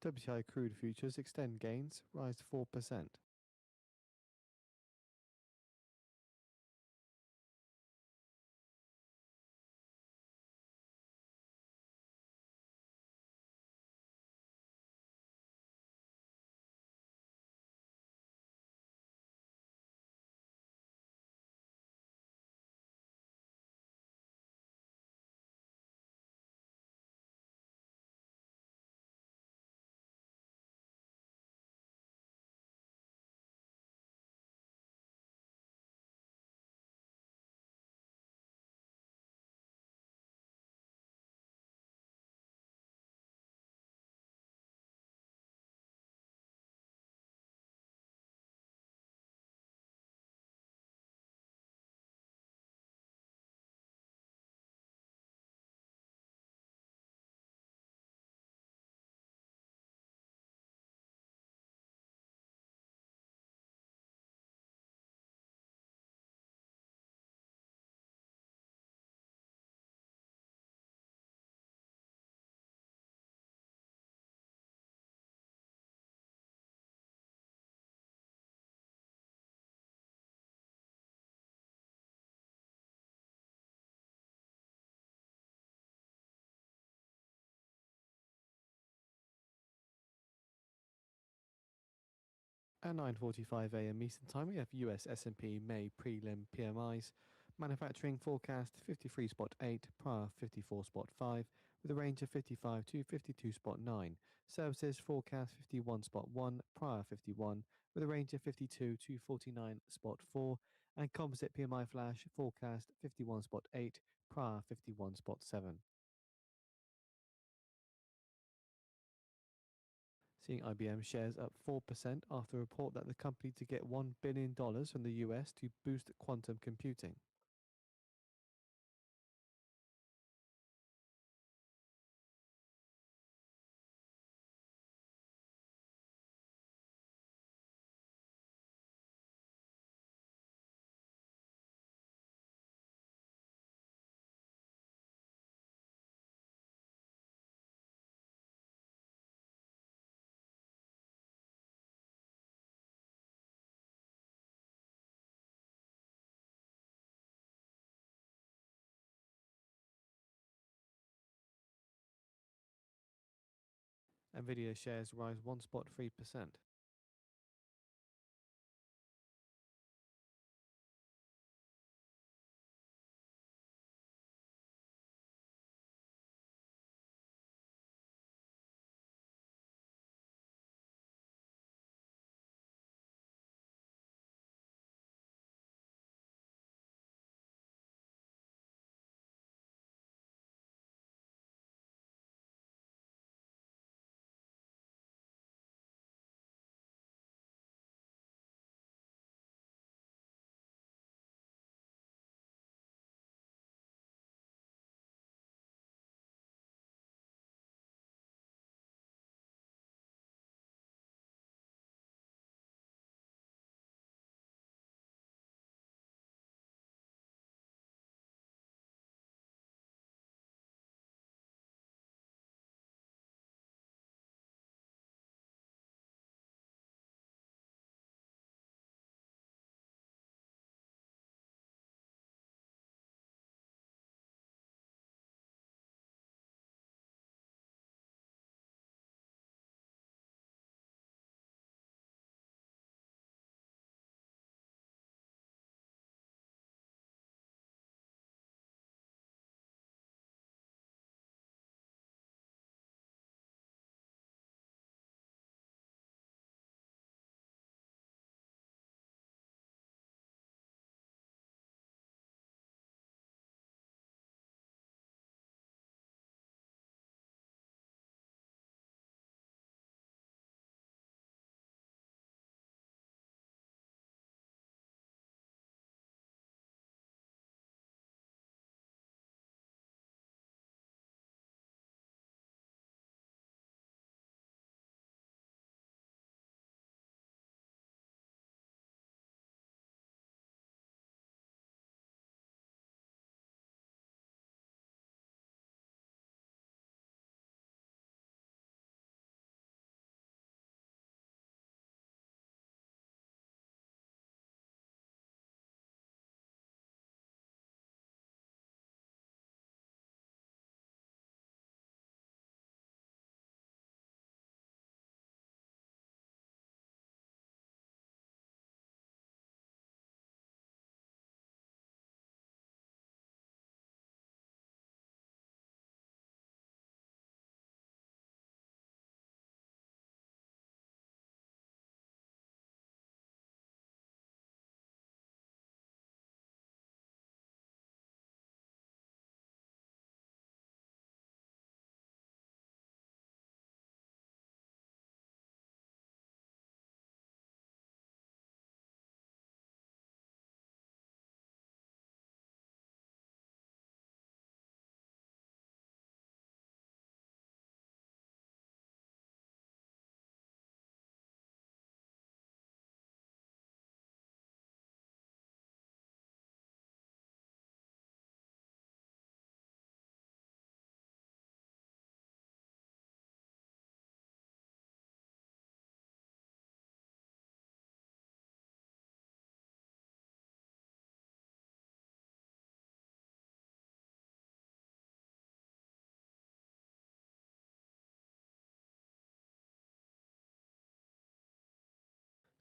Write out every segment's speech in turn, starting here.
WTI crude futures extend gains, rise 4%. At 9:45 a.m. Eastern Time, we have US S&P May prelim PMIs. Manufacturing forecast 53.8, prior 54.5, with a range of 55 to 52.9. Services forecast 51.1, prior 51, with a range of 52 to 49.4. And composite PMI flash forecast 51.8, prior 51.7. Seeing IBM shares up 4% after a report that the company to get $1 billion from the US to boost quantum computing. Nvidia shares rise 1.3%.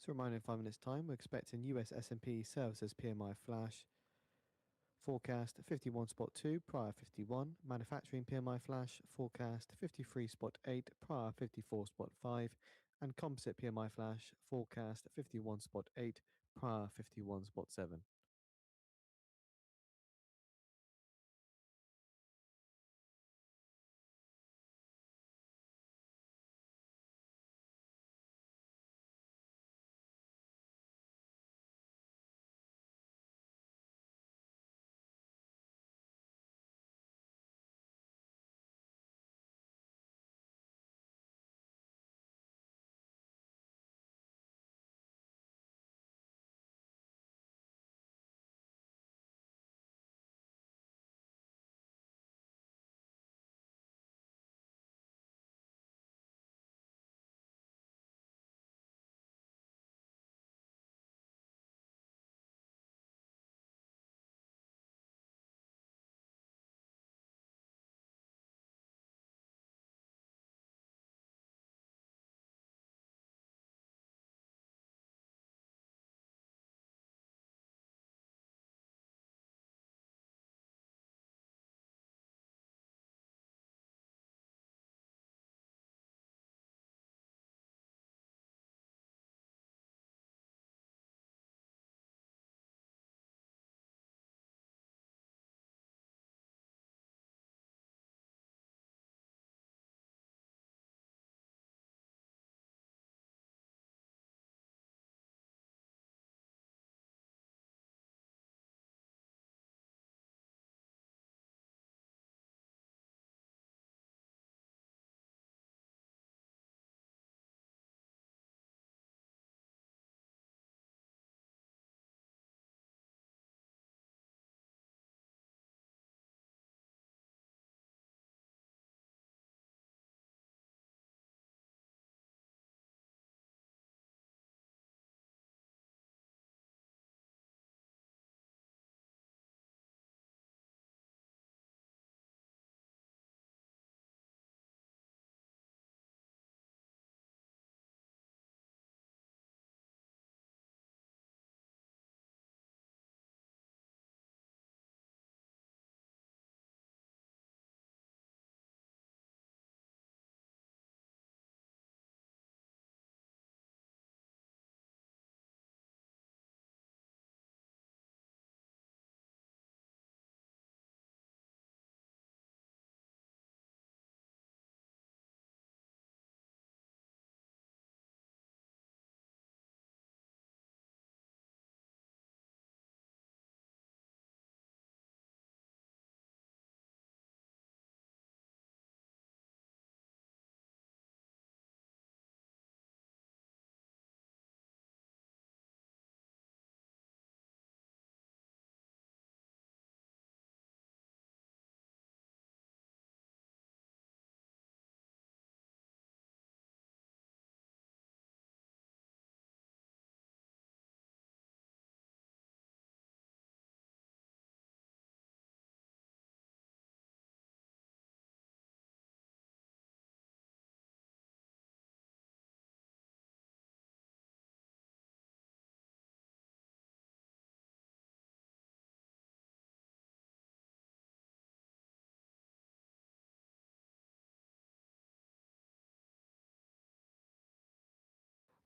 Just a reminder, in 5 minutes' time, we're expecting US S&P Services PMI flash. Forecast 51.2, prior 51. Manufacturing PMI flash, forecast 53.8, prior 54.5. And composite PMI flash, forecast 51.8, prior 51.7.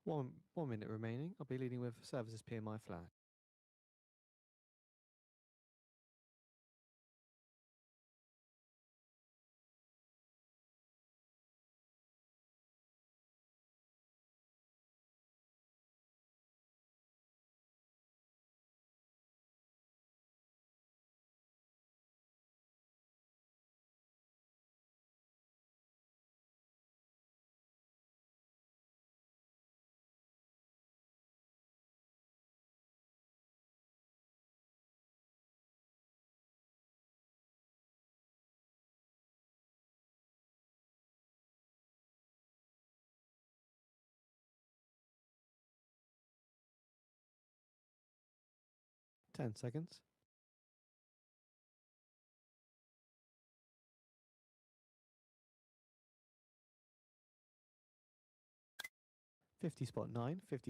One minute remaining. I'll be leading with Services PMI flash. Ten seconds. 50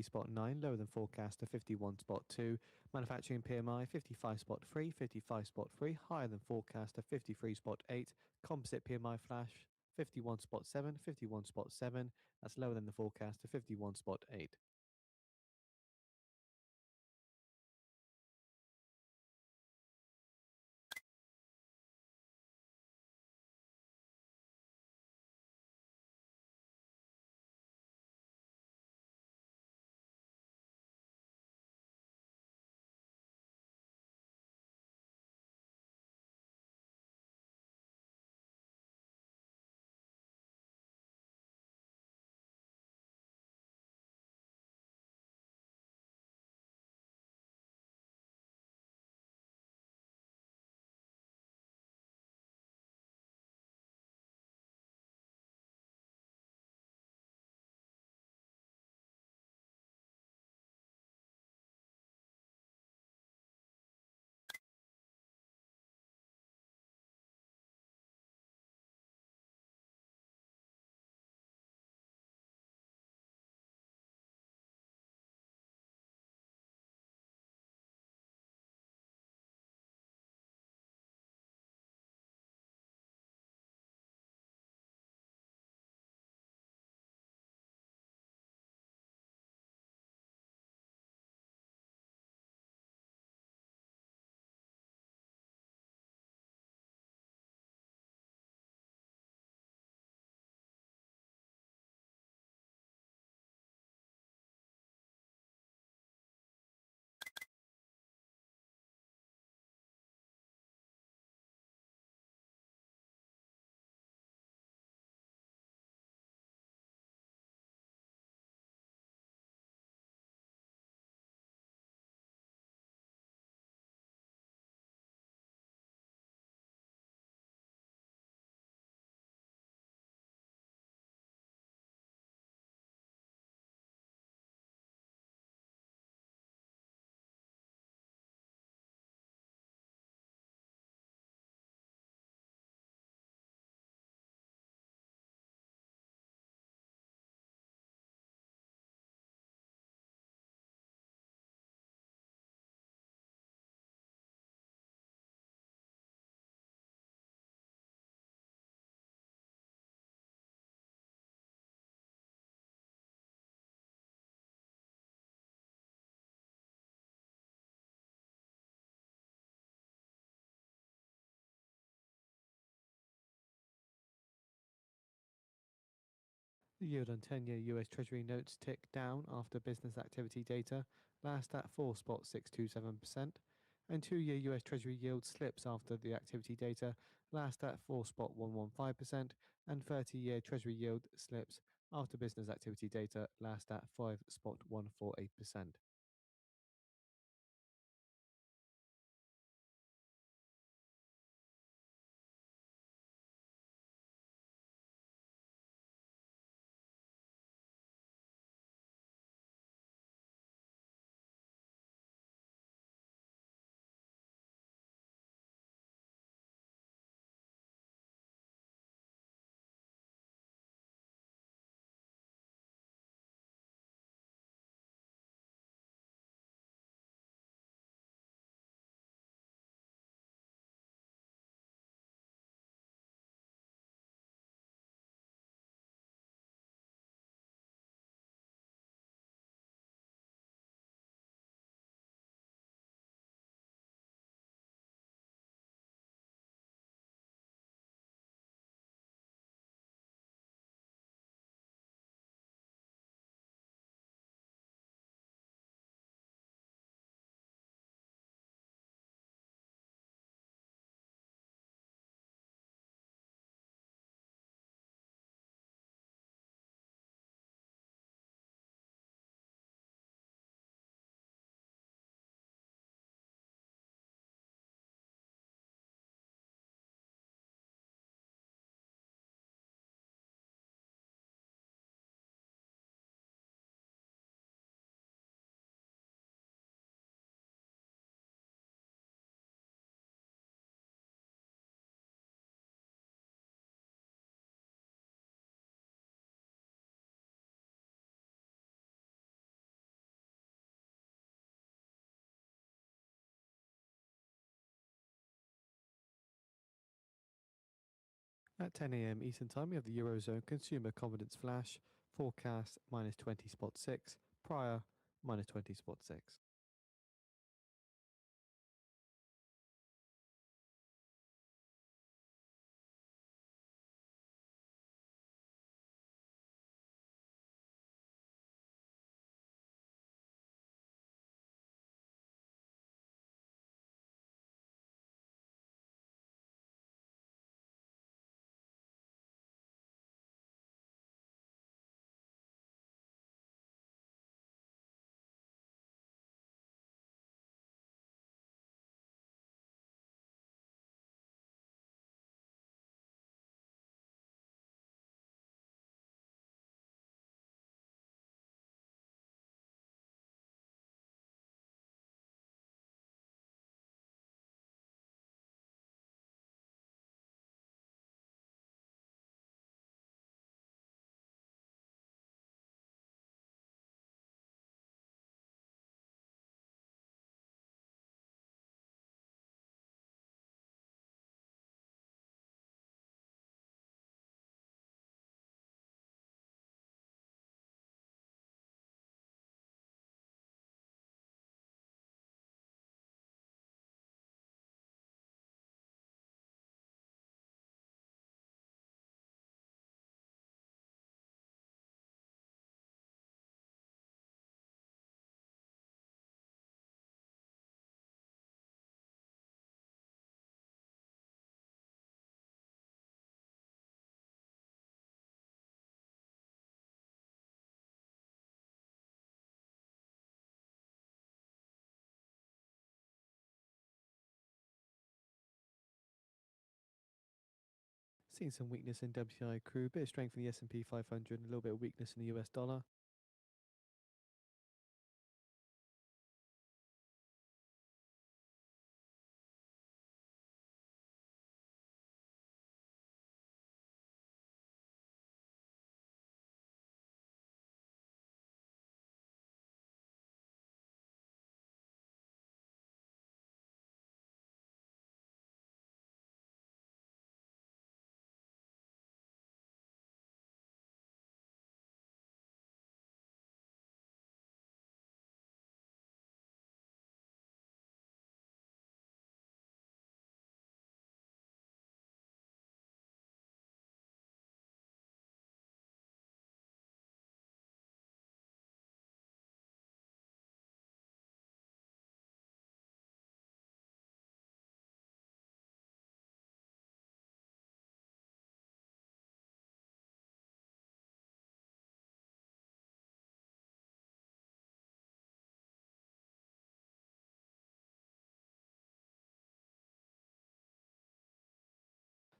spot 9, lower than forecast to 51 spot 2. Manufacturing PMI 55 spot 3, 55 spot 3, higher than forecast to 53 spot 8. Composite PMI flash 51 spot 7, 51 spot 7, that's lower than the forecast to 51 spot 8. The yield on 10-year US Treasury notes ticked down after business activity data, last at 4.627%, and 2-year US Treasury yield slips after the activity data, last at 4.115%, and 30-year Treasury yield slips after business activity data, last at 5.148%. At 10 a.m. Eastern Time, we have the Eurozone Consumer Confidence Flash, forecast minus 20.6, prior minus 20.6. Seeing some weakness in WTI crude, bit of strength in the S&P 500, and a little bit of weakness in the US dollar.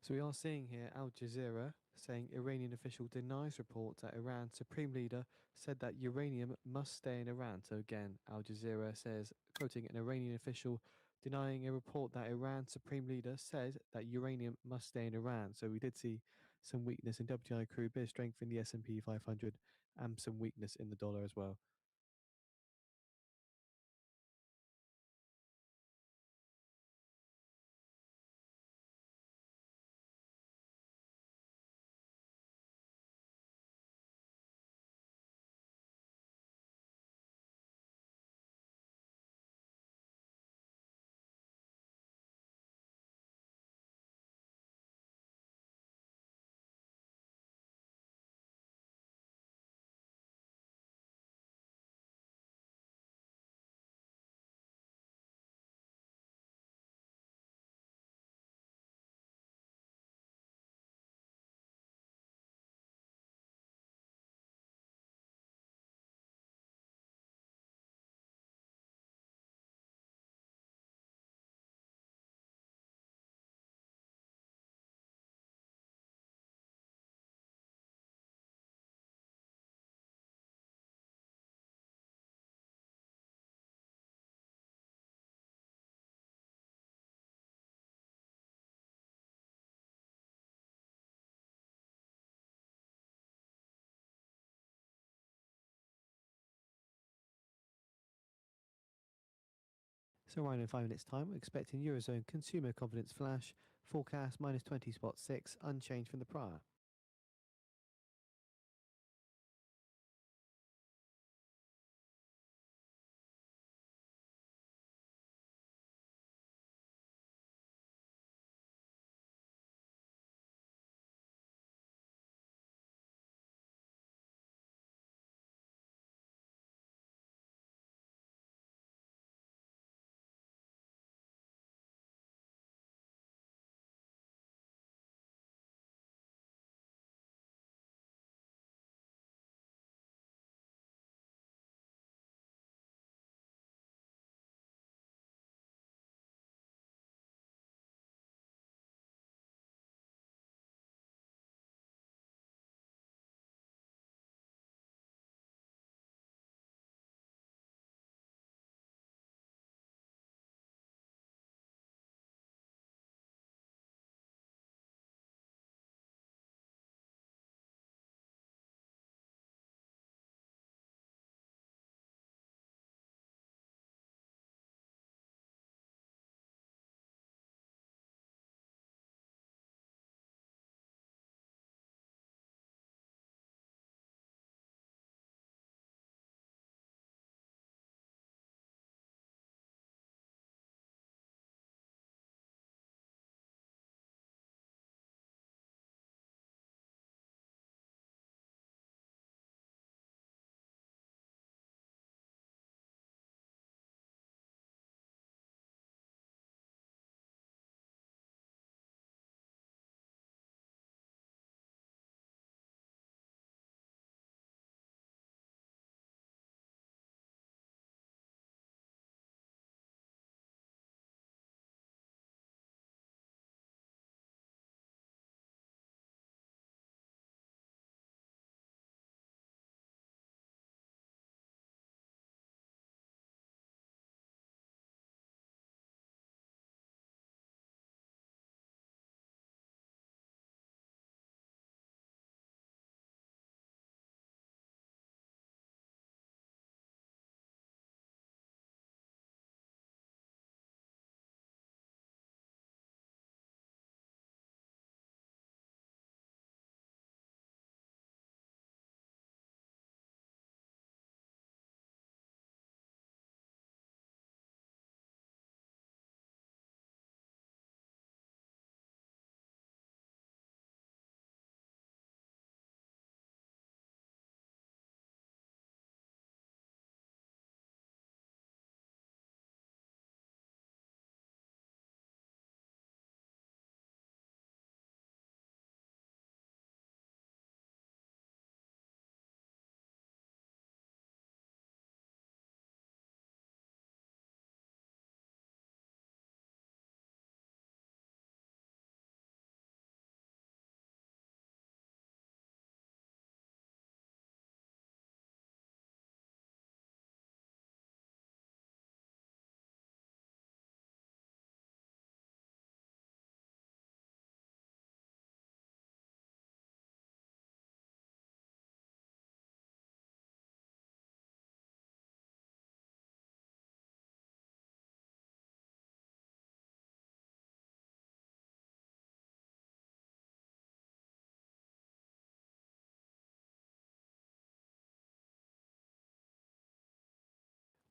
So we are seeing here Al Jazeera saying Iranian official denies report that Iran's supreme leader said that uranium must stay in Iran. So again, Al Jazeera says, quoting an Iranian official, denying a report that Iran's supreme leader said that uranium must stay in Iran. So we did see some weakness in WTI crude, bit of strength in the S&P 500, and some weakness in the dollar as well. So around in 5 minutes time, we're expecting Eurozone consumer confidence flash, Forecast -20.6, unchanged from the prior.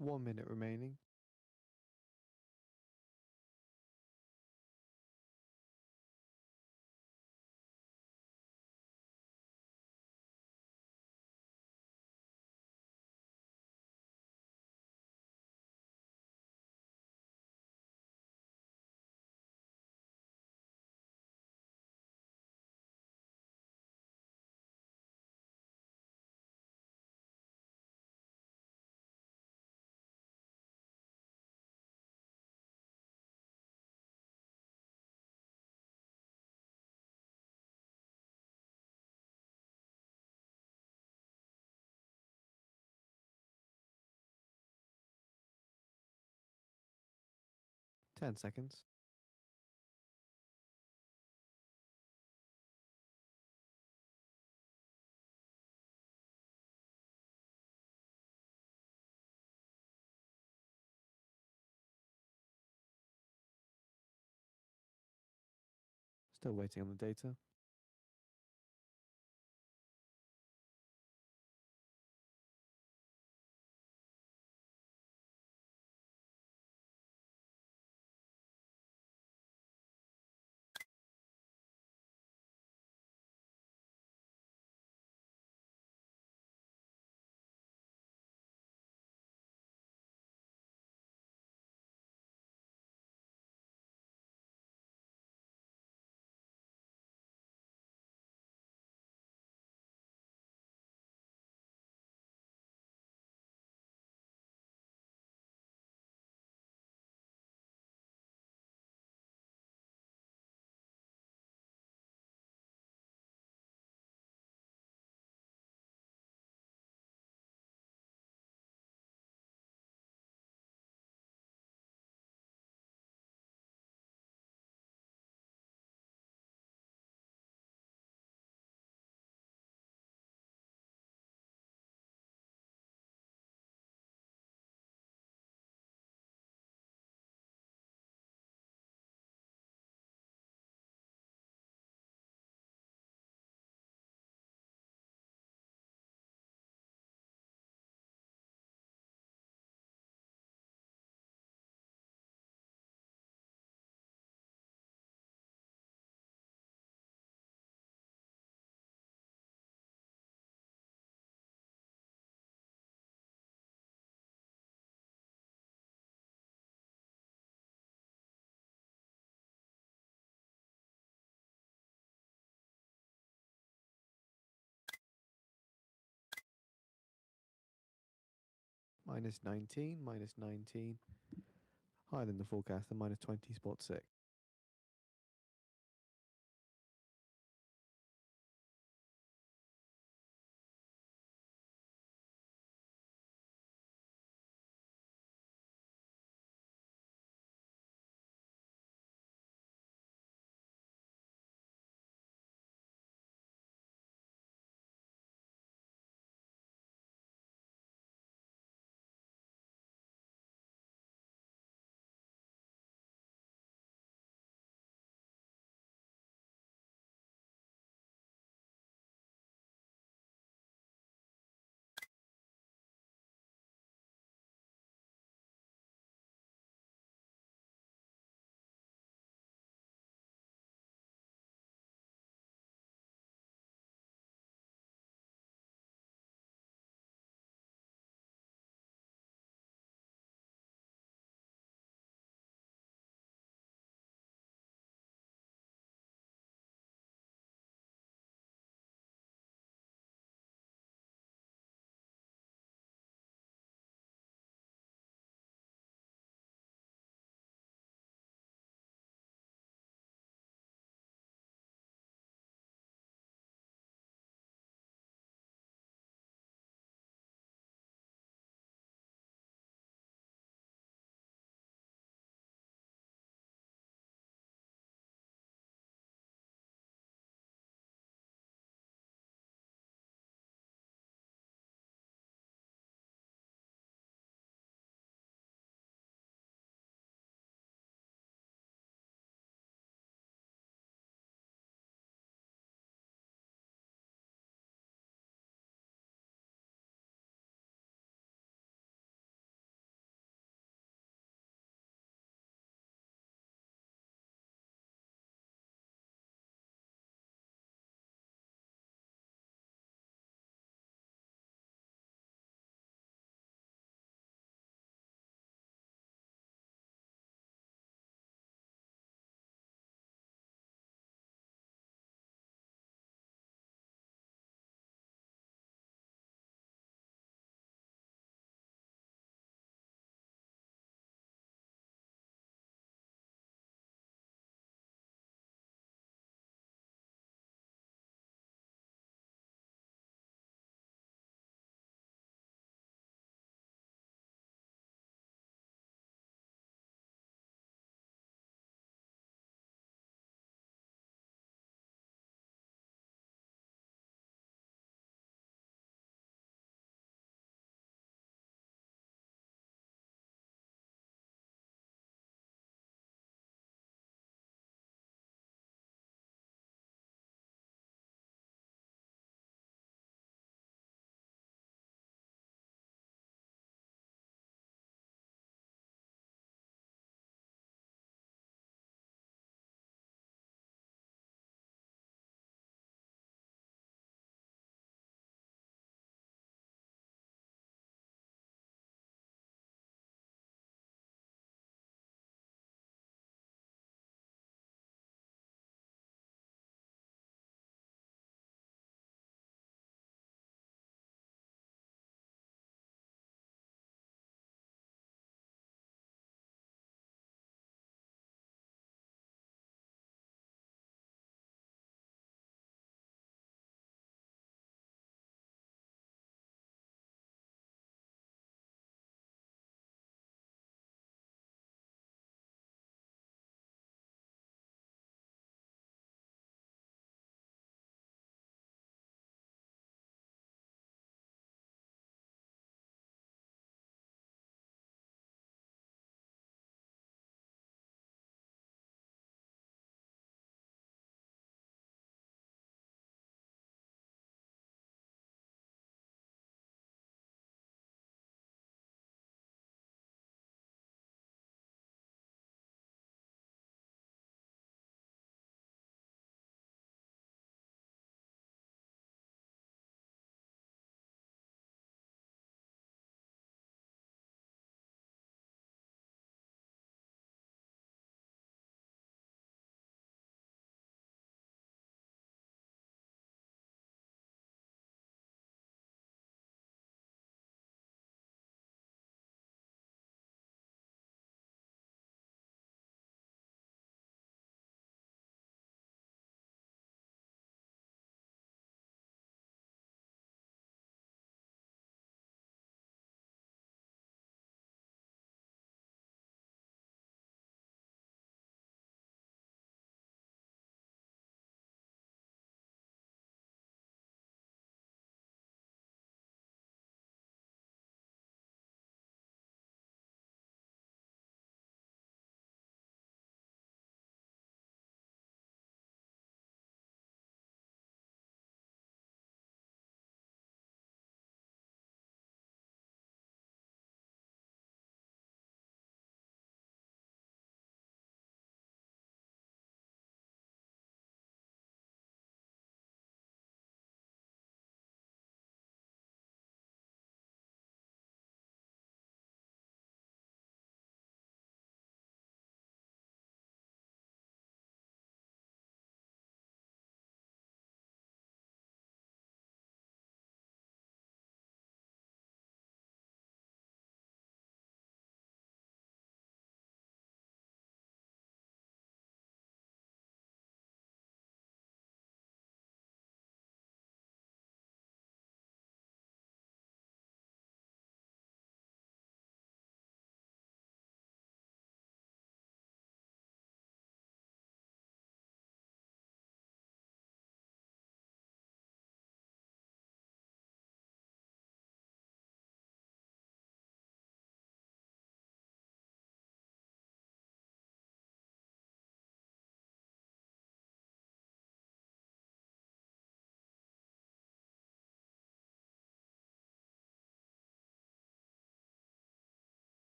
One minute remaining. Ten seconds. Still waiting on the data. -19, -19. Higher than the forecast, the -20.6.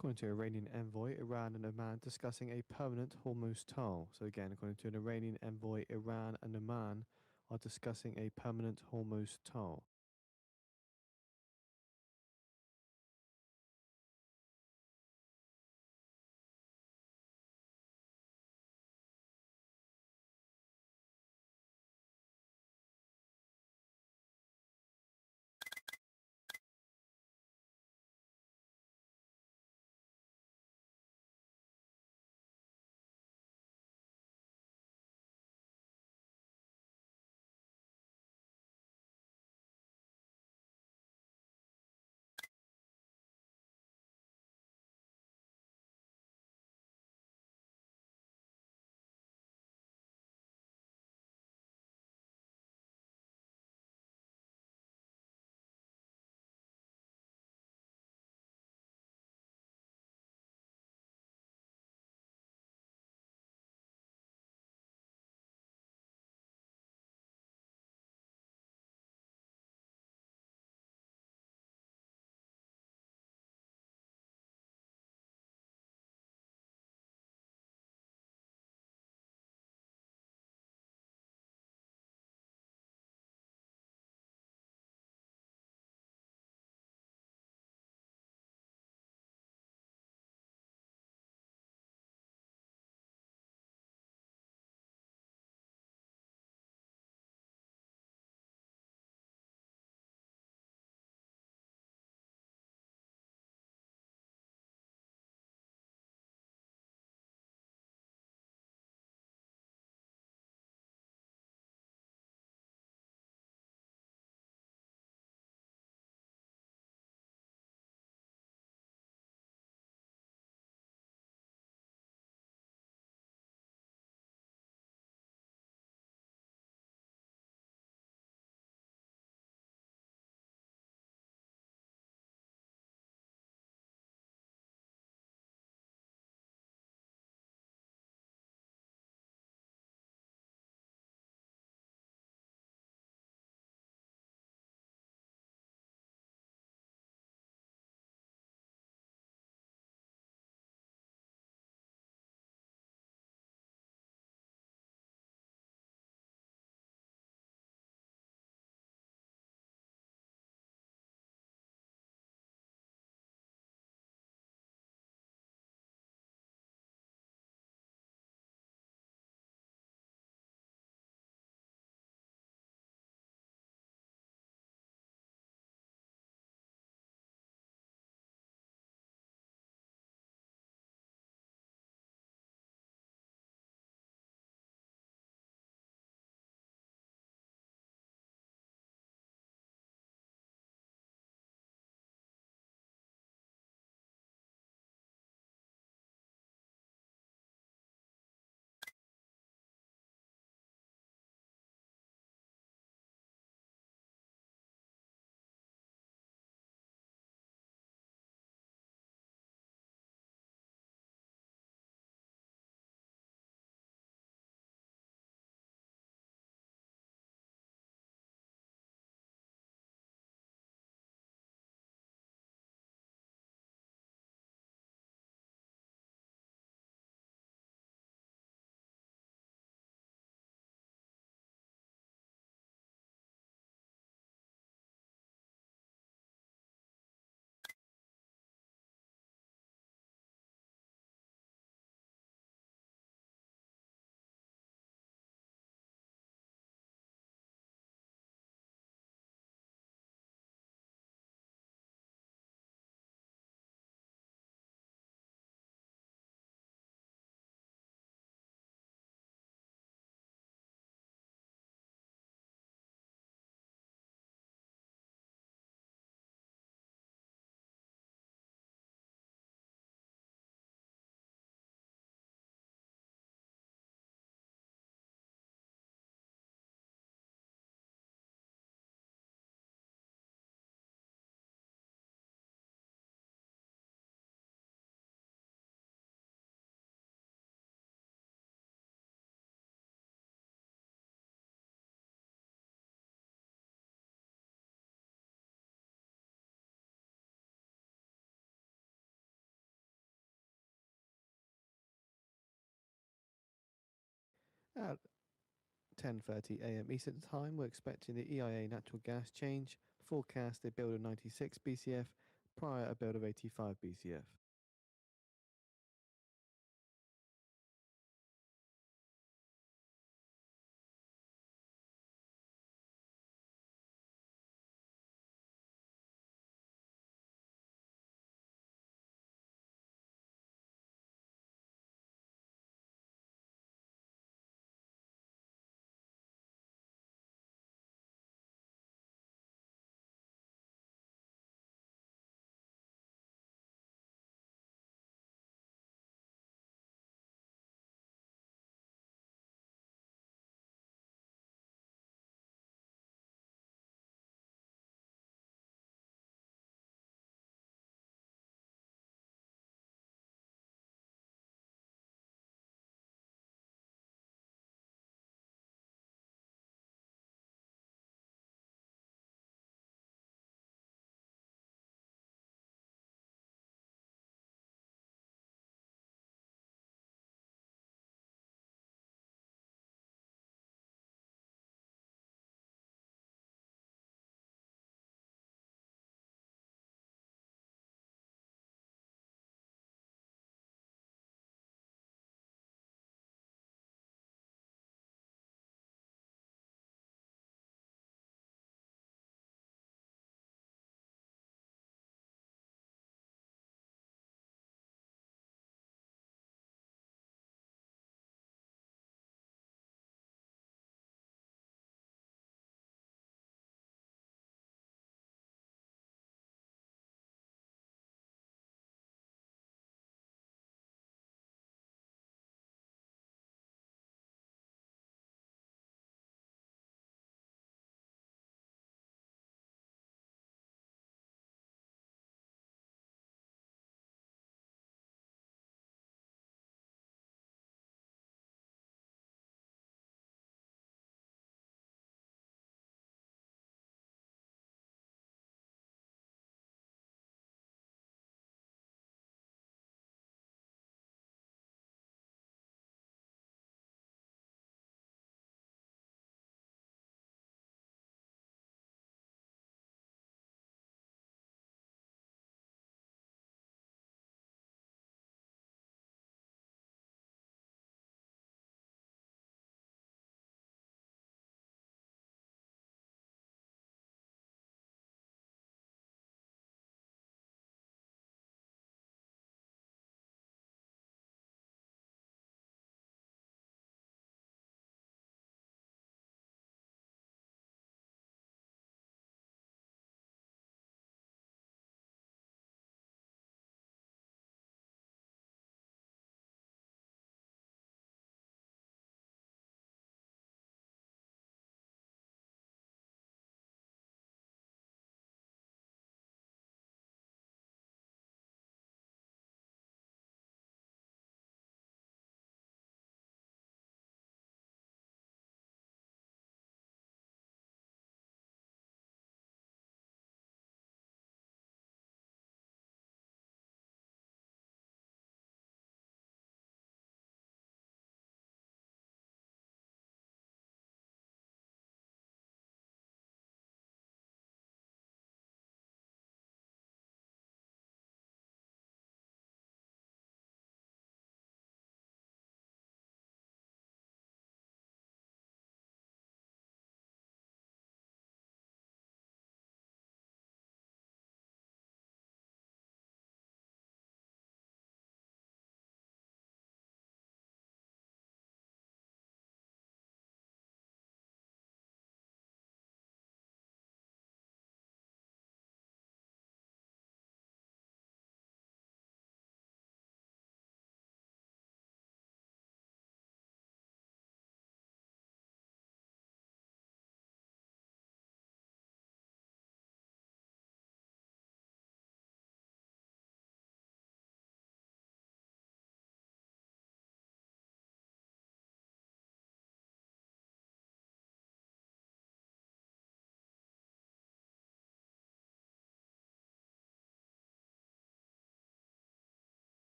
According to Iranian envoy, Iran and Oman discussing a permanent Hormuz toll. So again, according to an Iranian envoy, Iran and Oman are discussing a permanent Hormuz toll. At 10:30 a.m. Eastern Time, we're expecting the EIA natural gas change. Forecast a build of 96 BCF, prior a build of 85 BCF.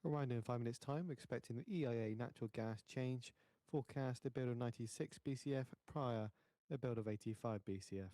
Around in 5 minutes' time, we're expecting the EIA natural gas change. Forecast a build of 96 BCF, prior a build of 85 BCF.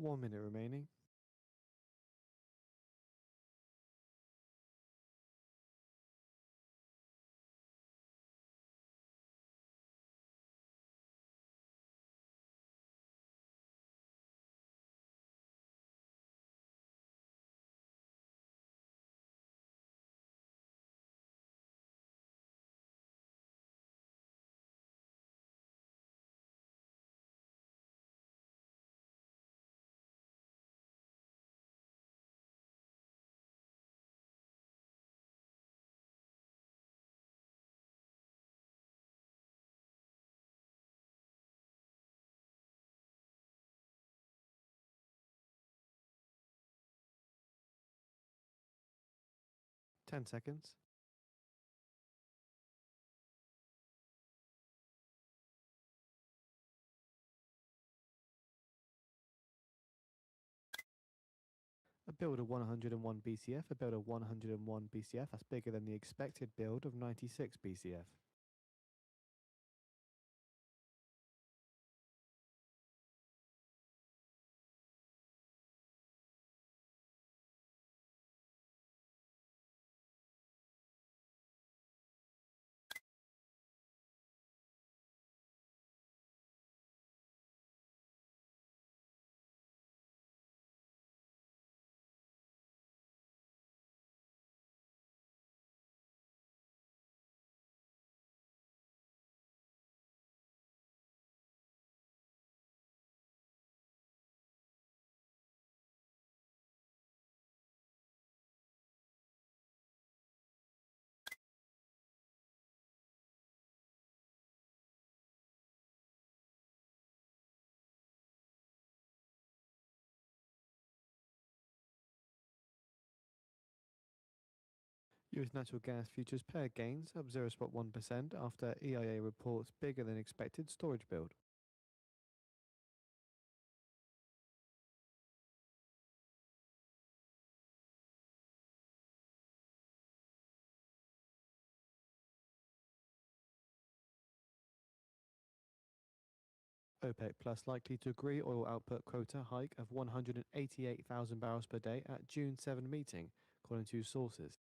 One minute remaining. Ten seconds. A build of 101 BCF, a build of 101 BCF, that's bigger than the expected build of 96 BCF. US natural gas futures pair gains up 0.1% after EIA reports bigger than expected storage build. OPEC Plus likely to agree oil output quota hike of 188,000 barrels per day at June 7 meeting, according to sources.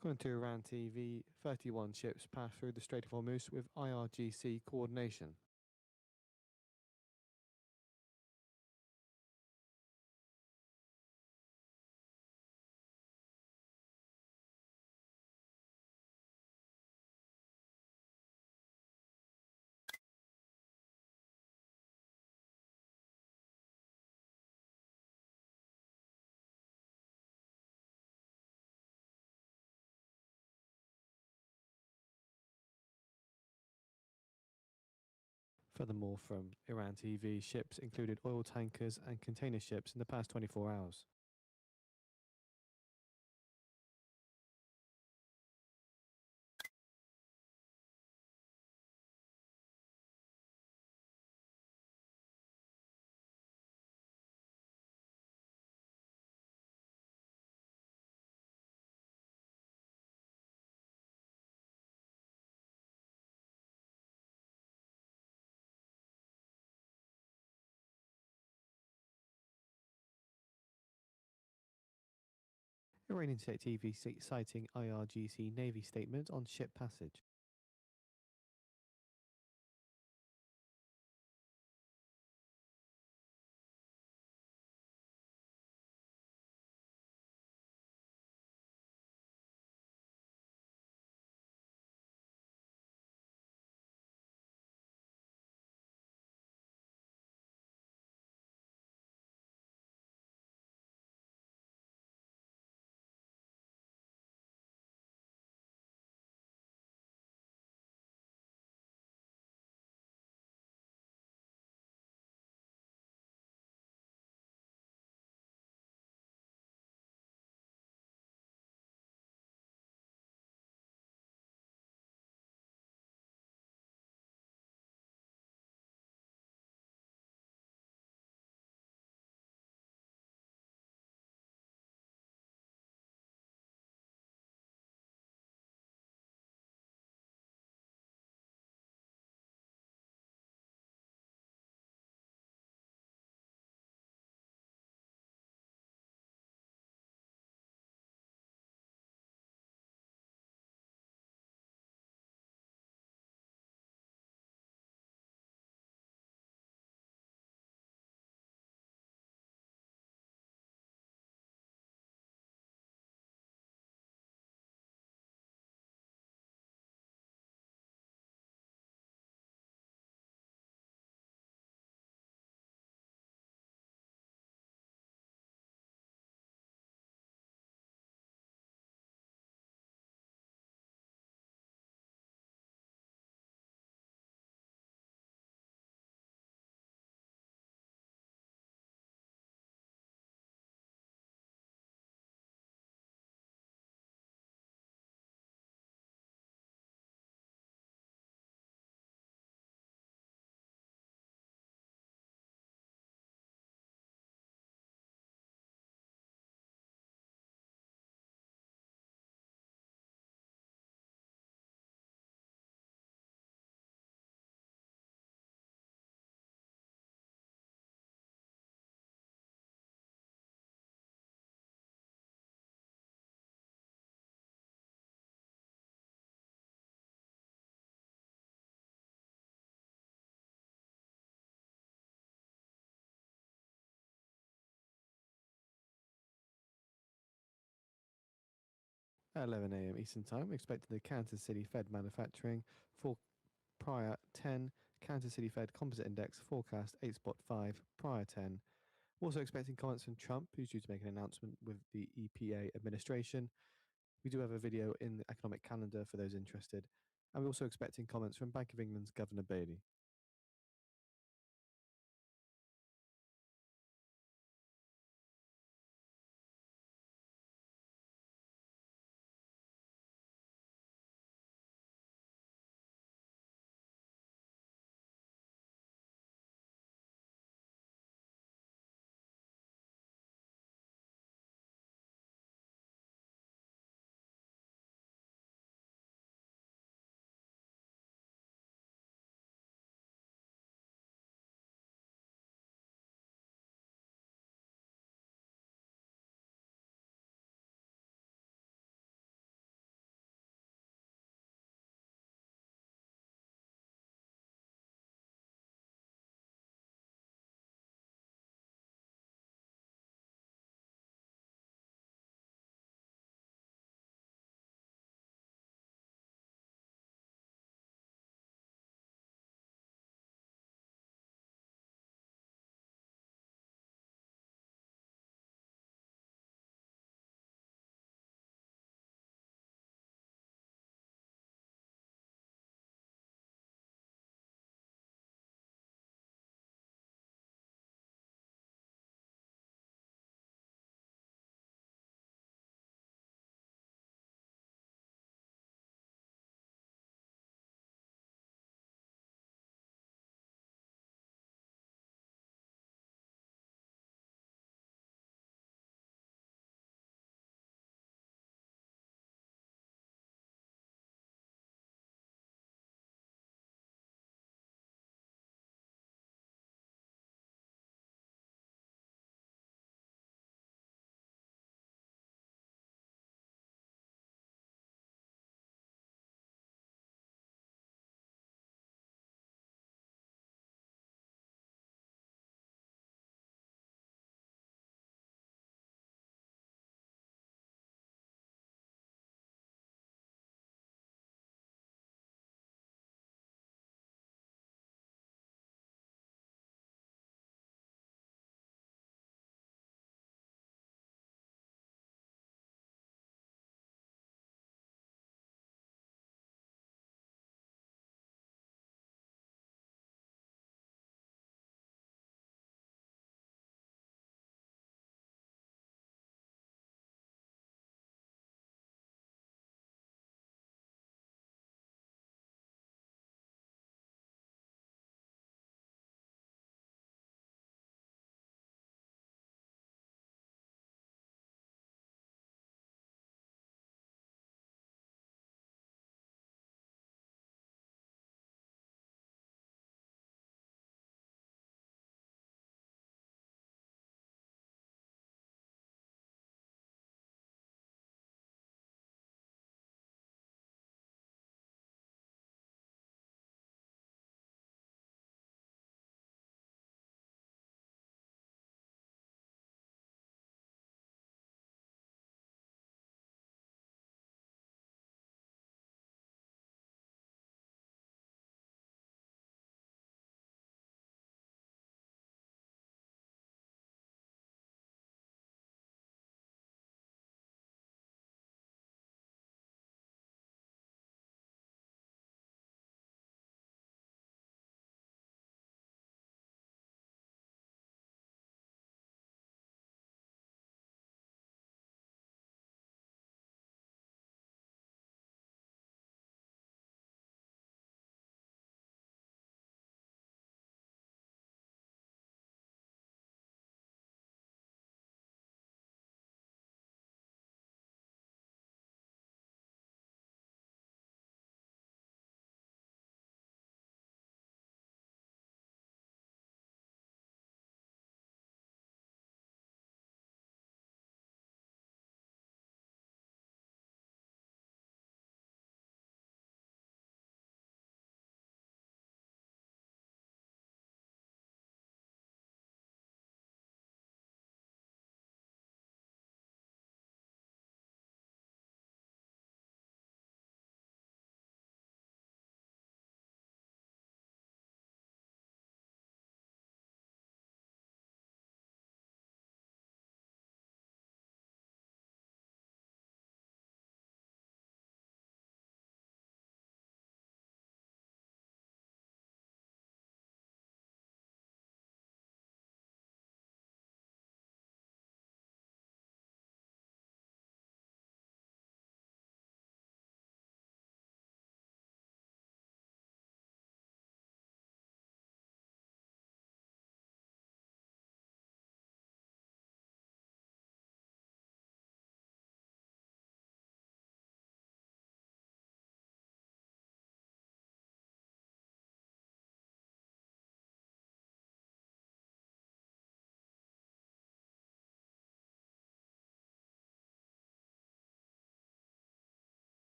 According to Iran TV, 31 ships passed through the Strait of Hormuz with IRGC coordination. Furthermore, from Iran TV, ships included oil tankers and container ships in the past 24 hours. Iranian State TV citing IRGC Navy statement on ship passage. At 11 a.m. Eastern Time, expecting the Kansas City Fed manufacturing for prior 10, Kansas City Fed Composite Index forecast 8.5 prior 10. Also expecting comments from Trump, who's due to make an announcement with the EPA administration. We do have a video in the economic calendar for those interested. And we're also expecting comments from Bank of England's Governor Bailey.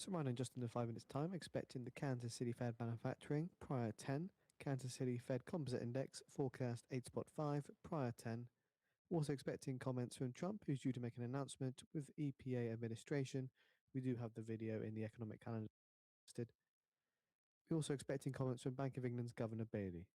So running just under 5 minutes time, expecting the Kansas City Fed manufacturing prior 10, Kansas City Fed composite index forecast 8.5 prior 10. Also expecting comments from Trump, who's due to make an announcement with EPA administration. We do have the video in the economic calendar listed. We're also expecting comments from Bank of England's Governor Bailey.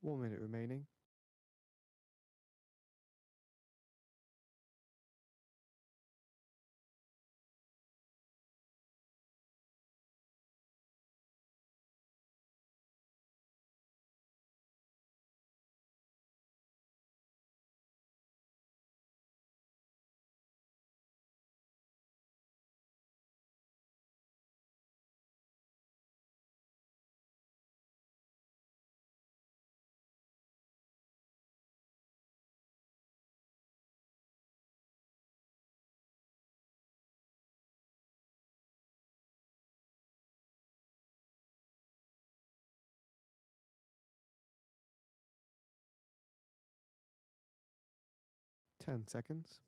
One minute remaining. Ten seconds.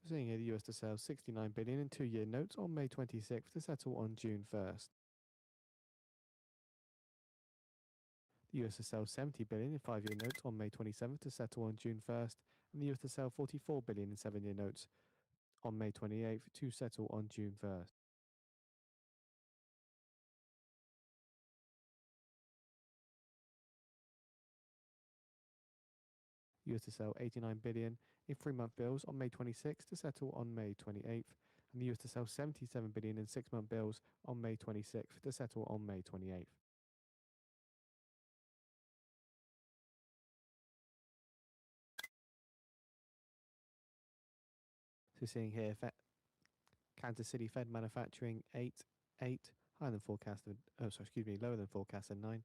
So seeing here the US to sell 69 billion in 2-year notes on May 26th to settle on June 1st. The US to sell 70 billion in 5-year notes on May 27th to settle on June 1st, and the US to sell 44 billion in 7-year notes on May 28th to settle on June 1st. US to sell 89 billion in 3-month bills on May 26th to settle on May 28th, and the US to sell 77 billion in 6-month bills on May 26th to settle on May 28th. So seeing here, Kansas City Fed manufacturing 8, higher than forecast, lower than forecast and 9.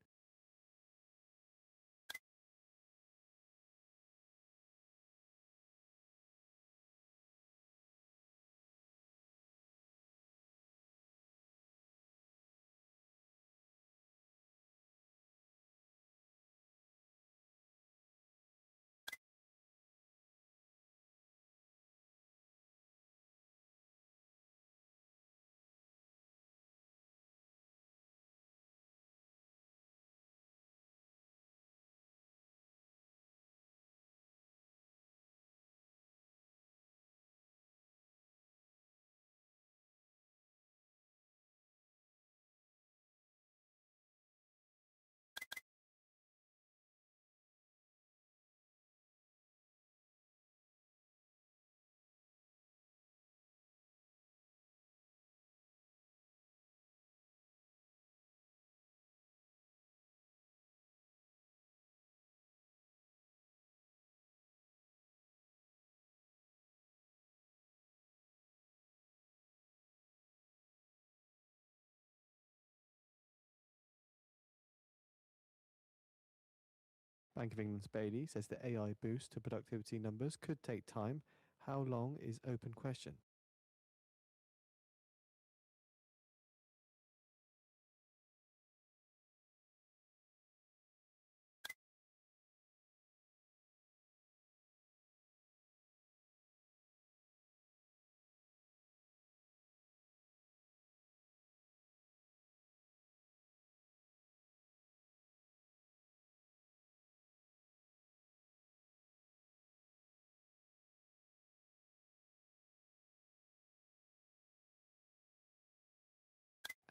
Bank of England's Bailey says the AI boost to productivity numbers could take time. How long is open question.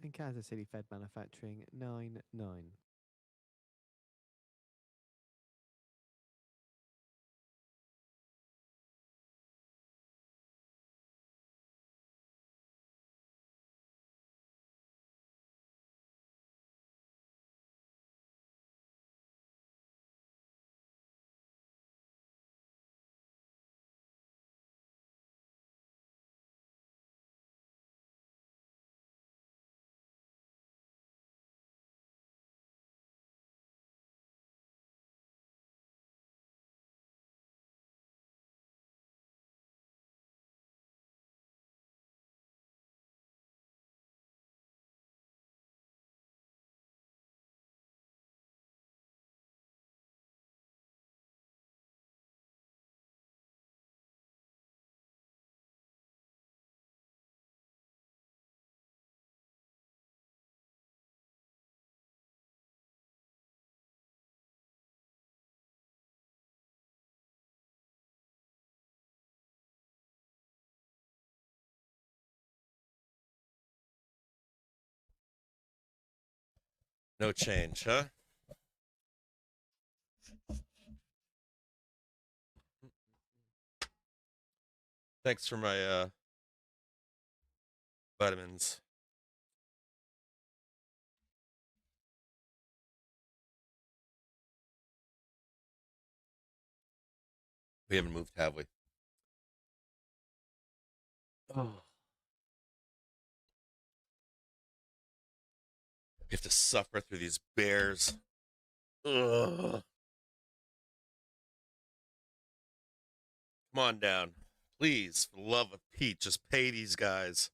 And Kansas City Fed Manufacturing 9-9. No change, huh? Thanks for my vitamins. We haven't moved, have we? Oh. We have to suffer through these bears. Ugh. Come on down. Please, for the love of Pete, just pay these guys.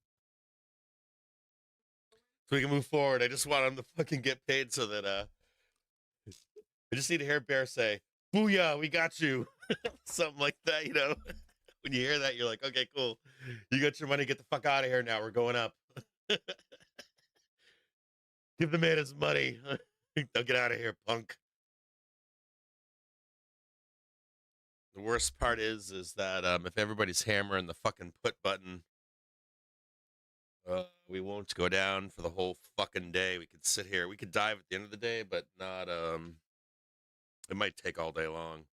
So we can move forward. I just want them to fucking get paid so that I just need to hear Bear say, "Booyah, we got you." Something like that, you know. When you hear that, you're like, okay, cool. You got your money, get the fuck out of here now. We're going up. Give the man his money. Now get out of here, punk. The worst part is that if everybody's hammering the fucking put button, we won't go down for the whole fucking day. We could sit here. We could dive at the end of the day, but not. It might take all day long.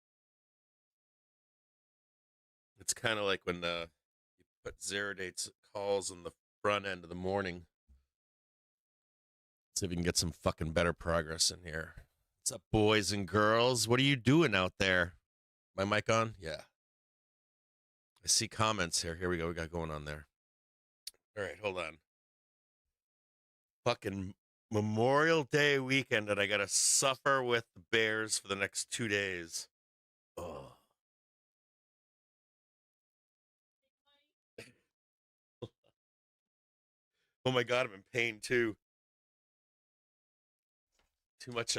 It's kind of like when you put 0 dates calls on the front end of the morning. See if we can get some fucking better progress in here. What's up, boys and girls? What are you doing out there? My mic on? Yeah. I see comments here. Here we go. We got going on there. All right, hold on. Fucking Memorial Day weekend, and I gotta suffer with the Bears for the next 2 days. Oh. Oh my god, I'm in pain too. Too much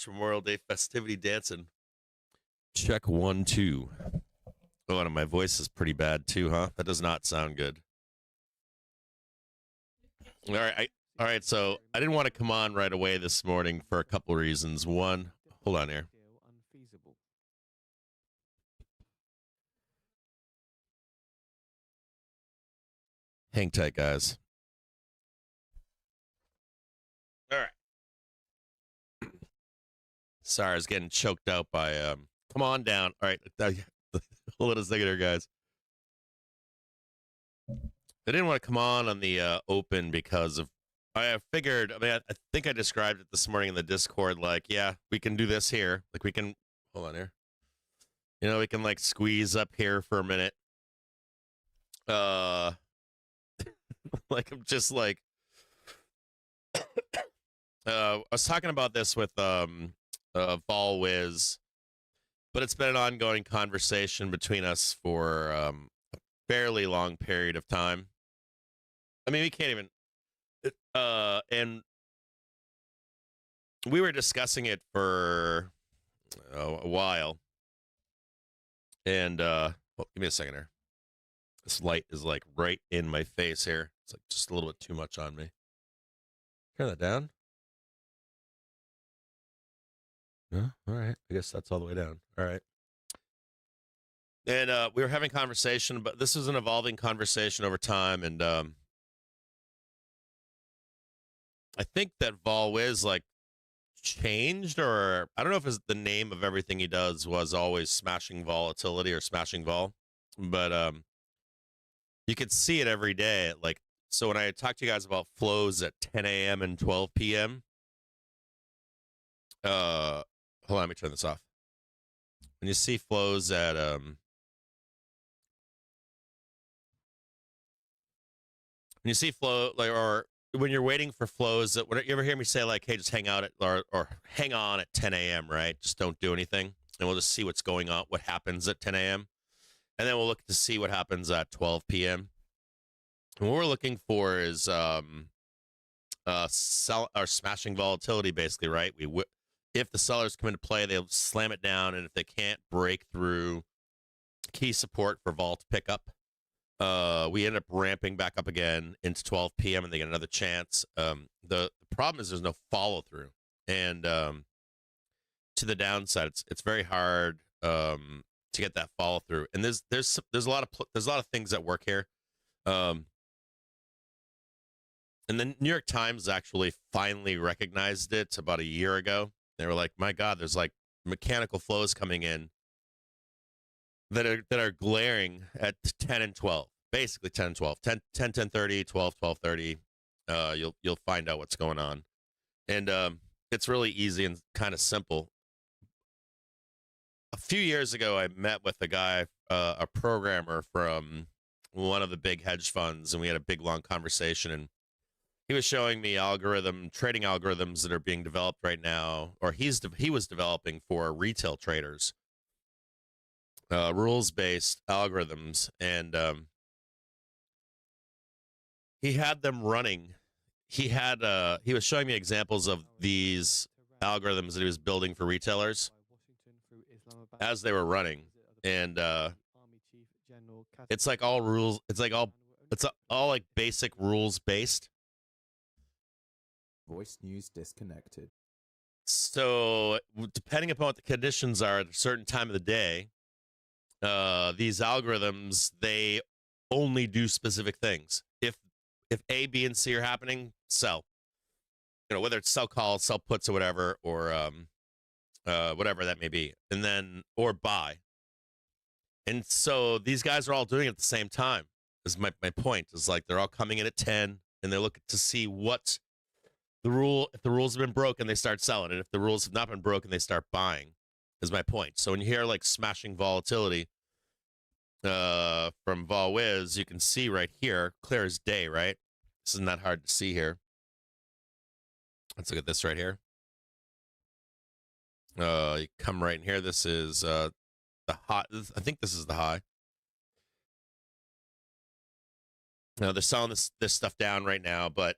Memorial Day festivity dancing. Check 1, 2. Oh, and my voice is pretty bad too, huh? That does not sound good. All right. So I didn't want to come on right away this morning for a couple of reasons. One, hold on here. Hang tight, guys. All right. Sorry, I was getting choked out by come on down. All right. Hold on a second here, guys. I didn't want to come on the open because of I figured, I mean, I think I described it this morning in the Discord, like, yeah, we can do this here. Like we can hold on here. You know, we can like squeeze up here for a minute. Like I'm just like I was talking about this with Vol Wiz, but it's been an ongoing conversation between us for a fairly long period of time. I mean, we can't even. And we were discussing it for a while. And well, give me a second here. This light is like right in my face here. It's like just a little bit too much on me. Turn that down. No, all right. I guess that's all the way down. All right. And we were having conversation, but this was an evolving conversation over time. And I think that Vol Wiz like changed, or I don't know if the name of everything he does was always Smashing Volatility or Smashing Vol, but you could see it every day. Like, so when I talked to you guys about flows at 10 a.m. and 12 p.m., hold on, let me turn this off. When you see flows at when you see flow, like, or when you're waiting for flows, that when you ever hear me say like, hey, just hang out at or hang on at 10 a.m., right? Just don't do anything, and we'll just see what's going on, what happens at 10 a.m., and then we'll look to see what happens at 12 p.m. And what we're looking for is sell or smashing volatility, basically, right? If the sellers come into play, they'll slam it down, and if they can't break through key support for vol to pick up, we end up ramping back up again into 12 p.m. and they get another chance. The problem is there's no follow through, and to the downside, it's very hard to get that follow through. And there's a lot of things that work here. And the New York Times actually finally recognized it about a year ago. They were like, my God, there's like mechanical flows coming in that are glaring at 10 and 12, basically 10 and 12, 10, 10:30, 12, 12:30. You'll find out what's going on. And it's really easy and kind of simple. A few years ago, I met with a guy, a programmer from one of the big hedge funds, and we had a big, long conversation. And he was showing me trading algorithms that are being developed right now, or he was developing for retail traders, rules-based algorithms, and he had them running. He was showing me examples of these algorithms that he was building for retailers as they were running, and it's like all rules. It's all like basic rules based. Voice news disconnected. So depending upon what the conditions are at a certain time of the day, these algorithms, they only do specific things. If A, B, and C are happening, sell. Whether it's sell calls, sell puts, or whatever, or whatever that may be, and then or buy. And so these guys are all doing it at the same time. Is my point is like they're all coming in at 10, and they're looking to see what if the rules have been broken, they start selling, and if the rules have not been broken, they start buying. Is my point. So when you hear like smashing volatility from Vol Wiz, you can see right here, clear as day, right? This isn't that hard to see here. Let's look at this right here. You come right in here. This is the high. I think this is the high. Now they're selling this stuff down right now, but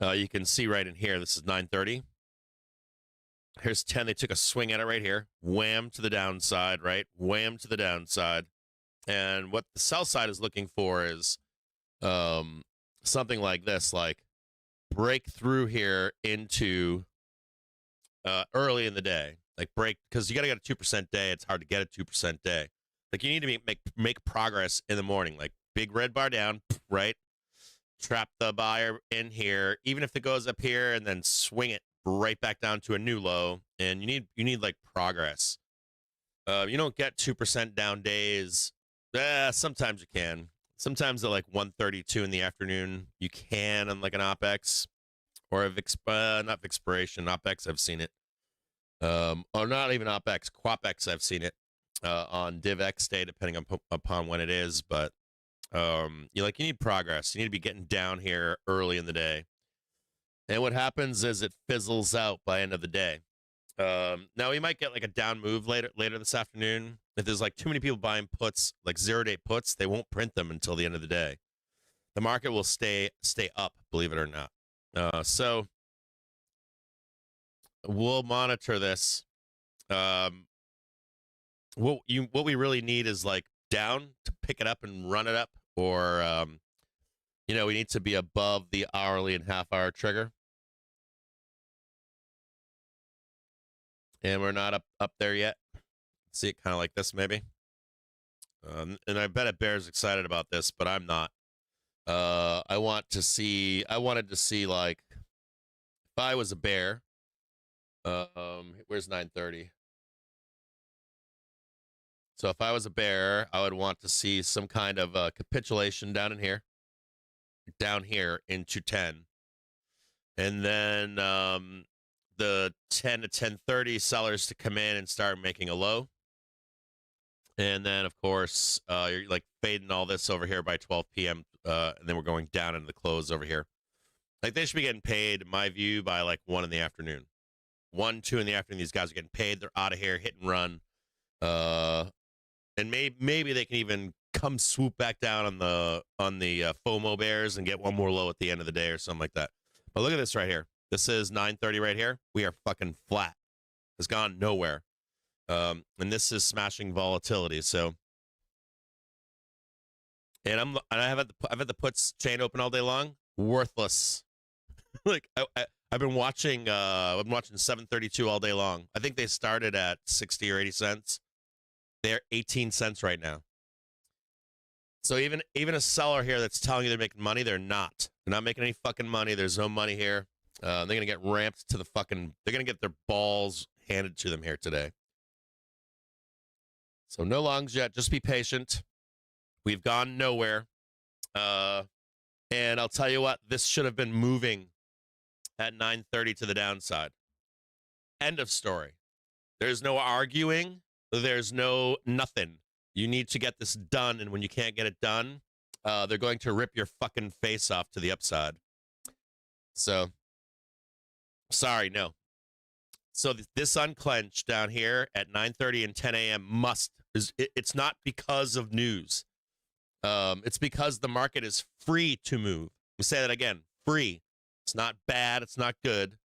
you can see right in here. This is 9:30. Here's 10. They took a swing at it right here. Wham to the downside, right? Wham to the downside. And what the sell side is looking for is something like this, like break through here into early in the day. Like break, because you got to get a 2% day. It's hard to get a 2% day. Like you need to make progress in the morning. Like big red bar down, right? Trap the buyer in here, even if it goes up here, and then swing it right back down to a new low. And you need like progress. You don't get 2% down days. Sometimes you can. Sometimes at like 1:32 in the afternoon, you can on like an OPEX or not expiration OPEX. I've seen it. Or not even OPEX, QUAPEX. I've seen it on DivX day, depending upon when it is. But you need progress. You need to be getting down here early in the day. And what happens is it fizzles out by end of the day. Now we might get like a down move later this afternoon. If there's like too many people buying puts, like 0-day puts, they won't print them until the end of the day. The market will stay up, believe it or not. So we'll monitor this. What we really need is like down to pick it up and run it up, or we need to be above the hourly and half-hour trigger. And we're not up there yet. See it kind of like this, maybe. And I bet Bear's excited about this, but I'm not. I wanted to see like, if I was a bear, where's 930? So if I was a bear, I would want to see some kind of capitulation down here into 10. And then the 10 to 10:30 sellers to come in and start making a low. And then, of course, you're like fading all this over here by 12 p.m. And then we're going down into the close over here. Like, they should be getting paid, in my view, by like 1 in the afternoon. 1, 2 in the afternoon, these guys are getting paid. They're out of here, hit and run. And maybe they can even come swoop back down on the FOMO bears and get one more low at the end of the day or something like that. But look at this right here. This is 930 right here. We are fucking flat. It's gone nowhere. And this is smashing volatility. So, and I've had the puts chain open all day long. Worthless. Like I've been watching 732 all day long. I think they started at 60 or 80 cents. They're 18 cents right now. So even a seller here that's telling you they're making money, they're not. They're not making any fucking money. There's no money here. They're going to get ramped to they're going to get their balls handed to them here today. So no longs yet. Just be patient. We've gone nowhere. And I'll tell you what, this should have been moving at 9:30 to the downside. End of story. There's no arguing. There's no nothing. You need to get this done, and when you can't get it done, they're going to rip your fucking face off to the upside. So, sorry, no. So this unclench down here at 9:30 and 10 a.m. it's not because of news. It's because the market is free to move. Let me say that again, free. It's not bad. It's not good.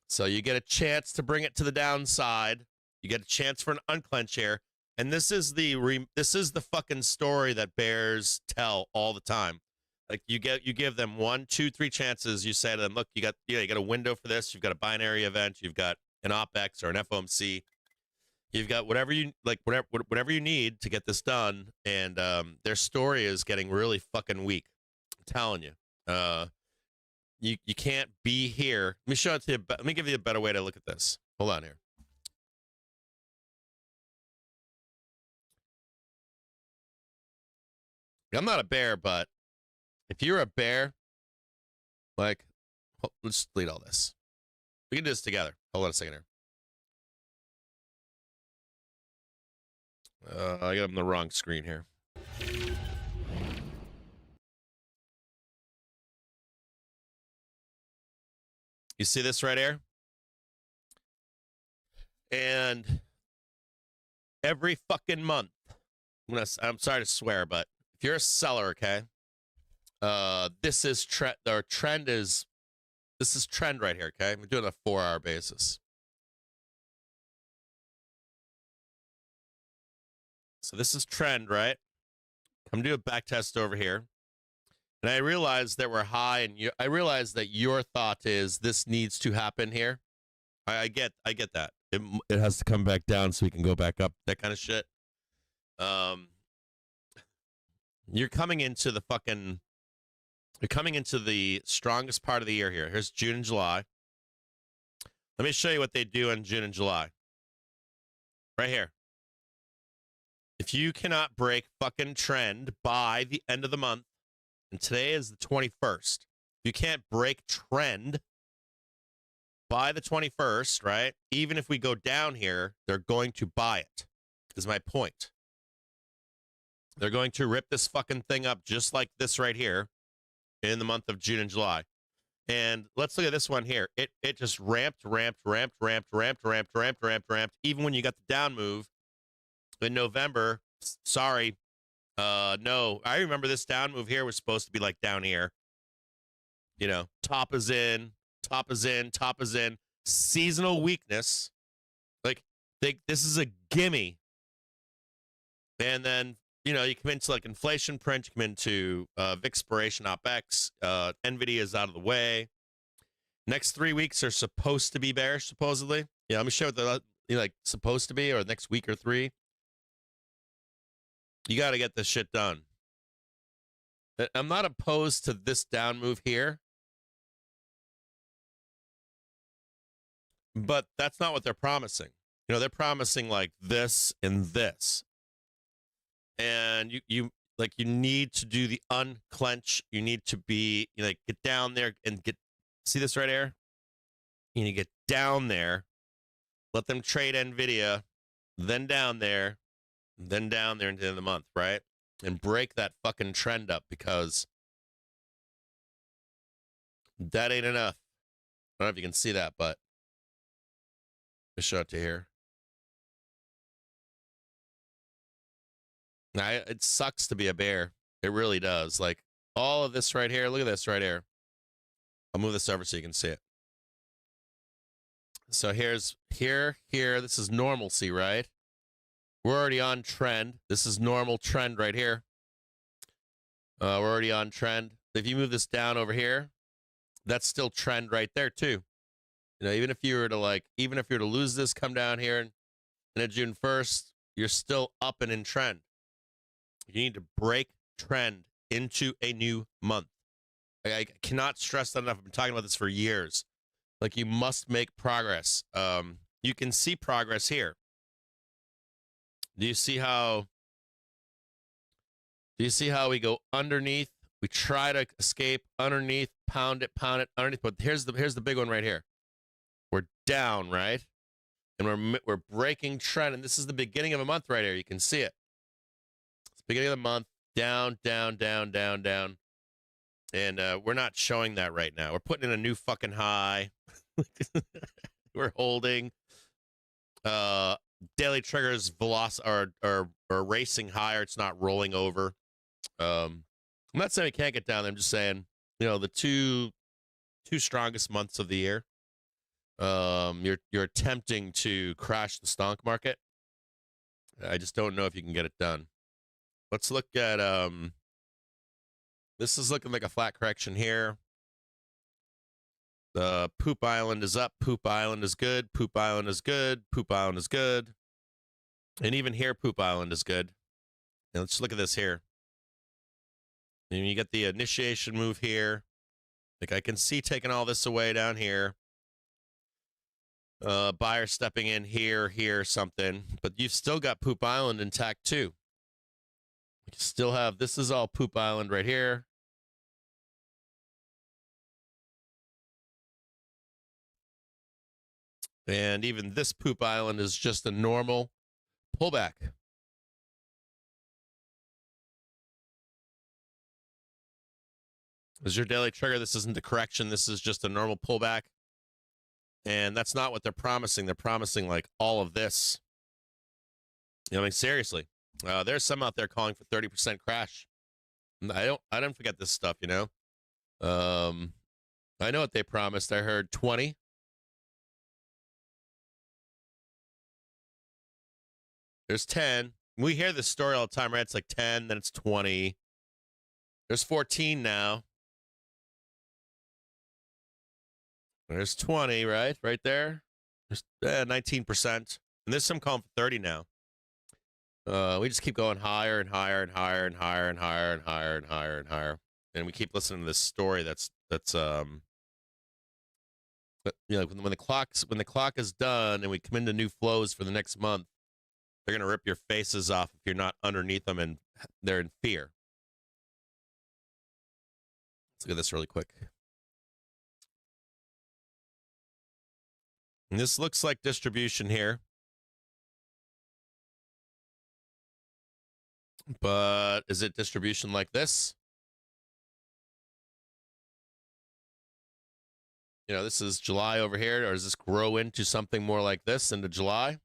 So you get a chance to bring it to the downside. You get a chance for an unclench here. And this is the fucking story that bears tell all the time. Like you give them 1, 2, 3 chances. You say to them, look, you got a window for this. You've got a binary event. You've got an OPEX or an FOMC. You've got whatever you need to get this done. And their story is getting really fucking weak. I'm telling you. You can't be here. Let me show it to you. Let me give you a better way to look at this. Hold on here. I'm not a bear, but if you're a bear, like, let's delete all this. We can do this together. Hold on a second here. I got on the wrong screen here. You see this right here? And every fucking month, I'm sorry to swear, but if you're a seller, okay, this is trend. Our trend is trend right here, okay? We're doing a 4-hour basis. So this is trend, right? I'm gonna do a back test over here. And I realized that we're high, and I realized that your thought is this needs to happen here. I get that. It has to come back down so we can go back up, that kind of shit. You're coming into the strongest part of the year here. Here's June and July. Let me show you what they do in June and July. Right here. If you cannot break fucking trend by the end of the month, and today is the 21st, you can't break trend by the 21st, right? Even if we go down here, they're going to buy it, is my point. They're going to rip this fucking thing up just like this right here in the month of June and July. And let's look at this one here. It just ramped. Even when you got the down move in November, sorry, no. I remember this down move here was supposed to be like down here. You know, top is in. Seasonal weakness. Like, this is a gimme. And then, you know, you come into like inflation print, you come into Vixpiration OpEx, NVIDIA is out of the way. Next 3 weeks are supposed to be bearish, supposedly. Yeah, let me show what the like supposed to be, or next week or 3. You got to get this shit done. I'm not opposed to this down move here, but that's not what they're promising. You know, they're promising like this and this. And you need to do the unclench. You need to be, you know, like, get down there and see this right here? You need to get down there, let them trade NVIDIA, then down there into the end of the month, right? And break that fucking trend up, because that ain't enough. I don't know if you can see that, but I'll show it to here. Now, it sucks to be a bear. It really does. Like, all of this right here. Look at this right here. I'll move this over so you can see it. So here's here. This is normalcy, right? We're already on trend. This is normal trend right here. We're already on trend. If you move this down over here, that's still trend right there too. You know, even if you were to lose this, come down here and at June 1st, you're still up and in trend. You need to break trend into a new month. I cannot stress that enough. I've been talking about this for years. Like, you must make progress. You can see progress here. Do you see how we go underneath? We try to escape underneath, pound it underneath. But here's the big one right here. We're down, right? And we're breaking trend. And this is the beginning of a month right here. You can see it. It's the beginning of the month. Down. And we're not showing that right now. We're putting in a new fucking high. We're holding. Daily triggers velocity are racing higher. It's not rolling over. I'm not saying we can't get down there. I'm just saying, you know, the two strongest months of the year. You're attempting to crash the stonk market. I just don't know if you can get it done. Let's look at this is looking like a flat correction here. The Poop Island is up. Poop Island is good. Poop Island is good. Poop Island is good. And even here, Poop Island is good. And let's look at this here. And you get the initiation move here. Like, I can see taking all this away down here. Buyer stepping in here, something. But you've still got Poop Island intact too. You still have, this is all Poop Island right here. And even this Poop Island is just a normal pullback. This is your daily trigger. This isn't the correction. This is just a normal pullback. And that's not what they're promising. They're promising like all of this. You know, I mean, seriously. There's some out there calling for 30% crash. I don't forget this stuff, you know. I know what they promised. I heard 20. There's 10. We hear this story all the time, right? It's like 10, then it's 20. There's 14 now. There's 20, right? Right there. There's 19%. And there's some calling for 30 now. We just keep going higher and higher and higher and higher and higher and higher and higher and higher. And we keep listening to this story that's you know, when the clock is done and we come into new flows for the next month, they're gonna rip your faces off if you're not underneath them and they're in fear. Let's look at this really quick. And this looks like distribution here. But is it distribution like this? this is July over here, or does this grow into something more like this into July?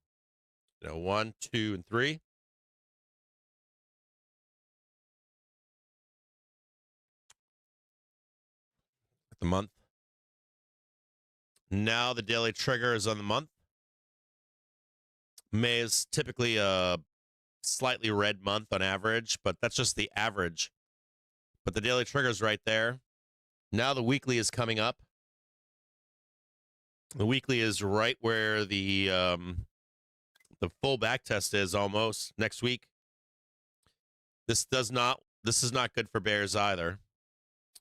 1, 2, and 3. The month. Now the daily trigger is on the month. May is typically a slightly red month on average, but that's just the average. But the daily trigger is right there. Now the weekly is coming up. The weekly is right where the full back test is almost next week. This is not good for bears either.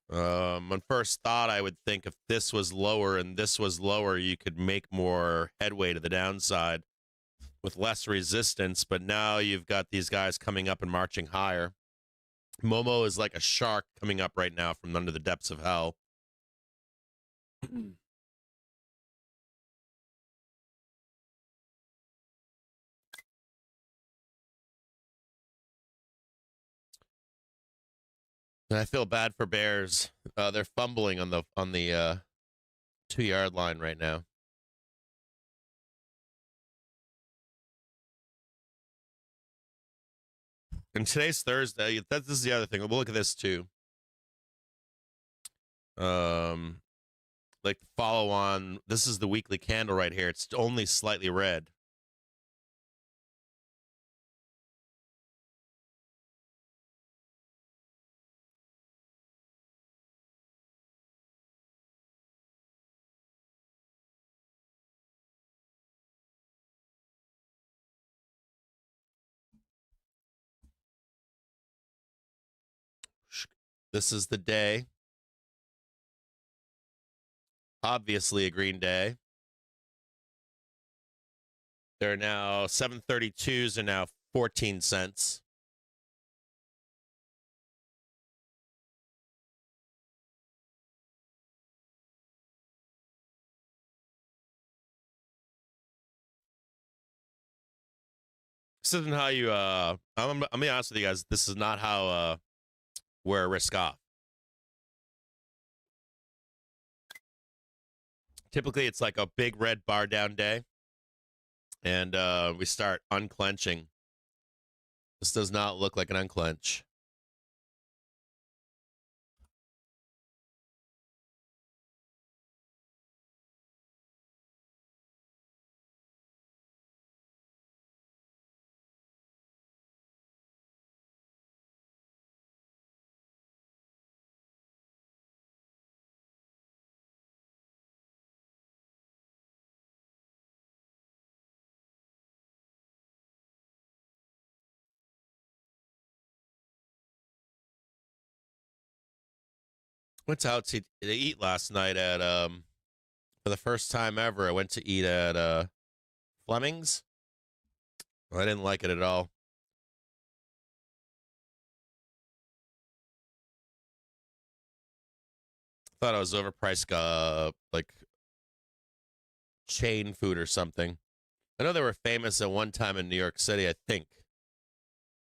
On first thought, I would think if this was lower and this was lower, you could make more headway to the downside with less resistance. But now you've got these guys coming up and marching higher. Momo is like a shark coming up right now from under the depths of hell. And I feel bad for bears. They're fumbling on the 2-yard line right now. And today's Thursday. This is the other thing. We'll look at this too. Like follow on. This is the weekly candle right here. It's only slightly red. This is the day. Obviously a green day. They're now 732s are now 14 cents. This isn't how you I'm gonna be honest with you guys. This is not how we're risk off. Typically it's like a big red bar down day. And we start unclenching. This does not look like an unclench. Went out to eat last night at for the first time ever. I went to eat at Fleming's. I didn't like it at all. Thought it was overpriced, like chain food or something. I know they were famous at one time in New York City. I think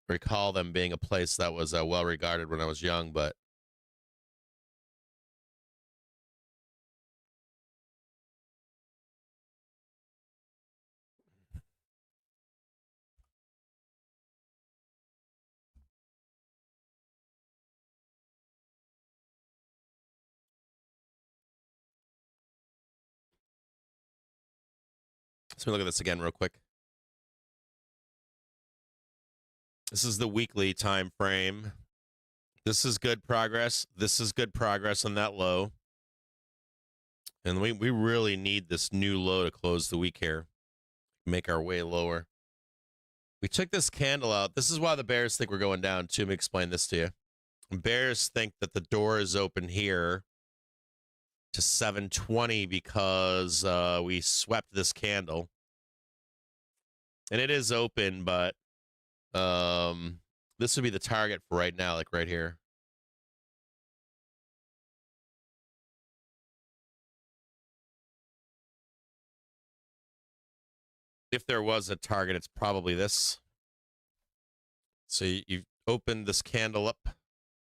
recall them being a place that was well regarded when I was young, but let's look at this again real quick. This is the weekly time frame. This is good progress. This is good progress on that low. And we really need this new low to close the week here. Make our way lower. We took this candle out. This is why the bears think we're going down, too. Let me explain this to you. Bears think that the door is open here to 720 because we swept this candle. And it is open, but this would be the target for right now, like right here. If there was a target, it's probably this. So you've opened this candle up,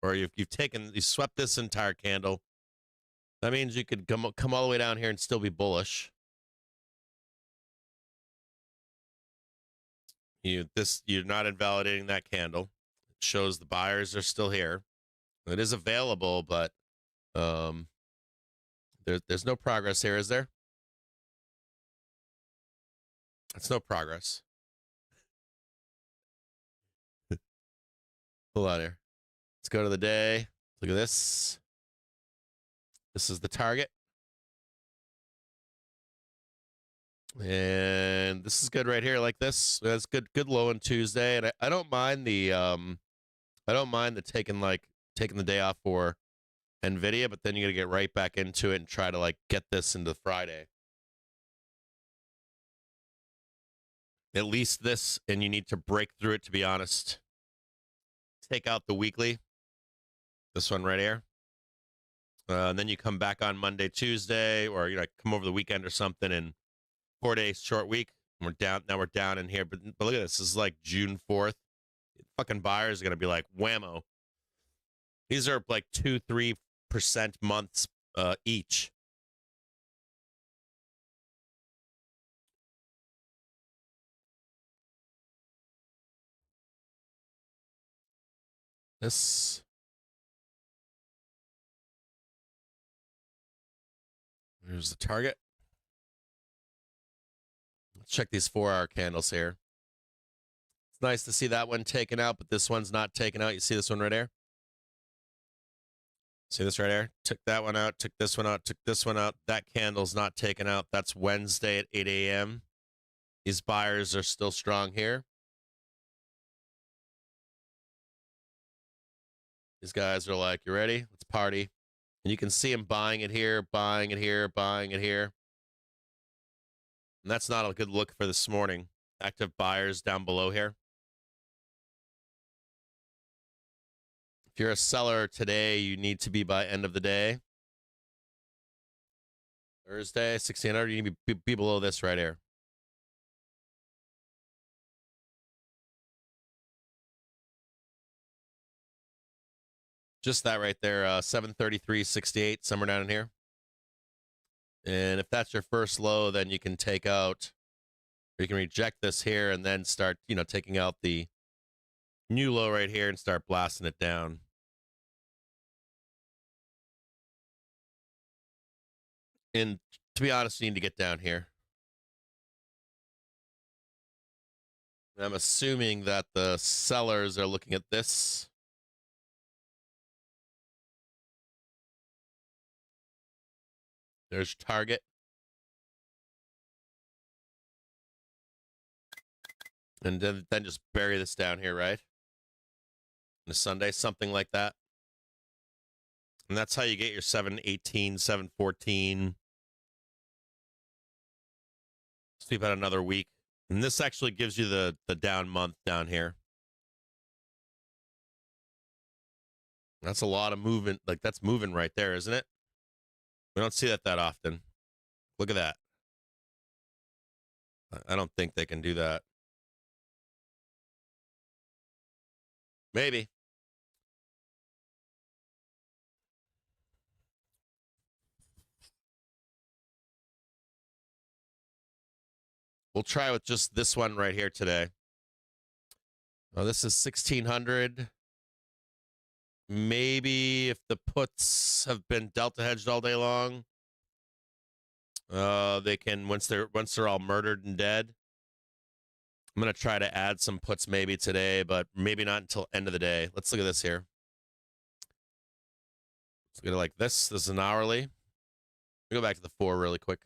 or you swept this entire candle. That means you could come all the way down here and still be bullish. You're not invalidating that candle. It shows the buyers are still here. It is available, but there's no progress here, is there? It's no progress. Hold on here. Let's go to the day. Look at this. This is the target. And this is good right here, like this. That's good low on Tuesday. And I don't mind the taking the day off for Nvidia, but then you gotta get right back into it and try to like get this into Friday. At least this, and you need to break through it, to be honest. Take out the weekly. This one right here. And then you come back on Monday, Tuesday, or come over the weekend or something, and 4 days short week. We're down now. We're down in here, but look at this. This is like June 4th. Fucking buyers are gonna be like whammo. These are like 2-3% months each. This. Here's the target. Let's check these 4-hour candles here. It's nice to see that one taken out, but this one's not taken out. You see this one right here? See this right here? Took that one out, took this one out, took this one out. That candle's not taken out. That's Wednesday at 8 a.m. These buyers are still strong here. These guys are like, you ready? Let's party. And you can see them buying it here, buying it here, buying it here. And that's not a good look for this morning. Active buyers down below here. If you're a seller today, you need to be by end of the day. Thursday, 1600, you need to be below this right here. Just that right there, 733.68, somewhere down in here. And if that's your first low, then you can take out, or you can reject this here and then start, taking out the new low right here and start blasting it down. And to be honest, you need to get down here. I'm assuming that the sellers are looking at this. There's target. And then just bury this down here, right? On a Sunday, something like that. And that's how you get your 718, 714. Sleep out another week. And this actually gives you the down month down here. That's a lot of movement. Like, that's moving right there, isn't it? We don't see that often. Look at that. I don't think they can do that. Maybe. We'll try with just this one right here today. Oh, this is 1600. Maybe if the puts have been delta hedged all day long, they can once they're all murdered and dead. I'm gonna try to add some puts maybe today, but maybe not until end of the day. Let's look at this here. Let's look at it like this. This is an hourly. Let me go back to the 4 really quick.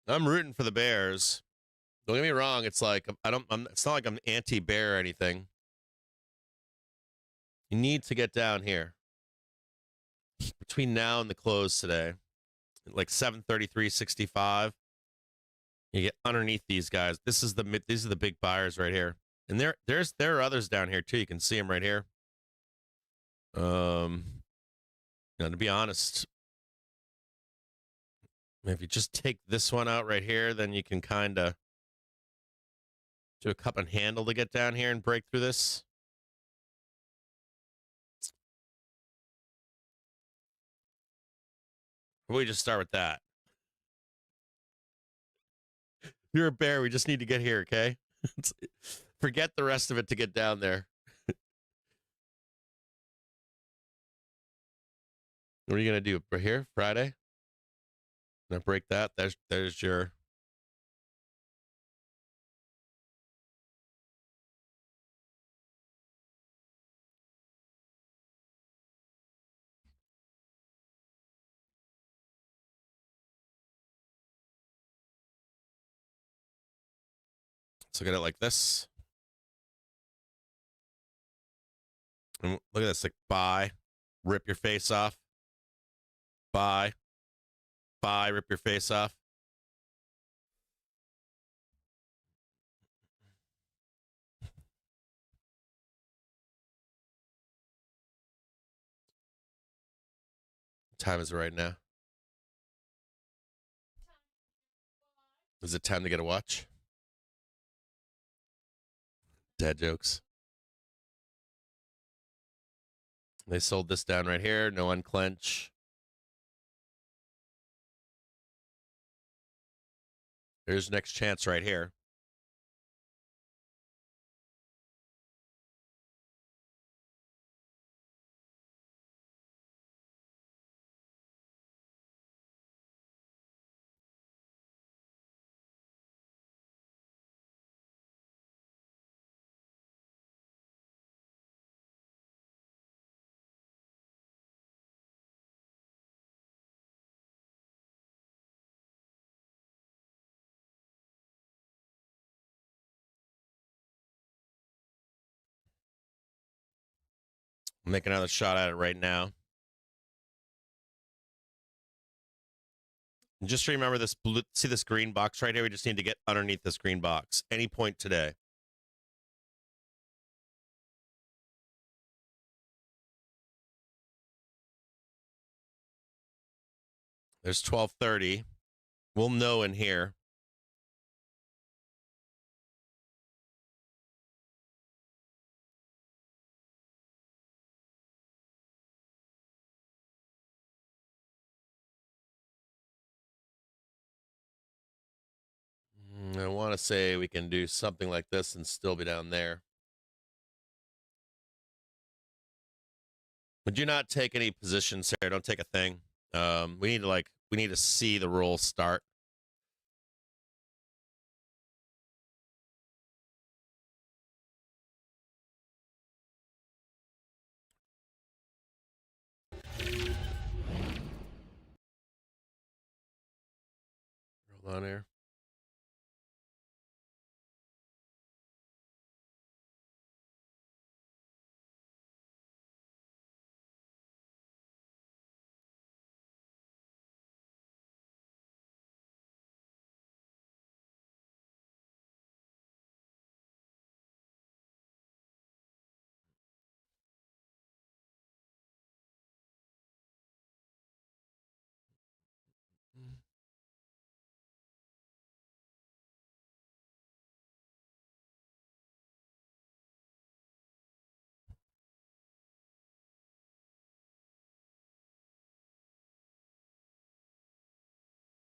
I'm rooting for the Bears. Don't get me wrong. It's like it's not like I'm anti-bear or anything. You need to get down here between now and the close today, like 733.65. You get underneath these guys. These are the big buyers right here, and there are others down here too. You can see them right here. To be honest, if you just take this one out right here, then you can kind of do a cup and handle to get down here and break through this. We just start with that. If you're a bear, we just need to get here, okay? Forget the rest of it to get down there. What are you going to do? Right here, Friday? Gonna break that. There's your... So get it like this. And look at this, like buy, rip your face off. Buy, rip your face off. What time is it right now? Is it time to get a watch? Dad jokes. They sold this down right here. No unclench. There's next chance right here. Make another shot at it right now. And just remember this blue, see this green box right here? We just need to get underneath this green box any point today. There's 1230. We'll know in here. I want to say we can do something like this and still be down there. Would you not take any positions here? Don't take a thing. We need to see the roll start. Roll on here.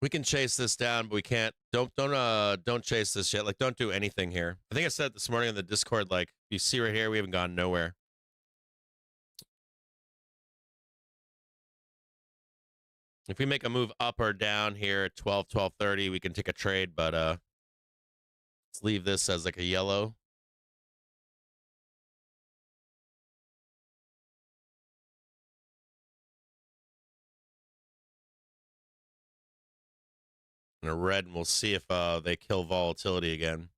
We can chase this down, but we can't. Don't chase this yet. Like, don't do anything here. I think I said this morning in the Discord. Like, you see right here, we haven't gone nowhere. If we make a move up or down here at 12:30, we can take a trade. But let's leave this as like a yellow. And a red, and we'll see if they kill volatility again.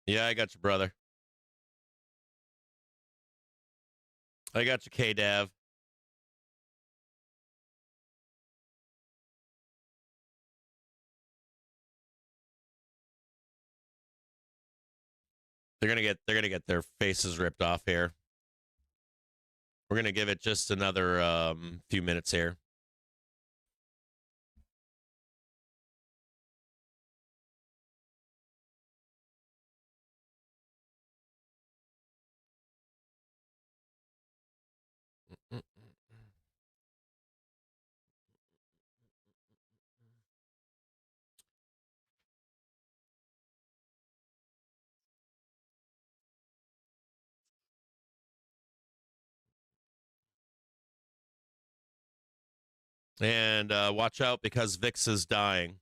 Yeah, I got you, brother. I got you, K-Dav. They're gonna get their faces ripped off here. We're gonna give it just another few minutes here. And watch out because Vix is dying.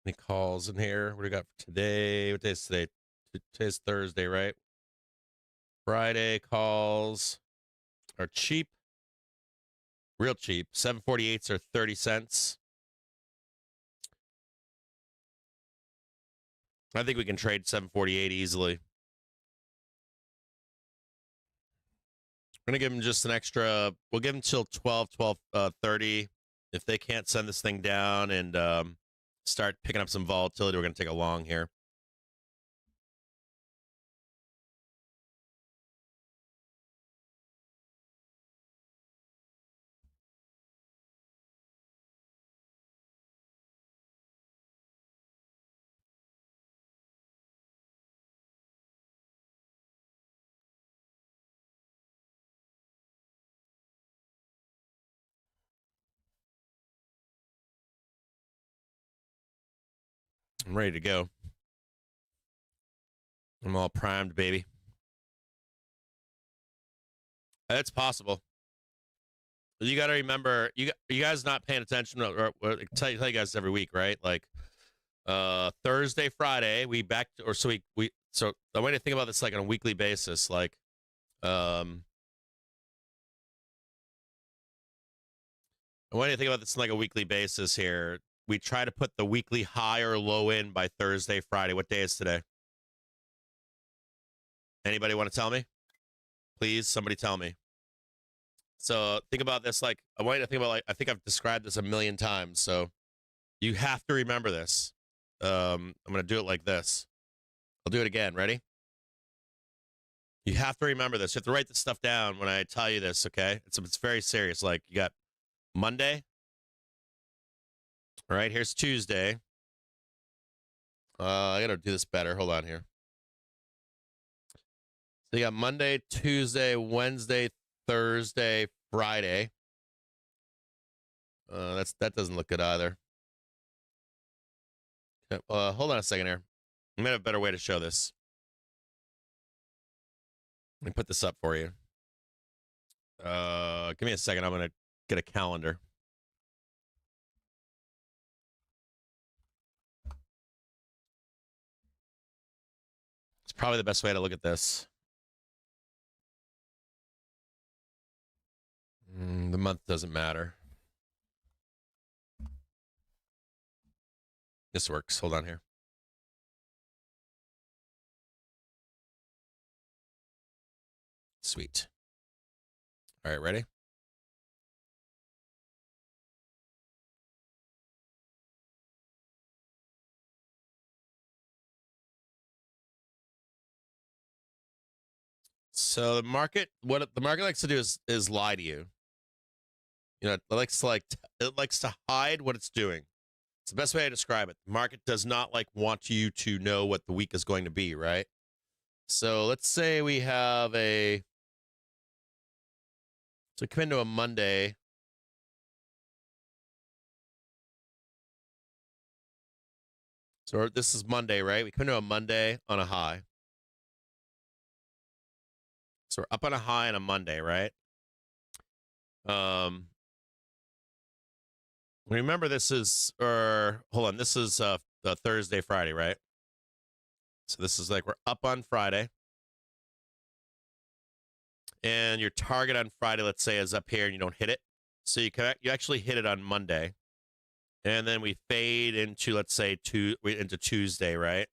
Any calls in here? What do we got for today? What day is today? Today's Thursday, right? Friday calls are cheap. Real cheap. 748s are 30 cents. I think we can trade 748 easily. We're going to give them just an extra. We'll give them till 12:30. If they can't send this thing down and start picking up some volatility, we're going to take a long here. I'm ready to go. I'm all primed, baby. It's possible. You got to remember, you guys not paying attention. Or I tell you guys every week, right? Like Thursday, Friday, we back to, or so we. So the way to think about this, like on a weekly basis, like the way to think about this like a weekly basis here, we try to put the weekly high or low in by Thursday, Friday. What day is today? Anybody want to tell me? Please, somebody tell me. So think about this like I want you to think about like I think I've described this a million times. So you have to remember this. I'm gonna do it like this. I'll do it again. Ready? You have to remember this. You have to write this stuff down when I tell you this, okay? It's very serious. Like you got Monday. All right, here's Tuesday. I gotta do this better. Hold on here. So you got Monday, Tuesday, Wednesday, Thursday, Friday. That doesn't look good either. Hold on a second here. I might have a better way to show this. Let me put this up for you. Give me a second. I'm gonna get a calendar. It's probably the best way to look at this. The month doesn't matter. This works. Hold on here. Sweet. All right, ready? So the market, what the market likes to do is lie to you. You know, it likes to hide what it's doing. It's the best way to describe it. The market does not want you to know what the week is going to be, right? So let's say we have come into a Monday. So this is Monday, right? We come into a Monday on a high. So we're up on a high on a Monday, right? Remember this is, or hold on, this is the Thursday, Friday, right? So this is like we're up on Friday. And your target on Friday, let's say, is up here and you don't hit it. So you actually hit it on Monday. And then we fade into, let's say, into Tuesday, right?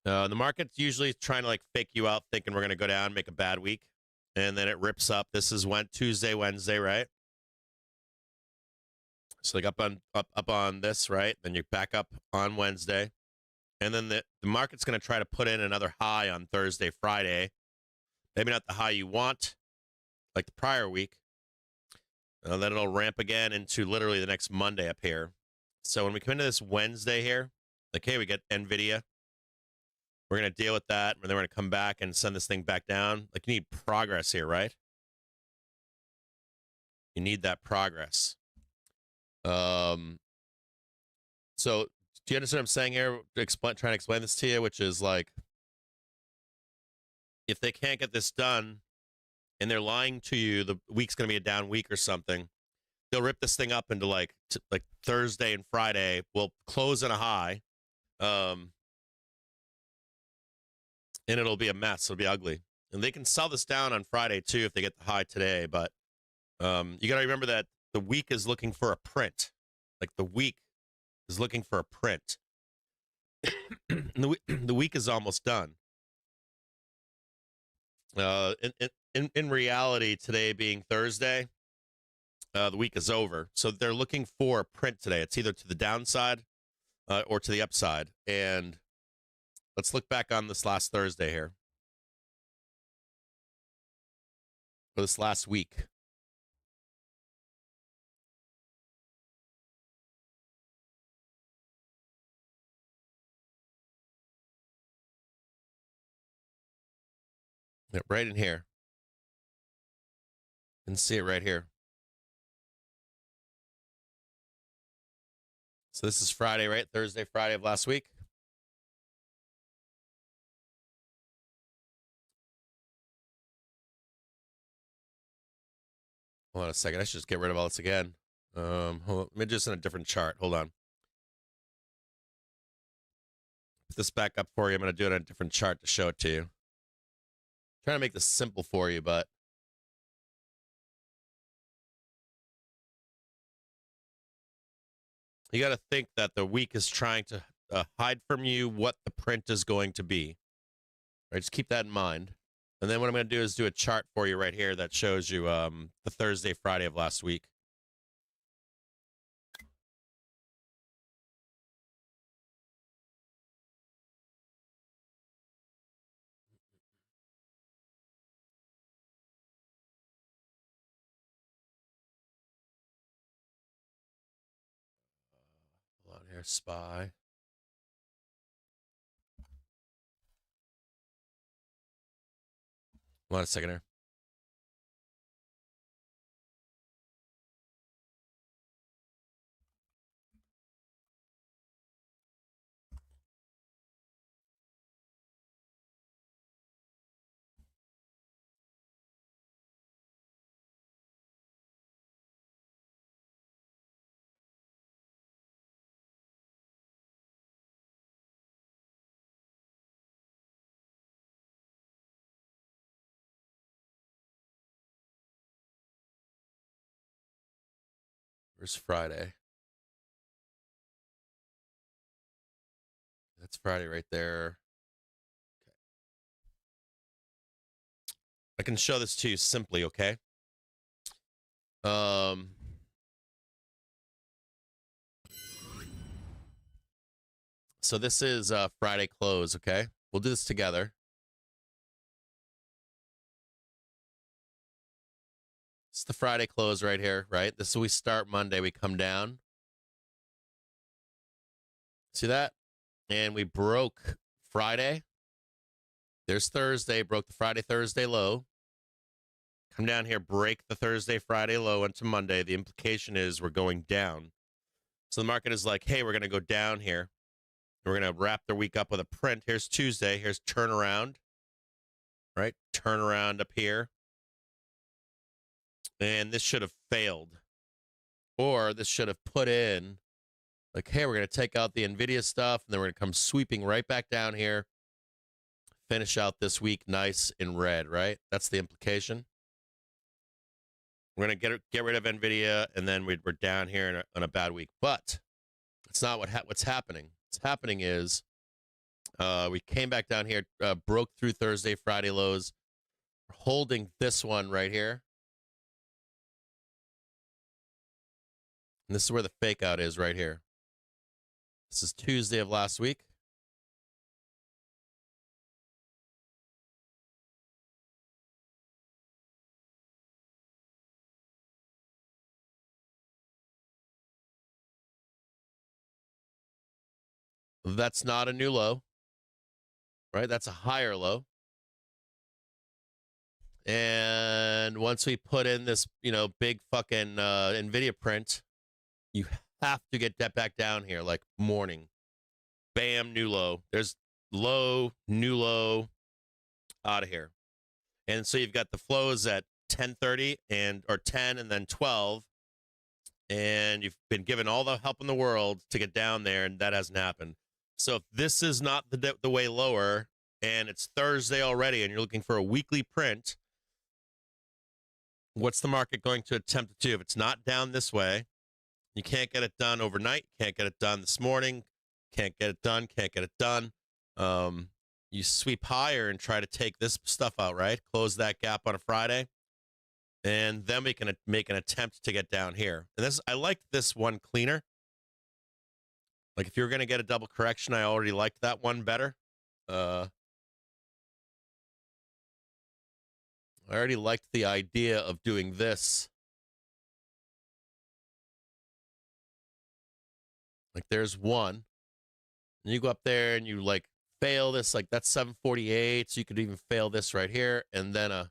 The market's usually trying to like fake you out, thinking we're going to go down, make a bad week. And then it rips up. This is Tuesday, Wednesday, right? So like up on this, right? Then you back up on Wednesday. And then the market's going to try to put in another high on Thursday, Friday. Maybe not the high you want, like the prior week. Then it'll ramp again into literally the next Monday up here. So when we come into this Wednesday here, like, hey, we get NVIDIA. We're going to deal with that, and then we're going to come back and send this thing back down. Like, you need progress here, right? You need that progress. So do you understand what I'm saying here? Trying to explain this to you, which is like, if they can't get this done and they're lying to you, the week's going to be a down week or something, they'll rip this thing up into like Thursday and Friday. We'll close in a high. And it'll be a mess. It'll be ugly. And they can sell this down on Friday too if they get the high today. But you got to remember that the week is looking for a print. Like the week is looking for a print. The week is almost done. In reality, today being Thursday, the week is over. So they're looking for a print today. It's either to the downside or to the upside. And let's look back on this last Thursday here. For this last week. Yeah, right in here. You can see it right here. So this is Friday, right? Thursday, Friday of last week. Hold on a second. I should just get rid of all this again. Hold on. Maybe just in a different chart. Hold on. Put this back up for you. I'm going to do it on a different chart to show it to you. Trying to make this simple for you, but you got to think that the week is trying to hide from you what the print is going to be. All right, just keep that in mind. And then what I'm going to do is do a chart for you right here that shows you the Thursday, Friday of last week. Hold on here, SPY. Hold on a second here. Where's Friday? That's Friday right there. Okay. I can show this to you simply, okay? So this is Friday close, okay? We'll do this together. It's the Friday close right here, right? This is we start Monday, we come down. See that? And we broke Friday. There's Thursday, broke the Friday, Thursday low. Come down here, break the Thursday, Friday low into Monday. The implication is we're going down. So the market is like, hey, we're going to go down here. We're going to wrap the week up with a print. Here's Tuesday. Here's turnaround, right? Turnaround up here. And this should have failed. Or this should have put in Like, hey, we're going to take out the NVIDIA stuff, and then we're going to come sweeping right back down here, finish out this week nice in red, right? That's the implication. We're going to get rid of NVIDIA, and then we're down here on a bad week. But it's not what's happening. What's happening is we came back down here, broke through Thursday, Friday lows, holding this one right here. And this is where the fake out is right here. This is Tuesday of last week. That's not a new low, right? That's a higher low. And once we put in this, big fucking NVIDIA print, you have to get that back down here, like morning. Bam, new low. There's low, new low, out of here. And so you've got the flows at 10:30 or 10 and then 12. And you've been given all the help in the world to get down there, and that hasn't happened. So if this is not the way lower, and it's Thursday already, and you're looking for a weekly print, what's the market going to attempt to do? If it's not down this way, you can't get it done overnight, can't get it done this morning, can't get it done. You sweep higher and try to take this stuff out, right? Close that gap on a Friday, and then we can make an attempt to get down here. And I liked this one cleaner. Like, if you're going to get a double correction, I already liked that one better. I already liked the idea of doing this. Like, there's one. And you go up there and you, like, fail this. Like, that's 748. So you could even fail this right here. And then a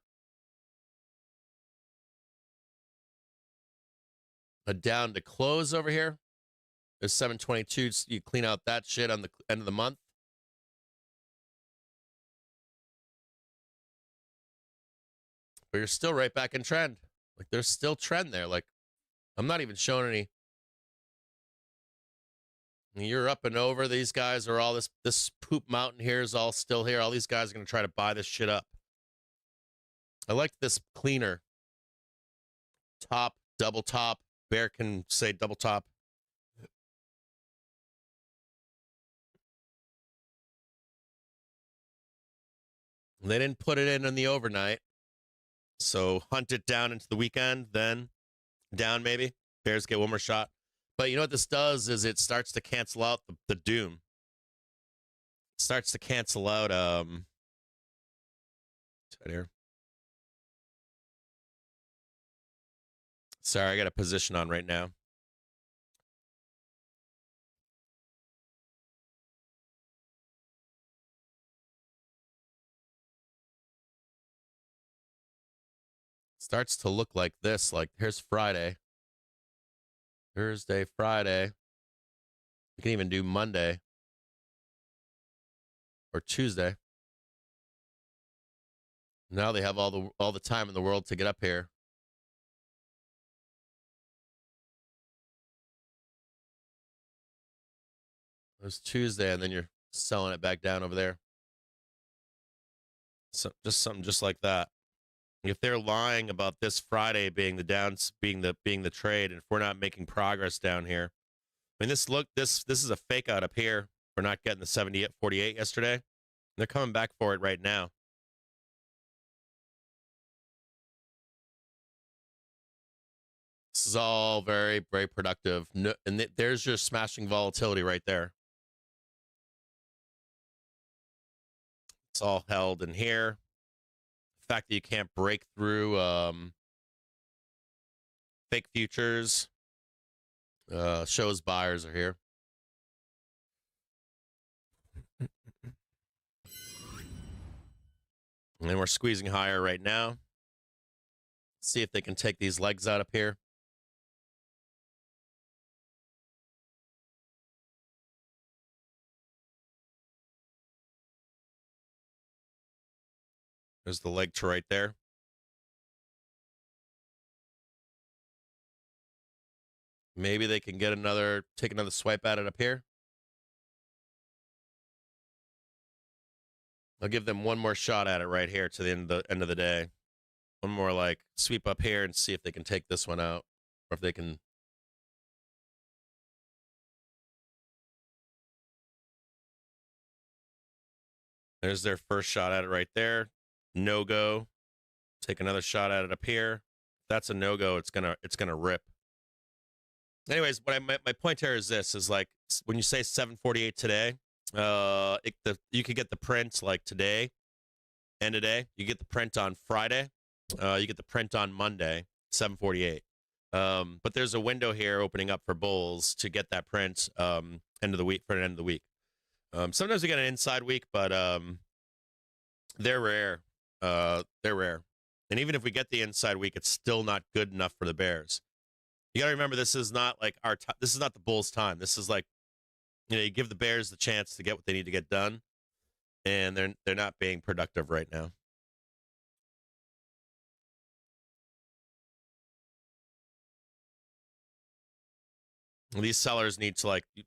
down to close over here. There's 722. So you clean out that shit on the end of the month. But you're still right back in trend. Like, there's still trend there. Like, I'm not even showing any. You're up and over. These guys are all this poop mountain here is all still here. All these guys are going to try to buy this shit up. I like this cleaner. Top, double top. Bear can say double top. They didn't put it in the overnight. So hunt it down into the weekend, then down maybe. Bears get one more shot. But you know what this does is it starts to cancel out the doom. It starts to cancel out right here. Sorry, I got a position on right now. Starts to look like this. Like, here's Friday. Thursday, Friday. You can even do Monday or Tuesday. Now they have all the time in the world to get up here. It was Tuesday, and then you're selling it back down over there. So just something just like that. If they're lying about this Friday being the downs, being the trade, and if we're not making progress down here, I mean, this is a fake out up here. We're not getting the 78.48 yesterday. They're coming back for it right now. This is all very, very productive. No, and there's your smashing volatility right there. It's all held in here. The fact that you can't break through fake futures shows buyers are here. And we're squeezing higher right now. See if they can take these legs out up here. There's the leg to right there. Maybe they can take another swipe at it up here. I'll give them one more shot at it right here to the end of the day. One more like sweep up here and see if they can take this one out, or if they can. There's their first shot at it right there. No go. Take another shot at it up here. If that's a no go. It's gonna rip. Anyways, my point here is this: is like when you say 748 today, you could get the print like today, end of day. You get the print on Friday. You get the print on Monday, 748. But there's a window here opening up for bulls to get that print end of the week for an end of the week. Sometimes we get an inside week, but they're rare. They're rare. And even if we get the inside week, it's still not good enough for the Bears. You got to remember, this is not like this is not the Bulls' time. This is like, you give the Bears the chance to get what they need to get done, and they're not being productive right now. These sellers need to you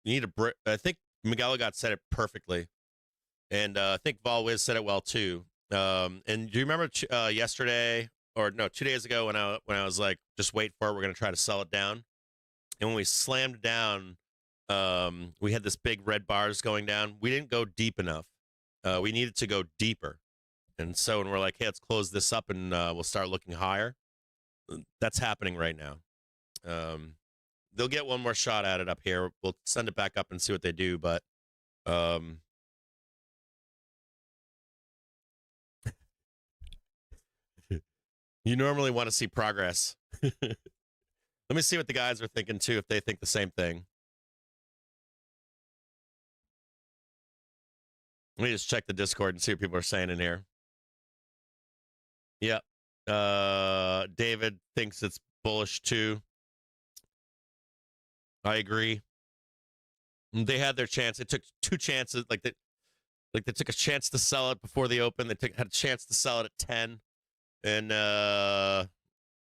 need a. I think Miguel got said it perfectly, and I think Volwiz said it well too. And do you remember yesterday, or no, 2 days ago when I was like, just wait for it, we're gonna try to sell it down, and when we slammed down, we had this big red bars going down. We didn't go deep enough. We needed to go deeper, and so when we're like, hey, let's close this up and we'll start looking higher. That's happening right now. They'll get one more shot at it up here. We'll send it back up and see what they do, but you normally want to see progress. Let me see what the guys are thinking too, if they think the same thing. Let me just check the Discord and see what people are saying in here. Yep. David thinks it's bullish too. I agree. They had their chance. They took two chances. They took a chance to sell it before the open. Had a chance to sell it at 10, and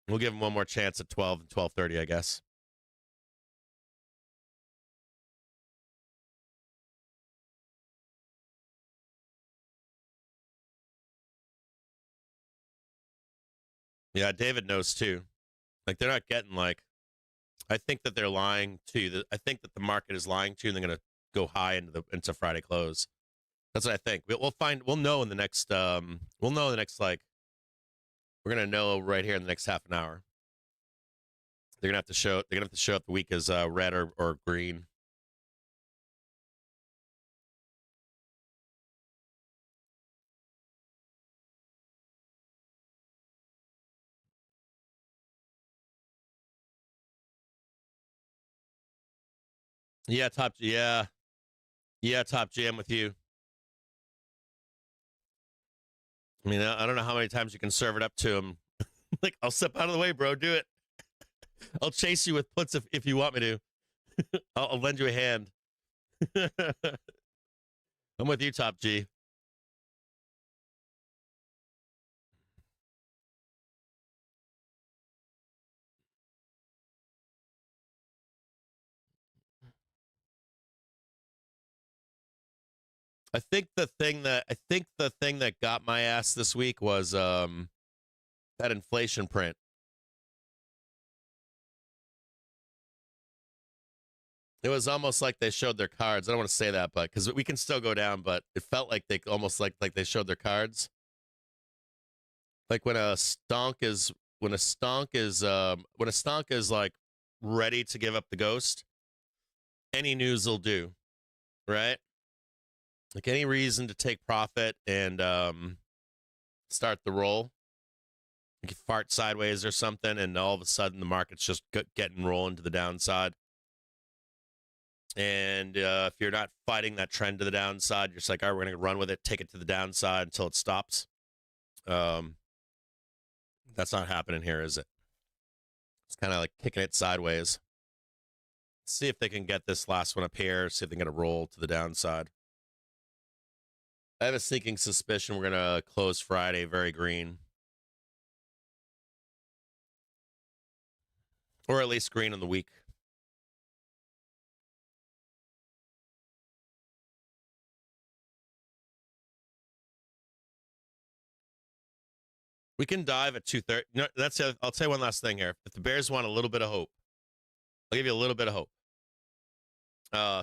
we'll give them one more chance at 12 and 12:30, I guess. Yeah, David knows too. They're not getting I think that they're lying to you. I think that the market is lying to you, and they're going to go high into Friday close. That's what I think. We'll know in the next. We'll know in the next we're going to know right here in the next half an hour. They're going to have to show. They're going to have to show if the week is red or green. Yeah, Top G, I'm with you. I mean, I don't know how many times you can serve it up to him. I'll step out of the way, bro. Do it. I'll chase you with puts if you want me to. I'll lend you a hand. I'm with you, Top G. I think the thing that got my ass this week was that inflation print. It was almost like they showed their cards. I don't want to say that, but because we can still go down, but it felt like they almost like they showed their cards. Like when a stonk is like ready to give up the ghost, any news will do, right? Like any reason to take profit and start the roll. You can fart sideways or something, and all of a sudden the market's just getting rolling to the downside. And if you're not fighting that trend to the downside, you're just like, all right, we're going to run with it, take it to the downside until it stops. That's not happening here, is it? It's kind of like kicking it sideways. See if they can get this last one up here. See if they can get a roll to the downside. I have a sneaking suspicion we're going to close Friday very green. Or at least green on the week. We can dive at 2:30. No, that's it. I'll tell you one last thing here. If the Bears want a little bit of hope, I'll give you a little bit of hope.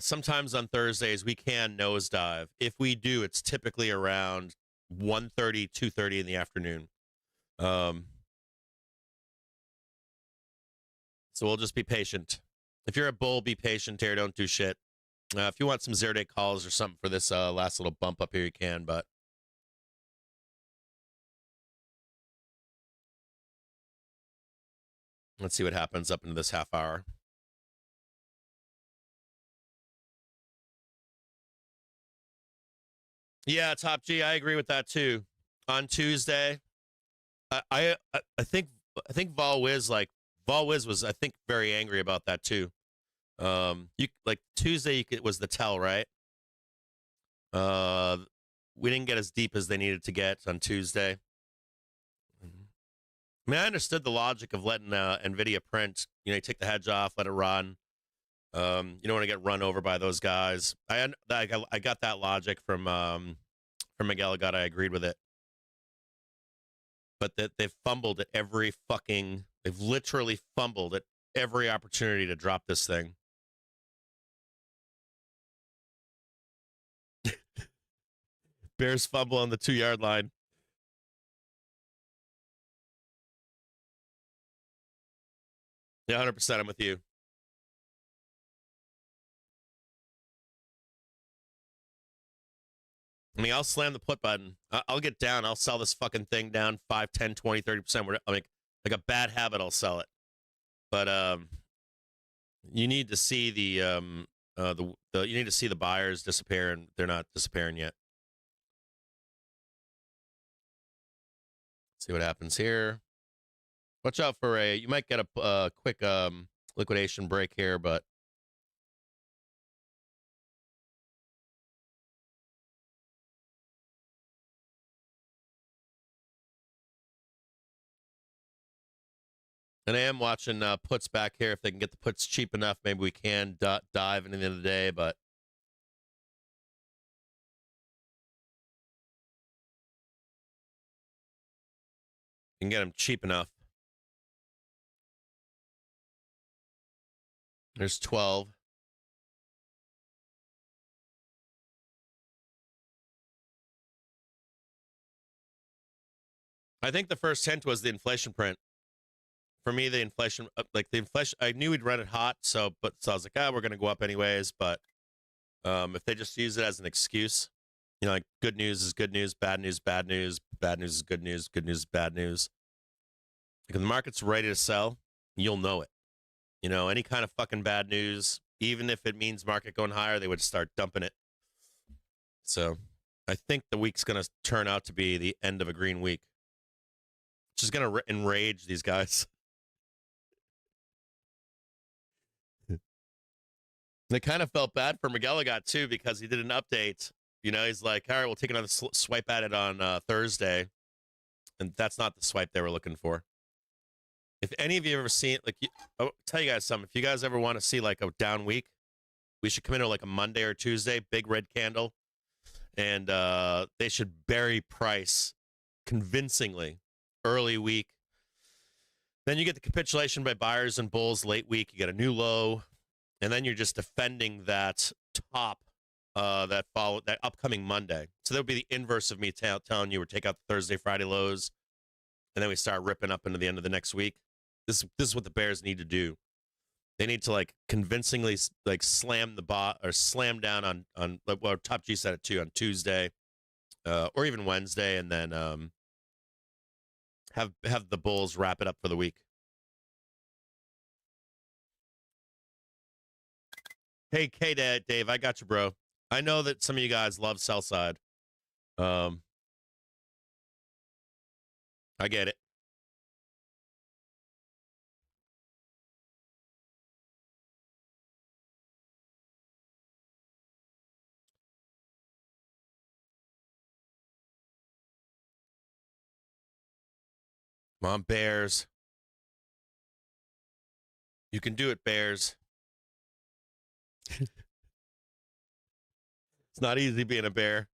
Sometimes on Thursdays we can nosedive. If we do, it's typically around 1:30, 2:30 in the afternoon. So we'll just be patient. If you're a bull, be patient here. Don't do shit. If you want some 0-day calls or something for this last little bump up here, you can. But let's see what happens up into this half hour. Yeah, Top G, I agree with that too. On Tuesday, I think Vol Wiz was I think very angry about that too. You like Tuesday was the tell, right? We didn't get as deep as they needed to get on Tuesday. I mean, I understood the logic of letting Nvidia print. You know, you take the hedge off, let it run. You don't want to get run over by those guys. I got that logic from Miguel Agata. I agreed with it, but that they've fumbled at every fucking. They've literally fumbled at every opportunity to drop this thing. Bears fumble on the 2-yard line. Yeah, 100%. I'm with you. I mean, I'll slam the put button. I'll get down. I'll sell this fucking thing down 5, 10, 20, 30%. Like a bad habit, I'll sell it. But you need to see the you need to see the buyers disappear, and they're not disappearing yet. See what happens here. Watch out for you might get a quick liquidation break here, but and I am watching puts back here. If they can get the puts cheap enough, maybe we can dive into the end of the day, but you can get them cheap enough. There's 12. I think the first hint was the inflation print. For me, the inflation, I knew we'd run it hot, so I was like, we're going to go up anyways. But if they just use it as an excuse, you know, like good news is good news, bad news, bad news, bad news is good news is bad news. Like if the market's ready to sell, you'll know it. You know, any kind of fucking bad news, even if it means market going higher, they would start dumping it. So I think the week's going to turn out to be the end of a green week, which is going to enrage these guys. They kind of felt bad for Miguel Agat too, because he did an update. You know, he's like, all right, we'll take another swipe at it on Thursday. And that's not the swipe they were looking for. If any of you ever seen, like, I'll tell you guys something. If you guys ever want to see like a down week, we should come in like a Monday or Tuesday, big red candle. And they should bury price convincingly early week. Then you get the capitulation by buyers and bulls late week. You get a new low. And then you're just defending that top that upcoming Monday. So that would be the inverse of me telling you we're take out the Thursday, Friday lows, and then we start ripping up into the end of the next week. This is what the Bears need to do. They need to like convincingly like slam the bot or slam down on well, Top G said it too on Tuesday or even Wednesday, and then have the Bulls wrap it up for the week. Hey, Dave, I got you, bro. I know that some of you guys love Southside. I get it. Come on, Bears. You can do it, Bears. It's not easy being a Bear.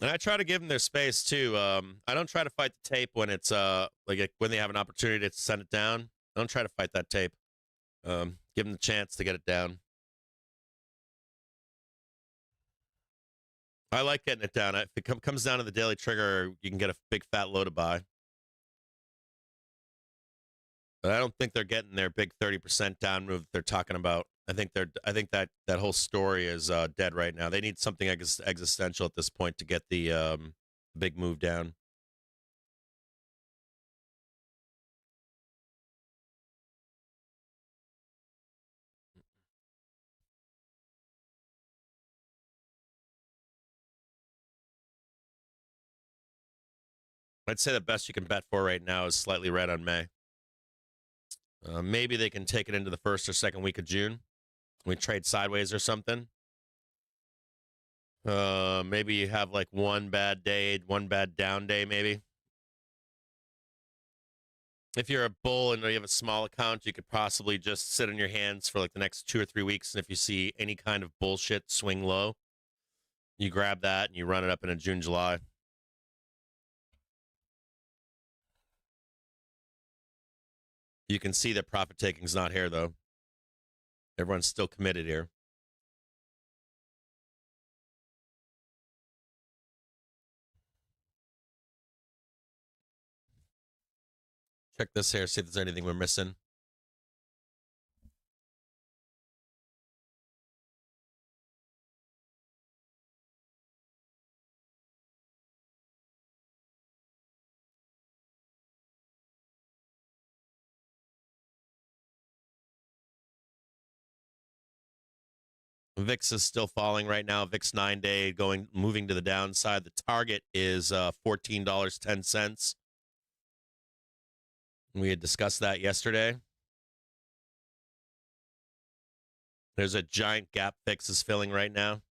And I try to give them their space too. I don't try to fight the tape when it's like when they have an opportunity to send it down. I don't try to fight that tape. Give them the chance to get it down. I like getting it down. If it comes down to the Daily Trigger, you can get a big fat load to buy. But I don't think they're getting their big 30% down move that they're talking about. I think that whole story is dead right now. They need something existential at this point to get the big move down. I'd say the best you can bet for right now is slightly red on May. Maybe they can take it into the first or second week of June. We trade sideways or something. Maybe you have like one bad day, one bad down day, maybe. If you're a bull and you have a small account, you could possibly just sit on your hands for like the next 2 or 3 weeks. And if you see any kind of bullshit swing low, you grab that and you run it up into June, July. You can see that profit taking's not here, though. Everyone's still committed here. Check this here, see if there's anything we're missing. VIX is still falling right now. VIX 9-day moving to the downside. The target is $14.10. We had discussed that yesterday. There's a giant gap VIX is filling right now.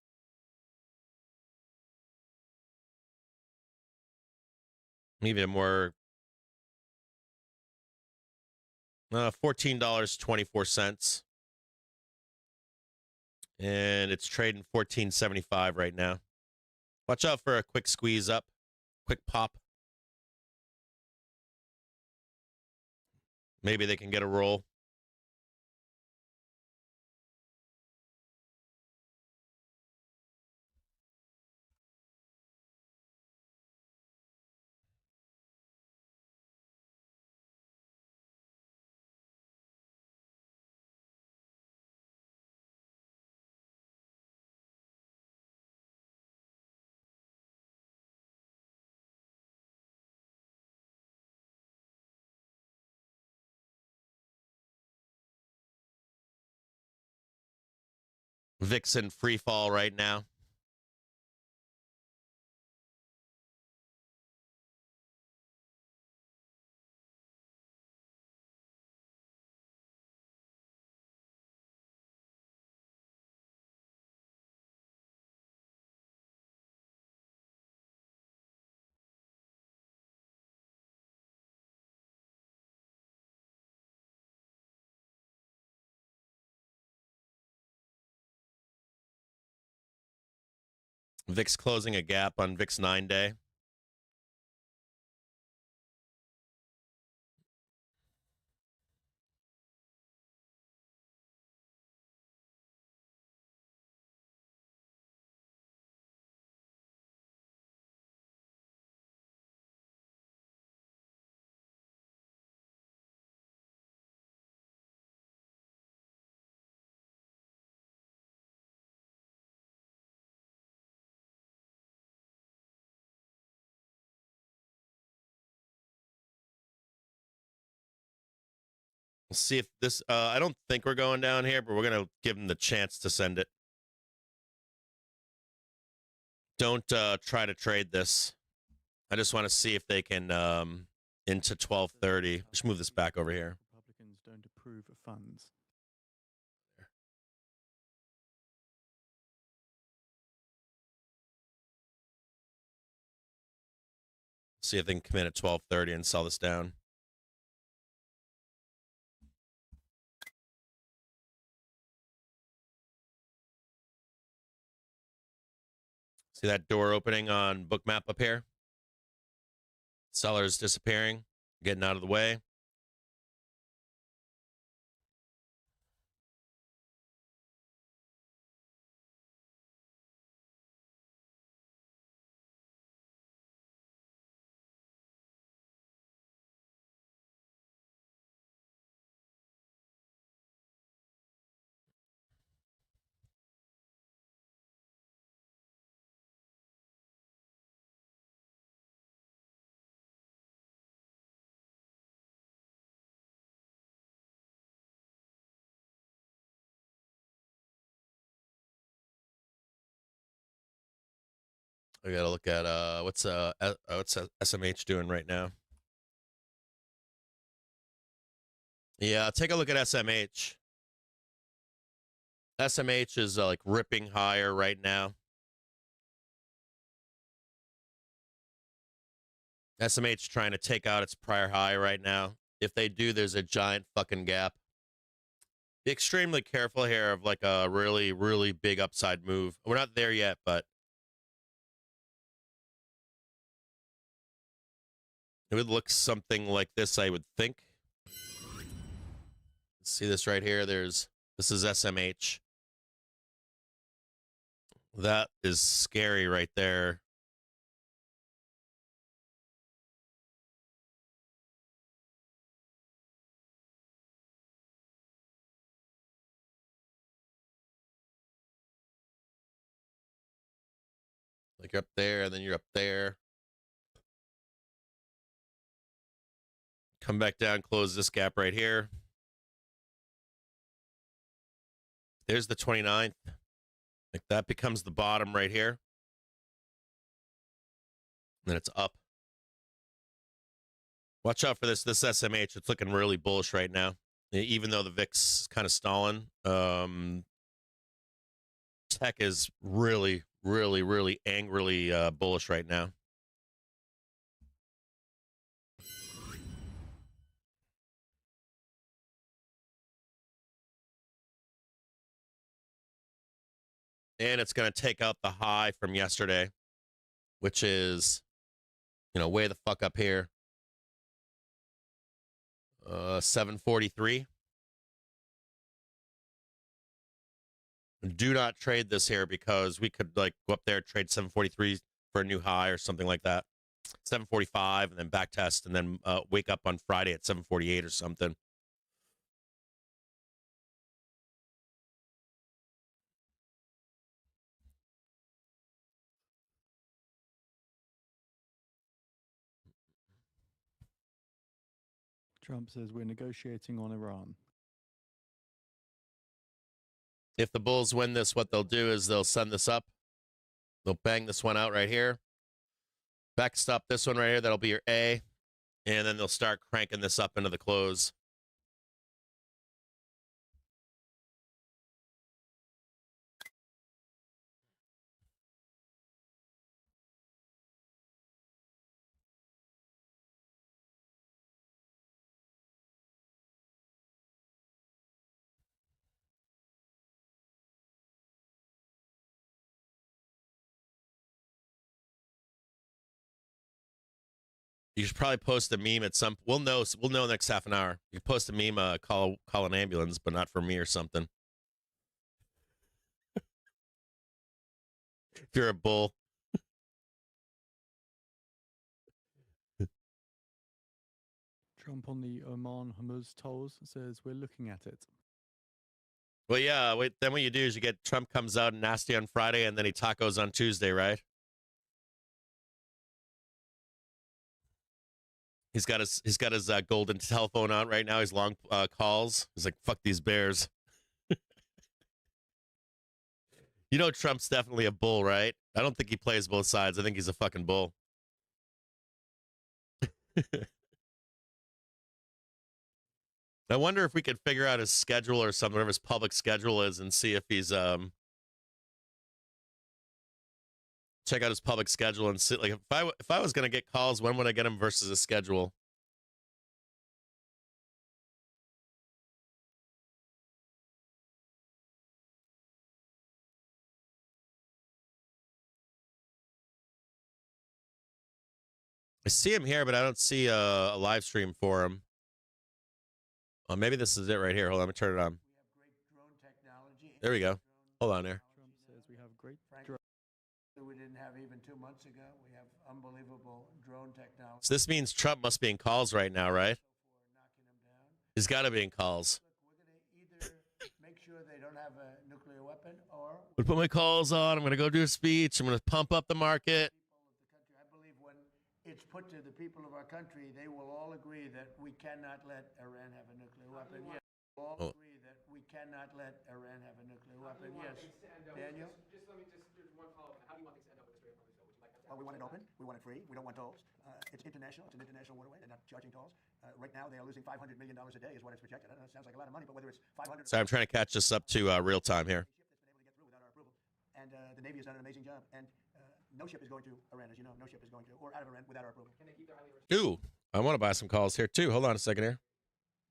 Maybe a more $14.24. And it's trading $14.75 right now. Watch out for a quick squeeze up, quick pop. Maybe they can get a roll. VIX in free fall right now. VIX closing a gap on VIX 9-day. We'll see if this, I don't think we're going down here, but we're going to give them the chance to send it. Don't try to trade this. I just want to see if they can into 1230. Let's move this back over here. Republicans don't approve of funds. See if they can come in at 1230 and sell this down. See that door opening on Bookmap up here? Sellers disappearing, getting out of the way. We gotta look at what's SMH doing right now. Yeah, take a look at SMH. SMH is like ripping higher right now. SMH trying to take out its prior high right now. If they do, there's a giant fucking gap. Be extremely careful here of like a really, really big upside move. We're not there yet, but it would look something like this, I would think. See this right here? This is SMH. That is scary right there. Like you're up there, and then you're up there. Come back down, close this gap right here. There's the 29th. Like that becomes the bottom right here. And then it's up. Watch out for this SMH. It's looking really bullish right now. Even though the VIX is kind of stalling. Tech is really, really, really angrily bullish right now. And it's going to take out the high from yesterday, which is, way the fuck up here. 743. Do not trade this here because we could like go up there, trade 743 for a new high or something like that. 745 and then back test and then wake up on Friday at 748 or something. Trump says we're negotiating on Iran. If the Bulls win this, what they'll do is they'll send this up. They'll bang this one out right here. Backstop this one right here. That'll be your A. And then they'll start cranking this up into the close. You should probably post a meme at some. We'll know next half an hour. You post a meme, call an ambulance, but not for me or something. If you're a bull. Trump on the Oman Hormuz tolls says we're looking at it. Well, yeah. Wait, then what you do is you get Trump comes out nasty on Friday, and then he tacos on Tuesday, right? He's got his golden telephone out right now. He's long calls. He's like, "Fuck these bears." Trump's definitely a bull, right? I don't think he plays both sides. I think he's a fucking bull. I wonder if we could figure out his schedule or something, whatever his public schedule is, and see if he's check out his public schedule and see. Like, if I was gonna get calls, when would I get him versus his schedule? I see him here, but I don't see a live stream for him. Oh, maybe this is it right here. Hold on, let me turn it on. We have great drone technology. There we go. Hold on there. Trump says we have great Frankly, we didn't have even 2 months ago. We have unbelievable drone technology. So this means Trump must be in calls right now, right? For knocking them down. He's got to be in calls. Look, we're going to either make sure they don't have a nuclear weapon, or I'm gonna put my calls on. I'm gonna go do a speech. I'm gonna pump up the market. people of the country. I believe when it's put to the people of our country, they will all agree that we cannot let Iran have a nuclear weapon. Yes. All Oh. agree that we cannot let Iran have a nuclear weapon. Yes. Daniel? Just let me just one follow-up. How do you want things to end up with the Strait of Hormuz? Would you like that to Well, we want happen? it open. We want it free. We don't want tolls. It's international. It's an international waterway. They're not charging tolls. Right now, they are losing $500 million a day is what it's projected. I don't know, it sounds like a lot of money, but whether it's 500 Sorry, I'm trying to catch this up to real time here. ship that's been able to get through without our approval. And the Navy has done an amazing job. And no ship is going to Iran, as you know. No ship is going to, or out of Iran without our approval. Can they keep their highly enriched? Ooh, I want to buy some calls here too. Hold on a second here.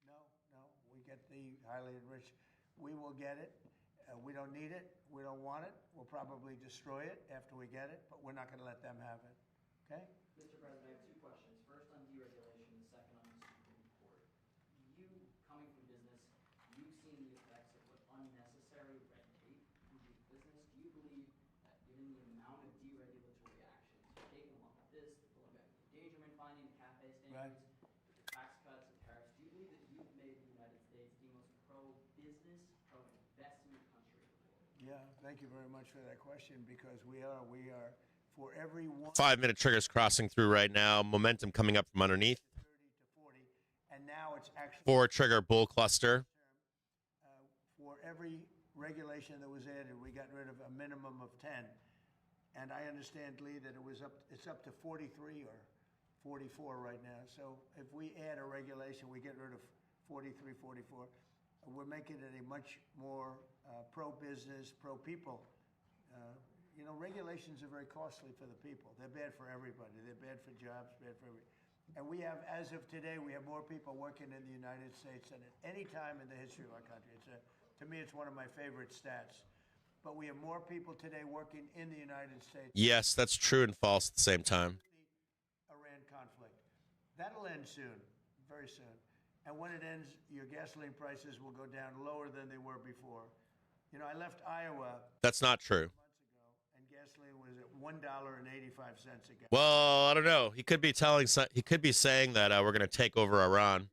No, no, we get the highly enriched. We will get it. We don't need it. We don't want it. We'll probably destroy it after we get it, but we're not going to let them have it. Okay? Mr. President, I have two questions. First on deregulation, the second on the Supreme Court. You, coming from business, you've seen the effects of what unnecessary red tape can do to business. Do you believe that given the amount of deregulatory actions taken along with this, the Bullet endangerment finding, the CAFE Right. standards, the tax cuts and tariffs, do you believe that you've made the United States the most pro-business, pro-investment country in the world? Yeah, thank you very much for that question because we are, for every one 5-minute triggers crossing through right now. Momentum coming up from underneath. 30 to 40, and now it's actually 4 trigger bull cluster. for every regulation that was added, we got rid of a minimum of 10. And I understand, Lee, that it's up to 43 or 44 right now. So if we add a regulation, we get rid of 43, 44. We're making it a much more pro-business, pro-people. You know, regulations are very costly for the people. They're bad for everybody. They're bad for jobs, bad for everybody. And we have, as of today, we have more people working in the United States than at any time in the history of our country. To me, it's one of my favorite stats. But we have more people today working in the United States. Yes, that's true and false at the same time. The Iran conflict. That'll end soon, very soon. And when it ends, your gasoline prices will go down lower than they were before. You know, I left Iowa That's not true. months ago, and gasoline was at $1.85 a gallon. Well, I don't know. He could be saying that we're going to take over Iran.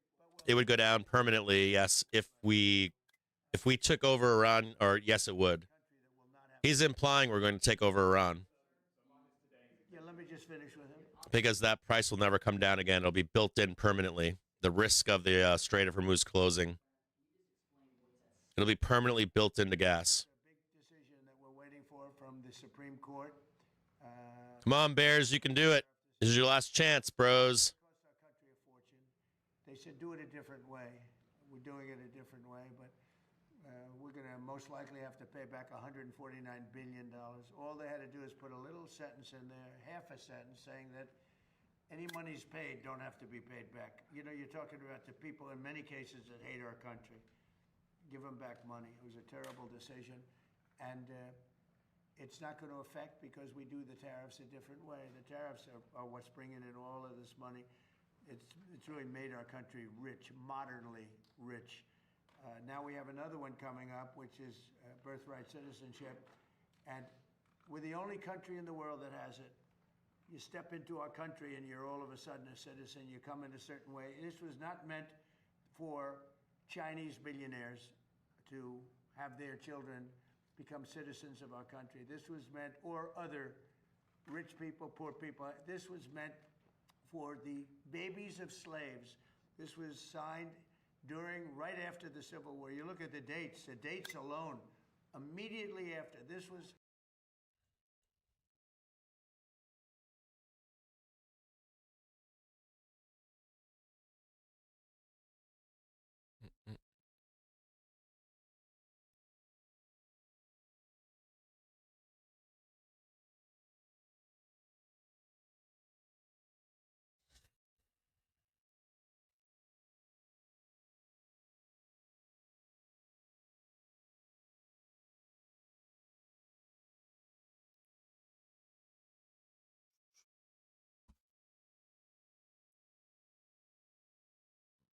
It would go down permanently, yes, if we took over Iran, or yes, it would. He's implying we're going to take over Iran Yeah, let me just finish with him. because that price will never come down again. It'll be built in permanently. The risk of the Strait of Hormuz closing. It'll be permanently built into gas. A big decision that we're waiting for from the Supreme Court. Come on, Bears, you can do it. This is your last chance, bros. Cost our country a fortune. They said do it a different way. We're doing it a different way, but we're going to most likely have to pay back $149 billion. All they had to do is put a little sentence in there, half a sentence, saying that any monies paid don't have to be paid back. You know, you're talking about the people in many cases that hate our country. Give them back money. It was a terrible decision. And it's not going to affect because we do the tariffs a different way. The tariffs are what's bringing in all of this money. It's really made our country rich, modernly rich. Now we have another one coming up, which is birthright citizenship. And we're the only country in the world that has it. You step into our country and you're all of a sudden a citizen. You come in a certain way. This was not meant for Chinese billionaires to have their children become citizens of our country. This was meant, or other rich people, poor people. This was meant for the babies of slaves. This was signed right after the Civil War. You look at the dates alone, immediately after. This was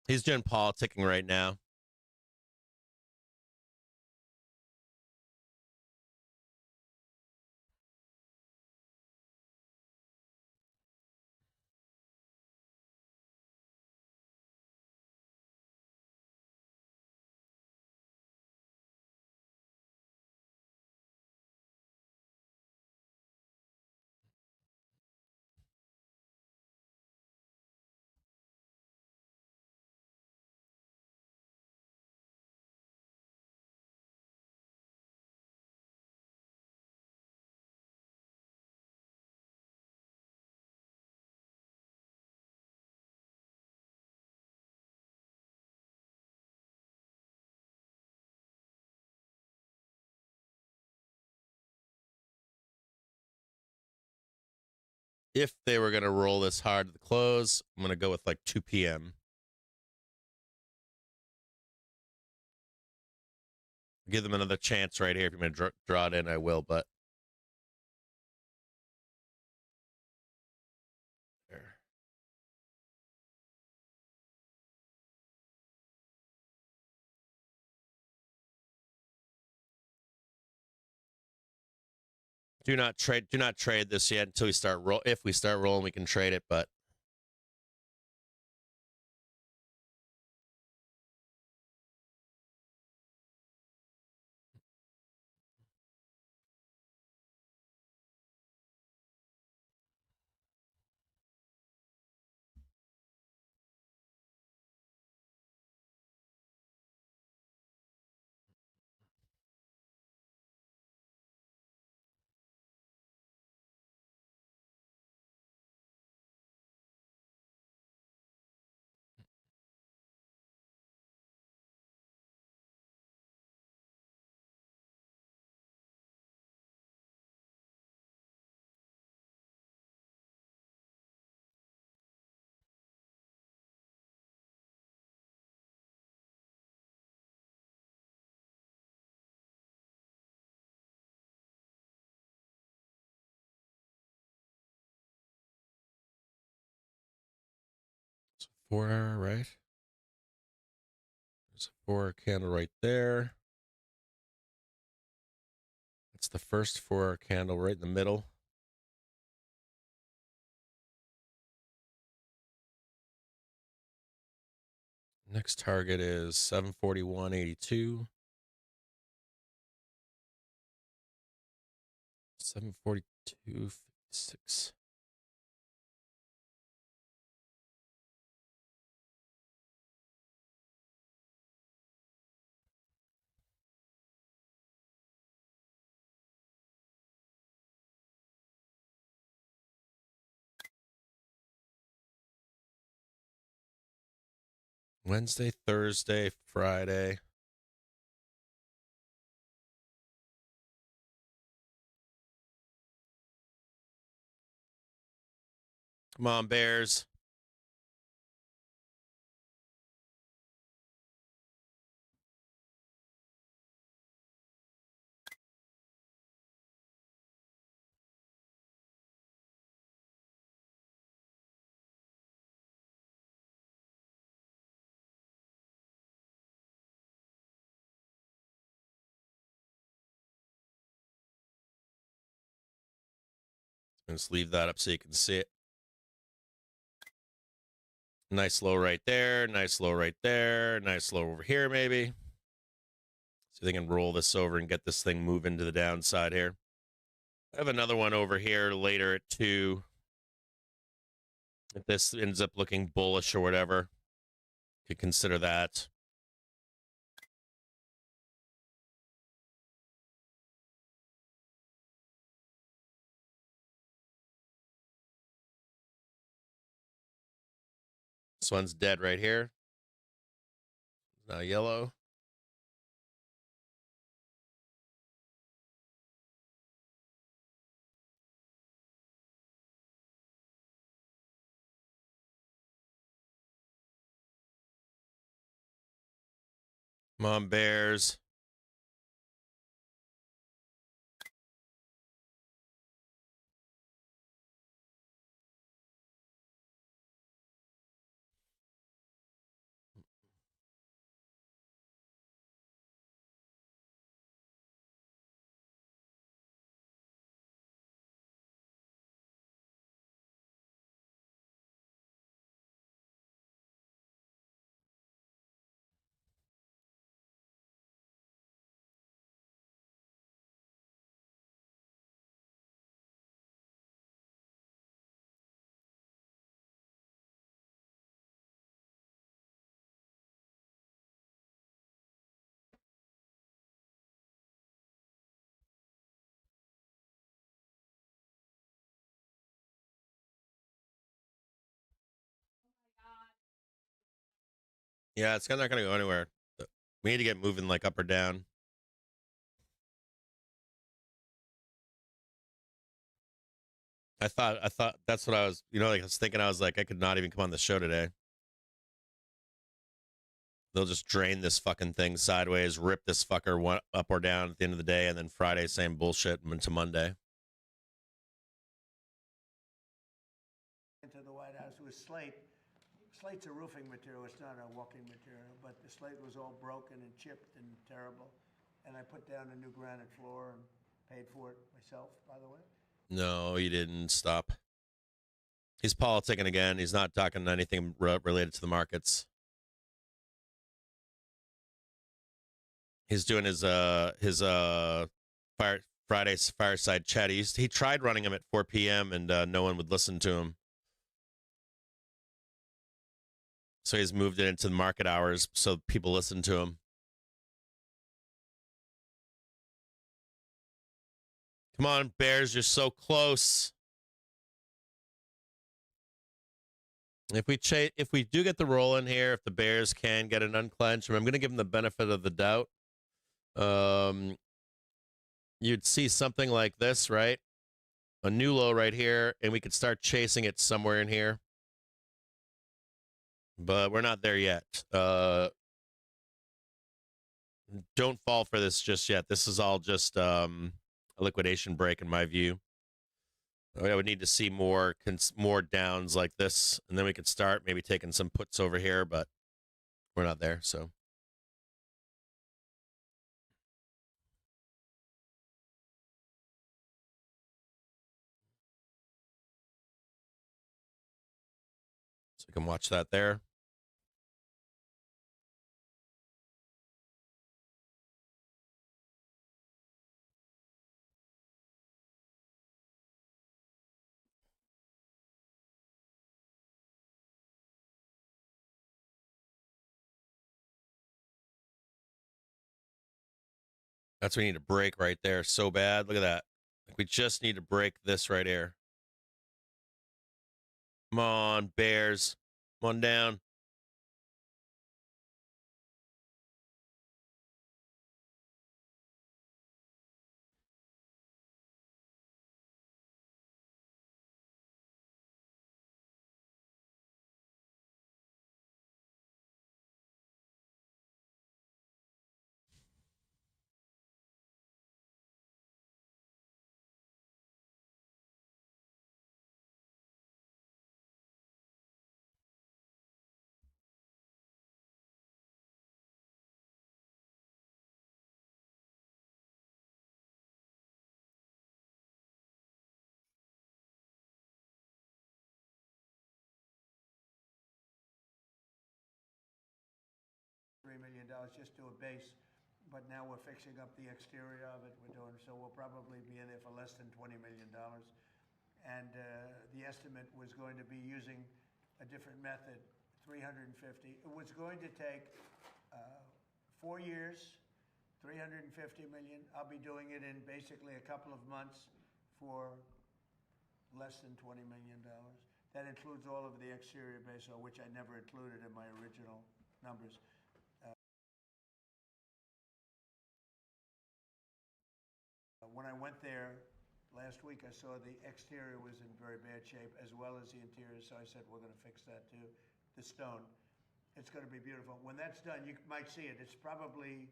He's doing politicking right now. If they were going to roll this hard to the close, I'm going to go with like 2 p.m. Give them another chance right here. If you're going to draw it in, I will, but there. Do not trade this yet until we start roll. If we start rolling, we can trade it, but it's a 4-hour, right? There's a 4-hour candle right there. That's the first 4-hour candle right in the middle. Next target is 741.82. 742.56. Wednesday, Thursday, Friday. Come on, Bears. Just leave that up so you can see it. Nice low right there. Nice low right there. Nice low over here, maybe. So they can roll this over and get this thing moving to the downside here. I have another one over here later at 2. If this ends up looking bullish or whatever, you could consider that. This one's dead right here. Now yellow. Come on, Bears. Yeah, it's not going to go anywhere. We need to get moving like up or down. I thought that's what I was, like I was thinking. I was like, I could not even come on the show today. They'll just drain this fucking thing sideways, rip this fucker one up or down at the end of the day, and then Friday same bullshit into Monday. Into the White House with slate. Slate's a roofing material. It's not a walking material, but the slate was all broken and chipped and terrible. And I put down a new granite floor and paid for it myself, by the way. No, he didn't. Stop. He's politicking again. He's not talking anything related to the markets. He's doing his Friday's fireside chat. He tried running him at 4 p.m. and no one would listen to him. So he's moved it into the market hours so people listen to him. Come on, Bears, you're so close. If we do get the roll in here, if the Bears can get an unclench, I'm going to give them the benefit of the doubt. You'd see something like this, right? A new low right here, and we could start chasing it somewhere in here. But we're not there yet. Don't fall for this just yet. This is all just a liquidation break in my view. I would need to see more downs like this, and then we could start maybe taking some puts over here, but we're not there, so. So you can watch that there. That's what we need to break right there so bad. Look at that. Like we just need to break this right here. Come on, Bears. Come on down. $3 million just to a base, but now we're fixing up the exterior of it. We're doing so we'll probably be in there for less than $20 million. And the estimate was going to be using a different method, 350. It was going to take 4 years, 350 million. I'll be doing it in basically a couple of months for less than $20 million. That includes all of the exterior base, which I never included in my original numbers. When I went there last week, I saw the exterior was in very bad shape as well as the interior, so I said, we're going to fix that too. The stone. It's going to be beautiful. When that's done, you might see it. It's probably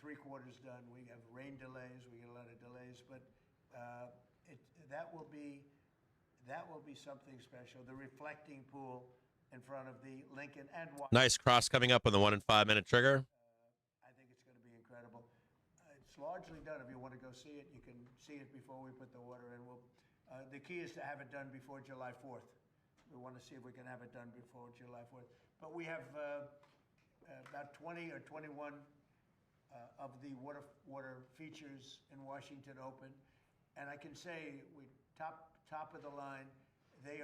3/4 done. We have rain delays. We get a lot of delays, but that will be something special. The reflecting pool in front of the Lincoln and Nice cross coming up on the 1 and 5 minute trigger. I think it's going to be incredible. It's largely done. If you want to go see it, you can see it before we put the water in. The key is to have it done before July 4th. We want to see if we can have it done before July 4th. But we have about 20 or 21 of the water features in Washington open, and I can say we top of the line. They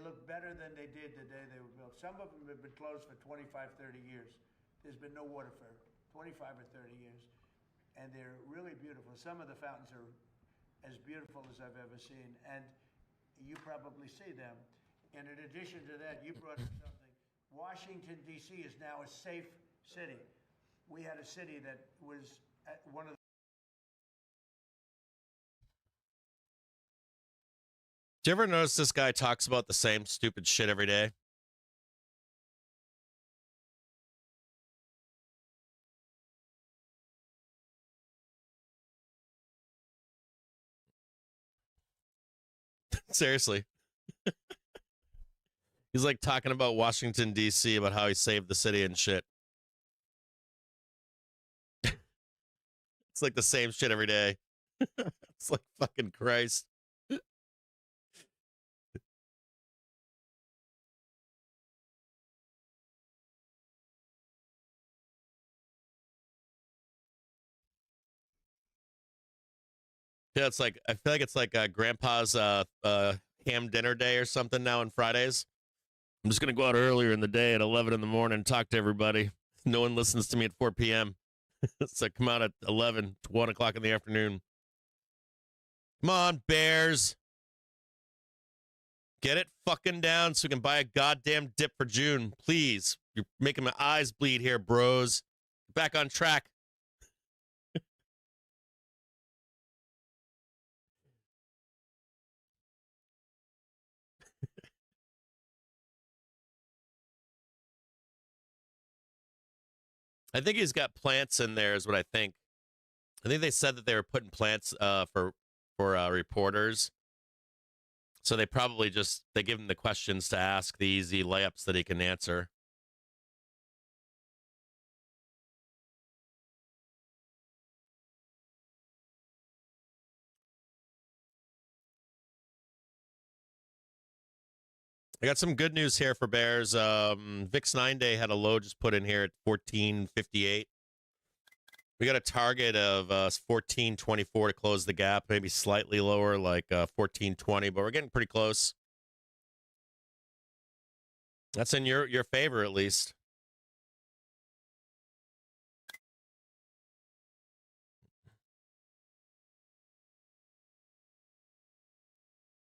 look better than they did the day they were built. Some of them have been closed for 25, 30 years. There's been no water for 25 or 30 years. And they're really beautiful. Some of the fountains are as beautiful as I've ever seen, and you probably see them. And in addition to that, you brought up something. Washington, D.C. is now a safe city. We had a city that was at one of the Do you ever notice this guy talks about the same stupid shit every day? Seriously. He's like talking about Washington, D.C., about how he saved the city and shit. It's like the same shit every day. It's like fucking Christ. Yeah, it's like I feel like it's like Grandpa's ham dinner day or something now on Fridays. I'm just gonna go out earlier in the day at 11 in the morning and talk to everybody. No one listens to me at 4 p.m. So come out at 11, 1 o'clock in the afternoon. Come on, Bears. Get it fucking down so we can buy a goddamn dip for June, please. You're making my eyes bleed here, bros. Back on track. I think he's got plants in there, is what I think. I think they said that they were putting plants for reporters. So they probably just they give him the questions to ask, the easy layups that he can answer. I got some good news here for Bears. VIX 9-day had a low just put in here at 14.58. We got a target of 14.24 to close the gap, maybe slightly lower, like 14.20, but we're getting pretty close. That's in your favor, at least.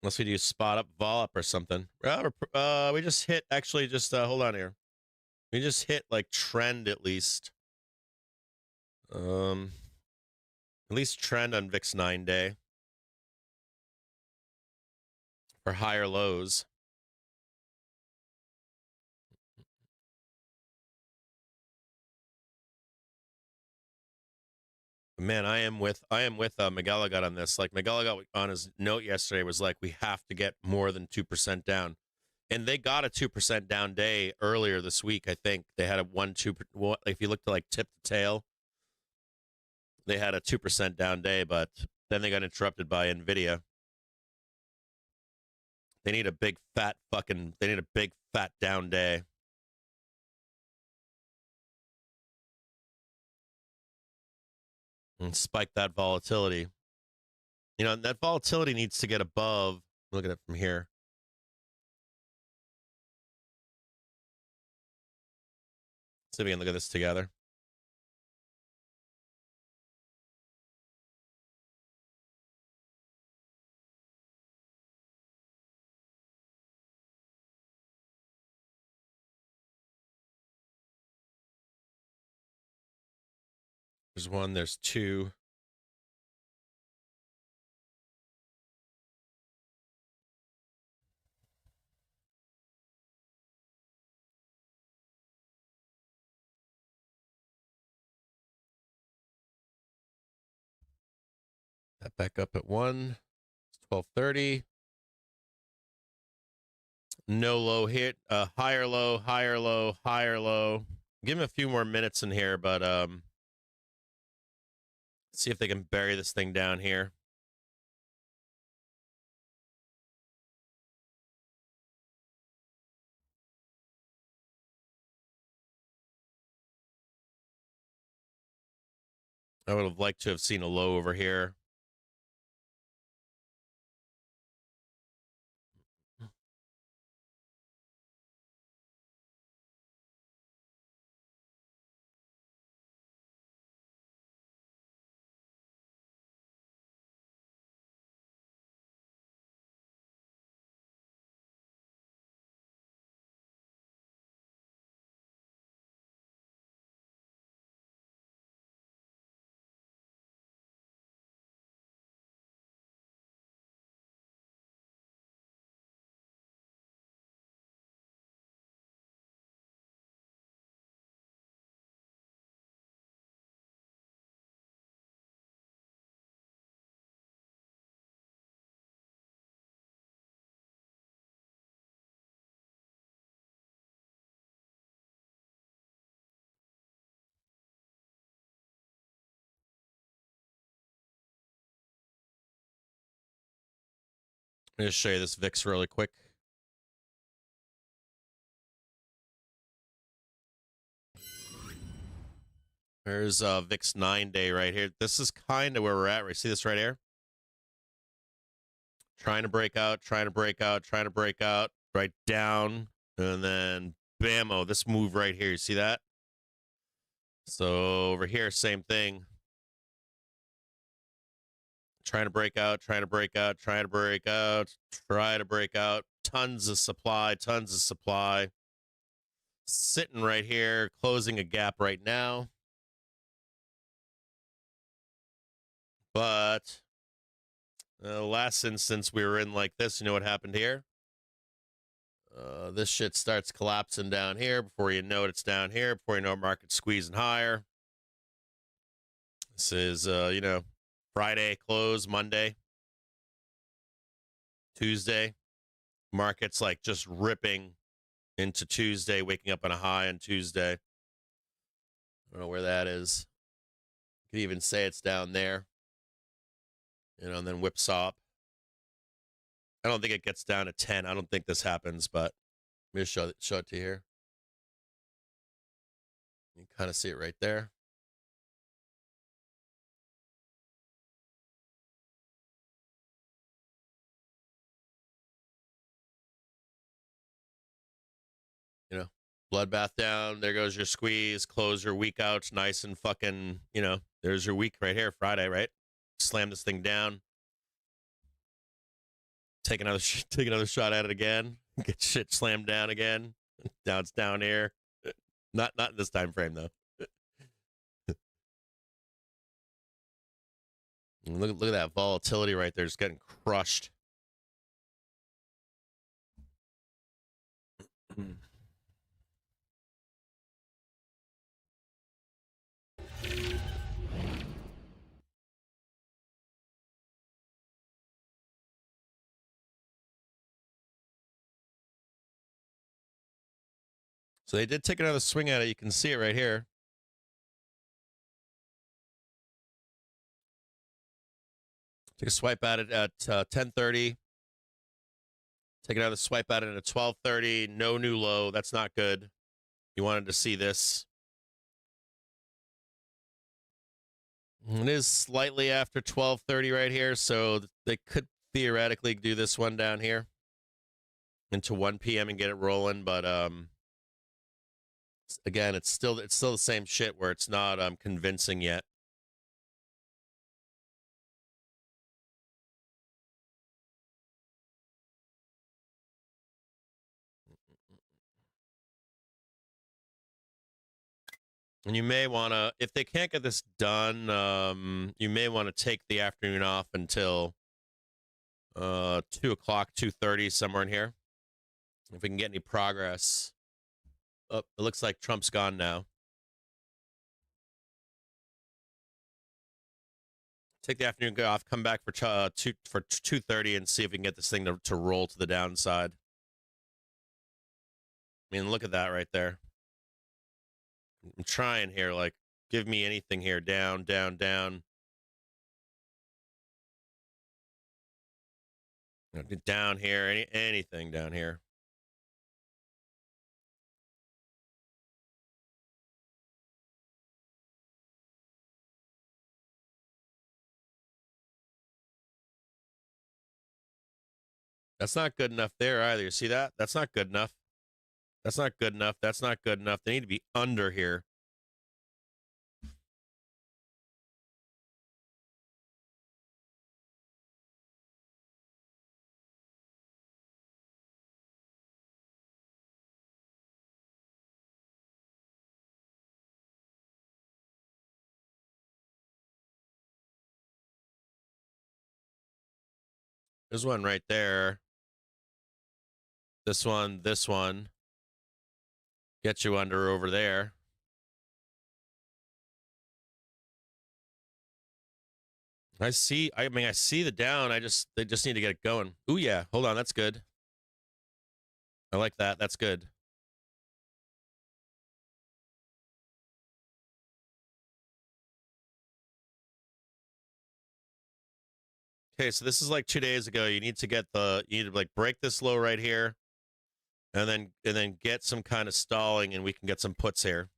Unless we do spot up, vol up, or something. We just hit, actually, just hold on here. We just hit like trend at least. At least trend on VIX 9-day for higher lows. Man, I am with McGilligot on this. Like McGilligot on his note yesterday was like, we have to get more than 2% down, and they got a 2% down day earlier this week. I think they had a 1-2. If you look to like tip to tail, they had a 2% down day, but then they got interrupted by Nvidia. They need a big fat down day. And spike that volatility. You know, that volatility needs to get above. Look at it from here. So we can look at this together. There's one, there's two. That back up at 1. It's 12:30. No low hit. Higher low, higher low, higher low. Give him a few more minutes in here, but see if they can bury this thing down here. I would have liked to have seen a low over here. Let me just show you this VIX really quick. There's VIX 9-day right here. This is kind of where we're at. Right? See this right here? Trying to break out, trying to break out, trying to break out, right down, and then bammo, this move right here. You see that? So over here, same thing. Trying to break out, trying to break out, trying to break out, try to break out. Tons of supply, tons of supply. Sitting right here, closing a gap right now. But last instance, we were in like this. You know what happened here? This shit starts collapsing down here. Before you know it, it's down here. Before you know it, market's squeezing higher. This is, you know, Friday close, Monday, Tuesday. Market's like just ripping into Tuesday, waking up on a high on Tuesday. I don't know where that is. You could even say it's down there. You know, and then whipsaw up. I don't think it gets down to 10. I don't think this happens, but let me just show it to you here. You can kind of see it right there. You know, bloodbath down. There goes your squeeze. Close your week out. Nice and fucking, you know, there's your week right here, Friday, right? Slam this thing down. Take another shot at it again. Get shit slammed down again. Now it's down here. Not in this time frame though. Look at that volatility right there, just getting crushed. So they did take another swing at it. You can see it right here. Take a swipe at it at 10:30. Take another swipe at it at 12:30. No new low. That's not good. You wanted to see this. It is slightly after 12:30 right here, so they could theoretically do this one down here into 1 p.m. and get it rolling, but again, it's still the same shit where it's not convincing yet. And you may want to, if they can't get this done, you may want to take the afternoon off until 2 o'clock, 2:30, somewhere in here. If we can get any progress. Oh, it looks like Trump's gone now. Take the afternoon go off, come back for 2:30 and see if we can get this thing to roll to the downside. I mean, look at that right there. I'm trying here, like, give me anything here. Down, down, down. Down here, anything down here. That's not good enough there either. You see that? That's not good enough. That's not good enough. That's not good enough. They need to be under here. There's one right there. This one. Get you under over there. I see the down. They just need to get it going. Ooh, yeah. Hold on. That's good. I like that. That's good. Okay, so this is like 2 days ago. You need to like break this low right here, and then get some kind of stalling, and we can get some puts here.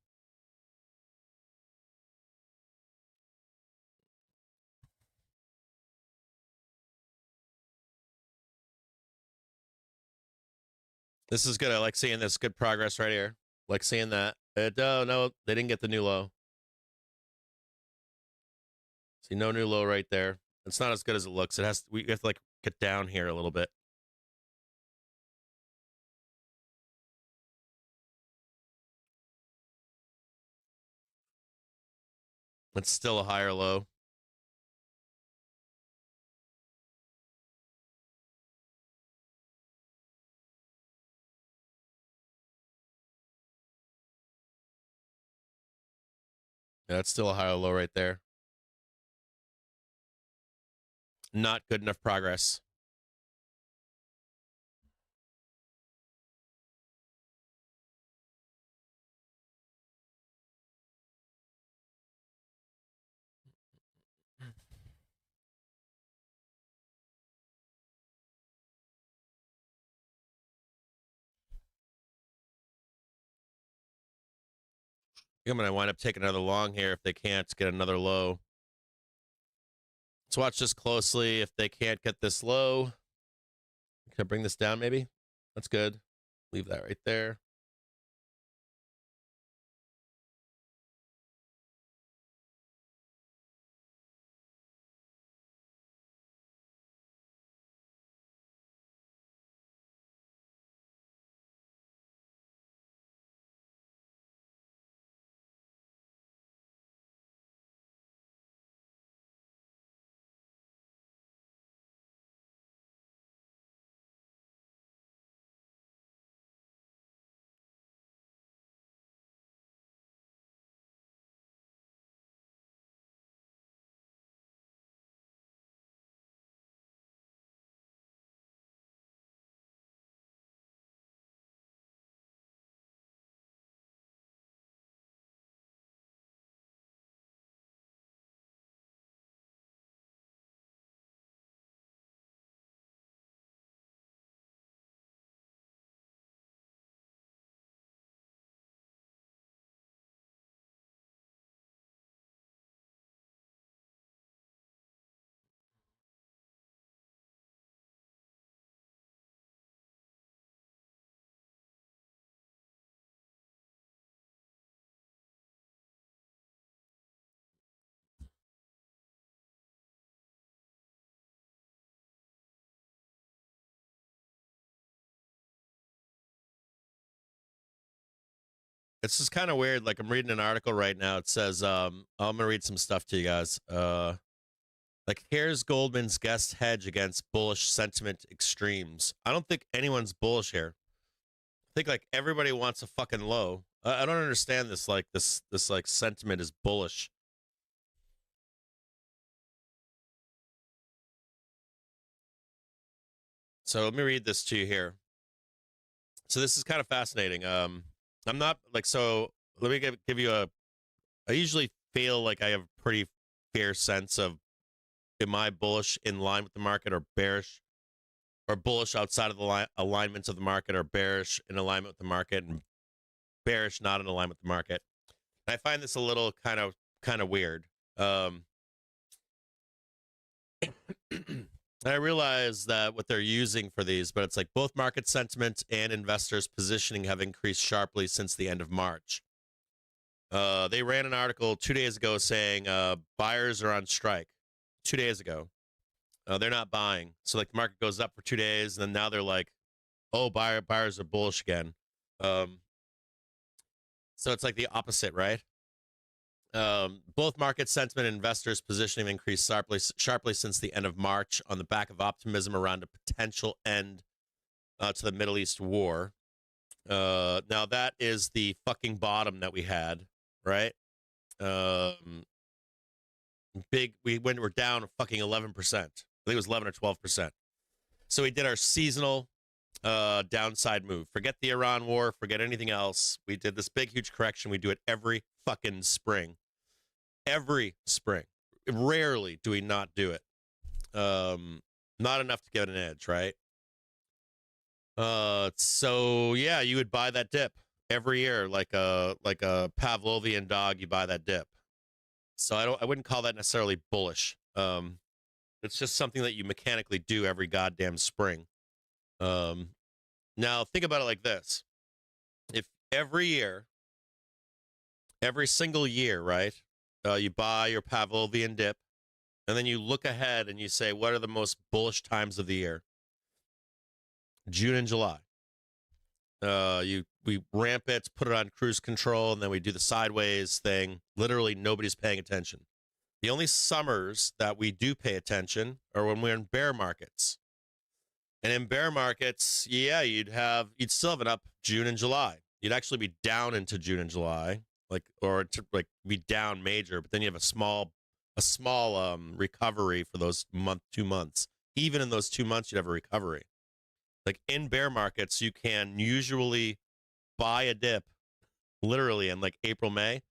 This is good. I like seeing this good progress right here. Like seeing that. Oh no, they didn't get the new low. See, no new low right there. It's not as good as it looks. We have to like get down here a little bit. It's still a higher low. Yeah, it's still a higher low right there. Not good enough progress. I'm going to wind up taking another long here if they can't get another low. Let's watch this closely. If they can't get this low, can I bring this down maybe? That's good. Leave that right there. It's just kind of weird. Like I'm reading an article right now. It says, I'm gonna read some stuff to you guys. Like here's Goldman's guest hedge against bullish sentiment extremes. I don't think anyone's bullish here. I think like everybody wants a fucking low. I don't understand this. Like this like sentiment is bullish. So let me read this to you here. So this is kind of fascinating. I'm not like, so let me give you I usually feel like I have a pretty fair sense of, am I bullish in line with the market or bearish, or bullish outside of the alignments of the market, or bearish in alignment with the market and bearish not in alignment with the market. And I find this a little kind of weird. I realize that what they're using for these, but it's like both market sentiment and investors' positioning have increased sharply since the end of March. They ran an article 2 days ago saying buyers are on strike. 2 days ago. They're not buying. So like the market goes up for 2 days, and then now they're like, oh, buyers are bullish again. So it's like the opposite, right? Both market sentiment and investors' positioning have increased sharply since the end of March on the back of optimism around a potential end to the Middle East war. Now that is the fucking bottom that we had, right? We're down fucking 11%. I think it was 11 or 12%. So we did our seasonal downside move. Forget the Iran war, forget anything else. We did this big, huge correction. We do it every fucking spring. Every spring. Rarely do we not do it. not enough to get an edge, right? So yeah, you would buy that dip every year, like a Pavlovian dog. You buy that dip. So I wouldn't call that necessarily bullish. It's just something that you mechanically do every goddamn spring. Now think about it like this: if every year, every single year, right, you buy your Pavlovian dip, and then you look ahead and you say, what are the most bullish times of the year? June and July. We ramp it, put it on cruise control, and then we do the sideways thing. Literally, nobody's paying attention. The only summers that we do pay attention are when we're in bear markets. And in bear markets, yeah, you'd still have it up June and July. You'd actually be down into June and July, be down major, but then you have a small recovery for those 2 months. Even in those 2 months, you'd have a recovery. Like in bear markets, you can usually buy a dip literally in like April, May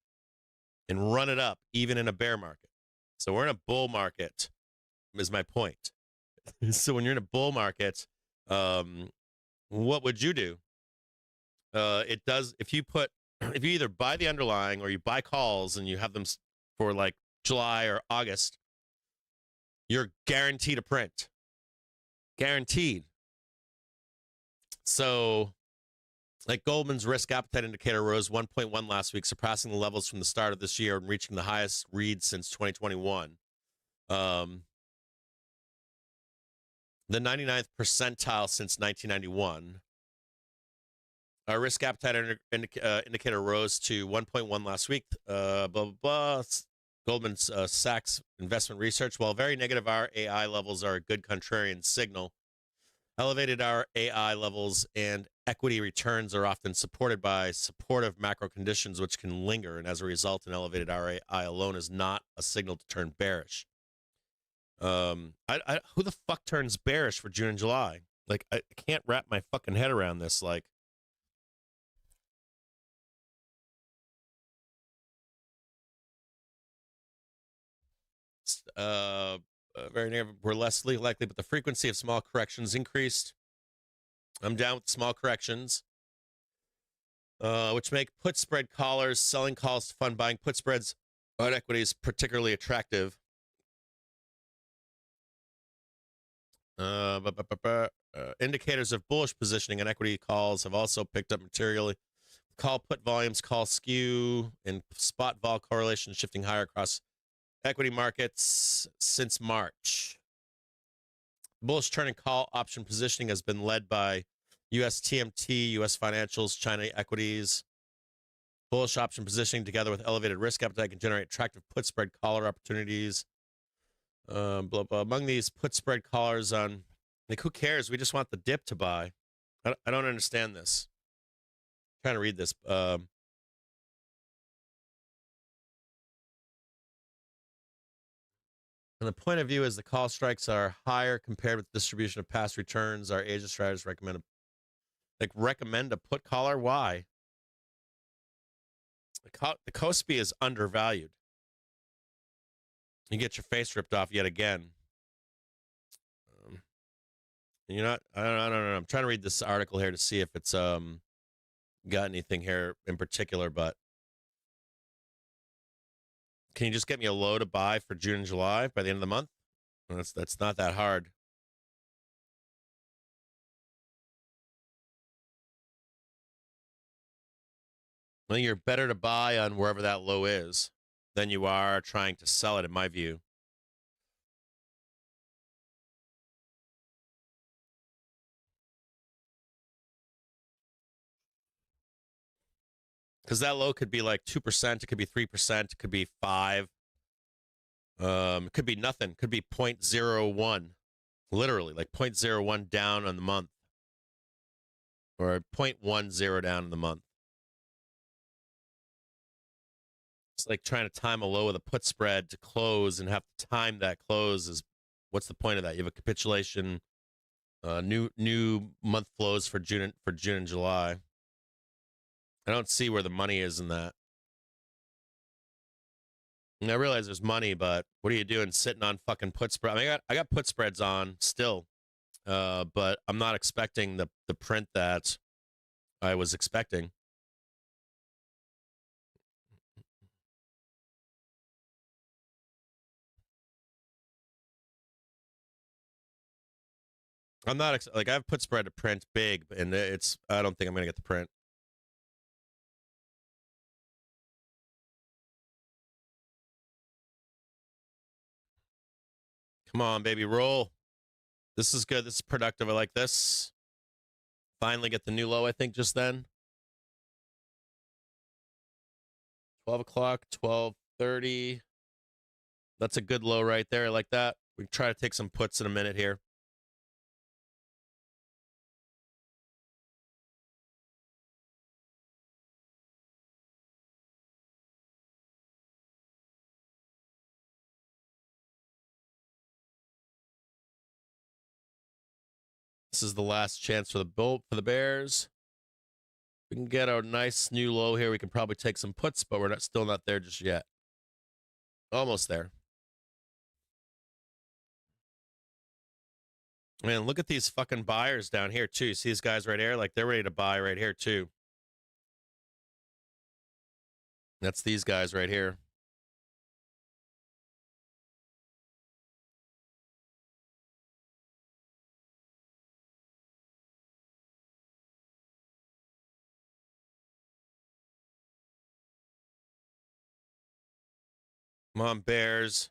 and run it up even in a bear market. So we're in a bull market is my point. So when you're in a bull market, what would you do? It does, if you either buy the underlying or you buy calls and you have them for like July or August, you're guaranteed a print. Guaranteed. So, like Goldman's risk appetite indicator rose 1.1 last week, surpassing the levels from the start of this year and reaching the highest read since 2021. The 99th percentile since 1991. Our risk appetite indicator rose to 1.1 last week. Blah, blah, blah. Goldman Sachs investment research. While very negative, our AI levels are a good contrarian signal. Elevated RAI levels and equity returns are often supported by supportive macro conditions, which can linger, and as a result, an elevated RAI alone is not a signal to turn bearish. Who the fuck turns bearish for June and July? Like, I can't wrap my fucking head around this. Like, very negative. We're less likely, but the frequency of small corrections increased. I'm down with small corrections, which make put spread callers, selling calls to fund buying put spreads on equities particularly attractive. Indicators of bullish positioning and equity calls have also picked up materially. Call put volumes, call skew, and spot vol correlation shifting higher across equity markets since March. Bullish turn and call option positioning has been led by U.S. TMT, U.S. financials, China equities. Bullish option positioning together with elevated risk appetite can generate attractive put spread collar opportunities. Blah, blah. Among these put spread collars on, like, who cares? We just want the dip to buy. I don't understand this. I'm trying to read this. And the point of view is the call strikes are higher compared with the distribution of past returns. Our Asia strategists recommend a put collar. Why? The KOSPI is undervalued. You get your face ripped off yet again. You're not. I don't know. I'm trying to read this article here to see if it's got anything here in particular, but. Can you just get me a low to buy for June and July by the end of the month? That's not that hard. Well, you're better to buy on wherever that low is than you are trying to sell it, in my view. Because that low could be like 2%, it could be 3%, it could be 5%. It could be nothing. It could be 0.01. Literally, like 0.01 down on the month. Or 0.10 down in the month. It's like trying to time a low with a put spread to close and have to time that close is, what's the point of that? You have a capitulation, new month flows for June and July. I don't see where the money is in that. And I realize there's money, but what are you doing sitting on fucking put spread? I mean, I got put spreads on still, but I'm not expecting the print that I was expecting. I'm not like I've put spread to print big, and it's I don't think I'm gonna get the print. Come on, baby, roll. This is good. This is productive. I like this. Finally get the new low, I think, just then. 12 o'clock, 12:30. That's a good low right there. I like that. We can try to take some puts in a minute here. This is the last chance for the Bears. We can get a nice new low here. We can probably take some puts, but we're still not there just yet. Almost there. Man, look at these fucking buyers down here too. You see these guys right here? Like they're ready to buy right here too. That's these guys right here. Come on, Bears.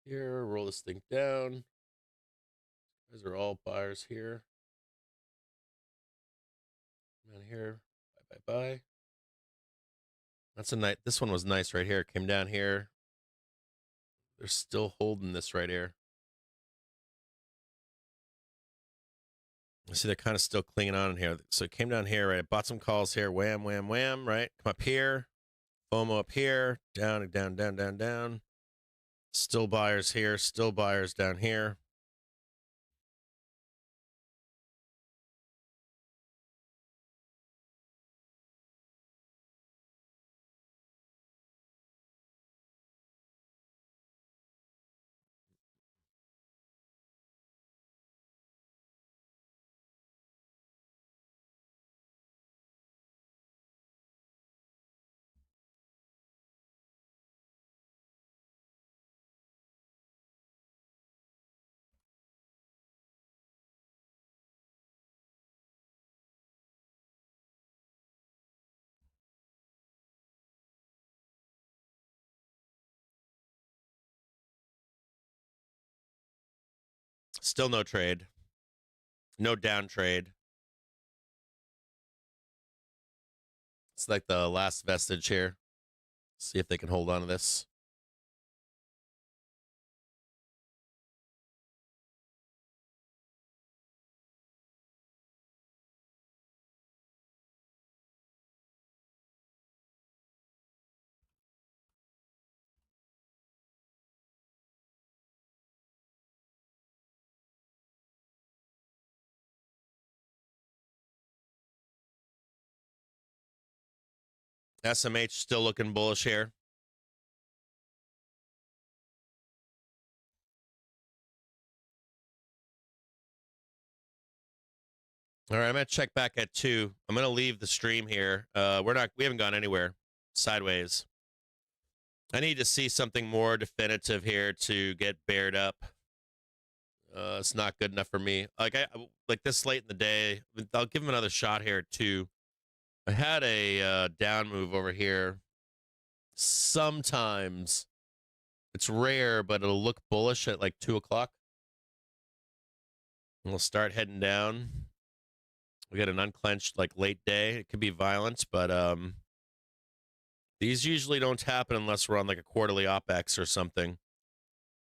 Here, roll this thing down. These are all buyers here. Down here. Bye, bye, bye. That's a nice. This one was nice right here. Came down here. They're still holding this right here. I see they're kind of still clinging on in here. So it came down here, right? I bought some calls here. Wham, wham, wham, right? Come up here. FOMO up here. Down, down, down, down, down. Still buyers here. Still buyers down here. Still no trade. No down trade. It's like the last vestige here. See if they can hold on to this. SMH still looking bullish here. All right, I'm gonna check back at 2. I'm gonna leave the stream here. We haven't gone anywhere sideways. I need to see something more definitive here to get bared up. It's not good enough for me. Like this late in the day. I'll give him another shot here at 2. I had a down move over here. sometimes, it's rare, but it'll look bullish at like 2 o'clock. And we'll start heading down. We get an unclenched like late day. It could be violent, but these usually don't happen unless we're on like a quarterly OPEX or something.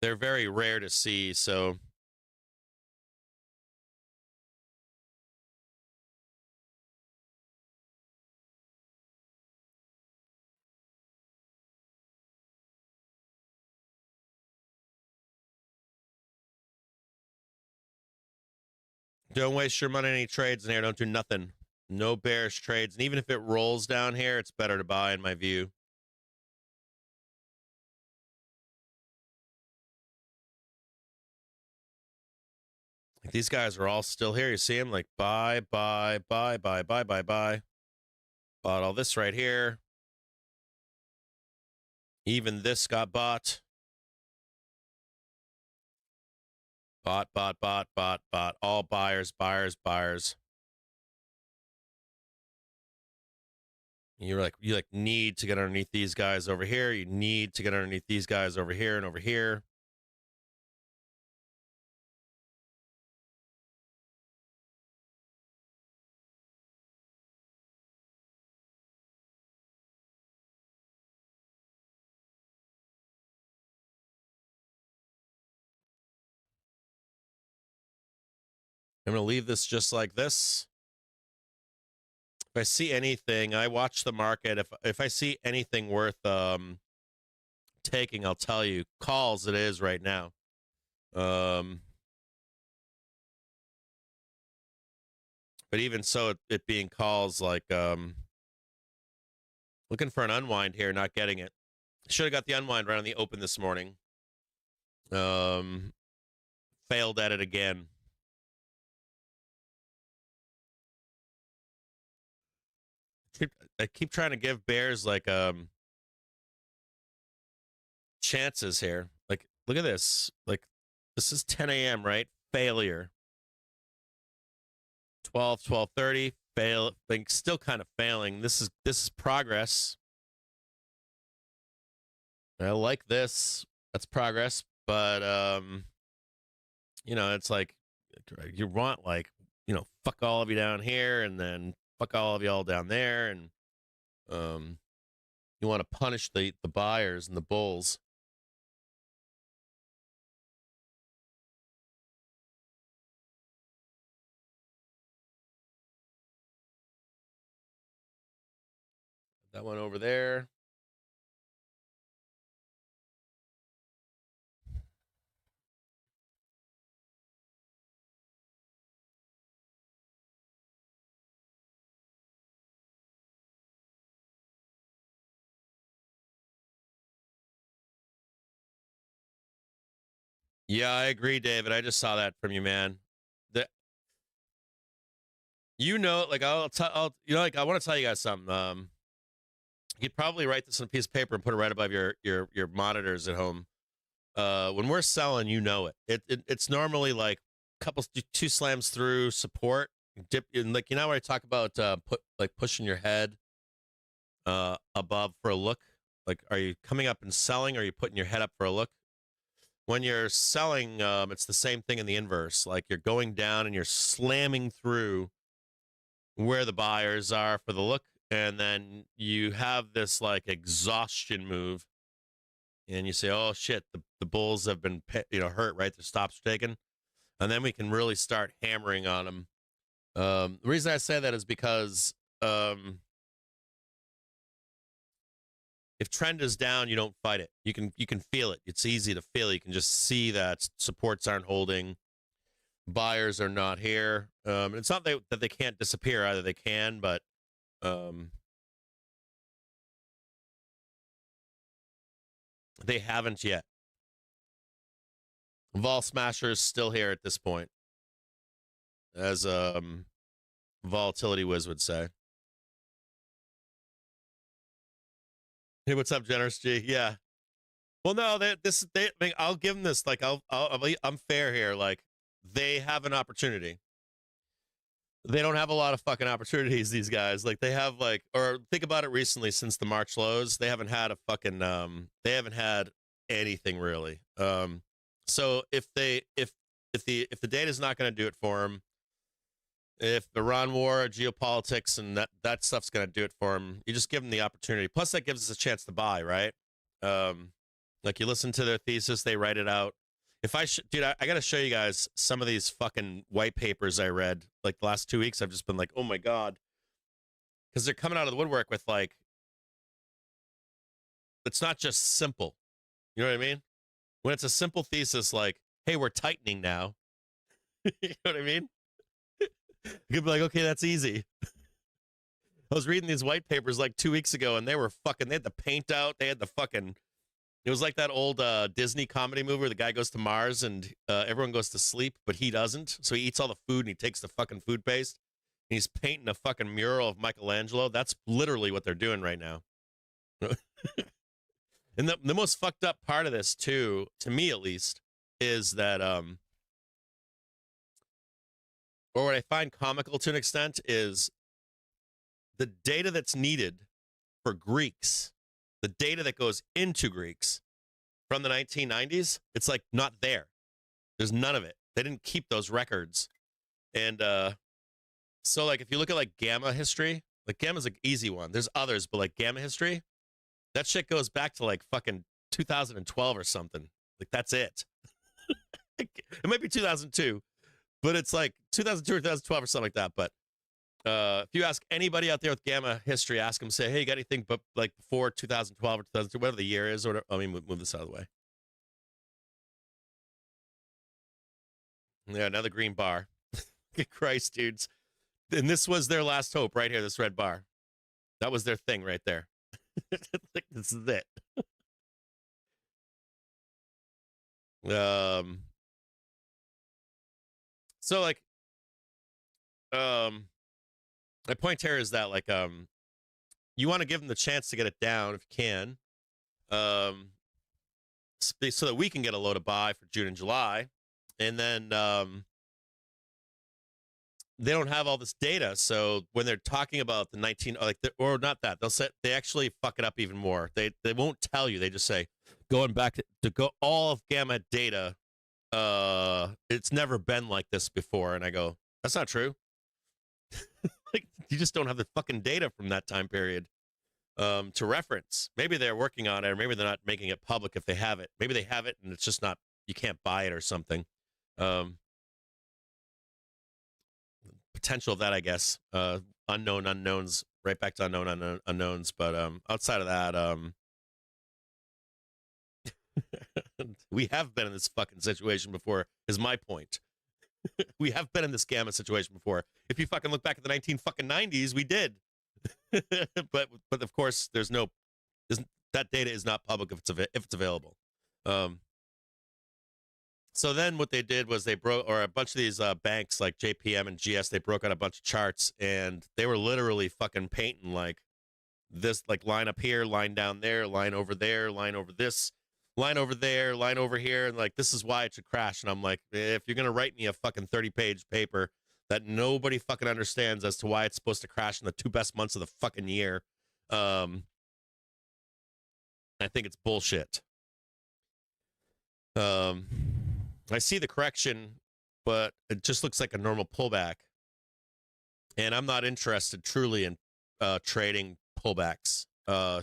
They're very rare to see, so don't waste your money on any trades in here. Don't do nothing. No bearish trades. And even if it rolls down here, it's better to buy, in my view. Like these guys are all still here. You see them? Like buy, buy, buy, buy, buy, buy, buy. Bought all this right here. Even this got bought. Bought, bought, bought, bought, bought. All buyers, buyers, buyers. You need to get underneath these guys over here. You need to get underneath these guys over here and over here. I'm going to leave this just like this. If I see anything, I watch the market. If I see anything worth taking, I'll tell you. Calls it is right now. But even so, it being calls, like looking for an unwind here, not getting it. Should have got the unwind right on the open this morning. Failed at it again. I keep trying to give bears like chances here. Like, look at this. Like, this is 10 a.m., right? Failure. 12:30, fail. Like, still kind of failing. This is progress. I like this. That's progress, but it's like you want like, fuck all of you down here and then fuck all of y'all down there, and you want to punish the buyers and the bulls. That one over there. Yeah, I agree, David. I just saw that from you, man. Like I want to tell you guys something. You'd probably write this on a piece of paper and put it right above your monitors at home. When we're selling, it's normally like two slams through support, dip, and like when I talk about pushing your head above for a look. Like, are you coming up and selling, or are you putting your head up for a look? When you're selling, it's the same thing in the inverse. Like, you're going down and you're slamming through where the buyers are for the look, and then you have this like exhaustion move, and you say, "Oh shit, the bulls have been hurt, right? Their stops are taken," and then we can really start hammering on them. The reason I say that is because if trend is down, you don't fight it. You can feel it. It's easy to feel it. You can just see that supports aren't holding. Buyers are not here. It's not that they can't disappear either. They can, but they haven't yet. Vol Smasher is still here at this point, as Volatility Wiz would say. Hey, what's up, Generous G? Yeah. Well, no, I'll give them this. Like, I'm fair here. Like, they have an opportunity. they don't have a lot of fucking opportunities, these guys. Like they have like, or think about it recently since the March lows, they haven't had a fucking they haven't had anything really. So if the data is not going to do it for them, if Iran war, geopolitics, and that stuff's going to do it for them, you just give them the opportunity. Plus that gives us a chance to buy, right? Like you listen to their thesis, they write it out. If dude, I got to show you guys some of these fucking white papers I read. Like the last 2 weeks, I've just been like, oh my God. Because they're coming out of the woodwork with like, it's not just simple. You know what I mean? When it's a simple thesis like, hey, we're tightening now. You know what I mean? You could be like, okay, that's easy. I was reading these white papers like 2 weeks ago and they had the paint out. They had the fucking, it was like that old Disney comedy movie where the guy goes to Mars and everyone goes to sleep, but he doesn't. So he eats all the food and he takes the fucking food paste. And he's painting a fucking mural of Michelangelo. That's literally what they're doing right now. And the most fucked up part of this, too, to me at least, is that, or what I find comical to an extent, is the data that's needed for Greeks, the data that goes into Greeks from the 1990s, it's like not there. There's none of it. They didn't keep those records. And so like if you look at like Gamma history, like Gamma's an easy one. There's others, but like Gamma history, that shit goes back to like fucking 2012 or something. Like that's it. It might be 2002, but it's like 2002 or 2012 or something like that. But if you ask anybody out there with Gamma history, ask them, say, hey, you got anything but like before 2012 or 2002, whatever the year is, or whatever. Let me move this out of the way. Yeah, another green bar. Good Christ, dudes. And this was their last hope right here, this red bar. That was their thing right there. This is it. So like, my point here is that like, you want to give them the chance to get it down if you can, so that we can get a load of buy for June and July. And then, they don't have all this data. So when they're talking about the 19, like, or not that, they actually fuck it up even more. They won't tell you. They just say, going back to go all of Gamma data, it's never been like this before. And I go, that's not true. Like, you just don't have the fucking data from that time period to reference. Maybe they're working on it, or maybe they're not making it public if they have it. Maybe they have it and it's just not, you can't buy it or something. Potential of that, I guess. Unknown unknowns, right back to unknown unknowns. But outside of that, we have been in this fucking situation before, is my point. We have been in this Gamma situation before. If you fucking look back at the 1990s, we did. but of course, that data is not public if it's available. So then what they did was they broke, or a bunch of these banks like JPM and GS, they broke out a bunch of charts and they were literally fucking painting like this, like line up here, line down there, line over there, line over this, line over there, line over here. And like, this is why it should crash. And I'm like, if you're going to write me a fucking 30-page paper that nobody fucking understands as to why it's supposed to crash in the 2 best months of the fucking year, I think it's bullshit. I see the correction, but it just looks like a normal pullback. And I'm not interested truly in trading pullbacks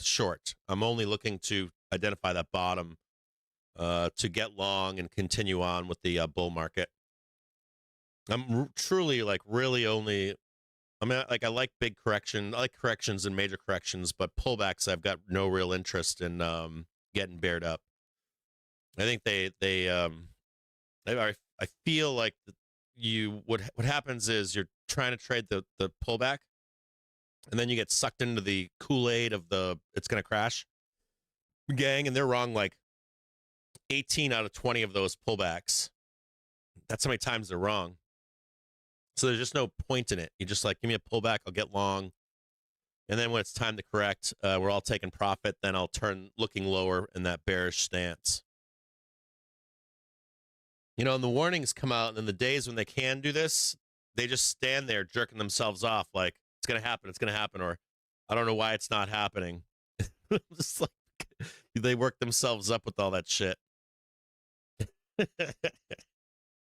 short. I'm only looking to identify that bottom to get long and continue on with the bull market. I'm truly like really only, I mean, like I like big correction. I like corrections and major corrections, but pullbacks, I've got no real interest in getting bared up. I think I feel like what happens is you're trying to trade the pullback, and then you get sucked into the Kool-Aid of it's going to crash gang, and they're wrong like 18 out of 20 of those pullbacks. That's how many times they're wrong. So there's just no point in it. You just like, give me a pullback, I'll get long. And then when it's time to correct, we're all taking profit, then I'll turn looking lower in that bearish stance. You know, and the warnings come out, and then the days when they can do this, they just stand there jerking themselves off like it's gonna happen, or I don't know why it's not happening. Just like they work themselves up with all that shit.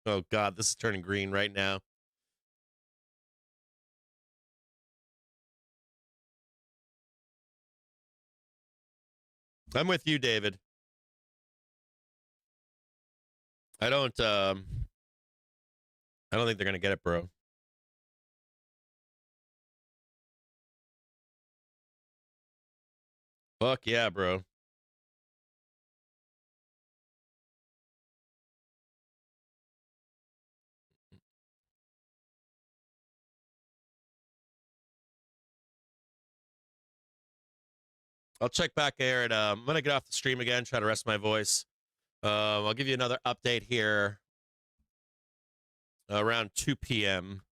Oh God, this is turning green right now. I'm with you, David. I don't think they're gonna get it, bro. Fuck yeah, bro. I'll check back there, and I'm gonna get off the stream again, try to rest my voice. I'll give you another update here around 2 p.m.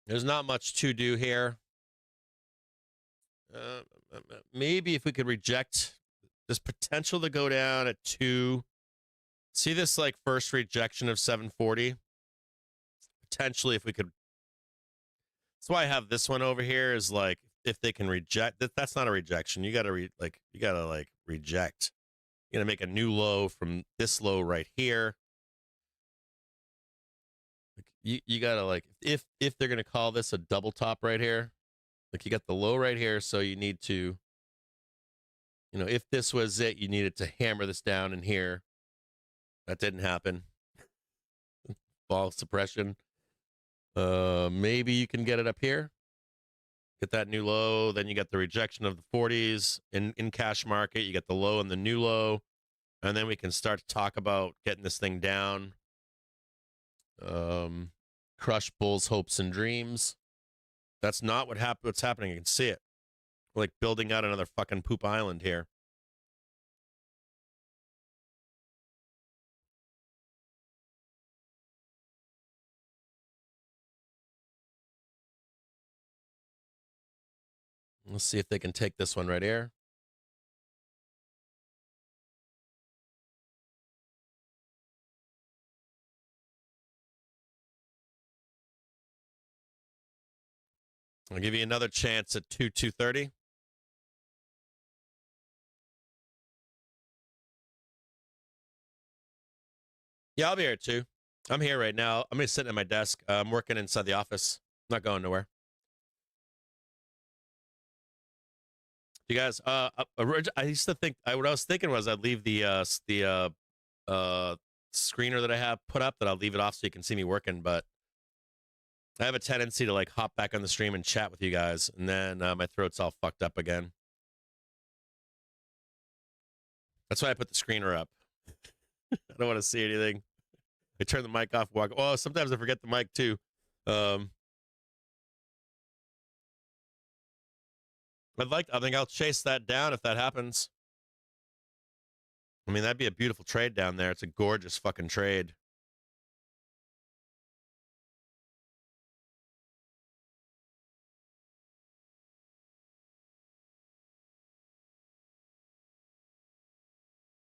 There's not much to do here. Maybe if we could reject this potential to go down at 2. See this like first rejection of 740? Potentially if we could. That's why I have this one over here is like if they can reject that's not a rejection. You gotta reject. You gotta make a new low from this low right here. You gotta like if they're gonna call this a double top right here, like you got the low right here, so you need to, if this was it, you needed to hammer this down in here. That didn't happen. Fall suppression. Maybe you can get it up here. Get that new low, then you get the rejection of the 40s in cash market. You get the low and the new low, and then we can start to talk about getting this thing down. Crush bulls' hopes and dreams. That's not what's happening. You can see it. We're like building out another fucking poop island here. Let's see if they can take this one right here. I'll give you another chance at 230. Yeah, I'll be here too. I'm here right now. I'm sitting at my desk. I'm working inside the office. I'm not going nowhere. You guys, I used to think what I was thinking was I'd leave the screener that I have put up, that I'll leave it off so you can see me working, but I have a tendency to like hop back on the stream and chat with you guys, and then my throat's all fucked up again. That's why I put the screener up. I don't want to see anything. I turn the mic off, walk. Oh, sometimes I forget the mic too. I think I'll chase that down if that happens. I mean, that'd be a beautiful trade down there. It's a gorgeous fucking trade.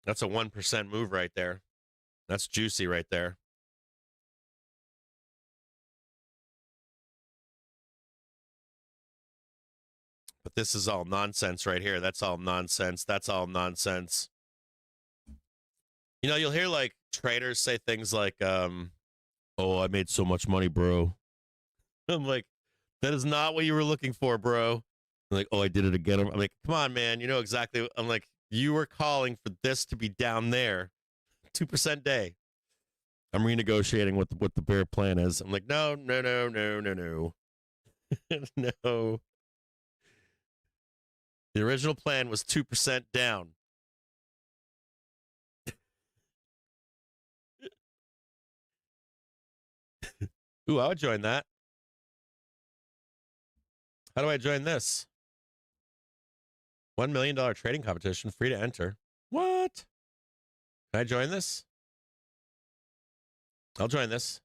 That's a 1% move right there. That's juicy right there. But this is all nonsense right here. That's all nonsense. That's all nonsense. You'll hear like traders say things like, oh, I made so much money, bro. I'm like, that is not what you were looking for, bro. I'm like, oh, I did it again. I'm like, come on, man. You know exactly. I'm like, you were calling for this to be down there. 2% day. I'm renegotiating what the bear plan is. I'm like, no. No. The original plan was 2% down. Ooh, I would join that. How do I join this? $1 million trading competition, free to enter. What? Can I join this? I'll join this.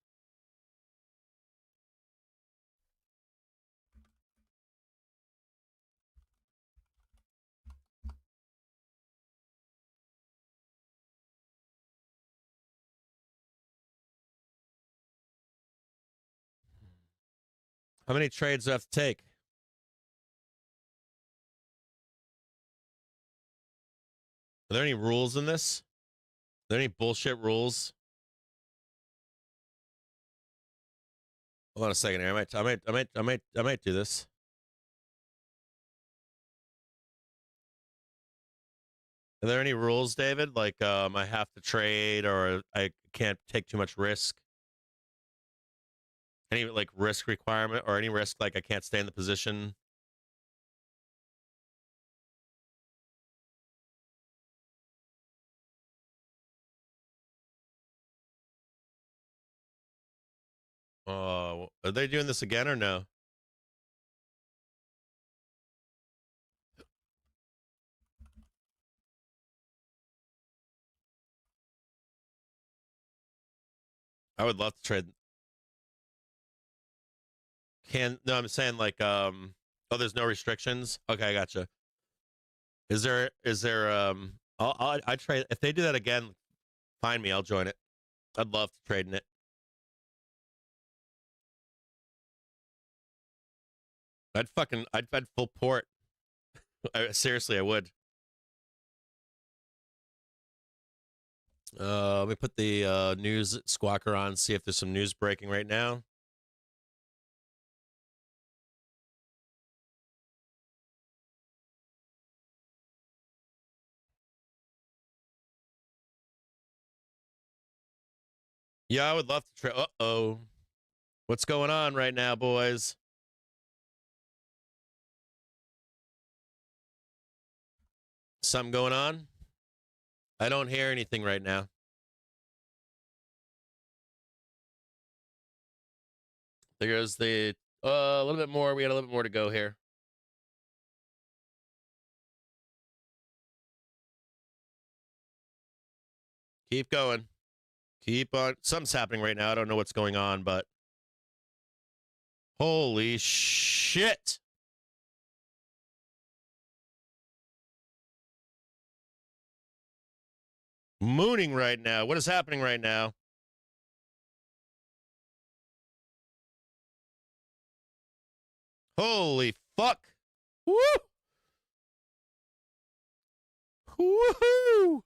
How many trades do I have to take? Are there any rules in this? Are there any bullshit rules? Hold on a second here. I might do this. Are there any rules, David? Like, I have to trade, or I can't take too much risk? Any like risk requirement, or any risk like I can't stay in the position? Are they doing this again or no? I would love to trade. No, I'm saying like oh, there's no restrictions. Okay, I gotcha. Is there I trade if they do that again, find me, I'll join it. I'd love to trade in it. I'd full port. Seriously, I would. Let me put the news squawker on, see if there's some news breaking right now. Yeah, I would love to trade. Uh-oh. What's going on right now, boys? Something going on? I don't hear anything right now. There's the a little bit more. We got a little bit more to go here. Keep going. Keep on. Something's happening right now. I don't know what's going on, but holy shit. Mooning right now. What is happening right now? Holy fuck. Woo! Woohoo!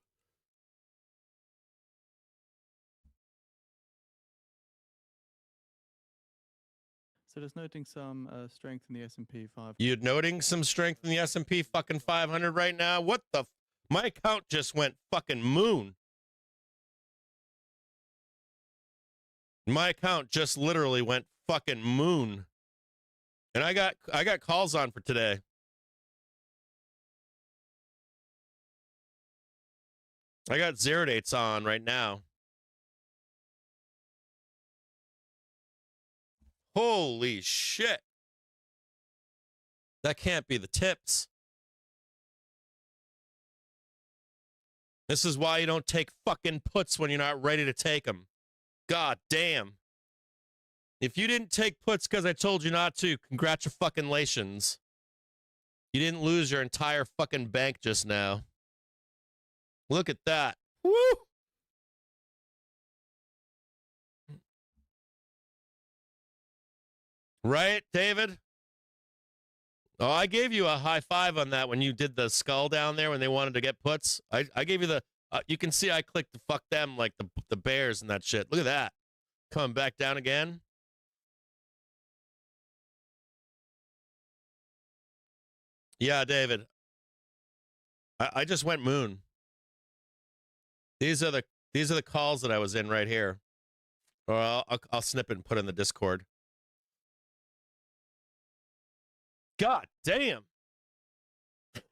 So just noting some strength in the S&P 500. You noting some strength in the S&P fucking 500 right now? What the? My account just went fucking moon. My account just literally went fucking moon. And I got calls on for today. I got 0 dates on right now. Holy shit. That can't be the tips. This is why you don't take fucking puts when you're not ready to take them. God damn. If you didn't take puts because I told you not to, congratulations. You didn't lose your entire fucking bank just now. Look at that. Woo! Right, David? Oh, I gave you a high five on that when you did the skull down there when they wanted to get puts. I gave you the, you can see I clicked the fuck them like the Bears and that shit. Look at that. Coming back down again. Yeah, David. I just went moon. These are the calls that I was in right here. Or I'll snip it and put it in the Discord. God damn. Can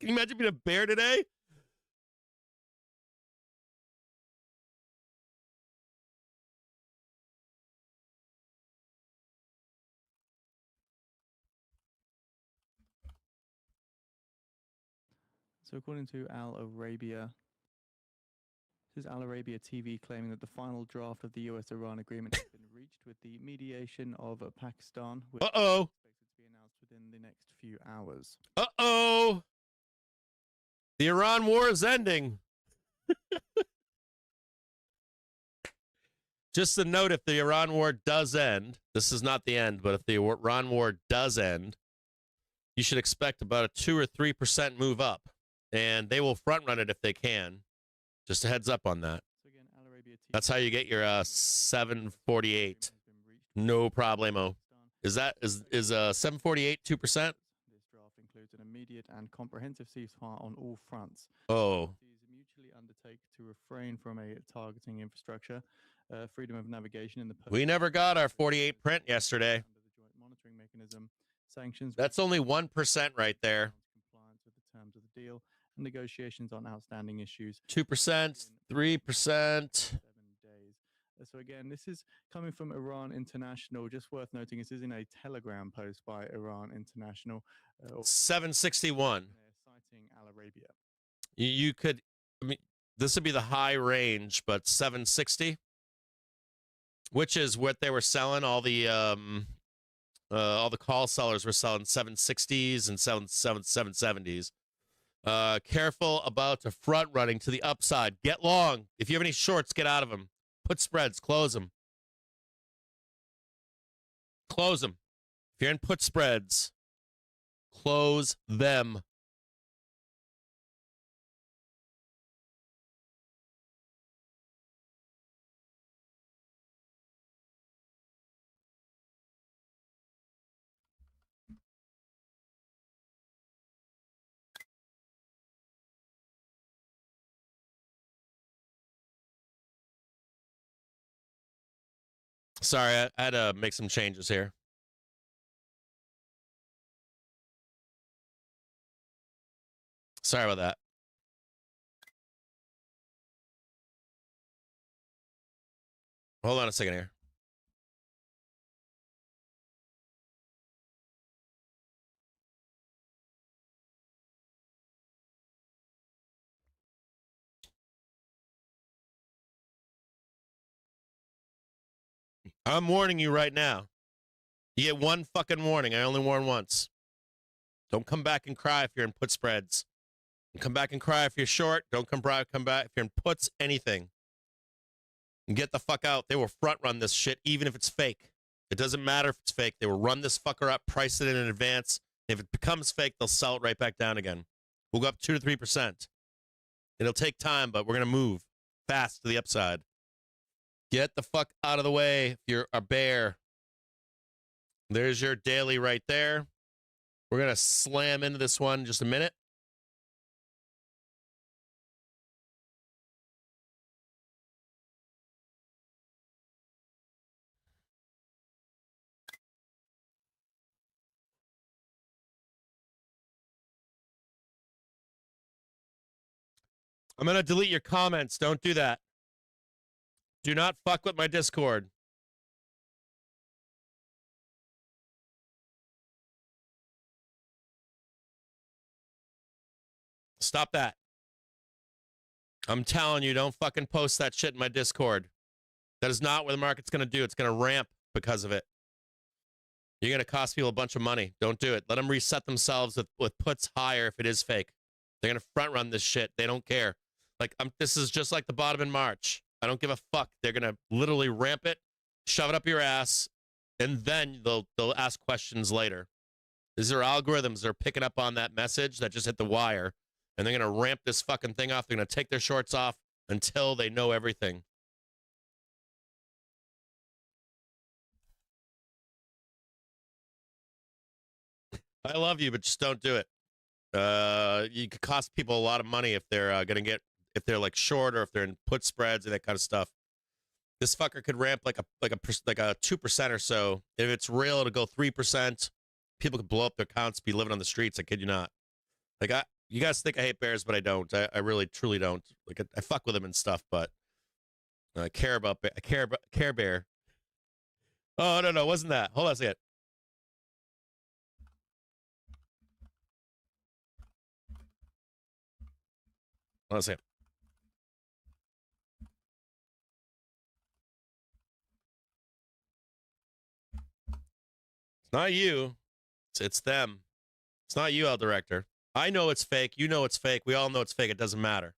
you imagine being a bear today? So according to Al Arabia, this is Al Arabia TV claiming that the final draft of the US-Iran agreement has been reached with the mediation of Pakistan, which is Uh-oh. expected to be announced within the next few hours. Uh-oh. The Iran war is ending. Just a note, if the Iran war does end, this is not the end, but if the Iran war does end, you should expect about a 2 or 3% move up. And they will front run it if they can. Just a heads up on that. So again, Al Arabia TV That's how you get your 748. No problemo. Is 748 2%? This draft includes an immediate and comprehensive ceasefire on all fronts. Oh, Parties mutually undertake to refrain from a targeting infrastructure, freedom of navigation in the. we never got our 48 print yesterday. Under the joint monitoring mechanism, sanctions. That's only 1% right there. Compliance with the terms of the deal and negotiations on outstanding issues. 2%, 3%. 7 days. So again, this is coming from Iran International. Just worth noting, this is in a Telegram post by Iran International. 761. Citing Al Arabia. You could, I mean, this would be the high range, but 760, which is what they were selling. All the call sellers were selling 760s and 770s. Careful about the front running to the upside. Get long. If you have any shorts, get out of them. Put spreads, close them. Close them. If you're in put spreads, close them. Sorry, I had to make some changes here. Sorry about that. Hold on a second here. I'm warning you right now. You get one fucking warning. I only warn once. Don't come back and cry if you're in put spreads. Don't come back and cry if you're short. Don't come back if you're in puts, anything. And get the fuck out. They will front run this shit even if it's fake. It doesn't matter if it's fake. They will run this fucker up, price it in advance. If it becomes fake, they'll sell it right back down again. We'll go up 2 to 3%. It'll take time, but we're going to move fast to the upside. Get the fuck out of the way if you're a bear. There's your daily right there. We're going to slam into this one in just a minute. I'm going to delete your comments. Don't do that. Do not fuck with my Discord. Stop that. I'm telling you, don't fucking post that shit in my Discord. That is not what the market's going to do. It's going to ramp because of it. You're going to cost people a bunch of money. Don't do it. Let them reset themselves with puts higher if it is fake. They're going to front run this shit. They don't care. Like, this is just like the bottom in March. I don't give a fuck. They're going to literally ramp it, shove it up your ass, and then they'll ask questions later. These are algorithms. They're picking up on that message that just hit the wire, and they're going to ramp this fucking thing off. They're going to take their shorts off until they know everything. I love you, but just don't do it. You could cost people a lot of money if they're if they're like short or if they're in put spreads and that kind of stuff. This fucker could ramp like a 2% or so. If it's real, it'll go 3%. People could blow up their accounts, be living on the streets. I kid you not. Like you guys think I hate bears, but I don't. I really truly don't. Like I fuck with them and stuff, but I care about Care Bear. Oh no, it wasn't that. Hold on a second. Hold on a second. It's not you. It's them. It's not you, Al Director. I know it's fake. You know it's fake. We all know it's fake. It doesn't matter.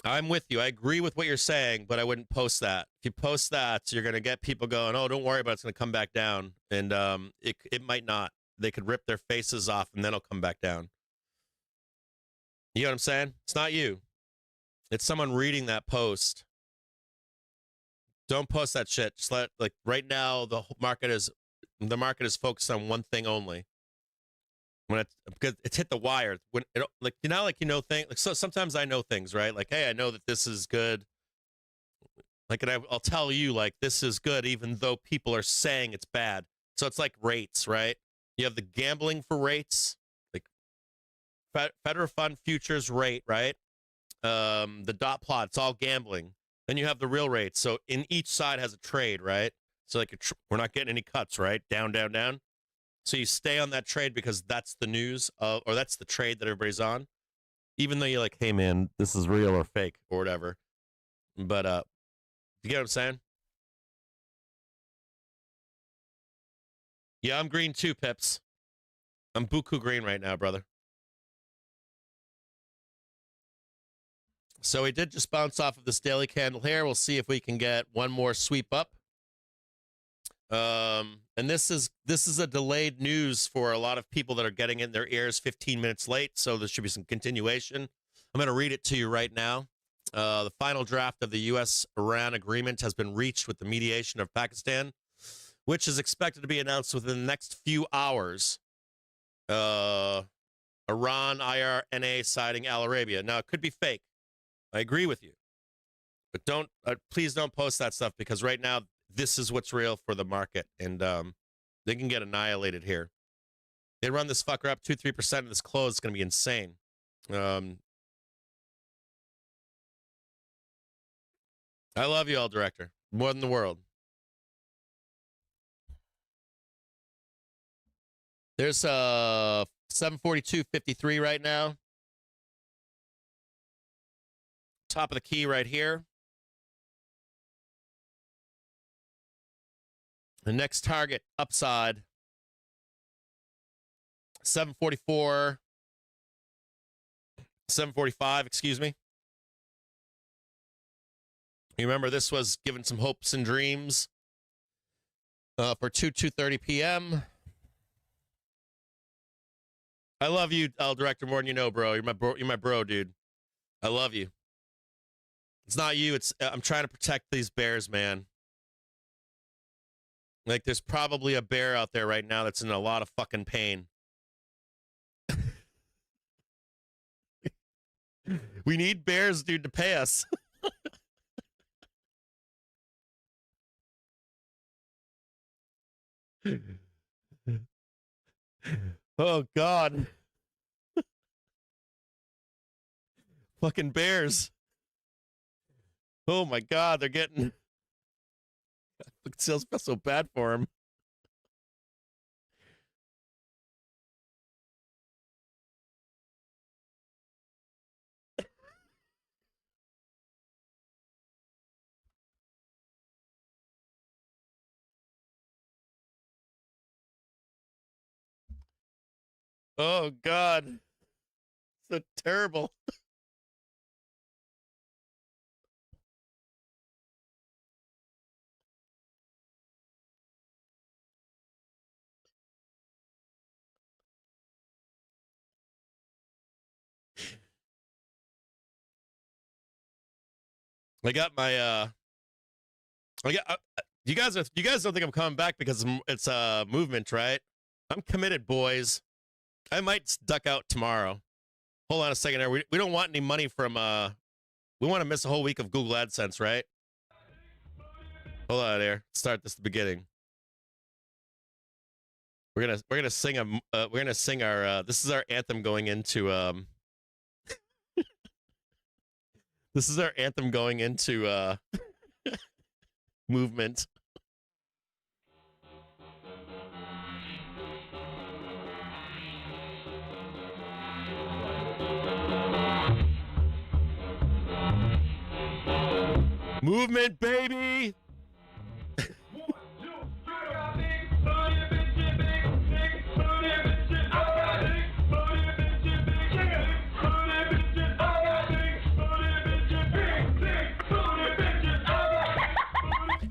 I'm with you. I agree with what you're saying, but I wouldn't post that. If you post that, you're going to get people going, oh, don't worry about it. It's going to come back down. And it might not. They could rip their faces off and then it'll come back down. You know what I'm saying? It's not you. It's someone reading that post. Don't post that shit. Just let, like, right now the market is focused on one thing only. Because it's hit the wire. When it, like, you know, like, you know things. Like, so sometimes I know things, right? Like, hey, I know that this is good. Like, and I'll tell you, like, this is good, even though people are saying it's bad. So it's like rates, right? You have the gambling for rates, like Federal Fund futures rate, right? The dot plot, it's all gambling. Then you have the real rates. So in each side has a trade, right? So like we're not getting any cuts, right? Down, down, down. So you stay on that trade because that's the news, or that's the trade that everybody's on. Even though you're like, hey, man, this is real or fake or whatever. But you get what I'm saying? Yeah, I'm green too, Pips. I'm buku green right now, brother. So we did just bounce off of this daily candle here. We'll see if we can get one more sweep up. And this is a delayed news for a lot of people that are getting in their ears 15 minutes late. So there should be some continuation. I'm going to read it to you right now. The final draft of the U.S.-Iran agreement has been reached with the mediation of Pakistan, which is expected to be announced within the next few hours. Iran, IRNA citing Al Arabia. Now, it could be fake. I agree with you. But please don't post that stuff, because right now, this is what's real for the market, and they can get annihilated here. They run this fucker up 2-3% of this close. It's going to be insane. I love you all, Director. More than the world. There's 742.53 right now. Top of the key right here. The next target upside, 744, 745, excuse me. You remember this was given some hopes and dreams for 2:30 p.m. I love you, Director, more than you know, bro. You're my bro, dude. I love you. It's not you. I'm trying to protect these bears, man. Like, there's probably a bear out there right now that's in a lot of fucking pain. We need bears, dude, to pay us. Oh, God. Fucking bears. Oh, my God, they're getting... It feels so bad for him. Oh, God. So terrible. I got my you guys don't think I'm coming back because it's a movement, right? I'm committed, boys. I might duck out tomorrow. Hold on a second there. We don't want any money from we want to miss a whole week of Google AdSense, right? Hold on there. Start this at the beginning. We're gonna sing our this is our anthem going into this is our anthem going into movement. Movement, baby.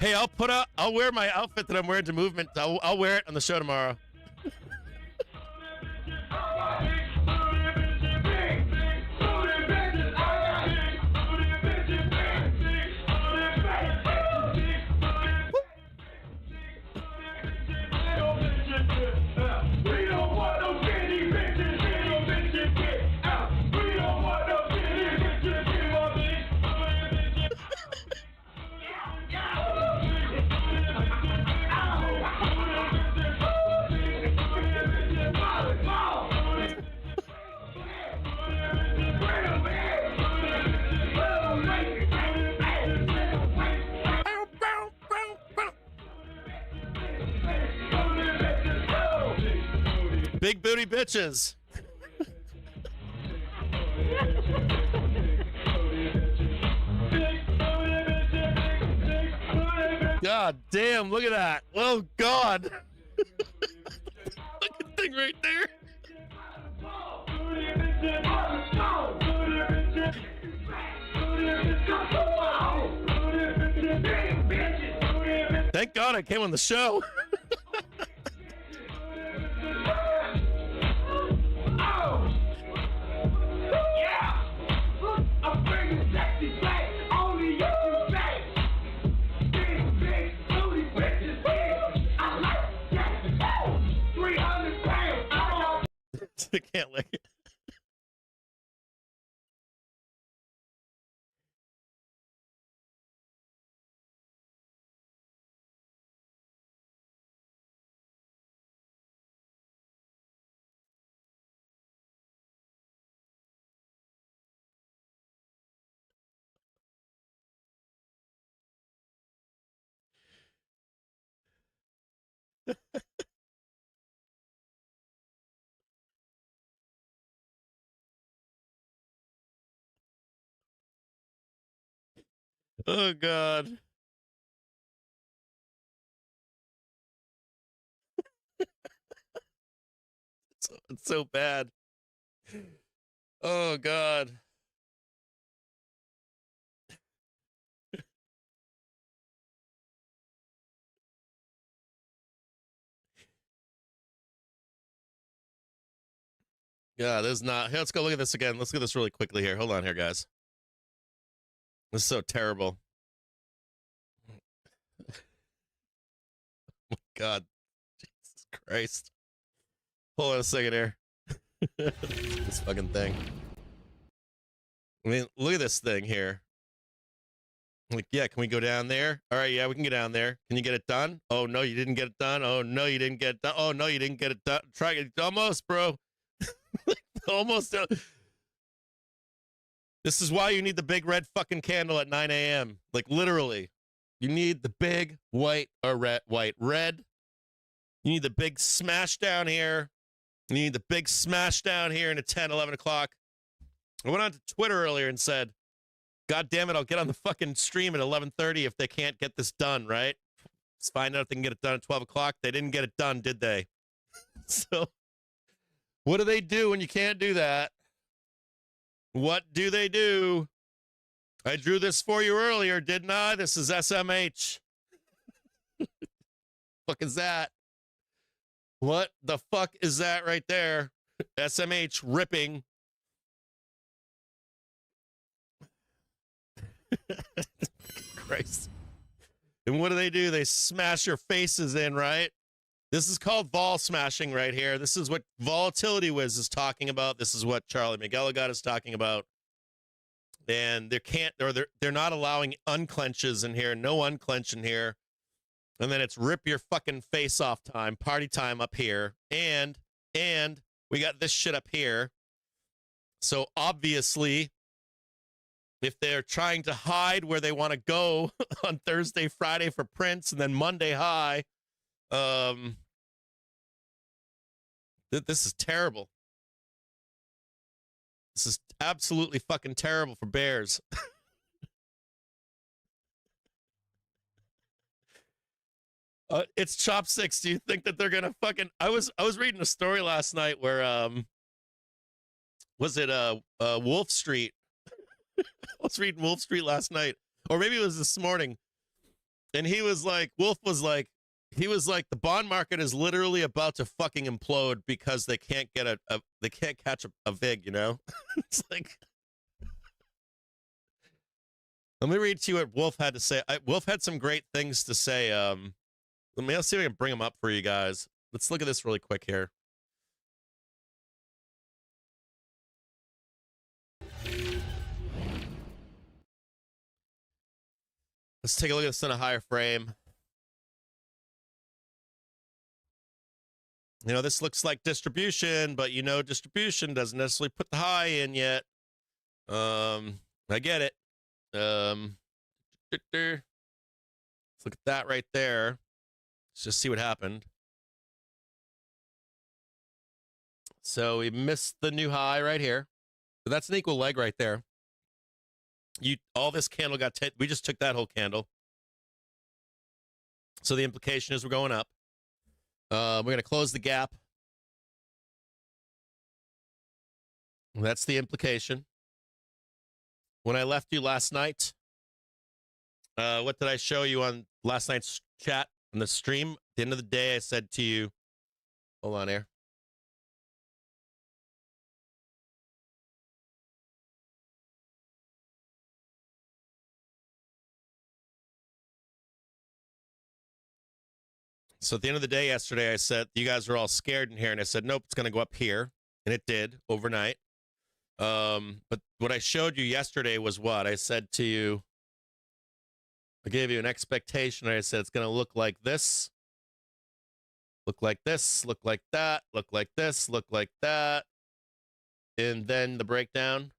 Hey, I'll wear my outfit that I'm wearing to Movement. I'll wear it on the show tomorrow. Big booty bitches. God damn, look at that. Oh, God. Look at the thing right there. Thank God I came on the show. I can't lick it. Oh, God. It's so bad. Oh, God. Yeah, there's not. Here, let's go look at this again. Let's get this really quickly here. Hold on here, guys. This is so terrible. Oh, my God. Jesus Christ. Hold on a second here. This fucking thing. I mean, look at this thing here. Like, yeah, can we go down there? All right, yeah, we can get down there. Can you get it done? Oh, no, you didn't get it done. Oh, no, you didn't get it done. Oh, no, you didn't get it done. Try it. Almost, bro. Almost. This is why you need the big red fucking candle at 9 a.m. Like, literally. You need the big white or red. You need the big smash down here. You need the big smash down here into 10, 11 o'clock. I went on to Twitter earlier and said, God damn it, I'll get on the fucking stream at 11:30 if they can't get this done, right? Let's find out if they can get it done at 12 o'clock. They didn't get it done, did they? So, what do they do when you can't do that? What do they do? I drew this for you earlier, didn't I? This is SMH. Fuck is that? What the fuck is that right there? SMH ripping. Christ. And what do? They smash your faces in, right? This is called vol smashing right here. This is what Volatility Wiz is talking about. This is what Charlie McElligott is talking about. And they're not allowing unclenches in here. No unclench in here. And then it's rip your fucking face off time, party time up here. And we got this shit up here. So obviously, if they're trying to hide where they want to go on Thursday, Friday for Prince, and then Monday high, this is terrible. This is absolutely fucking terrible for Bears. It's chopsticks. Do you think that they're gonna fucking? I was reading a story last night where was it Wolf Street? I was reading Wolf Street last night, or maybe it was this morning, And he was like, Wolf was like, he was like, the bond market is literally about to fucking implode because they can't get they can't catch a VIG, you know? It's like, let me read to you what Wolf had to say. Wolf had some great things to say. Let's see if I can bring them up for you guys. Let's look at this really quick here. Let's take a look at this in a higher frame. You know, this looks like distribution, but you know, distribution doesn't necessarily put the high in yet. I get it. Let's look at that right there. Let's just see what happened. So we missed the new high right here. So that's an equal leg right there. All this candle got we just took that whole candle. So the implication is we're going up. We're going to close the gap. That's the implication. When I left you last night, what did I show you on last night's chat on the stream? At the end of the day, I said to you, hold on here. So at the end of the day yesterday, I said, you guys are all scared in here. And I said, nope, it's going to go up here. And it did overnight. But what I showed you yesterday was what? I said to you, I gave you an expectation. I said, it's going to look like this, look like this, look like that, look like this, look like that. And then the breakdown.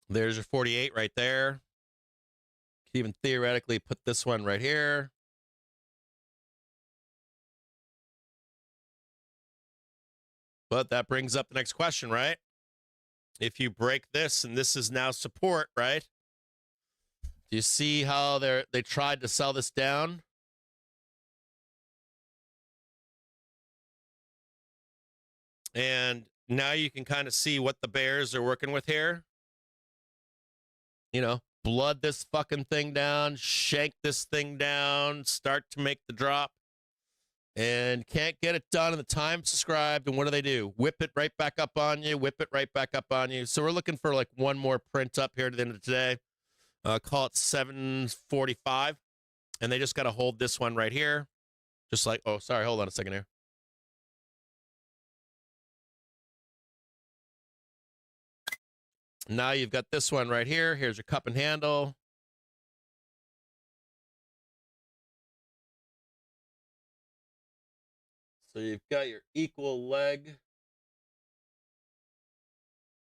There's your 48 right there. Could even theoretically put this one right here. But that brings up the next question, right? If you break this and this is now support, right? Do you see how they tried to sell this down? And now you can kind of see what the bears are working with here. You know, blood this fucking thing down, shank this thing down, start to make the drop, and can't get it done in the time subscribed. And what do? Whip it right back up on you, whip it right back up on you. So we're looking for like one more print up here to the end of today. Call it 745. And they just got to hold this one right here. Just like, oh, sorry, hold on a second here. Now you've got this one right here. Here's your cup and handle. So you've got your equal leg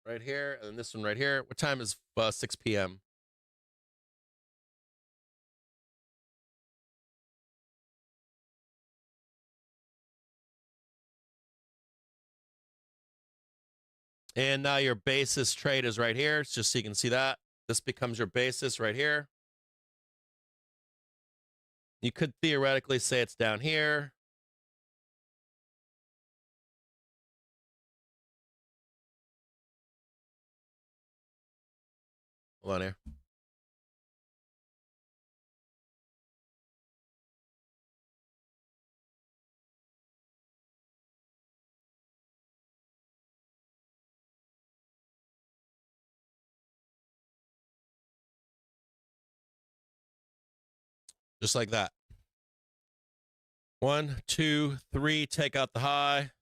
right here, and this one right here. What time is 6 p.m.? And now your basis trade is right here. It's just so you can see that. This becomes your basis right here. You could theoretically say it's down here. Hold on here. Just like that. 1, 2, 3, take out the high.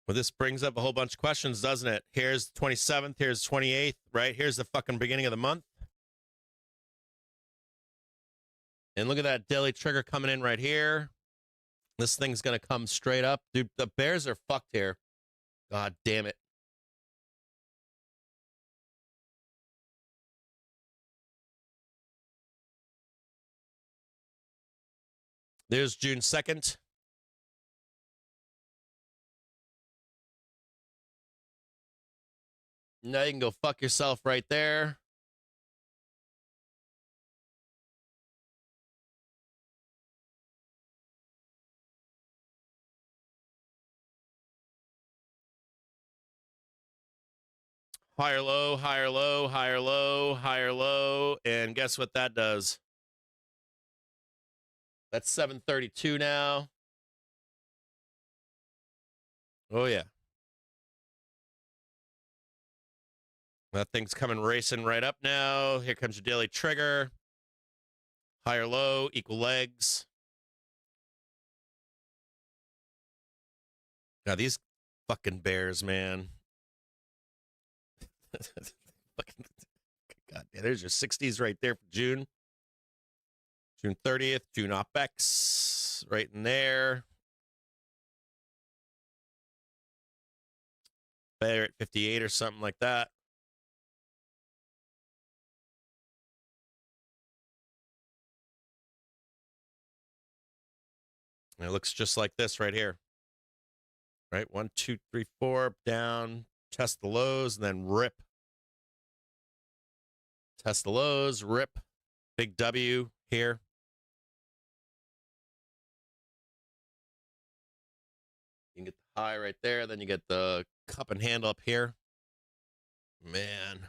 Well, this brings up a whole bunch of questions, doesn't it? Here's the 27th, here's the 28th, right? Here's the fucking beginning of the month. And look at that daily trigger coming in right here. This thing's going to come straight up. Dude, the bears are fucked here. God damn it. There's June 2nd. Now you can go fuck yourself right there. Higher low, higher low, higher low, higher low. And guess what that does? That's 732 now. Oh, yeah. That thing's coming racing right up now. Here comes your daily trigger. Higher low, equal legs. Now, these fucking bears, man. Fucking, God damn, there's your 60s right there for June. June 30th, June OPEX, right in there. Bear at 58 or something like that. And it looks just like this right here. Right? 1, 2, 3, 4, down, test the lows, and then rip. Test the lows, rip. Big W here. You can get the high right there, then you get the cup and handle up here. Man.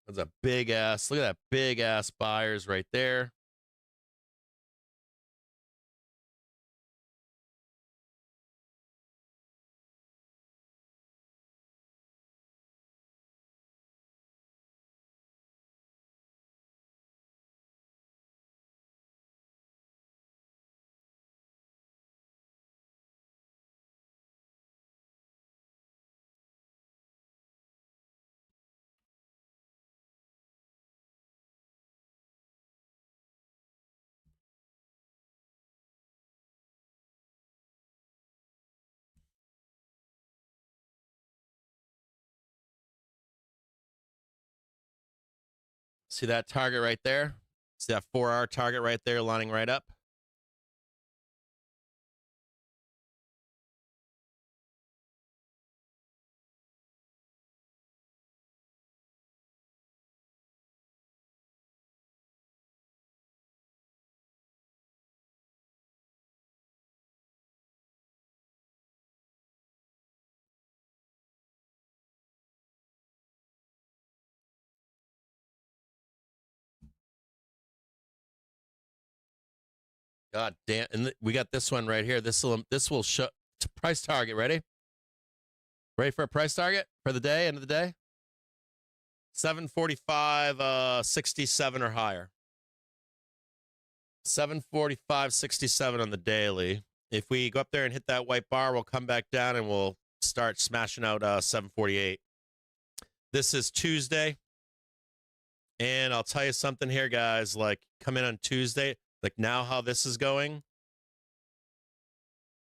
That's a big ass. Look at that big ass buyers right there. See that target right there? See that 4-hour target right there lining right up? God damn. And we got this one right here. This will show price target. Ready? Ready for a price target for the day, end of the day? 745, 67 or higher. 745, 67 on the daily. If we go up there and hit that white bar, we'll come back down and we'll start smashing out 748. This is Tuesday. And I'll tell you something here, guys. Like, come in on Tuesday. Like, now how this is going.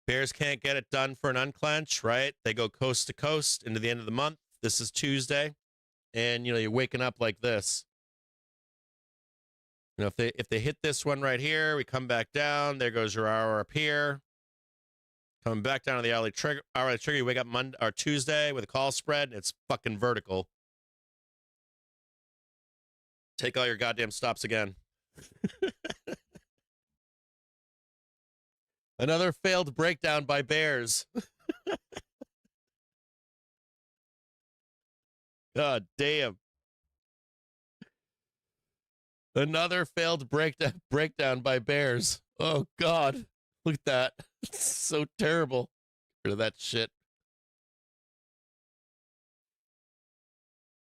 Bears can't get it done for an unclench, right? They go coast to coast into the end of the month. This is Tuesday. And, you know, you're waking up like this. You know, if they hit this one right here, we come back down. There goes your hour up here. Coming back down to the hourly trigger, you wake up Monday or Tuesday with a call spread, and it's fucking vertical. Take all your goddamn stops again. Another failed breakdown by Bears. God damn. Another failed breakdown by Bears. Oh, God. Look at that. It's so terrible. Get rid of that shit.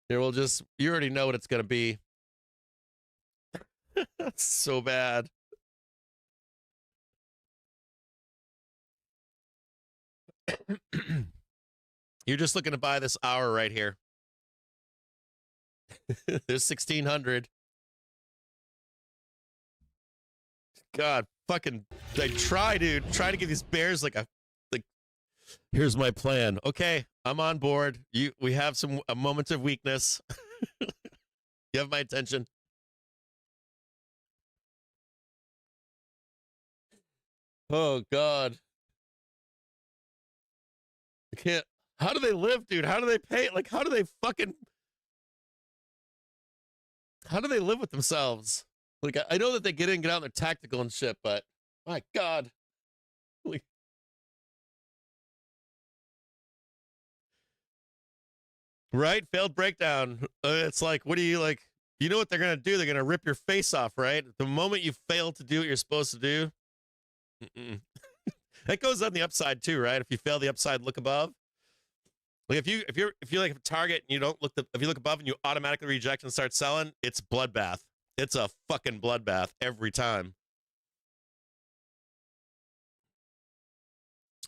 Here, you already know what it's going to be. That's so bad. You're just looking to buy this hour right here. There's 1,600. God, fucking try, dude. Try to give these bears like here's my plan. Okay, I'm on board. We have a moment of weakness. You have my attention. Oh God. I can't. How do they live, dude? How do they pay? Like, how do they live with themselves? Like, I know that they get in, get out, they're tactical and shit, but my God. Like, right? Failed breakdown. It's like, what do you like? You know what they're going to do? They're going to rip your face off, right? The moment you fail to do what you're supposed to do. That goes on the upside too, right? If you fail the upside, look above. Like if you're like a target and you don't look if you look above and you automatically reject and start selling, it's bloodbath. It's a fucking bloodbath every time.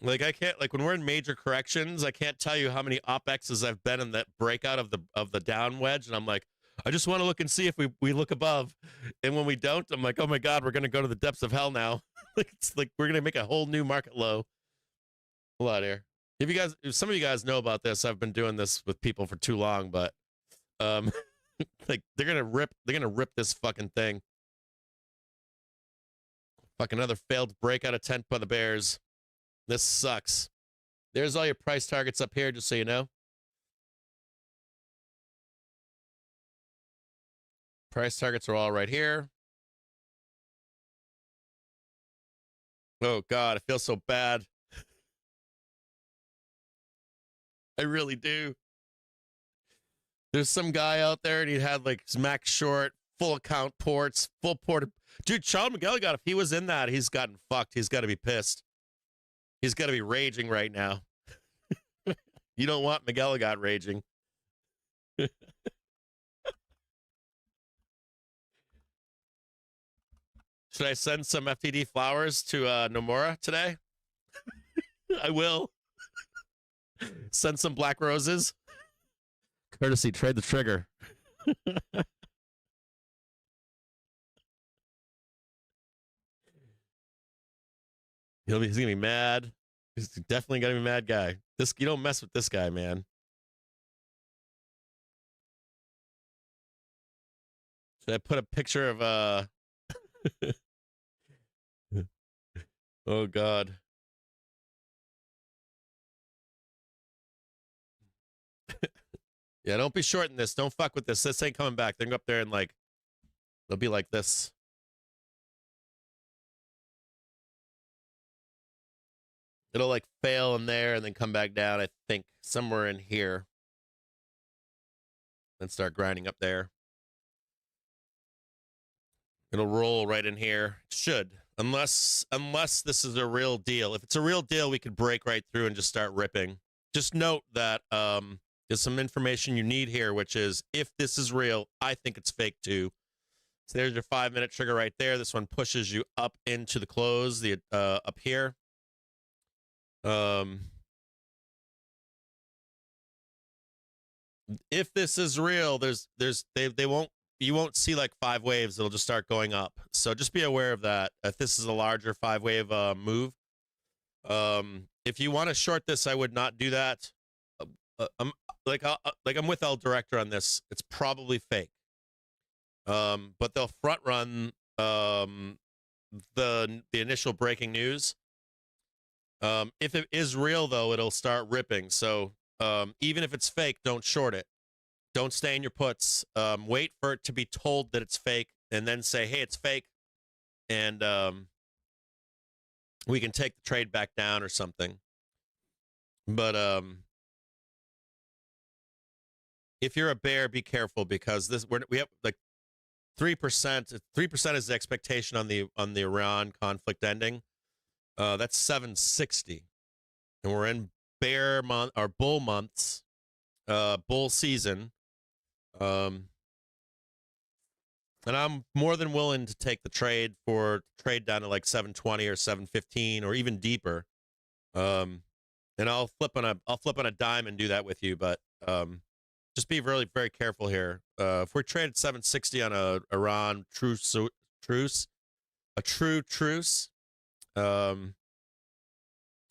Like I can't when we're in major corrections, I can't tell you how many OpExes I've been in that breakout of the down wedge, and I'm like, I just want to look and see if we look above, and when we don't, I'm like, oh my God, we're gonna go to the depths of hell now. It's like we're gonna make a whole new market low. Hold on here. If some of you guys know about this, I've been doing this with people for too long, but like they're gonna rip this fucking thing. Fucking another failed breakout attempt by the Bears. This sucks. There's all your price targets up here, just so you know. Price targets are all right here. Oh God, I feel so bad. I really do. There's some guy out there and he had like his max short, full account ports, full port. Dude, Charles McGillicuddy, if he was in that, he's gotten fucked. He's got to be pissed. He's got to be raging right now. You don't want McGillicuddy raging. Should I send some FTD flowers to Nomura today? I will. Send some black roses. Courtesy, trade the trigger. He's gonna be mad. He's definitely gonna be a mad guy. You don't mess with this guy, man. Should I put a picture of oh God. Yeah, don't be shorting this. Don't fuck with this. This ain't coming back. They're going to go up there and like, they'll be like this. It'll like fail in there and then come back down, I think, somewhere in here. Then start grinding up there. It'll roll right in here. It should. Unless this is a real deal. If it's a real deal, we could break right through and just start ripping. Just note that there's some information you need here, which is if this is real, I think it's fake too. So there's your 5-minute trigger right there. This one pushes you up into the close, up here. If this is real, you won't see like 5 waves. It'll just start going up. So just be aware of that. If this is a larger 5-wave move, if you want to short this, I would not do that. I'm with El Director on this. It's probably fake. But they'll front run the initial breaking news. If it is real though, it'll start ripping. So even if it's fake, don't short it. Don't stay in your puts. Wait for it to be told that it's fake and then say, hey, it's fake. And we can take the trade back down or something. But if you're a bear, be careful because we have like 3%. 3% is the expectation on the Iran conflict ending. That's 760, and we're in bear month or bull months, bull season. And I'm more than willing to take the trade down to like 720 or 715 or even deeper. And I'll flip on a dime and do that with you, but just be really very careful here. If we're traded 760 on a Iran truce, a true truce, You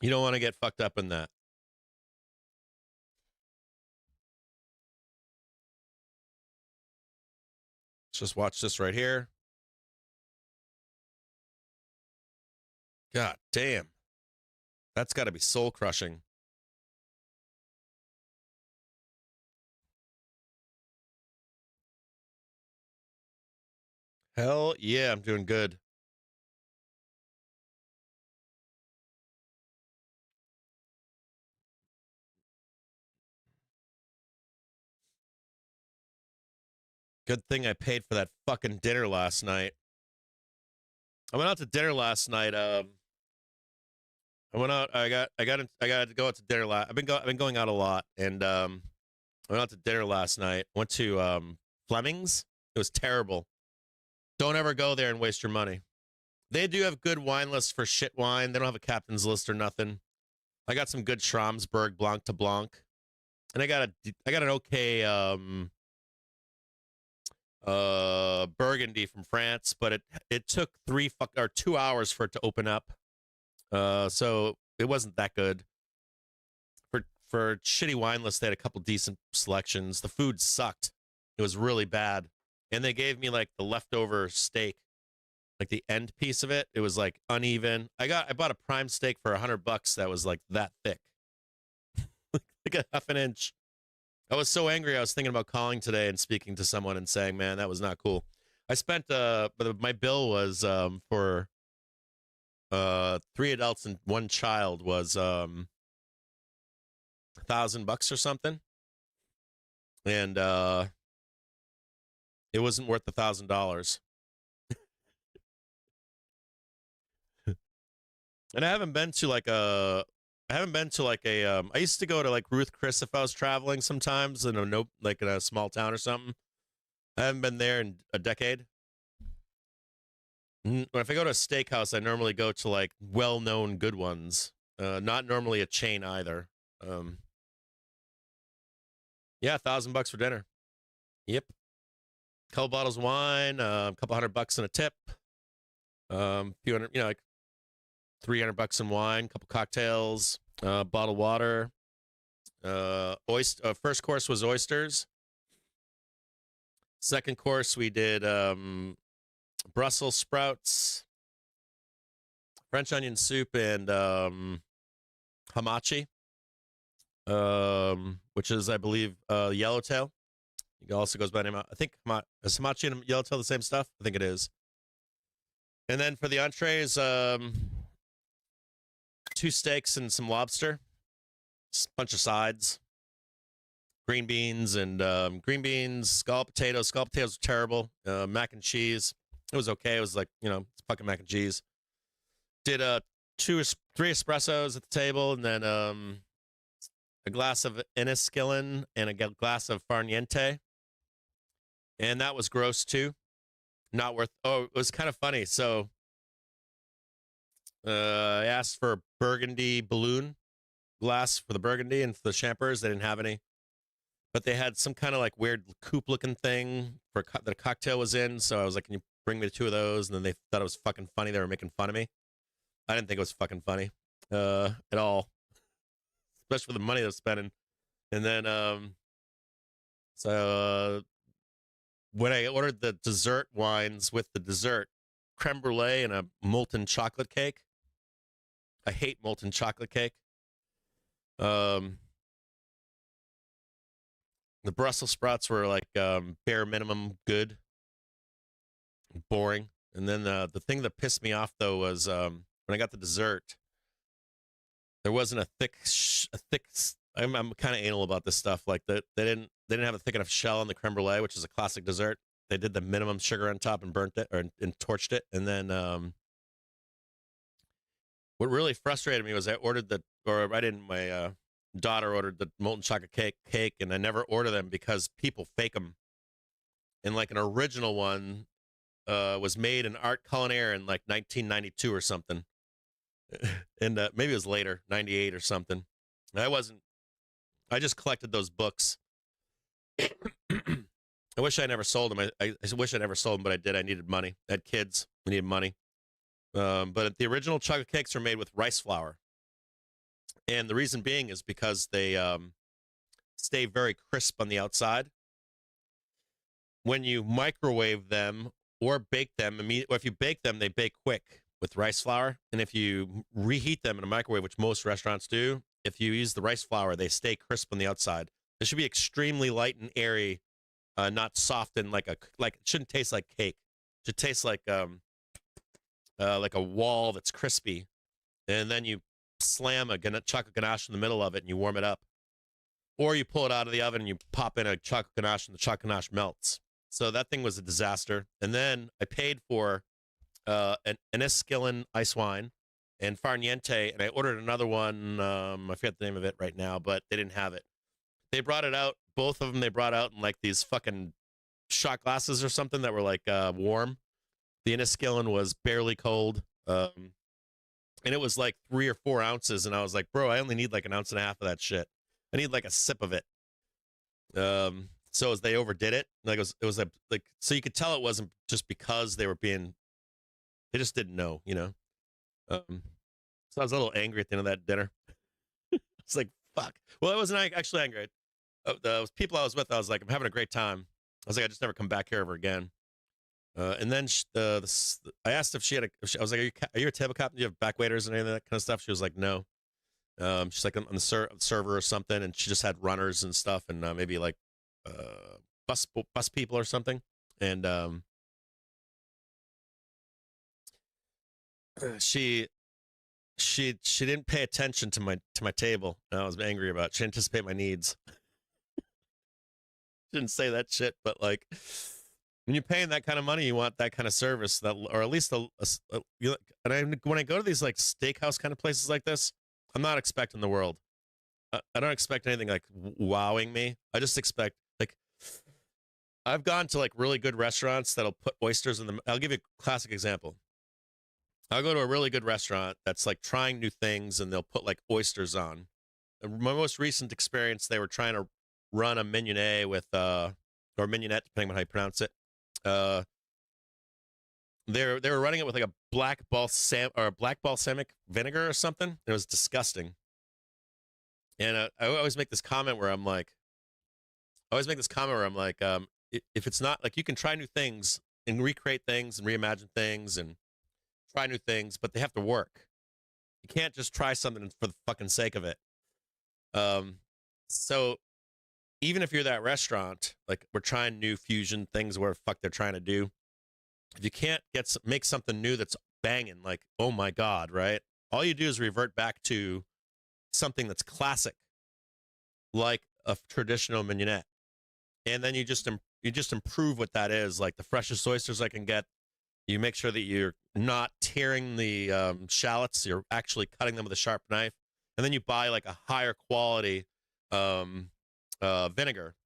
don't want to get fucked up in that. Let's just watch this right here. God damn. That's got to be soul crushing. Hell yeah, I'm doing good. Good thing I paid for that fucking dinner last night. I went out to dinner last night. I went out. I got to go out to dinner. I've been going out a lot, and I went out to dinner last night. Went to Fleming's. It was terrible. Don't ever go there and waste your money. They do have good wine lists for shit wine. They don't have a captain's list or nothing. I got some good Schramsberg Blanc de Blanc, and I got an okay Burgundy from France, but it took 2 hours for it to open up. So it wasn't that good. For shitty wine lists, they had a couple decent selections. The food sucked. It was really bad. And they gave me like the leftover steak, like the end piece of it. It was like uneven. I bought a prime steak for $100 that was like that thick. Like a half an inch. I was so angry. I was thinking about calling today and speaking to someone and saying, "Man, that was not cool." I spent but my bill was for 3 adults and 1 child was $1,000 or something, and it wasn't worth $1,000. And I haven't been to like a. I used to go to like Ruth Chris if I was traveling sometimes in a small town or something. I haven't been there in a decade. If I go to a steakhouse, I normally go to like well-known good ones. Not normally a chain either. Yeah, $1,000 for dinner. Yep. Couple bottles of wine, a couple $100 in a tip. Few hundred, like $300 in wine, couple cocktails, bottle of water. First course was oysters. Second course we did Brussels sprouts, French onion soup, and hamachi, which is, I believe, yellowtail. It also goes by name. I think is hamachi and yellowtail the same stuff? I think it is. And then for the entrees, 2 steaks and some lobster, a bunch of sides, green beans, scalloped potatoes. Scalloped potatoes were terrible. Mac and cheese. It was okay. It was like, it's fucking mac and cheese. Did 3 espressos at the table, and then a glass of Enniskillen and a glass of Farniente. And that was gross too. Not worth. Oh, it was kind of funny. So I asked for a Burgundy balloon glass for the Burgundy, and for the champers, they didn't have any. But they had some kind of like weird coupe-looking thing that a cocktail was in. So I was like, "Can you bring me 2 of those?" And then they thought it was fucking funny. They were making fun of me. I didn't think it was fucking funny at all, especially for the money they're spending. And then when I ordered the dessert wines with the dessert, creme brulee and a molten chocolate cake. I hate molten chocolate cake. The Brussels sprouts were like bare minimum good, boring. And then the thing that pissed me off though was when I got the dessert, there wasn't a thick. I'm kind of anal about this stuff. Like they didn't have a thick enough shell on the creme brulee, which is a classic dessert. They did the minimum sugar on top and burnt it and torched it. And then what really frustrated me was my daughter ordered the molten chocolate cake, and I never order them because people fake them. And like an original one was made in Art Culinaire in like 1992 or something. And maybe it was later, 98 or something. I just collected those books. I wish I never sold them. I wish I never sold them, but I did. I needed money. I had kids. I needed money. But the original chocolate cakes are made with rice flour. And the reason being is because they stay very crisp on the outside. When you microwave them or bake them, or if you bake them, they bake quick with rice flour. And if you reheat them in a microwave, which most restaurants do, if you use the rice flour, they stay crisp on the outside. They should be extremely light and airy, not soft and like it shouldn't taste like cake. It should taste like a wall that's crispy. And then you slam a chocolate ganache in the middle of it and you warm it up. Or you pull it out of the oven and you pop in a chocolate ganache and the chocolate ganache melts. So that thing was a disaster. And then I paid for an Enniskillen ice wine and Farniente, and I ordered another one. I forget the name of it right now, but they didn't have it. They brought it out, both of them, they brought out in like these fucking shot glasses or something that were like warm. The Enniskillen was barely cold. And it was like 3 or 4 ounces. And I was like, bro, I only need like an ounce and a half of that shit. I need like a sip of it. So as they overdid it, like it was like so you could tell it wasn't just because they just didn't know, you know. So I was a little angry at the end of that dinner. It's like fuck. Well, I wasn't actually angry. The people I was with, I was like, I'm having a great time. I was like, I just never come back here ever again. And then I asked if she had I was like, are you a table cop? Do you have back waiters and any of that kind of stuff? She was like, no. She's like on the server or something, and she just had runners and stuff, and maybe like bus people or something. And she didn't pay attention to my table. And I was angry about it. She didn't anticipate my needs. Didn't say that shit, but like when you're paying that kind of money, you want that kind of service, that, or at least when I go to these like steakhouse kind of places like this, I'm not expecting the world. I don't expect anything like wowing me. I just expect like I've gone to like really good restaurants that'll put oysters in them. I'll give you a classic example. I'll go to a really good restaurant that's like trying new things and they'll put like oysters on. My most recent experience, they were trying to run a mignonette with or mignonette, depending on how you pronounce it. They were running it with like a black balsamic vinegar or something. It was disgusting. And I always make this comment where I'm like, if it's not like, you can try new things and recreate things and reimagine things and try new things, but they have to work. You can't just try something for the fucking sake of it. So even if you're that restaurant, like we're trying new fusion things, where the fuck they're trying to do, if you can't make something new that's banging, like, oh my God, right? All you do is revert back to something that's classic, like a traditional mignonette. And then you just improve what that is, like the freshest oysters I can get. You make sure that you're not tearing the shallots, you're actually cutting them with a sharp knife. And then you buy like a higher quality vinegar.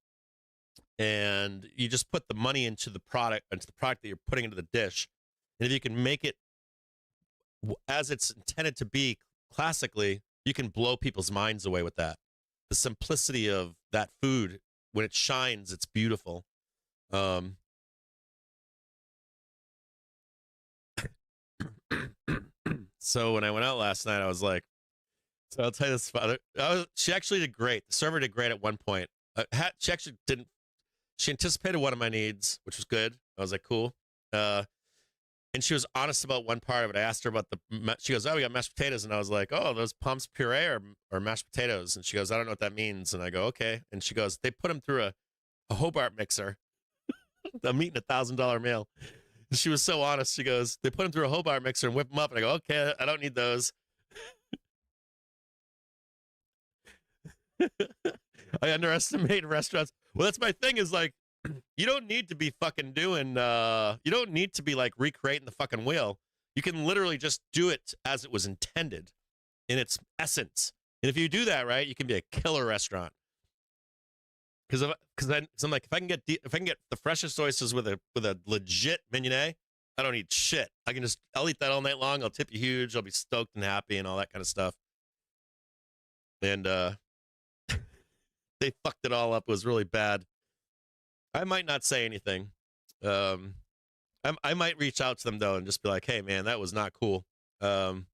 And you just put the money into the product that you're putting into the dish. And if you can make it as it's intended to be classically, you can blow people's minds away with that. The simplicity of that food, when it shines, it's beautiful. So when I went out last night, I was like, so I'll tell you this, father. She actually did great. The server did great at one point. She actually didn't. She anticipated one of my needs, which was good. I was like, cool. And she was honest about one part of it. I asked her about she goes, oh, we got mashed potatoes. And I was like, oh, those pommes puree or mashed potatoes. And she goes, I don't know what that means. And I go, okay. And she goes, they put them through a Hobart mixer. I'm eating $1,000 meal. And she was so honest. She goes, they put them through a Hobart mixer and whip them up. And I go, okay, I don't need those. I underestimate restaurants. Well, that's my thing, is like, you don't need to be fucking doing, you don't need to be like recreating the fucking wheel. You can literally just do it as it was intended in its essence. And if you do that right, you can be a killer restaurant. Because I'm like, if I can get the freshest oysters with a legit mignonette, I don't need shit. I'll eat that all night long. I'll tip you huge. I'll be stoked and happy and all that kind of stuff. And they fucked it all up. It was really bad. I might not say anything. I I might reach out to them though and just be like, hey man, that was not cool. And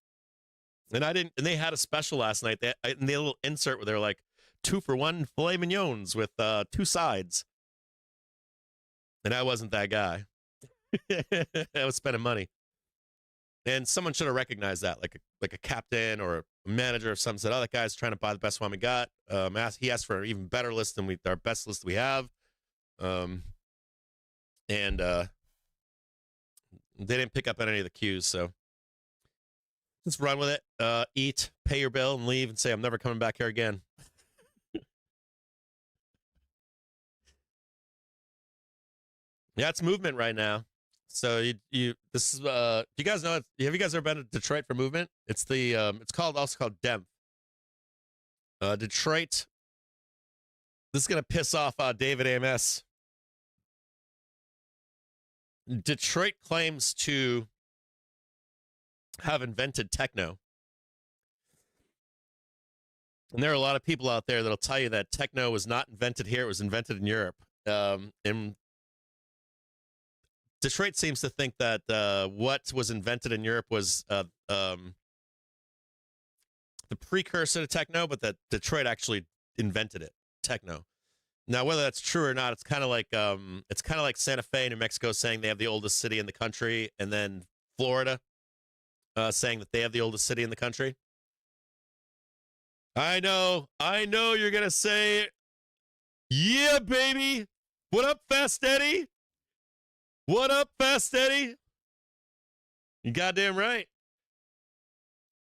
I didn't. And they had a special last night. They and the little insert where they're like 2-for-1 filet mignons with 2 sides. And I wasn't that guy. I was spending money. And someone should have recognized that, like a captain or a manager or something said, "Oh, that guy's trying to buy the best wine we got." He asked for an even better list than our best list we have. And they didn't pick up on any of the cues, so just run with it. Eat, pay your bill, and leave, and say, "I'm never coming back here again." Yeah, it's movement right now. So this is do you guys know have you guys ever been to Detroit for movement? It's the it's also called DEMF. Detroit. This is gonna piss off David AMS. Detroit claims to have invented techno. And there are a lot of people out there that'll tell you that techno was not invented here, it was invented in Europe. And Detroit seems to think that what was invented in Europe was the precursor to techno, but that Detroit actually invented it, techno. Now, whether that's true or not, it's kind of like Santa Fe, New Mexico, saying they have the oldest city in the country, and then Florida saying that they have the oldest city in the country. I know, you're gonna say, "Yeah, baby, what up, Fast Eddie? What up, Fast Eddie?" You goddamn right.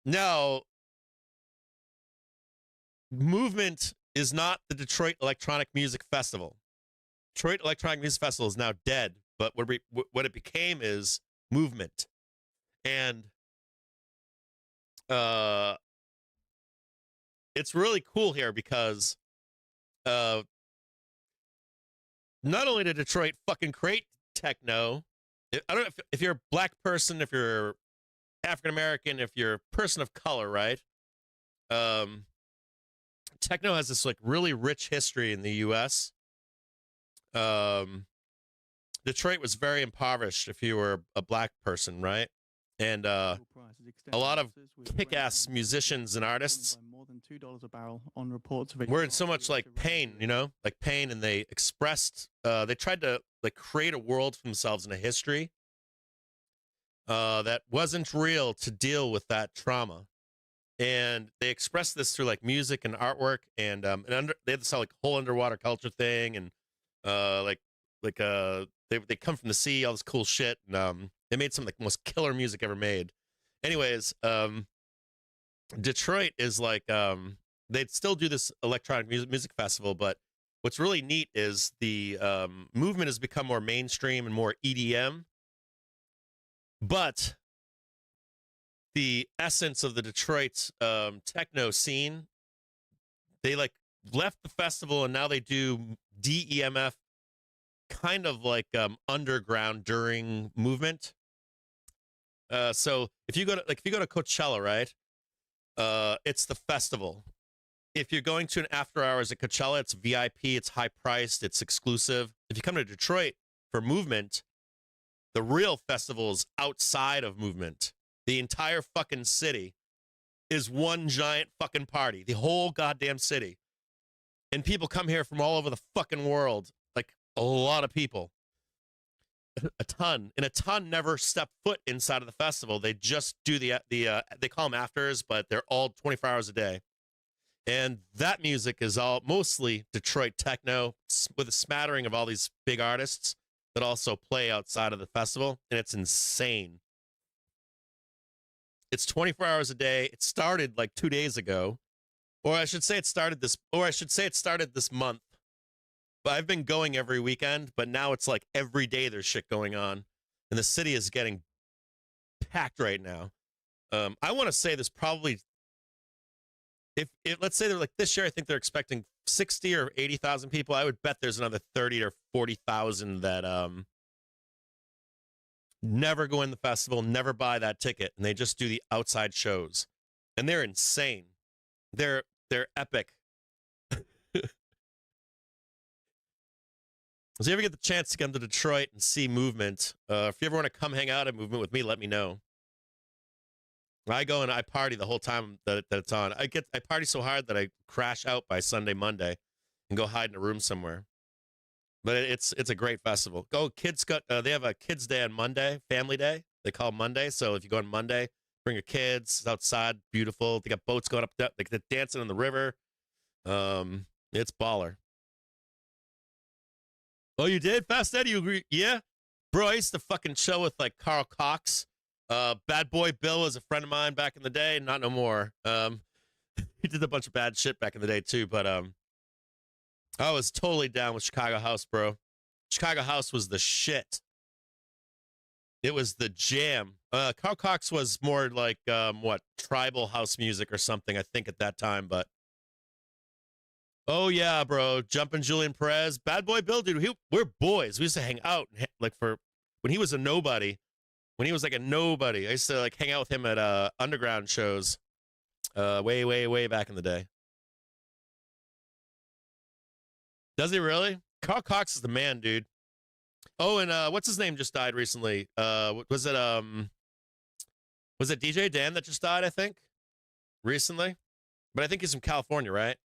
Now, movement is not the Detroit Electronic Music Festival. Detroit Electronic Music Festival is now dead, but what it became is movement. And it's really cool here because not only did Detroit fucking create techno, I don't know if you're a black person, if you're African American, if you're a person of color, right? Techno has this like really rich history in the U.S. Detroit was very impoverished if you were a black person, right? And a lot of kick-ass musicians and artists were in so much like pain, like pain, and they expressed, they tried to like create a world for themselves in a history that wasn't real to deal with that trauma. And they expressed this through like music and artwork, and they had this like whole underwater culture thing, and they come from the sea, all this cool shit, and they made some of the most killer music ever made. Anyways, Detroit is like they'd still do this electronic music festival, but what's really neat is the movement has become more mainstream and more EDM, but the essence of the Detroit techno scene, they like left the festival and now they do DEMF, kind of like underground during movement. So if you go to Coachella, right? It's the festival. If you're going to an after hours at Coachella, it's VIP, it's high priced, it's exclusive. If you come to Detroit for movement, the real festival is outside of movement. The entire fucking city is one giant fucking party. The whole goddamn city. And people come here from all over the fucking world. Like a lot of people. A ton. And a ton never step foot inside of the festival. They just do they call them afters, but they're all 24 hours a day. And that music is all mostly Detroit techno with a smattering of all these big artists that also play outside of the festival. And it's insane. It's 24 hours a day. It started like 2 days ago. Or I should say it started this month. But I've been going every weekend, but now it's like every day there's shit going on. And the city is getting packed right now. I want to say there's probably, if let's say they're like this year, I think they're expecting 60 or 80,000 people. I would bet there's another 30 or 40,000 that never go in the festival, never buy that ticket, and they just do the outside shows. And they're insane. They're epic. So if you ever get the chance to come to Detroit and see Movement, if you ever want to come hang out at Movement with me, let me know. I go and I party the whole time that it's on. I party so hard that I crash out by Sunday, Monday, and go hide in a room somewhere. But it's a great festival. Go kids they have a kids day on Monday, family day. They call it Monday. So if you go on Monday, bring your kids. It's outside, beautiful. They got boats going up. They're dancing in the river. It's baller. Oh, you did? Fast Eddie, you agree? Yeah? Bro, I used to fucking chill with like Carl Cox. Bad Boy Bill was a friend of mine back in the day. Not no more. He did a bunch of bad shit back in the day too, but I was totally down with Chicago House, bro. Chicago House was the shit. It was the jam. Carl Cox was more like tribal house music or something, I think, at that time, but oh yeah, bro. Jumpin' Julian Perez. Bad Boy Bill, dude. We're boys. We used to hang out like when he was a nobody. When he was like a nobody, I used to like hang out with him at underground shows way, way, way back in the day. Does he really? Carl Cox is the man, dude. Oh, and what's his name just died recently? Was it DJ Dan that just died, I think? Recently? But I think he's from California, right?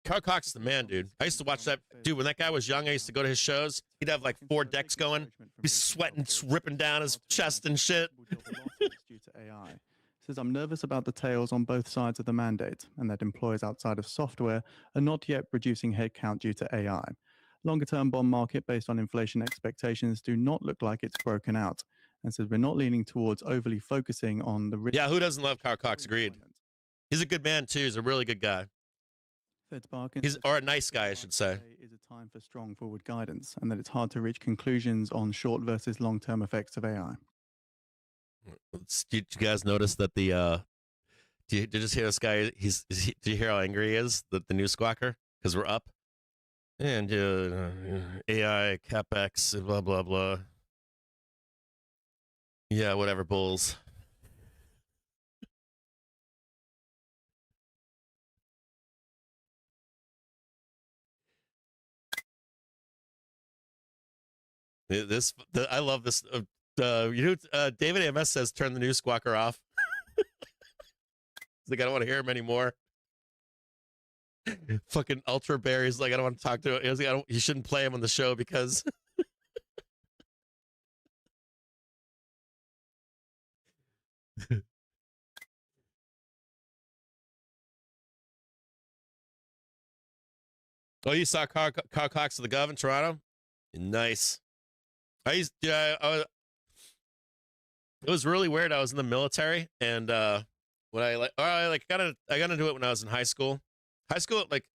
Carl Cox is the man, dude. I used to watch that. Dude, when that guy was young, I used to go to his shows. He'd have like 4 decks going. Be sweating, ripping down his chest and shit. Due to AI. Says, I'm nervous about the tails on both sides of the mandate and that employers outside of software are not yet reducing headcount due to AI. Longer-term bond market based on inflation expectations do not look like it's broken out. And says, we're not leaning towards overly focusing on the risk. Yeah, who doesn't love Carl Cox? Agreed. He's a good man, too. He's a really good guy. Or a nice guy, I should say. Is a time for strong forward guidance, and that it's hard to reach conclusions on short versus long-term effects of AI. Did you guys notice that the? Did you just hear this guy? Did you hear how angry he is? The new squawker, because we're up, and AI capex blah blah blah. Yeah, whatever, bulls. I love this. David AMS says turn the news squawker off. He's like, I don't want to hear him anymore. Fucking Ultra Bear. He's like, I don't want to talk to him. He's like, you shouldn't play him on the show because. Oh, you saw Carl Cox of the Gov in Toronto? Nice. It was really weird. I was in the military, and when I got into it when I was in high school. High school, like,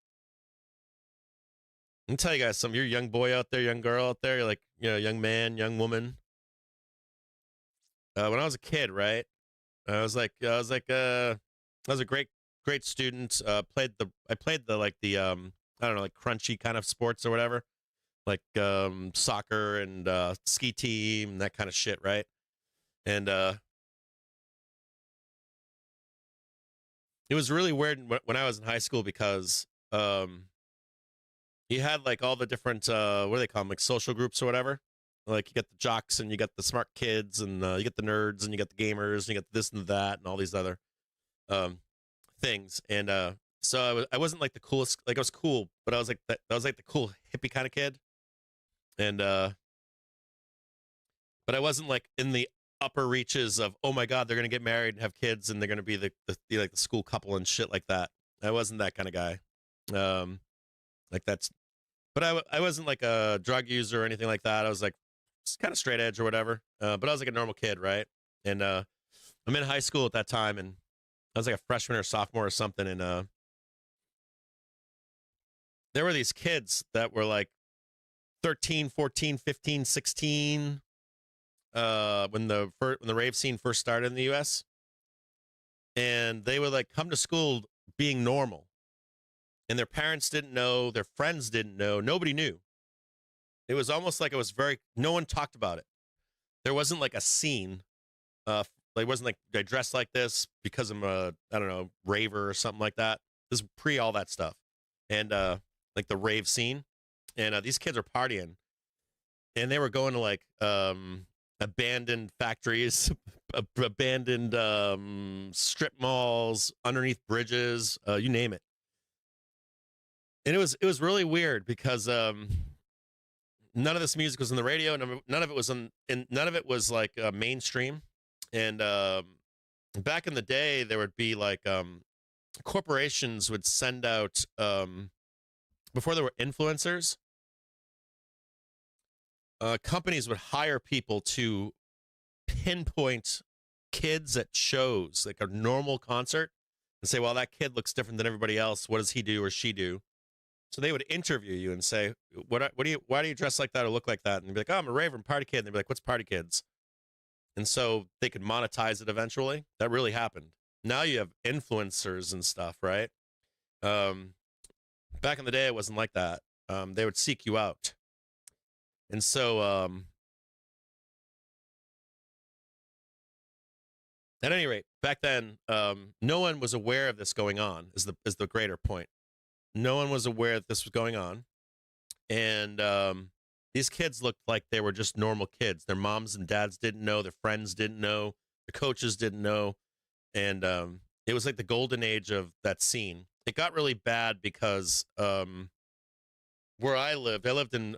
let me tell you guys something. You're a young boy out there, young girl out there. You're like, young man, young woman. When I was a kid, right? I was a great student. I played the I don't know, like crunchy kind of sports or whatever. Like soccer and ski team and that kind of shit, right? And it was really weird when I was in high school because you had like all the different what do they call them, like social groups or whatever. Like you get the jocks and you got the smart kids and you get the nerds and you got the gamers and you got this and that and all these other things. And so I wasn't like the coolest. Like I was cool, but I was like the cool hippie kind of kid. And but I wasn't like in the upper reaches of, oh my god, they're gonna get married and have kids and they're gonna be the school couple and shit like that. I wasn't that kind of guy. Like that's, but I wasn't like a drug user or anything like that. I was like kind of straight edge or whatever. But I was like a normal kid, right? And I'm in high school at that time, and I was like a freshman or sophomore or something, and there were these kids that were like 13, 14, 15, 16 when the rave scene first started in the US. And they would like come to school being normal. And their parents didn't know, their friends didn't know, nobody knew. It was almost like no one talked about it. There wasn't like a scene. It wasn't like I dressed like this because I'm a, I don't know, raver or something like that. This is pre all that stuff. And like the rave scene. and these kids were partying, and they were going to like abandoned factories, abandoned strip malls, underneath bridges, you name it. And it was really weird because none of this music was on the radio, none of it was none of it was like mainstream. And back in the day, there would be like corporations would send out before there were influencers. Companies would hire people to pinpoint kids at shows, like a normal concert, and say, well, that kid looks different than everybody else. What does he do or she do? So they would interview you and say, why do you dress like that or look like that? And you'd be like, oh, I'm a rave, I'm a party kid. And they'd be like, what's Party Kids? And so they could monetize it eventually. That really happened. Now you have influencers and stuff, right? Back in the day, it wasn't like that. They would seek you out. And so, at any rate, back then, no one was aware of this going on. Is the greater point? No one was aware that this was going on, and these kids looked like they were just normal kids. Their moms and dads didn't know. Their friends didn't know. The coaches didn't know, and it was like the golden age of that scene. It got really bad because where I lived in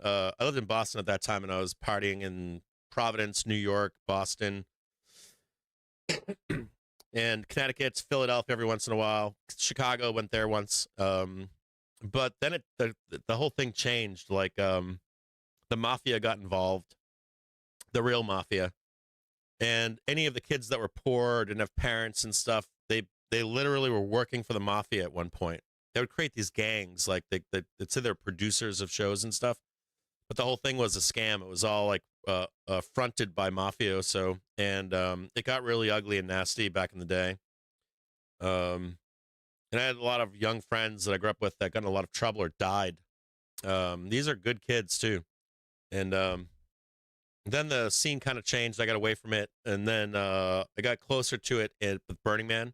Boston at that time, and I was partying in Providence, New York, Boston, and Connecticut, Philadelphia every once in a while. Chicago went there once, but then the whole thing changed. Like the mafia got involved, the real mafia, and any of the kids that were poor, didn't have parents and stuff, they literally were working for the mafia at one point. They would create these gangs, like they'd say they're producers of shows and stuff, but the whole thing was a scam. It was all like fronted by mafioso, and it got really ugly and nasty back in the day. And I had a lot of young friends that I grew up with that got in a lot of trouble or died. These are good kids too, and then the scene kind of changed. I got away from it, and then I got closer to it with Burning Man.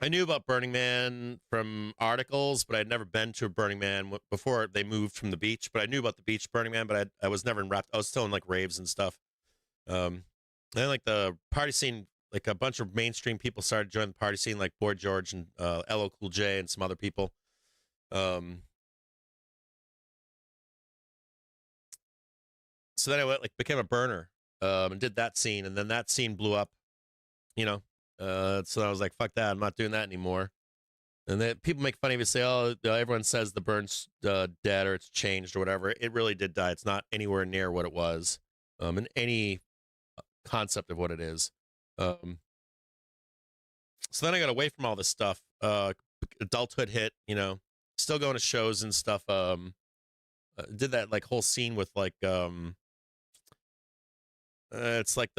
I knew about Burning Man from articles, but I'd never been to a Burning Man before they moved from the beach. But I knew about the beach Burning Man, but I was never in rap. I was still in like raves and stuff. And then like the party scene, like a bunch of mainstream people started joining the party scene, like Boy George and LL Cool J and some other people. So then I became a burner and did that scene, and then that scene blew up, you know. So I was like, fuck that, I'm not doing that anymore. And then people make fun of you, say, oh, everyone says the burn's dead or it's changed or whatever. It really did die. It's not anywhere near what it was in any concept of what it is. So then I got away from all this stuff. Adulthood hit, you know, still going to shows and stuff. Did that like whole scene with like, it's like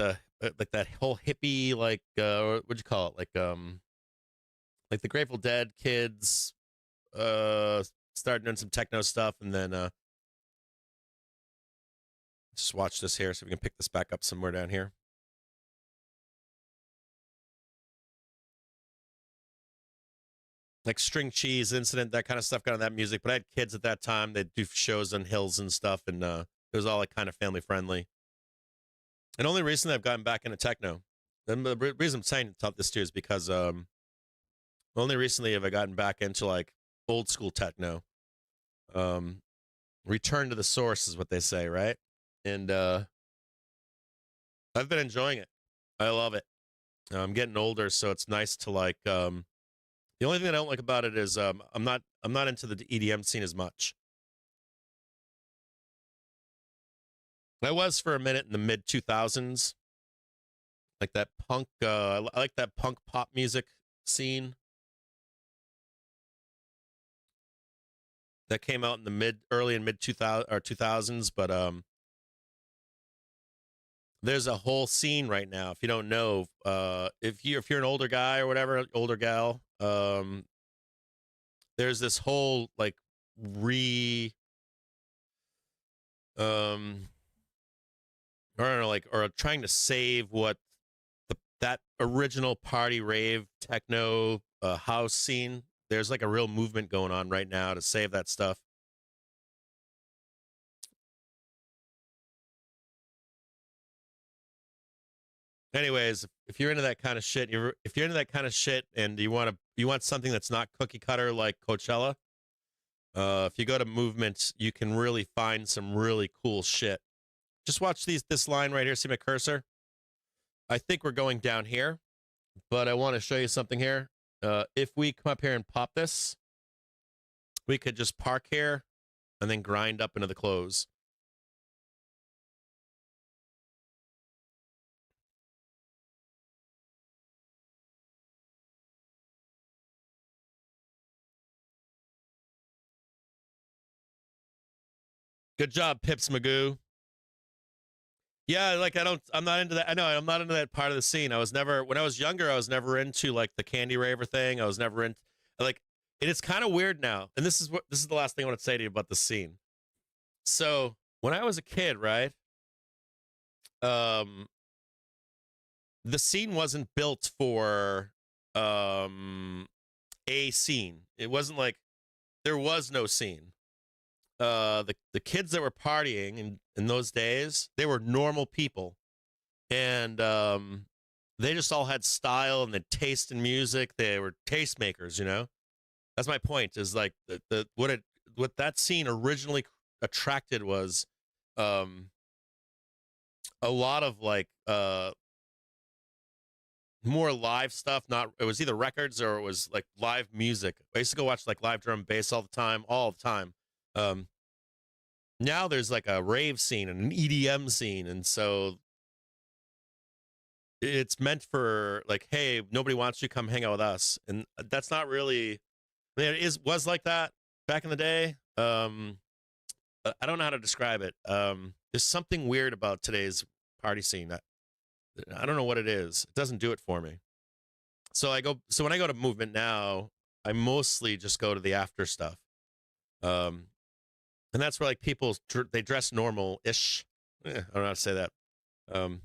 like that whole hippie, like what'd you call it, like the Grateful Dead kids started doing some techno stuff, and then just watch this here so we can pick this back up somewhere down here. Like String Cheese Incident, that kind of stuff, got on that music. But I had kids at that time. They'd do shows on hills and stuff, and it was all like kind of family friendly. And only recently I've gotten back into techno. And the reason I'm saying this too is because only recently have I gotten back into like old school techno. Return to the source is what they say, right? And I've been enjoying it. I love it. I'm getting older, so it's nice to like. The only thing I don't like about it is I'm not into the EDM scene as much. I was for a minute in the mid 2000s, like that punk. I like that punk pop music scene that came out in the early and mid 2000s. But there's a whole scene right now. If you don't know, if you're an older guy or whatever, older gal, there's this whole like I don't know, like, or trying to save what that original party rave techno house scene. There's like a real movement going on right now to save that stuff. Anyways, if you're into that kind of shit, if you're into that kind of shit and you want something that's not cookie cutter like Coachella, if you go to Movement, you can really find some really cool shit. Just watch this line right here. See my cursor? I think we're going down here, but I want to show you something here. If we come up here and pop this, we could just park here and then grind up into the close. Good job, Pips Magoo. Yeah, like I'm not into that. I know I'm not into that part of the scene. When I was younger, I was never into like the Candy Raver thing. I was never into like, and it's kind of weird now. And this is the last thing I want to say to you about the scene. So when I was a kid, right? The scene wasn't built for a scene. It wasn't like there was no scene. The kids that were partying in those days, they were normal people, and they just all had style and the taste in music. They were tastemakers, you know. That's my point. Is like what that scene originally attracted was a lot of like more live stuff. It was either records or it was like live music. I used to go watch like live drum and bass all the time. Now there's like a rave scene and an EDM scene, and so it's meant for like, hey, nobody wants you, come hang out with us, and that's not really. I mean, was like that back in the day. I don't know how to describe it. There's something weird about today's party scene. I don't know what it is. It doesn't do it for me. So when I go to Movement now, I mostly just go to the after stuff. And that's where like people they dress normal-ish. I don't know how to say that. I'm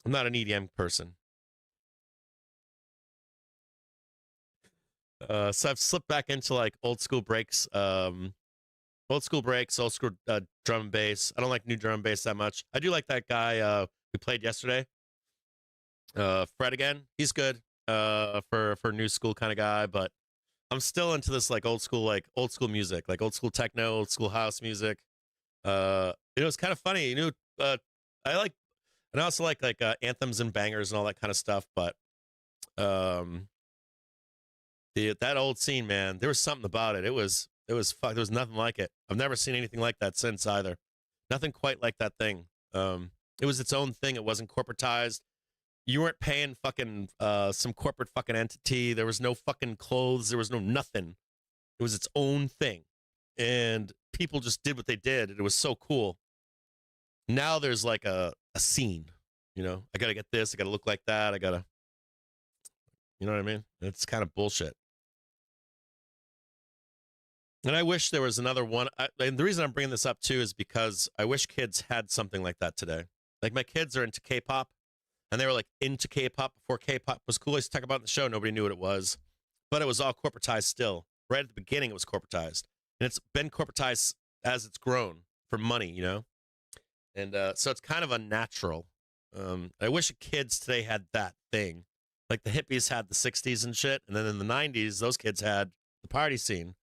not an EDM person. So I've slipped back into like old school breaks, old school drum and bass. I don't like new drum and bass that much. I do like that guy we played yesterday. Fred again. He's good for new school kind of guy, but I'm still into this like old school music, like old school techno, old school house music. It's kind of funny, I also like anthems and bangers and all that kind of stuff, but that old scene, man, there was something about it. It was fuck. There was nothing like it. I've never seen anything like that since either. Nothing quite like that thing. It was its own thing. It wasn't corporatized. You weren't paying fucking some corporate fucking entity. There was no fucking clothes. There was no nothing. It was its own thing. And people just did what they did. And it was so cool. Now there's like a scene, I got to get this. I got to look like that. You know what I mean? It's kind of bullshit. And I wish there was another one. And the reason I'm bringing this up too is because I wish kids had something like that today. Like my kids are into K-pop. And they were like into K-pop before K-pop was cool. I used to talk about it in the show. Nobody knew what it was. But it was all corporatized still. Right at the beginning, it was corporatized. And it's been corporatized as it's grown for money, And so it's kind of unnatural. I wish kids today had that thing. Like the hippies had the 60s and shit. And then in the 90s, those kids had the party scene.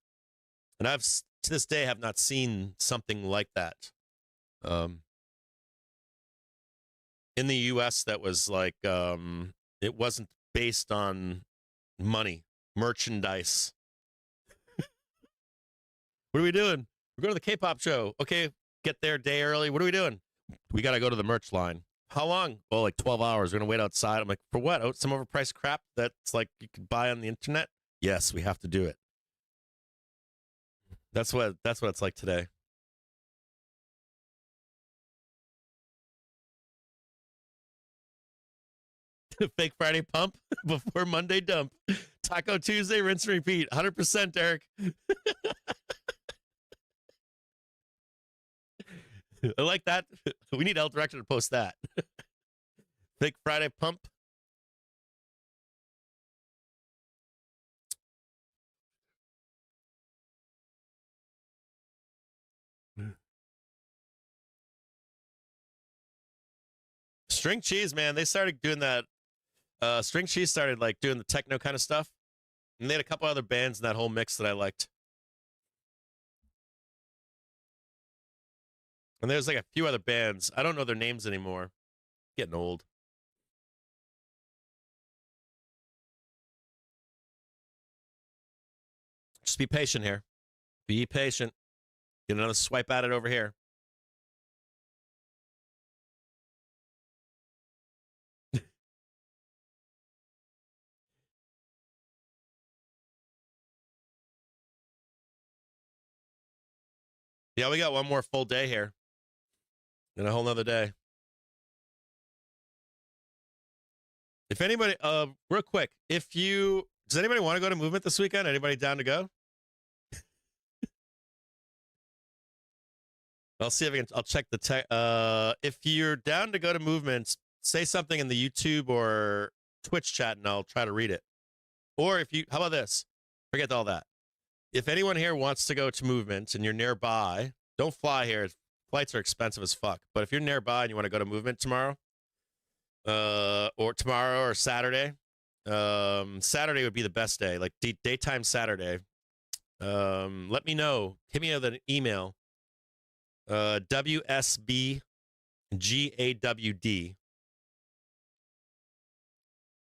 And I've, to this day, have not seen something like that. In the U.S., that was like, it wasn't based on money, merchandise. What are we doing? We're going to the K-pop show. Okay, get there a day early. What are we doing? We got to go to the merch line. How long? Oh, like 12 hours. We're going to wait outside. I'm like, for what? Oh, some overpriced crap that's like you could buy on the internet? Yes, we have to do it. That's what it's like today. Fake Friday pump before Monday dump. Taco Tuesday, rinse and repeat. 100%, Eric. I like that. We need El Director to post that. Fake Friday pump. String Cheese, man, they started doing that. String Cheese started like doing the techno kind of stuff, and they had a couple other bands in that whole mix that I liked. And there's like a few other bands. I don't know their names anymore. Getting old. Just be patient here. Be patient. Get another swipe at it over here. Yeah, we got one more full day here. And a whole nother day. If anybody, real quick, does anybody want to go to Movement this weekend? Anybody down to go? I'll see if I'll check the tech. If you're down to go to Movement, say something in the YouTube or Twitch chat and I'll try to read it. Or how about this? Forget all that. If anyone here wants to go to Movement and you're nearby, don't fly here. Flights are expensive as fuck. But if you're nearby and you want to go to Movement tomorrow, or Saturday, Saturday would be the best day, like daytime Saturday. Let me know. Hit me with an email. WSBGAWD.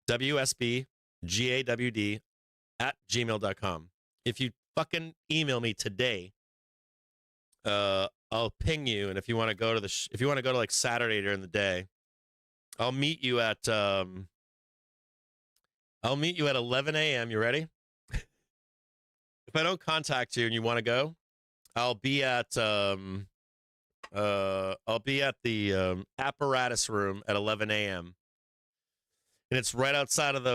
WSBGAWD @gmail.com. If you fucking email me today, I'll ping you, and if you want to go to if you want to go to like Saturday during the day, I'll meet you at 11 a.m. You ready? If I don't contact you and you want to go, I'll be at the apparatus room at 11 a.m. and it's right outside of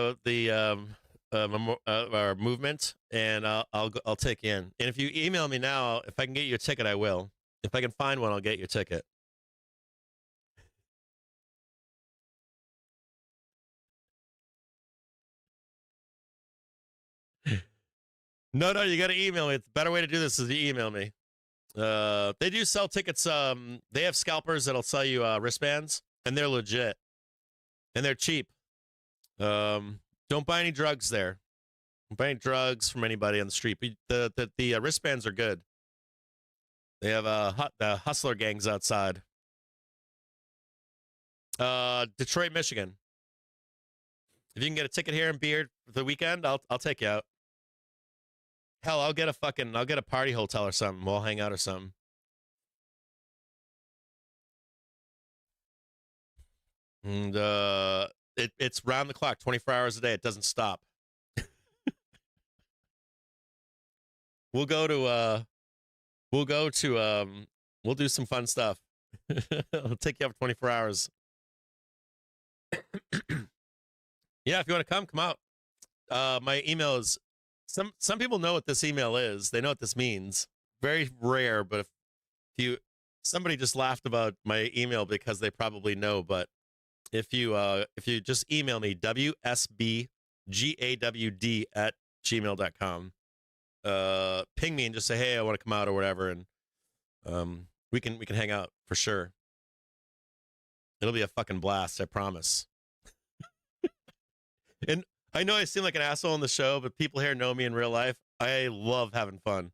our Movement, and I'll take you in. And if you email me now, if I can get you a ticket, I will. If I can find one, I'll get you a ticket. No, you got to email me. The better way to do this is to email me. They do sell tickets. They have scalpers that'll sell you wristbands, and they're legit, and they're cheap. Don't buy any drugs there. Don't buy any drugs from anybody on the street. The wristbands are good. They have the hustler gangs outside. Detroit, Michigan. If you can get a ticket here in Beard for the weekend, I'll take you out. Hell, I'll get a party hotel or something. We'll hang out or something. And it's round the clock, 24 hours a day. It doesn't stop. We'll do some fun stuff. I'll take you up 24 hours. Yeah, if you want to come out. My email is some people know what this email is. They know what this means. Very rare, but if somebody just laughed about my email because they probably know, but if you just email me WSBGAWD @gmail.com, ping me and just say, hey, I want to come out or whatever, and we can hang out for sure. It'll be a fucking blast, I promise. And I know I seem like an asshole on the show, but people here know me in real life. I love having fun.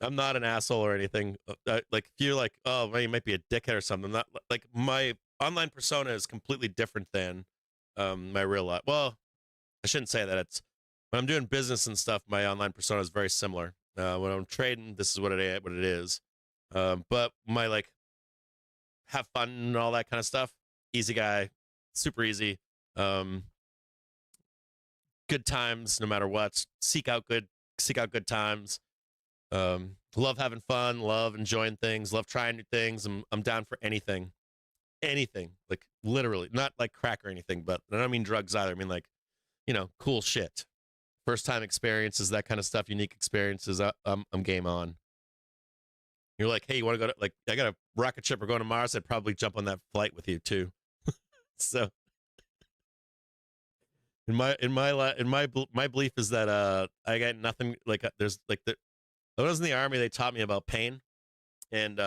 I'm not an asshole or anything. Like if you're like, oh, well, you might be a dickhead or something. I'm not like my online persona is completely different than my real life. Well, I shouldn't say that. It's when I'm doing business and stuff. My online persona is very similar. When I'm trading, this is what it is. But my like have fun and all that kind of stuff. Easy guy, super easy. Good times, no matter what. Seek out good times. Love having fun. Love enjoying things. Love trying new things. I'm down for anything, like literally, not like crack or anything. But I don't mean drugs either. I mean like, cool shit. First time experiences, that kind of stuff. Unique experiences. I'm game on. You're like, hey, you want to go to I got a rocket ship. We're going to Mars. I'd probably jump on that flight with you too. So. My belief is that I got nothing like there's like when I was in the army they taught me about pain, and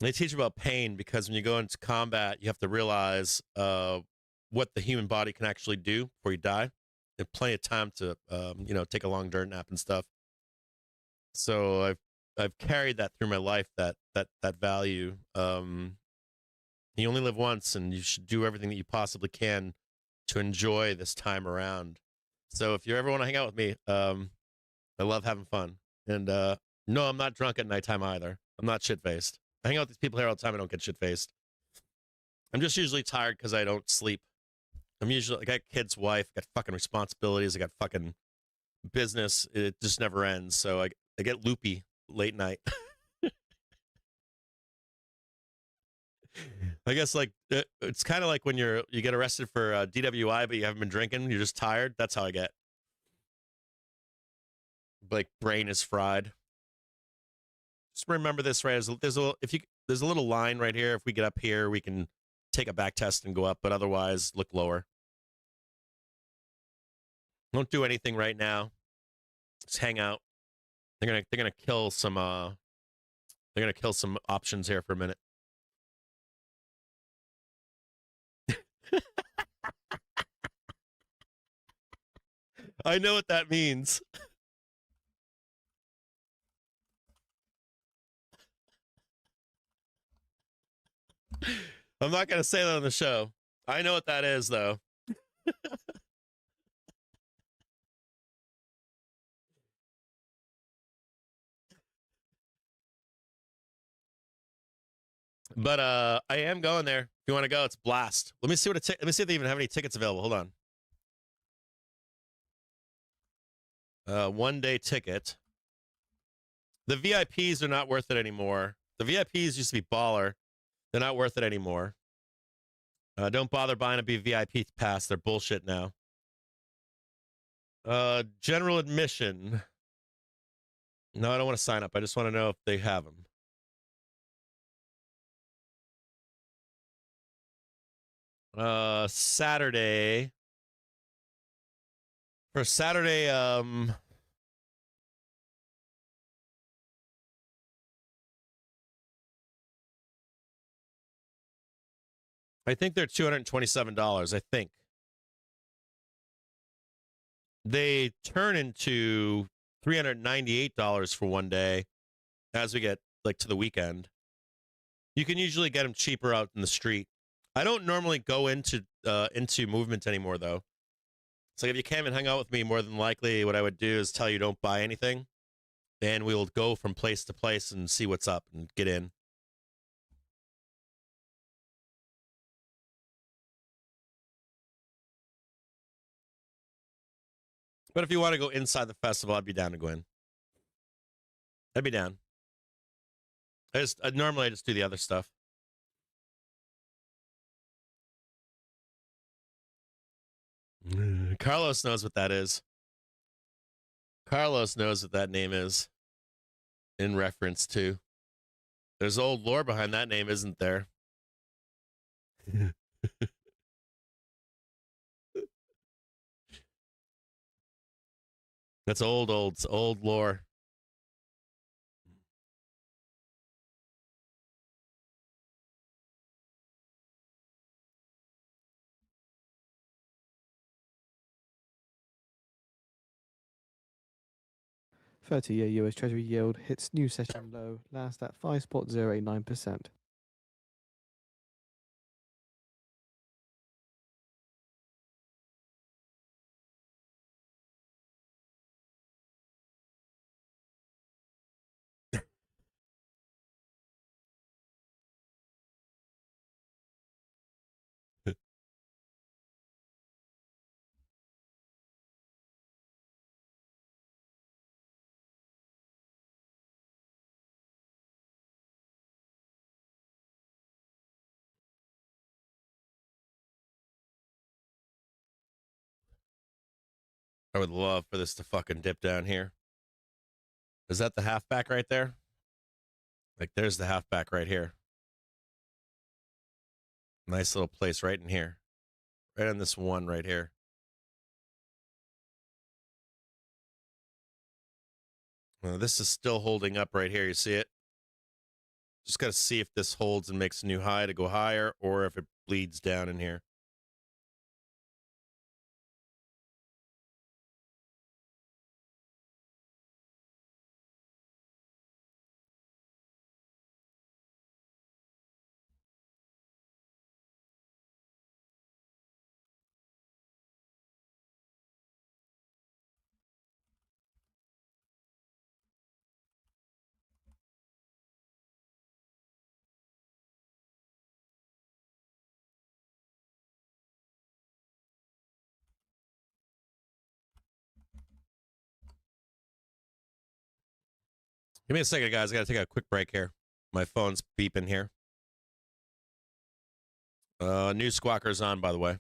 They teach about pain because when you go into combat, you have to realize what the human body can actually do before you die. And plenty of time to take a long dirt nap and stuff. So I've carried that through my life, that value. You only live once, and you should do everything that you possibly can to enjoy this time around. So if you ever want to hang out with me, I love having fun. And no, I'm not drunk at nighttime either. I'm not shit faced. I hang out with these people here all the time. I don't get shit faced. I'm just usually tired because I don't sleep. I got kids, wife, got fucking responsibilities. I got fucking business. It just never ends. So I get loopy late night. I guess like it's kind of like when you get arrested for DWI, but you haven't been drinking. You're just tired. That's how I get. Like brain is fried. Just remember this, right? There's a little line right here. If we get up here, we can take a back test and go up, but otherwise look lower. Don't do anything right now. Just hang out. They're gonna kill some options here for a minute. I know what that means. I'm not going to say that on the show. I know what that is, though. But I am going there. If you want to go, it's blast. Let me see let me see if they even have any tickets available. Hold on. 1 day ticket. The VIPs are not worth it anymore. The VIPs used to be baller. They're not worth it anymore. Don't bother buying a VIP pass. They're bullshit now. General admission. No, I don't want to sign up. I just want to know if they have them. Saturday. For Saturday, I think they're $227, I think. They turn into $398 for 1 day as we get like to the weekend. You can usually get them cheaper out in the street. I don't normally go into movement anymore, though. So if you came and hung out with me, more than likely what I would do is tell you don't buy anything, and we'll go from place to place and see what's up and get in. But if you want to go inside the festival, I'd be down to go in. I'd be down. Normally I just do the other stuff. Carlos knows what that is. Carlos knows what that name is in reference to. There's old lore behind that name, isn't there? That's old lore. Thirty-year US Treasury yield hits new session low, last at 5.089%. I would love for this to fucking dip down here. Is that the halfback right there? Like, there's the halfback right here. Nice little place right in here. Right on this one right here. Well, this is still holding up right here. You see it? Just got to see if this holds and makes a new high to go higher, or if it bleeds down in here. Give me a second, guys. I got to take a quick break here. My phone's beeping here. New squawker's on, by the way.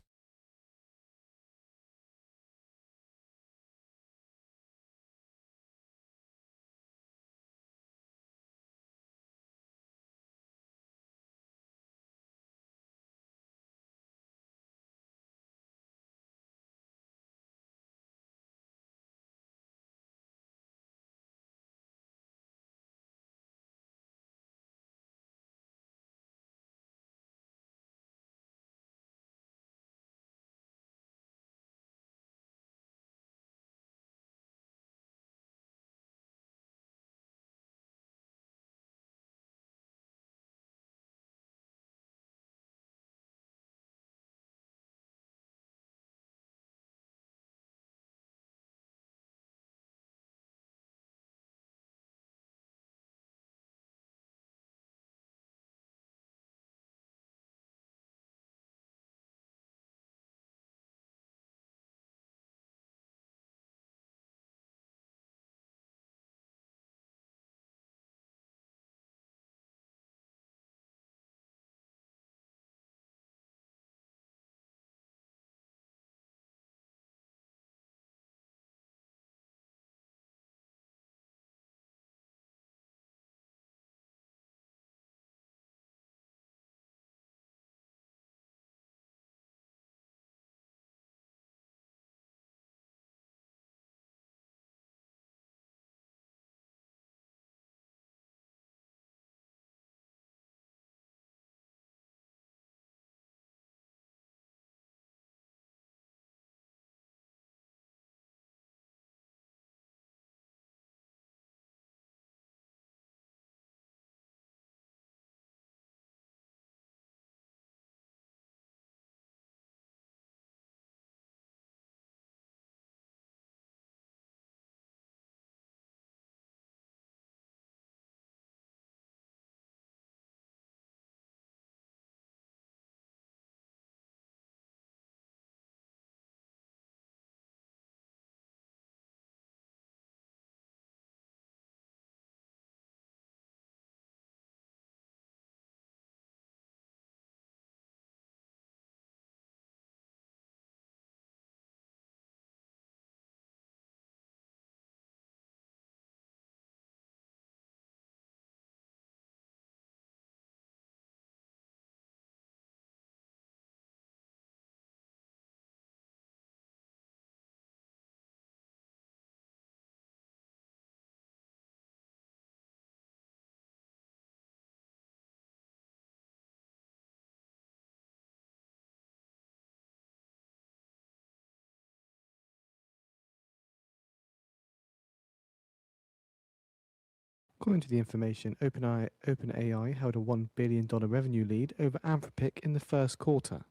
According to the information, OpenAI held a $1 billion revenue lead over Anthropic in the first quarter.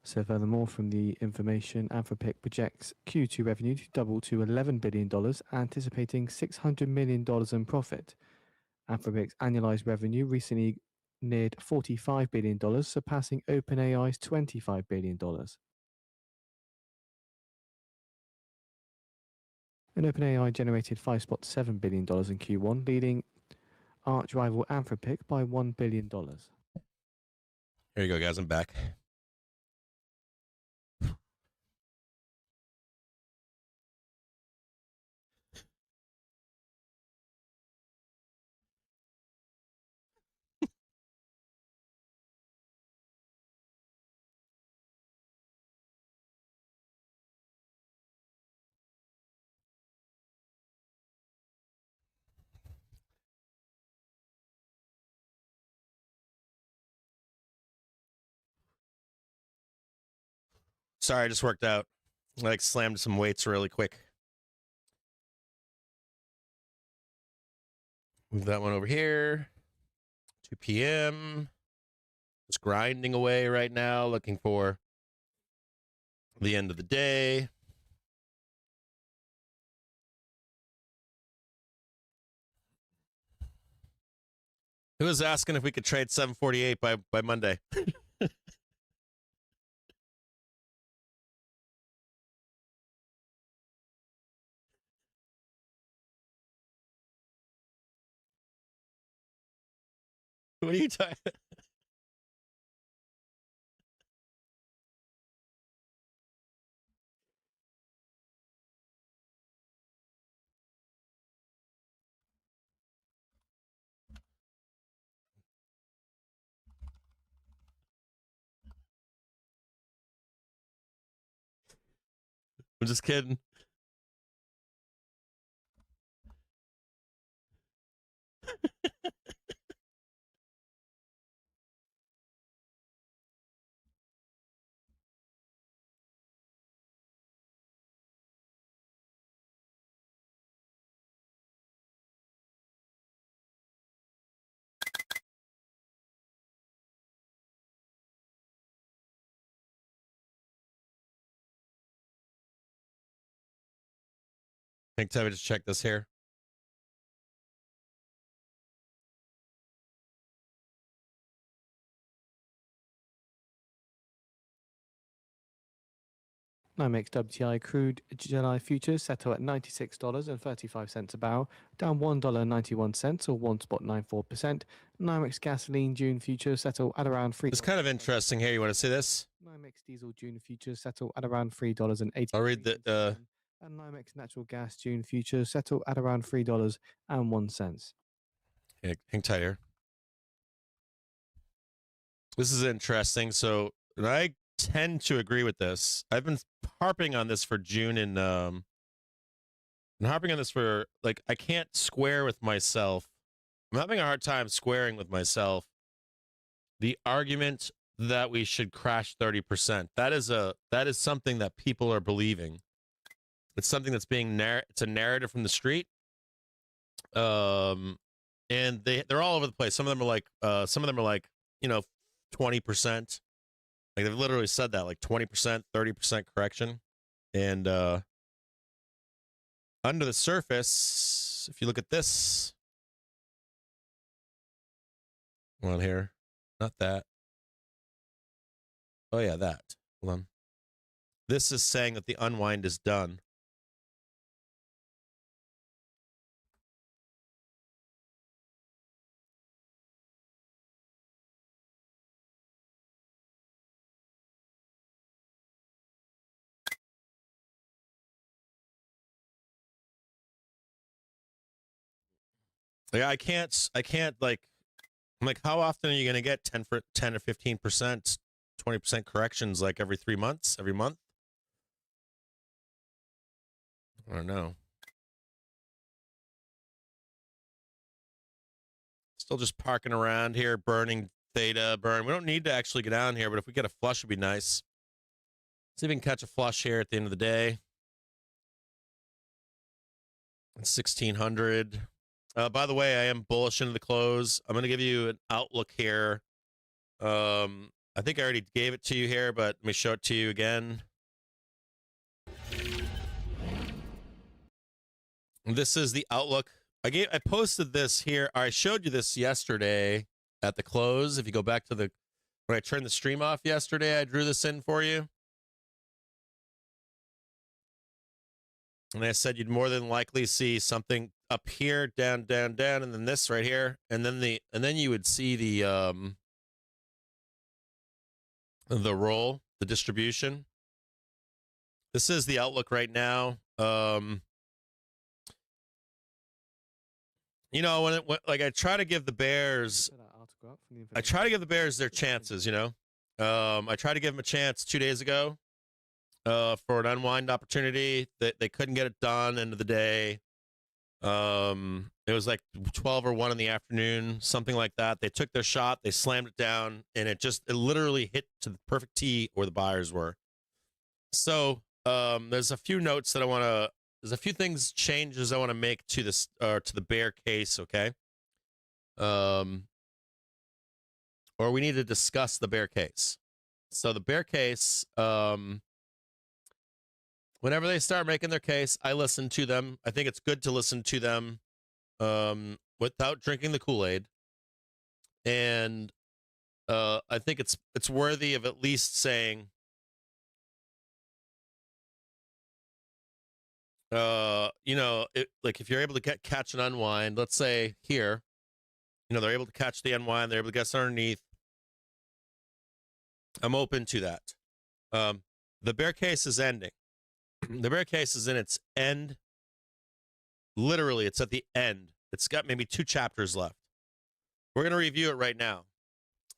So furthermore, from the information, Anthropic projects Q2 revenue to double to $11 billion, anticipating $600 million in profit. Anthropic's annualized revenue recently neared $45 billion, surpassing OpenAI's $25 billion. And OpenAI generated $5.7 billion in Q1, leading arch rival Anthropic by $1 billion. Here you go, guys. I'm back. Sorry, I just worked out. I like slammed some weights really quick. Move that one over here. 2 p.m. Just grinding away right now, looking for the end of the day. Who was asking if we could trade 748 by Monday? What are you talking? I'm just kidding. Take time to just check this here. NYMEX WTI crude July futures settle at $96.35 a barrel, down $1.91 or 1.94%. NYMEX gasoline June futures settle at around $3. It's kind of interesting here. You want to see this? NYMEX diesel June futures settle at around $3.80. I'll read the. And NYMEX natural gas June futures settle at around $3.01. Hang tight here. This is interesting. So, and I tend to agree with this. I've been harping on this for June and harping on this for like I can't square with myself. I'm having a hard time squaring with myself the argument that we should crash 30%. That is something that people are believing. It's something that's being it's a narrative from the street. And they're all over the place. Some of them are like 20%. Like they've literally said that, like 20%, 30% correction. And under the surface, if you look at this, hold on here, not that. Oh yeah, that. Hold on. This is saying that the unwind is done. Like I can't like, I'm like, how often are you going to get 10 or 15%, 20% corrections like every 3 months, every month? I don't know. Still just parking around here, burning theta, burn. We don't need to actually get down here, but if we get a flush, it'd be nice. See if we can catch a flush here at the end of the day. 1600. By the way, I am bullish into the close. I'm going to give you an outlook here. I think I already gave it to you here, but let me show it to you again. This is the outlook. I posted this here. I showed you this yesterday at the close. If you go back to when I turned the stream off yesterday, I drew this in for you. And I said you'd more than likely see something up here, down, down, down, and then this right here, and then you would see the roll, the distribution. This is the outlook right now. You know, when like I try to give the Bears, their chances. You know, I tried to give them a chance 2 days ago for an unwind opportunity. That they couldn't get it done. End of the day. It was like 12 or 1 in the afternoon, something like that. They took their shot, they slammed it down, and it literally hit to the perfect tee where the buyers were. So there's a few notes that there's a few things changes I want to make to this to the bear case, okay? Or we need to discuss the bear case. So the bear case, whenever they start making their case, I listen to them. I think it's good to listen to them without drinking the Kool-Aid. And I think it's worthy of at least saying, like if you're able to catch an unwind, let's say here, they're able to catch the unwind, they're able to guess underneath. I'm open to that. The bear case is ending. The bear case is in its end. Literally, it's at the end. It's got maybe 2 chapters left. We're going to review it right now.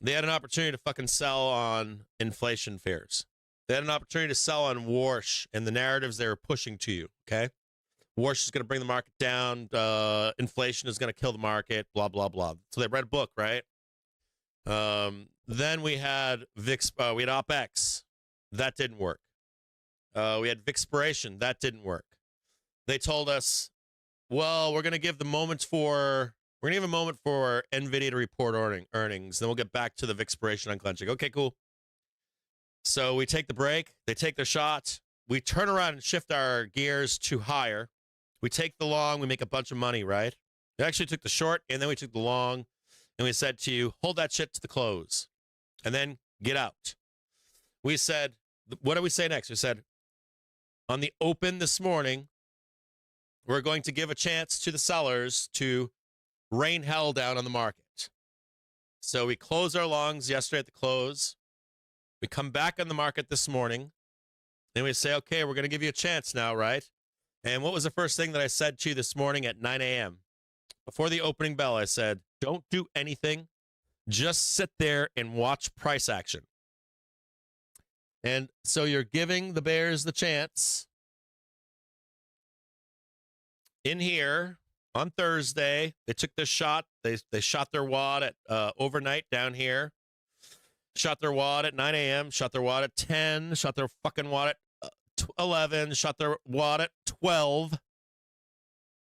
They had an opportunity to fucking sell on inflation fears. They had an opportunity to sell on Warsh and the narratives they were pushing to you, okay? Warsh is going to bring the market down. Inflation is going to kill the market, blah, blah, blah. So they read a book, right? Then we had we had OpX. That didn't work. We had Vixpiration. That didn't work. They told us, well, we're going to give a moment for NVIDIA to report earnings. Then we'll get back to the Vixpiration unclenching. Okay, cool. So we take the break. They take their shot. We turn around and shift our gears to higher. We take the long. We make a bunch of money, right? We actually took the short, and then we took the long, and we said to you, hold that shit to the close, and then get out. We said, what did we say next? We said, on the open this morning, we're going to give a chance to the sellers to rain hell down on the market. So we closed our longs yesterday at the close. We come back on the market this morning, and we say, okay, we're going to give you a chance now, right? And what was the first thing that I said to you this morning at 9 a.m.? Before the opening bell, I said, don't do anything. Just sit there and watch price action. And so you're giving the bears the chance. In here on Thursday, they took this shot. They shot their wad at overnight down here. Shot their wad at 9 a.m., shot their wad at 10, shot their fucking wad at 11, shot their wad at 12,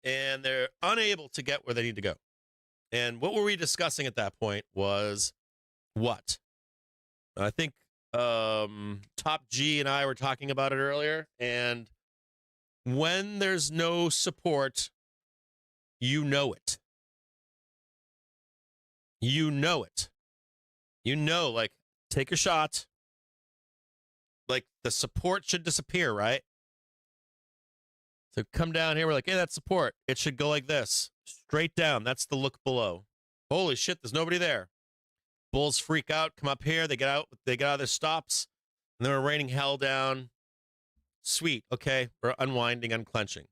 and they're unable to get where they need to go. And what were we discussing at that point was what? I think Top G and I were talking about it earlier, and when there's no support, you know it. You know it. Like, take a shot. Like, the support should disappear, right? So come down here. We're like, hey, that's support. It should go like this. Straight down. That's the look below. Holy shit, there's nobody there. Bulls freak out, come up here. They get out of their stops. And then we're raining hell down. Sweet. Okay. We're unwinding, unclenching.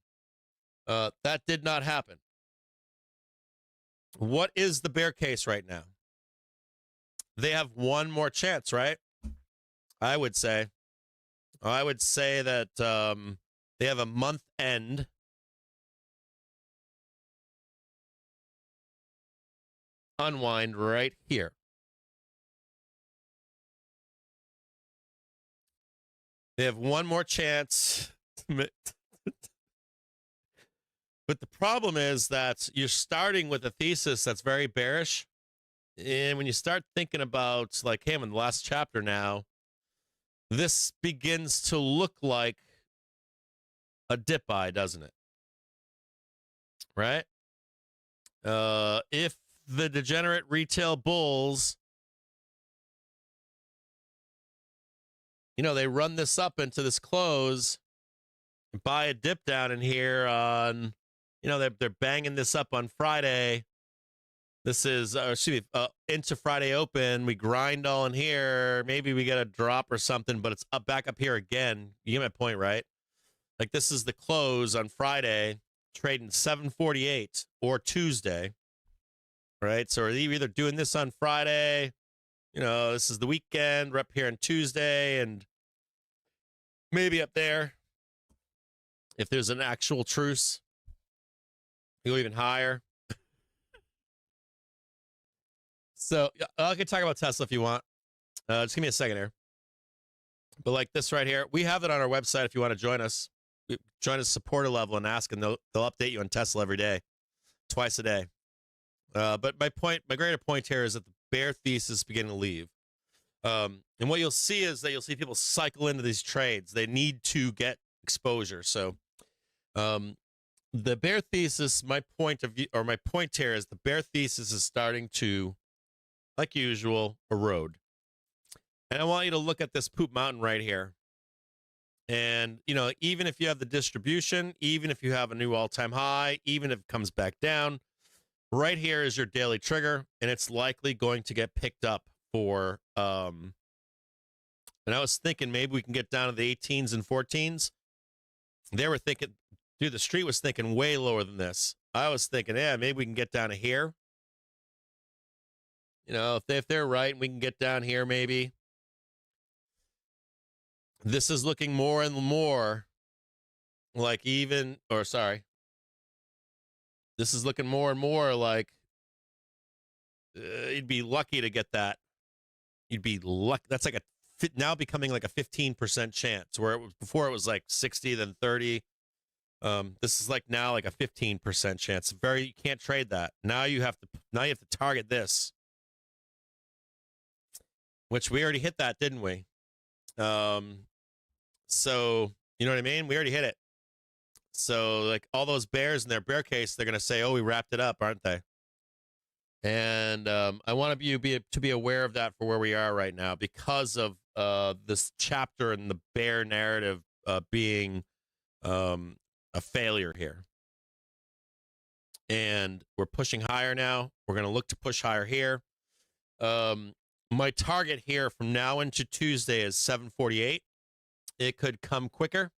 That did not happen. What is the bear case right now? They have one more chance, right? I would say that they have a month end. Unwind right here. They have one more chance. But the problem is that you're starting with a thesis that's very bearish. And when you start thinking about, like, hey, I'm in the last chapter now, this begins to look like a dip buy, doesn't it? Right? If the degenerate retail bulls, they run this up into this close and buy a dip down in here on, they're banging this up on Friday. This is, into Friday open. We grind all in here. Maybe we get a drop or something, but it's back up here again. You get my point, right? Like, this is the close on Friday, trading 748 or Tuesday, right? So we're either doing this on Friday, this is the weekend. We're up here on Tuesday and maybe up there. If there's an actual truce, you go even higher. So I can talk about Tesla if you want. Just give me a second here. But like this right here, we have it on our website if you want to join us. Join us supporter level and ask, and they'll update you on Tesla every day, twice a day. But my greater point here is that the bear thesis is beginning to leave. And what you'll see is that you'll see people cycle into these trades. They need to get exposure. So the bear thesis, my point here is the bear thesis is starting to, like usual, erode. And I want you to look at this poop mountain right here. And, you know, even if you have the distribution, even if you have a new all-time high, even if it comes back down, right here is your daily trigger, and it's likely going to get picked up for, and I was thinking maybe we can get down to the 18s and 14s. They were thinking, dude, the street was thinking way lower than this. I was thinking, yeah, maybe we can get down to here. You know, if they're right, we can get down here maybe. This is looking more and more like this is looking more and more like you'd be lucky to get that. You'd be lucky. That's like now becoming like a 15% chance, where before it was like 60, then 30. This is like now like a 15% chance. You can't trade that. Now you have to target this, which we already hit that, didn't we? So, you know what I mean? We already hit it. So, like, all those bears in their bear case, they're going to say, oh, we wrapped it up, aren't they? And I want you to be aware of that for where we are right now, because of this chapter in the bear narrative being a failure here. And we're pushing higher now. We're going to look to push higher here. My target here from now into Tuesday is 748. It could come quicker.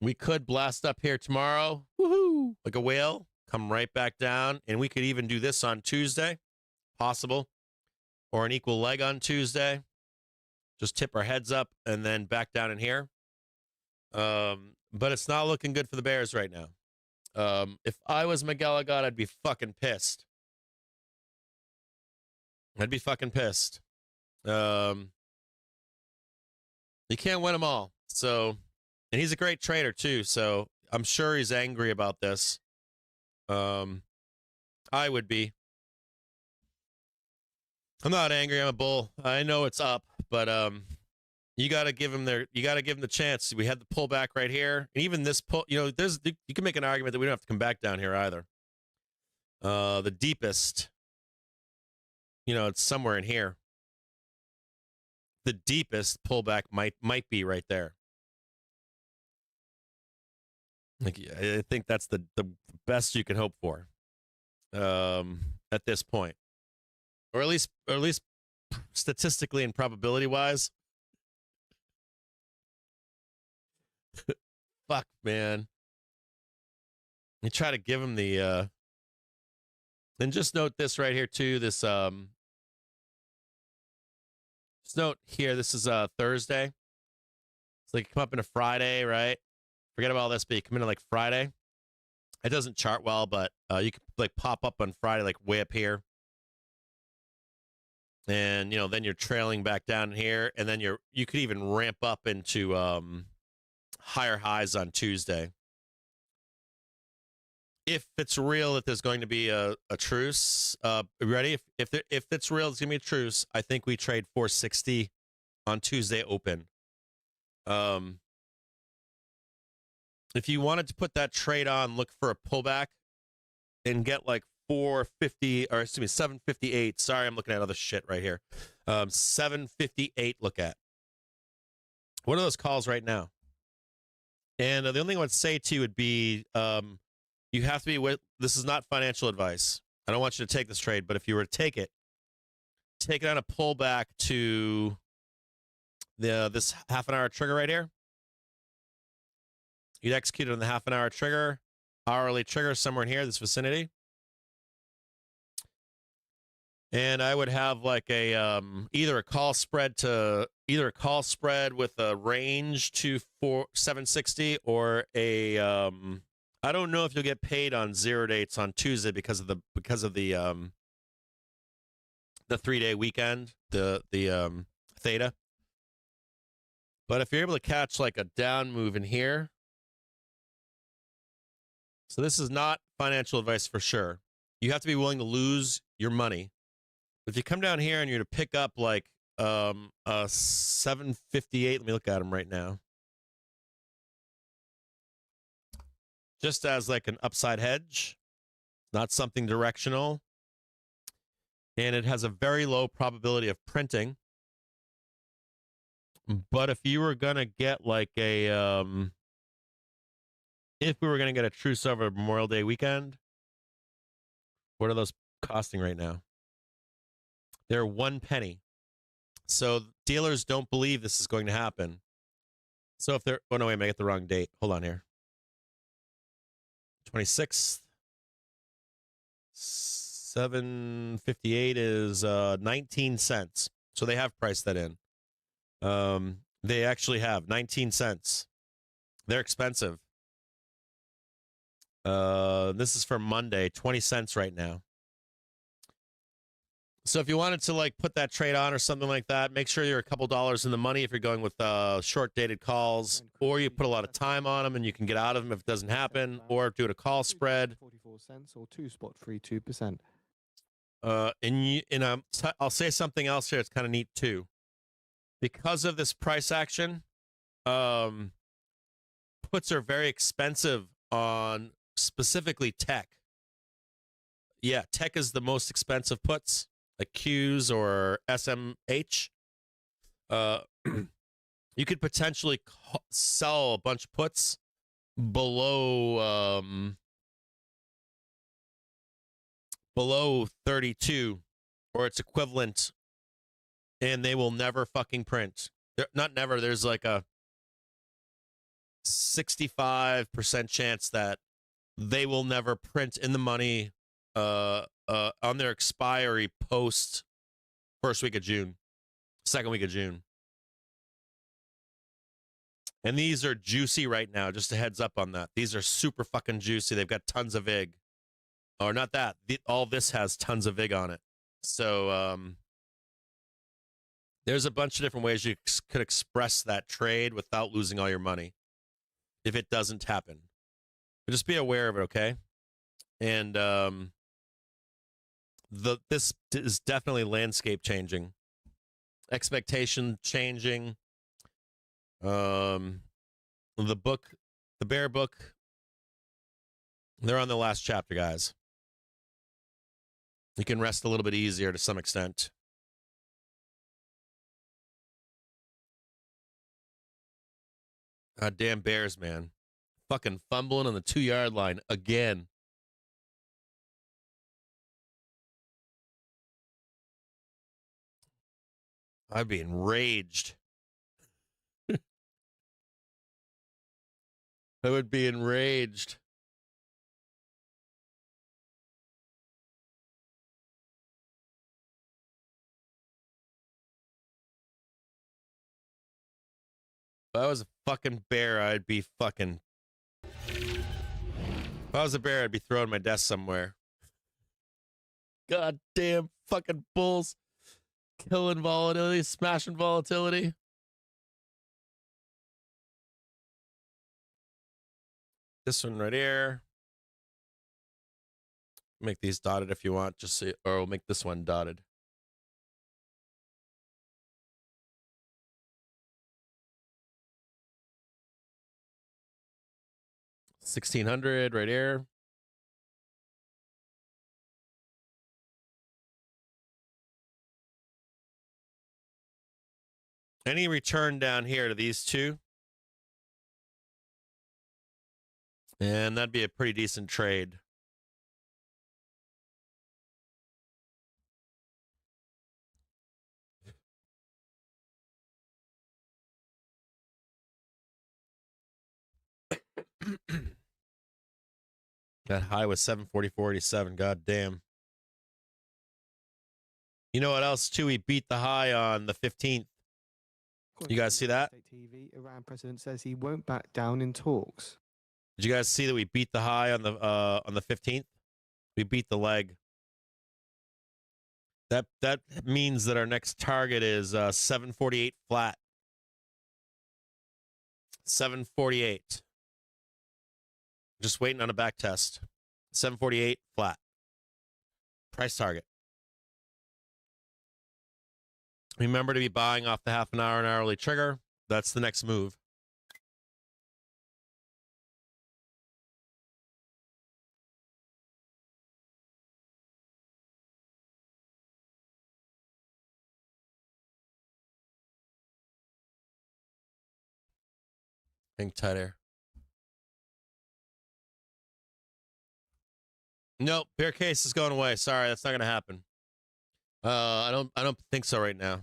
We could blast up here tomorrow, woohoo, like a whale, come right back down, and we could even do this on Tuesday, possible, or an equal leg on Tuesday. Just tip our heads up and then back down in here. But it's not looking good for the Bears right now. If I was McGillicuddy, I'd be fucking pissed. I'd be fucking pissed. You can't win them all. So, and he's a great trader too. So I'm sure he's angry about this. I would be. I'm not angry. I'm a bull. I know it's up, but you got to give him the chance. We had the pullback right here, and even this pull. You know, you can make an argument that we don't have to come back down here either. The deepest. You know, it's somewhere in here. The deepest pullback might be right there. Like, I think that's the best you can hope for at this point, or at least statistically and probability wise. Fuck, man. You try to give him the. Then just note this right here too. This just note here. This is Thursday. It's like you come up into Friday, right? Forget about all this, but you come into like Friday. It doesn't chart well, but you can like pop up on Friday, like way up here. And, you know, then you're trailing back down here, and then you could even ramp up into higher highs on Tuesday. If it's real that there's going to be a truce, ready? If it's real, it's going to be a truce. I think we trade 460 on Tuesday open. If you wanted to put that trade on, look for a pullback and get like 450, or excuse me, 758. Sorry, I'm looking at other shit right here. 758 look at. What are those calls right now? And the only thing I would say to you would be, you have to be with, this is not financial advice. I don't want you to take this trade, but if you were to take it on a pullback to this half an hour trigger right here. You'd execute it on the half an hour trigger, hourly trigger somewhere in here, this vicinity. And I would have like a either a call spread with a range to 760, or a I don't know if you'll get paid on zero dates on Tuesday because of the 3-day weekend, the theta. But if you're able to catch like a down move in here, so this is not financial advice for sure. You have to be willing to lose your money. If you come down here and you're to pick up like a 758, let me look at them right now. Just as like an upside hedge, not something directional. And it has a very low probability of printing. But if you were going to get like a, if we were going to get a truce over Memorial Day weekend, what are those costing right now? They're 1 penny. So dealers don't believe this is going to happen. So if they're, oh no, wait, I get the wrong date. Hold on here. 26th. 758 is 19 cents. So they have priced that in. They actually have 19 cents. They're expensive. This is for Monday, 20 cents right now. So if you wanted to like put that trade on or something like that, make sure you're a couple dollars in the money if you're going with short dated calls, or you put a lot of time on them and you can get out of them if it doesn't happen, or do it a call spread. 44 cents or 2.32%. I'll say something else here. It's kind of neat too. Because of this price action, puts are very expensive on specifically tech. Yeah, tech is the most expensive puts, like Qs or SMH. You could potentially sell a bunch of puts below 32 or its equivalent, and they will never fucking print. Not never. There's like a 65% chance that they will never print in the money on their expiry post first week of June, second week of June. And these are juicy right now. Just a heads up on that. These are super fucking juicy. They've got tons of VIG. Or not that. All this has tons of VIG on it. So there's a bunch of different ways you could express that trade without losing all your money if it doesn't happen. But just be aware of it, okay? And this is definitely landscape changing, expectation changing. The book, the Bear book, they're on the last chapter, guys. You can rest a little bit easier to some extent. God damn Bears, man. Fucking fumbling on the 2-yard line again. I'd be enraged. I would be enraged. If I was a fucking bear, I'd be fucking... If I was a bear, I'd be throwing my desk somewhere. God damn fucking bulls. Killing volatility, smashing volatility. This one right here. Make these dotted if you want, just see, or we'll make this one dotted. $1,600 right here. Any return down here to these two, and that'd be a pretty decent trade. That high was 744.87. God damn. You know what else too? We beat the high on the 15th. You guys see that? TV, Iran president says he won't back down in talks. Did you guys see that we beat the high on the 15th? We beat the leg. That means that our next target is 748 flat. 748. Just waiting on a back test. 748 flat. Price target. Remember to be buying off the half an hour and hourly trigger. That's the next move. Hang tight here. Nope, bear case is going away. Sorry, that's not going to happen. I don't think so right now.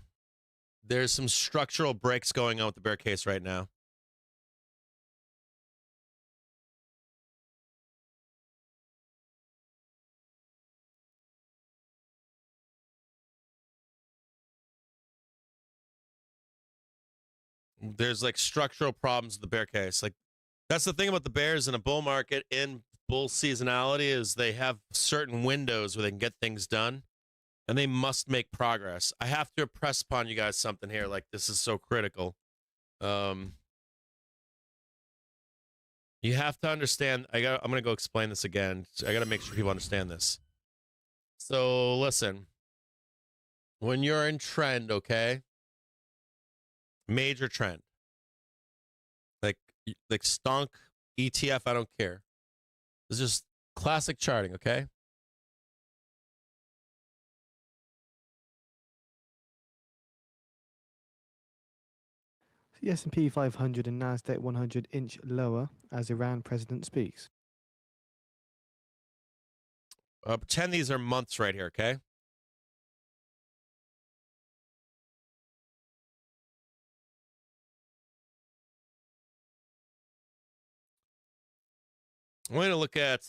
There's some structural breaks going on with the bear case right now. There's like structural problems with the bear case. Like that's the thing about the bears in a bull market in bull seasonality is they have certain windows where they can get things done and they must make progress. I have to impress upon you guys something here. Like this is so critical. You have to understand. I'm going to go explain this again. I got to make sure people understand this. So listen, when you're in trend, major trend, like stonk ETF, I don't care. It's just classic charting, okay? The S&P 500 and Nasdaq 100 inch lower as Iran president speaks. Pretend these are months right here, okay? I want you to look at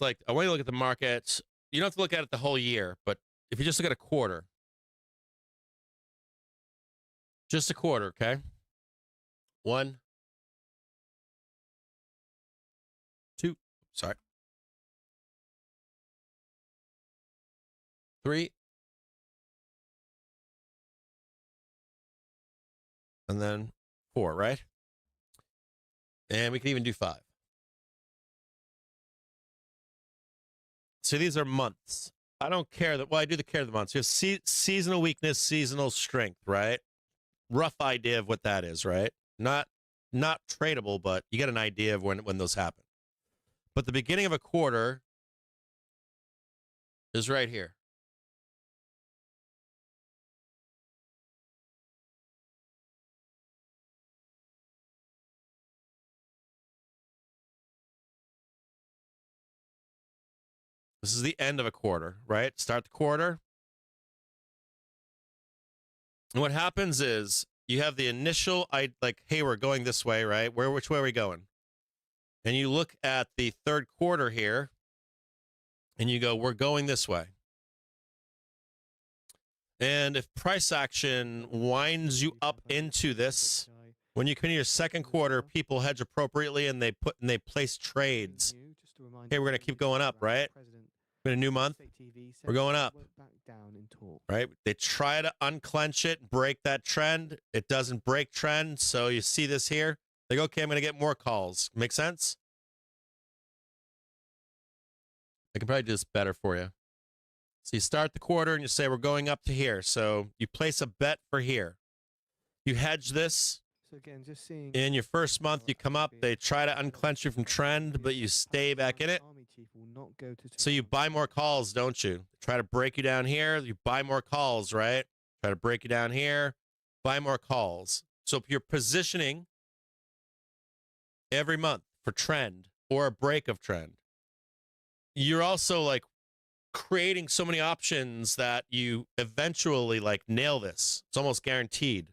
the markets. You don't have to look at it the whole year, but if you just look at a quarter, just a quarter, okay? 1, 2, sorry. 3, and then 4, right? And we can even do 5. So these are months. I don't care that. Well, I do care the months. You have seasonal weakness, seasonal strength, right? Rough idea of what that is, right? Not tradable, but you get an idea of when those happen. But the beginning of a quarter is right here. This is the end of a quarter, right? Start the quarter. And what happens is you have the initial, hey, we're going this way, right? Which way are we going? And you look at the third quarter here, and you go, we're going this way. And if price action winds you up into this, when you come to your second quarter, people hedge appropriately and they place trades. Hey, we're going to keep going up, right? In a new month, we're going up, right? They try to unclench it, break that trend. It doesn't break trend. So you see this here. They go, okay, I'm going to get more calls. Make sense? I can probably do this better for you. So you start the quarter and you say, we're going up to here. So you place a bet for here. You hedge this. So again, just seeing in your first month, you come up, they try to unclench you from trend, but you stay back in it. So you buy more calls, don't you? Try to break you down here. You buy more calls, right? Try to break you down here. Buy more calls. So if you're positioning every month for trend or a break of trend, you're also like creating so many options that you eventually like nail this. It's almost guaranteed.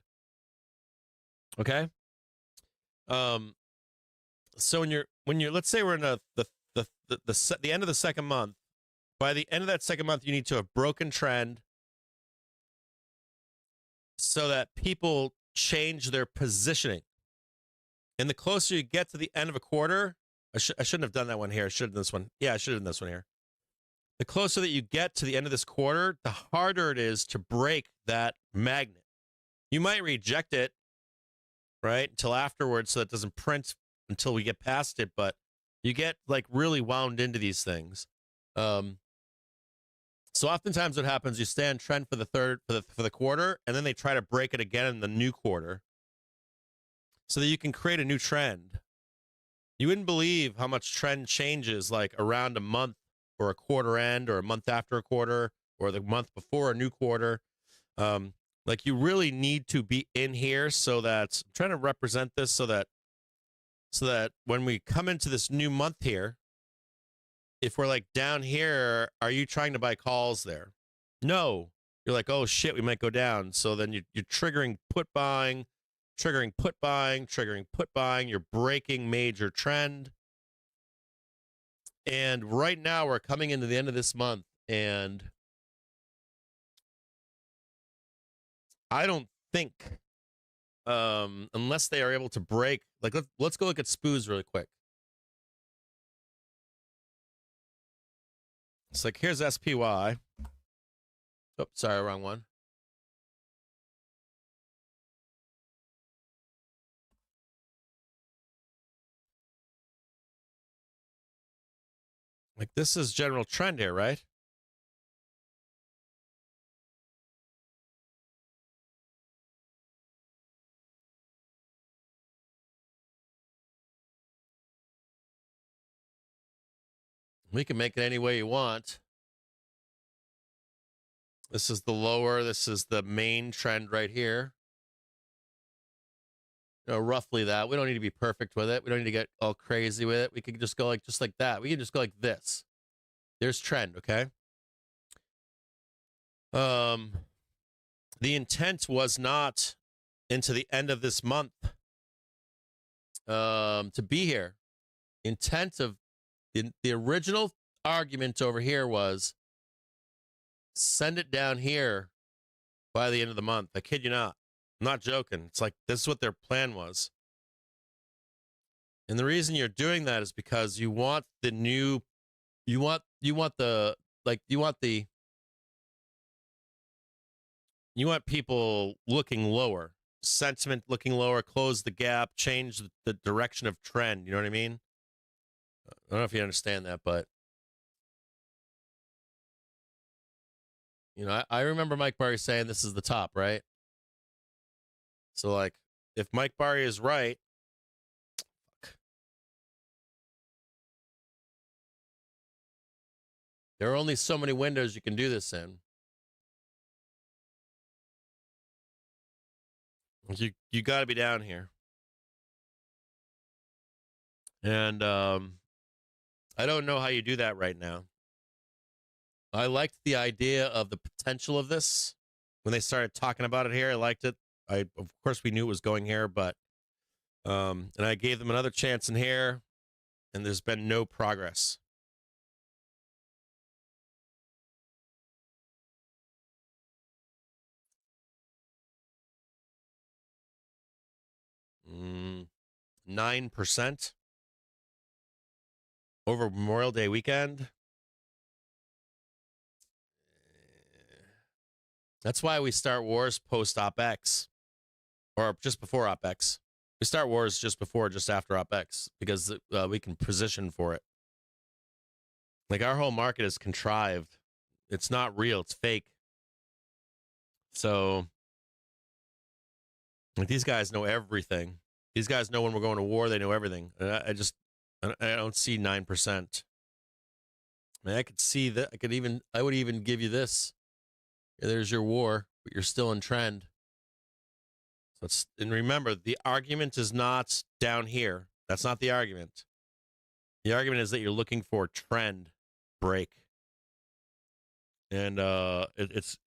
Okay. So when you're let's say we're in the end of the second month. By the end of that second month, you need to have broken trend so that people change their positioning. And the closer you get to the end of a quarter, I shouldn't have done that one here. I should have done this one. Yeah, I should have done this one here. The closer that you get to the end of this quarter, the harder it is to break that magnet. You might reject it, right, until afterwards so that it doesn't print until we get past it, but you get like really wound into these things. So oftentimes what happens, you stay on trend for the quarter, and then they try to break it again in the new quarter so that you can create a new trend. You wouldn't believe how much trend changes like around a month or a quarter end or a month after a quarter or the month before a new quarter. Like you really need to be in here so that I'm trying to represent this so that when we come into this new month here, if we're like down here, are you trying to buy calls there? No. You're like, oh shit, we might go down. So then you're triggering put buying, triggering put buying, triggering put buying. You're breaking major trend. And right now we're coming into the end of this month, and I don't think, unless they are able to break, like let's go look at SPOOs really quick. It's like, here's SPY. Oh, sorry, wrong one. Like this is general trend here, right? We can make it any way you want. This is the lower. This is the main trend right here. You know, roughly that. We don't need to be perfect with it. We don't need to get all crazy with it. We could just go like just like that. We can just go like this. There's trend, okay? The intent was not into the end of this month to be here. Intent of the original argument over here was send it down here by the end of the month. I kid you not. I'm not joking. It's like this is what their plan was. And the reason you're doing that is because you want the new, you want people looking lower, sentiment looking lower, close the gap, change the direction of trend. You know what I mean? I don't know if you understand that, but you know, I remember Mike Barry saying this is the top, right? So like, if Mike Barry is right, there are only so many windows you can do this in. You got to be down here. And I don't know how you do that right now. I liked the idea of the potential of this when they started talking about it here. I liked it. Of course we knew it was going here, but and I gave them another chance in here, and there's been no progress. Mm, 9% over Memorial Day weekend. That's why we start wars post OpEx, or just before OpEx. We start wars just before, just after OpEx, because we can position for it. Like our whole market is contrived. It's not real. It's fake. So like these guys know everything. These guys know when we're going to war. They know everything. And I don't see 9%. I mean, I could see that. I would even give you this. There's your war, but you're still in trend. And remember, the argument is not down here. That's not the argument. The argument is that you're looking for trend break, and it's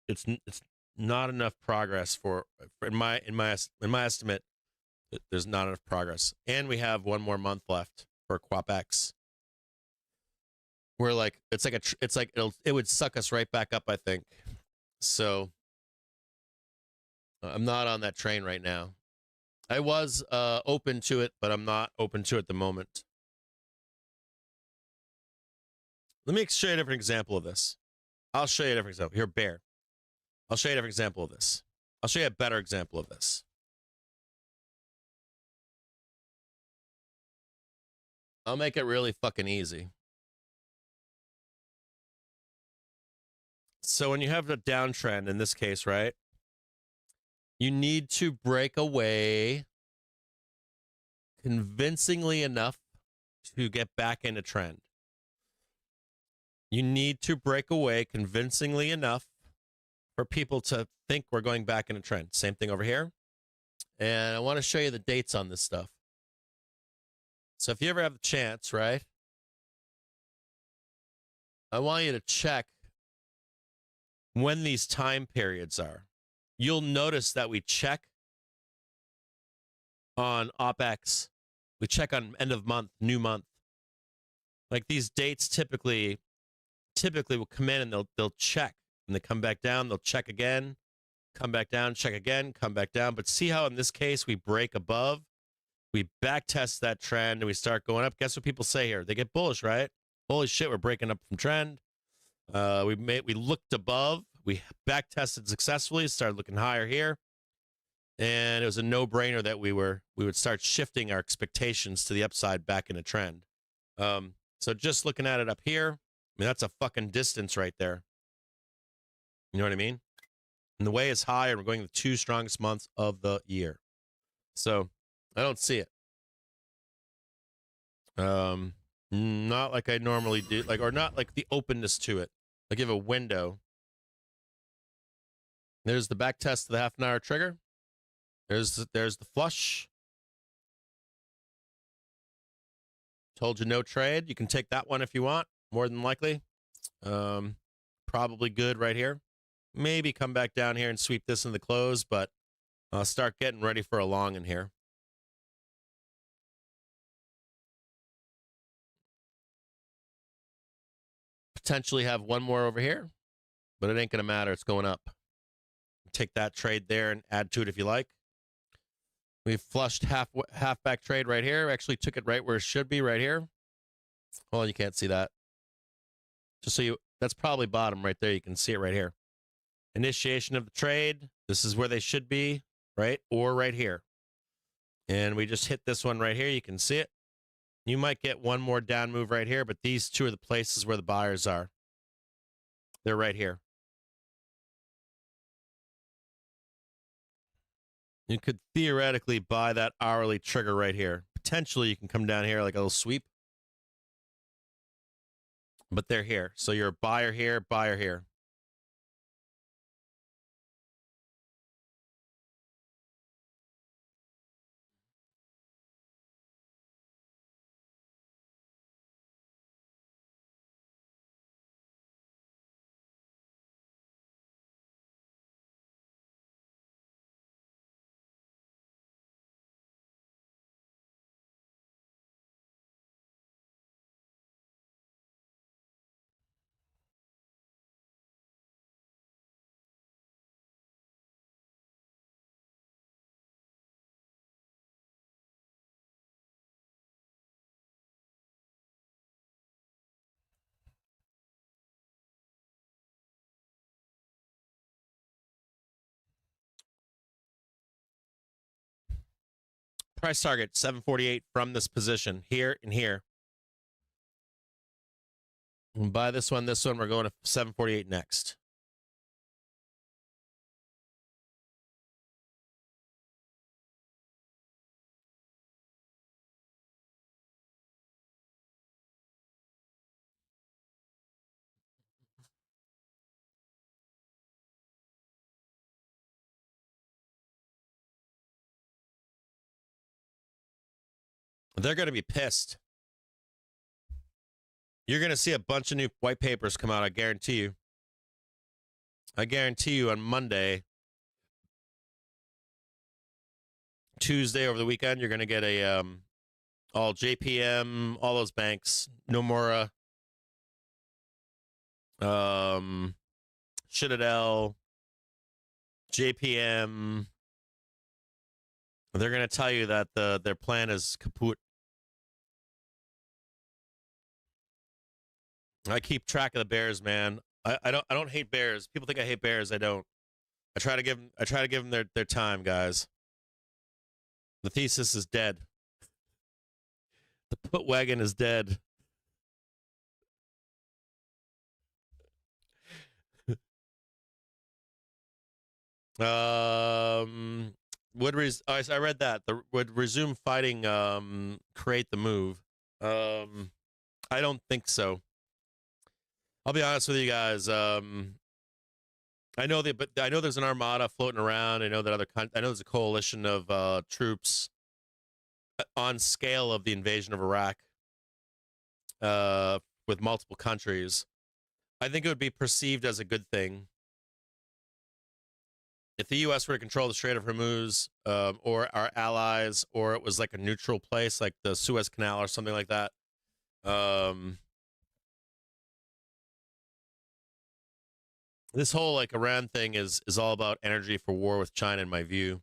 not enough progress in my estimate. There's not enough progress, and we have one more month left for QuapX. We're like it would suck us right back up, I think. So I'm not on that train right now. I was open to it, but I'm not open to it at the moment. Let me show you a different example of this. I'll show you a different example. Here, bear. I'll show you a different example of this. I'll show you a better example of this. I'll make it really fucking easy. So when you have a downtrend in this case, right? You need to break away convincingly enough to get back into trend. You need to break away convincingly enough for people to think we're going back into trend. Same thing over here. And I want to show you the dates on this stuff. So if you ever have the chance, right? I want you to check when these time periods are. You'll notice that we check on OpEx. We check on end of month, new month. Like these dates typically will come in and they'll check. And they come back down, they'll check again, come back down, check again, come back down. But see how in this case we break above, we back test that trend and we start going up. Guess what people say here? They get bullish, right? Holy shit, we're breaking up from trend. We looked above, we back tested successfully, started looking higher here. And it was a no-brainer that we would start shifting our expectations to the upside back in a trend. So just looking at it up here, I mean, that's a fucking distance right there. You know what I mean? And the way is high, and we're going the 2 strongest months of the year. So I don't see it. Not like I normally do, or not like the openness to it. I give a window. There's the back test of the half-an-hour trigger. There's the flush. Told you no trade. You can take that one if you want, more than likely. Probably good right here. Maybe come back down here and sweep this in the close, but I'll start getting ready for a long in here. Potentially have one more over here, but it ain't going to matter. It's going up. Take that trade there and add to it if you like. We've flushed half back trade right here. Actually took it right where it should be, right here. Well, you can't see that. Just so that's probably bottom right there. You can see it right here. Initiation of the trade. This is where they should be, right? Or right here. And we just hit this one right here. You can see it. You might get one more down move right here, but these two are the places where the buyers are. They're right here. You could theoretically buy that hourly trigger right here. Potentially, you can come down here like a little sweep. But they're here. So you're a buyer here, buyer here. Price target 748 from this position here and here. And buy this one, we're going to 748 next. They're going to be pissed. You're going to see a bunch of new white papers come out, I guarantee you. I guarantee you on Monday, Tuesday over the weekend, you're going to get a all JPM, all those banks, Nomura, Citadel, JPM. They're going to tell you that their plan is kaput. I keep track of the bears, man. I don't hate bears. People think I hate bears. I don't. I try to give them their time, guys. The thesis is dead. The Put wagon is dead. I read that would resume fighting. Create the move. I don't think so. I'll be honest with you guys. I know but I know there's an armada floating around. I know that I know there's a coalition of troops on scale of the invasion of Iraq, with multiple countries. I think it would be perceived as a good thing if the U.S. were to control the Strait of Hormuz, or our allies, or it was like a neutral place, like the Suez Canal or something like that. This whole like Iran thing is all about energy for war with China, in my view.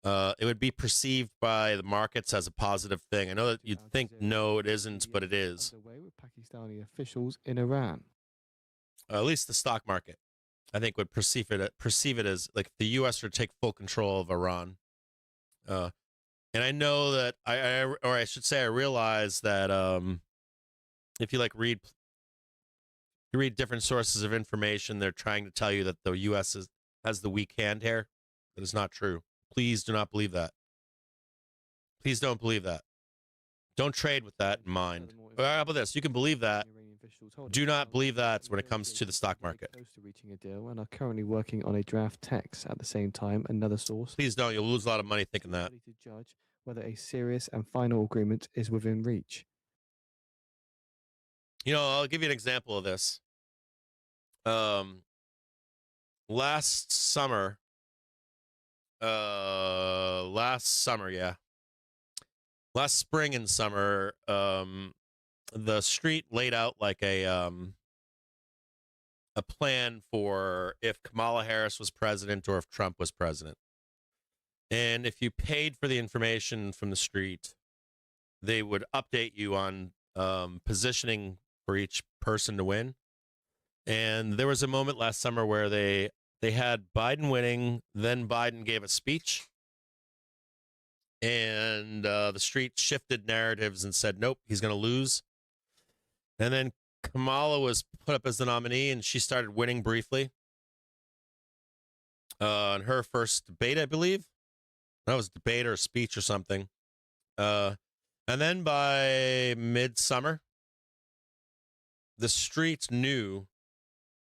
It would be perceived by the markets as a positive thing. I know that you'd think no, it isn't, but it is. Underway with Pakistani officials in Iran. At least the stock market, I think, would perceive it as like if the U.S. were to take full control of Iran. And I know that I should say I realize that if you like read different sources of information, they're trying to tell you that the U.S. has the weak hand here. That is not true. Please do not believe that. Please don't believe that. Don't trade with that in mind. How about this? You can believe that. Do not believe that when it comes to the stock market. Close to reaching a deal and are currently working on a draft text. At the same time, another source. Please don't. You'll lose a lot of money thinking that. To judge whether a serious and final agreement is within reach. You know, I'll give you an example of this. Last summer, last spring and summer, the street laid out like a plan for if Kamala Harris was president or if Trump was president. And if you paid for the information from the street, they would update you on positioning for each person to win. And there was a moment last summer where they had Biden winning, then Biden gave a speech, and the street shifted narratives and said, nope, he's going to lose. And then Kamala was put up as the nominee, and she started winning briefly. In her first debate, I believe. That was a debate or a speech or something. And then by midsummer, the streets knew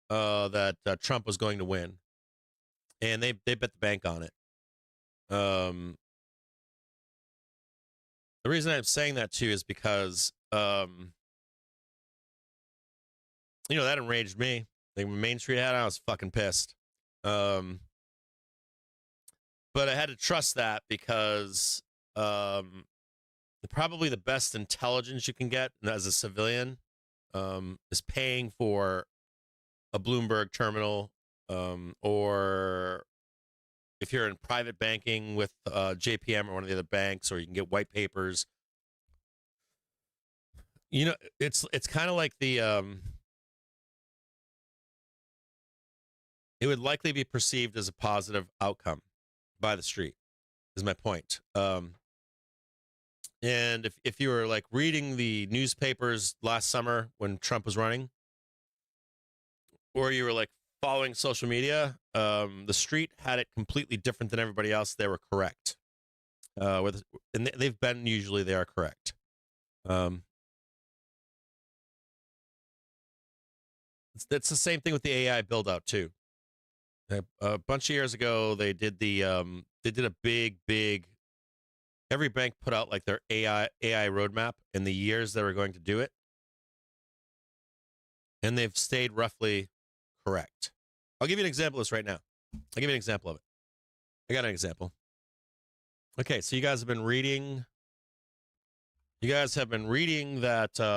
that Trump was going to win, and they bet the bank on it. The reason I'm saying that too is because that enraged me. Like when Main Street had, I was fucking pissed. But I had to trust that because probably the best intelligence you can get as a civilian is paying for a Bloomberg terminal, or if you're in private banking with JPM or one of the other banks, or you can get white papers. You know, it's kind of like the it would likely be perceived as a positive outcome by the street, is my point. And if you were like reading the newspapers last summer when Trump was running, or you were like following social media, the street had it completely different than everybody else. They were correct. And they've been, usually they are correct. It's the same thing with the AI build out too. A bunch of years ago, they did a big, every bank put out like their AI roadmap and the years they were going to do it. And they've stayed roughly correct. I'll give you an example of this right now. I'll give you an example of it. I got an example. Okay, so you guys have been reading that the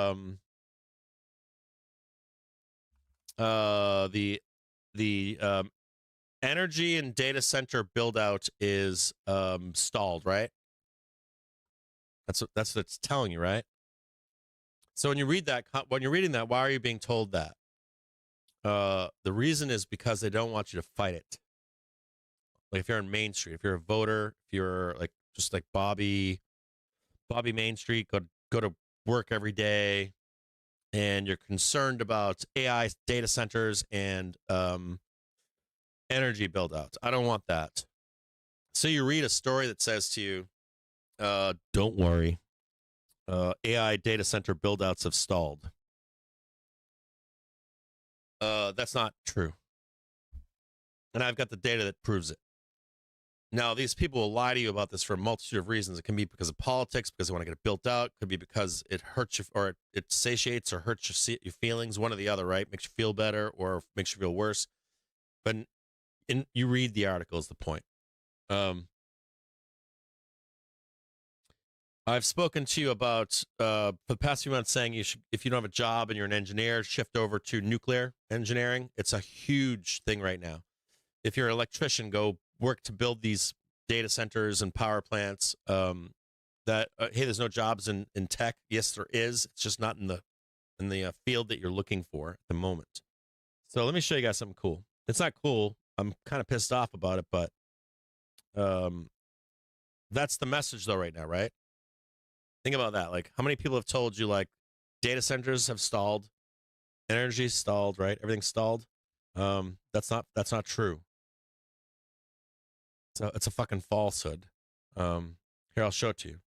energy and data center build out is stalled, right? That's what it's telling you, right? So when you're reading that, why are you being told that? The reason is because they don't want you to fight it. Like if you're on Main Street, if you're a voter, if you're like just like Bobby Main Street, go to work every day and you're concerned about AI data centers and energy build-outs. I don't want that. So you read a story that says to you, don't worry, AI data center build-outs have stalled. That's not true. And I've got the data that proves it. Now, these people will lie to you about this for a multitude of reasons. It can be because of politics, because they want to get it built out. It could be because it hurts you, or it satiates or hurts your feelings, one or the other, right? Makes you feel better or makes you feel worse. But you read the article is the point. I've spoken to you about, for the past few months, saying you should, if you don't have a job and you're an engineer, shift over to nuclear engineering. It's a huge thing right now. If you're an electrician, go work to build these data centers and power plants. Hey, there's no jobs in tech. Yes, there is. It's just not in the field that you're looking for at the moment. So let me show you guys something cool. It's not cool. I'm kind of pissed off about it, but that's the message though right now, right? Think about that. Like, how many people have told you, like, data centers have stalled, energy stalled, right? Everything's stalled. That's not true. So it's a fucking falsehood. Here, I'll show it to you.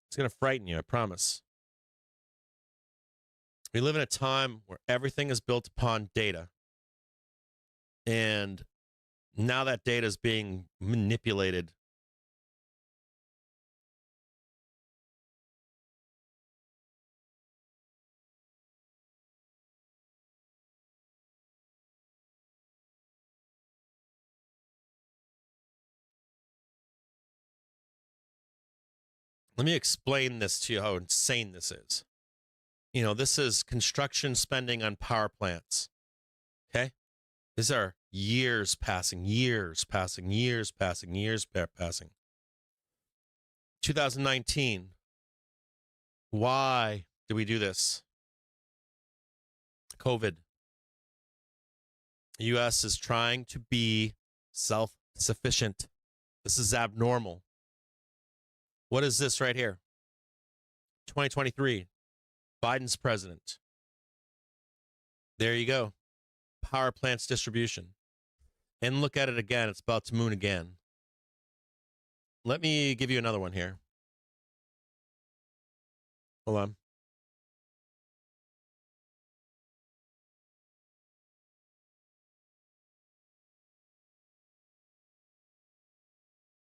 It's gonna frighten you, I promise. We live in a time where everything is built upon data. And now that data is being manipulated. Let me explain this to you, how insane this is. You know, this is construction spending on power plants. Okay? These are years passing. 2019. Why do we do this? COVID. The U.S. is trying to be self-sufficient. This is abnormal. What is this right here? 2023. Biden's president. There you go. Power plants distribution. And look at it again. It's about to moon again. Let me give you another one here. Hold on.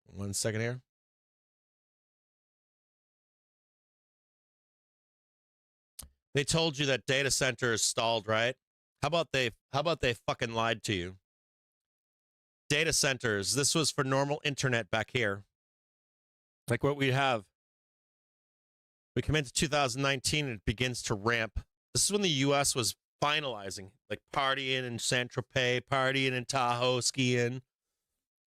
One second here. They told you that data centers stalled, right? How about they fucking lied to you? Data centers. This was for normal internet back here. Like what we have. We come into 2019 and it begins to ramp. This is when the U.S. was finalizing, like partying in Saint-Tropez, partying in Tahoe, skiing.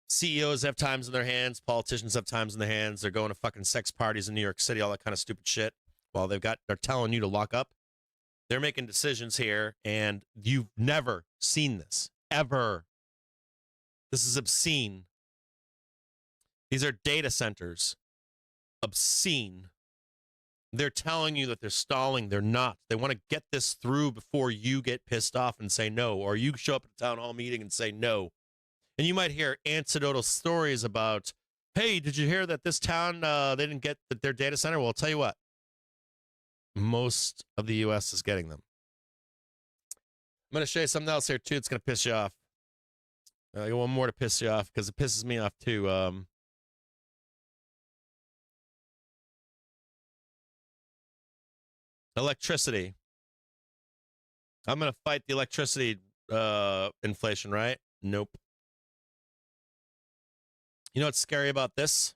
CEOs have times in their hands. Politicians have times in their hands. They're going to fucking sex parties in New York City, all that kind of stupid shit. While they're telling you to lock up. They're making decisions here, and you've never seen this, ever. This is obscene. These are data centers. Obscene. They're telling you that they're stalling. They're not. They want to get this through before you get pissed off and say no, or you show up at a town hall meeting and say no. And you might hear anecdotal stories about, hey, did you hear that this town, they didn't get their data center? Well, I'll tell you what. Most of the U.S. is getting them. I'm going to show you something else here, too. It's going to piss you off. I got one more to piss you off because it pisses me off, too. Electricity. I'm going to fight the electricity inflation, right? Nope. You know what's scary about this?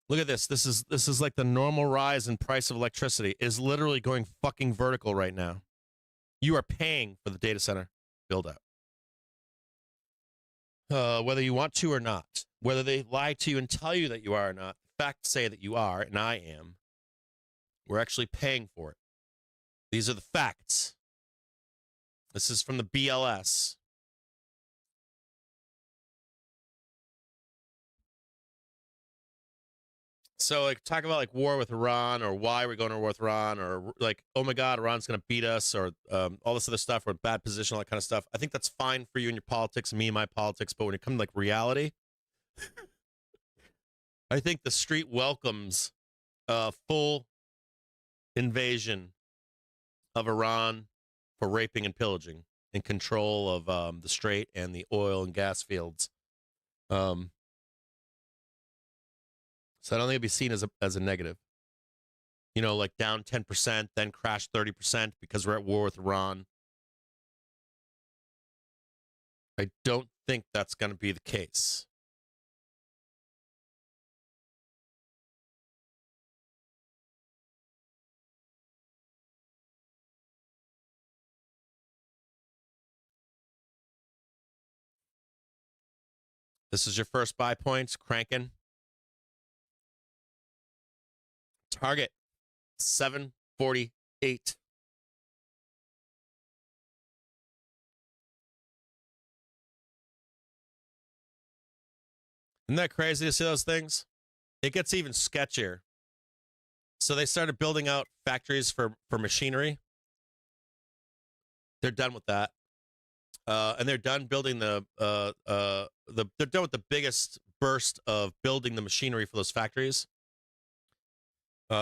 Look at this. This is like the normal rise in price of electricity is literally going fucking vertical right now. You are paying for the data center build out. Whether you want to or not, whether they lie to you and tell you that you are or not, the facts say that you are, and I am. We're actually paying for it. These are the facts. This is from the BLS. So like talk about like war with Iran or why we're going to war with Iran or like, oh my God, Iran's going to beat us or all this other stuff or bad position, all that kind of stuff. I think that's fine for you and your politics, me and my politics. But when it comes to like reality, I think the street welcomes a full invasion of Iran for raping and pillaging and control of the strait and the oil and gas fields. So I don't think it'd be seen as a negative. You know, like down 10%, then crash 30% because we're at war with Iran. I don't think that's going to be the case. This is your first buy points, cranking. Target 748. Isn't that crazy to see those things? It gets even sketchier. So they started building out factories for machinery. They're done with that. And they're done building they're done with the biggest burst of building the machinery for those factories. You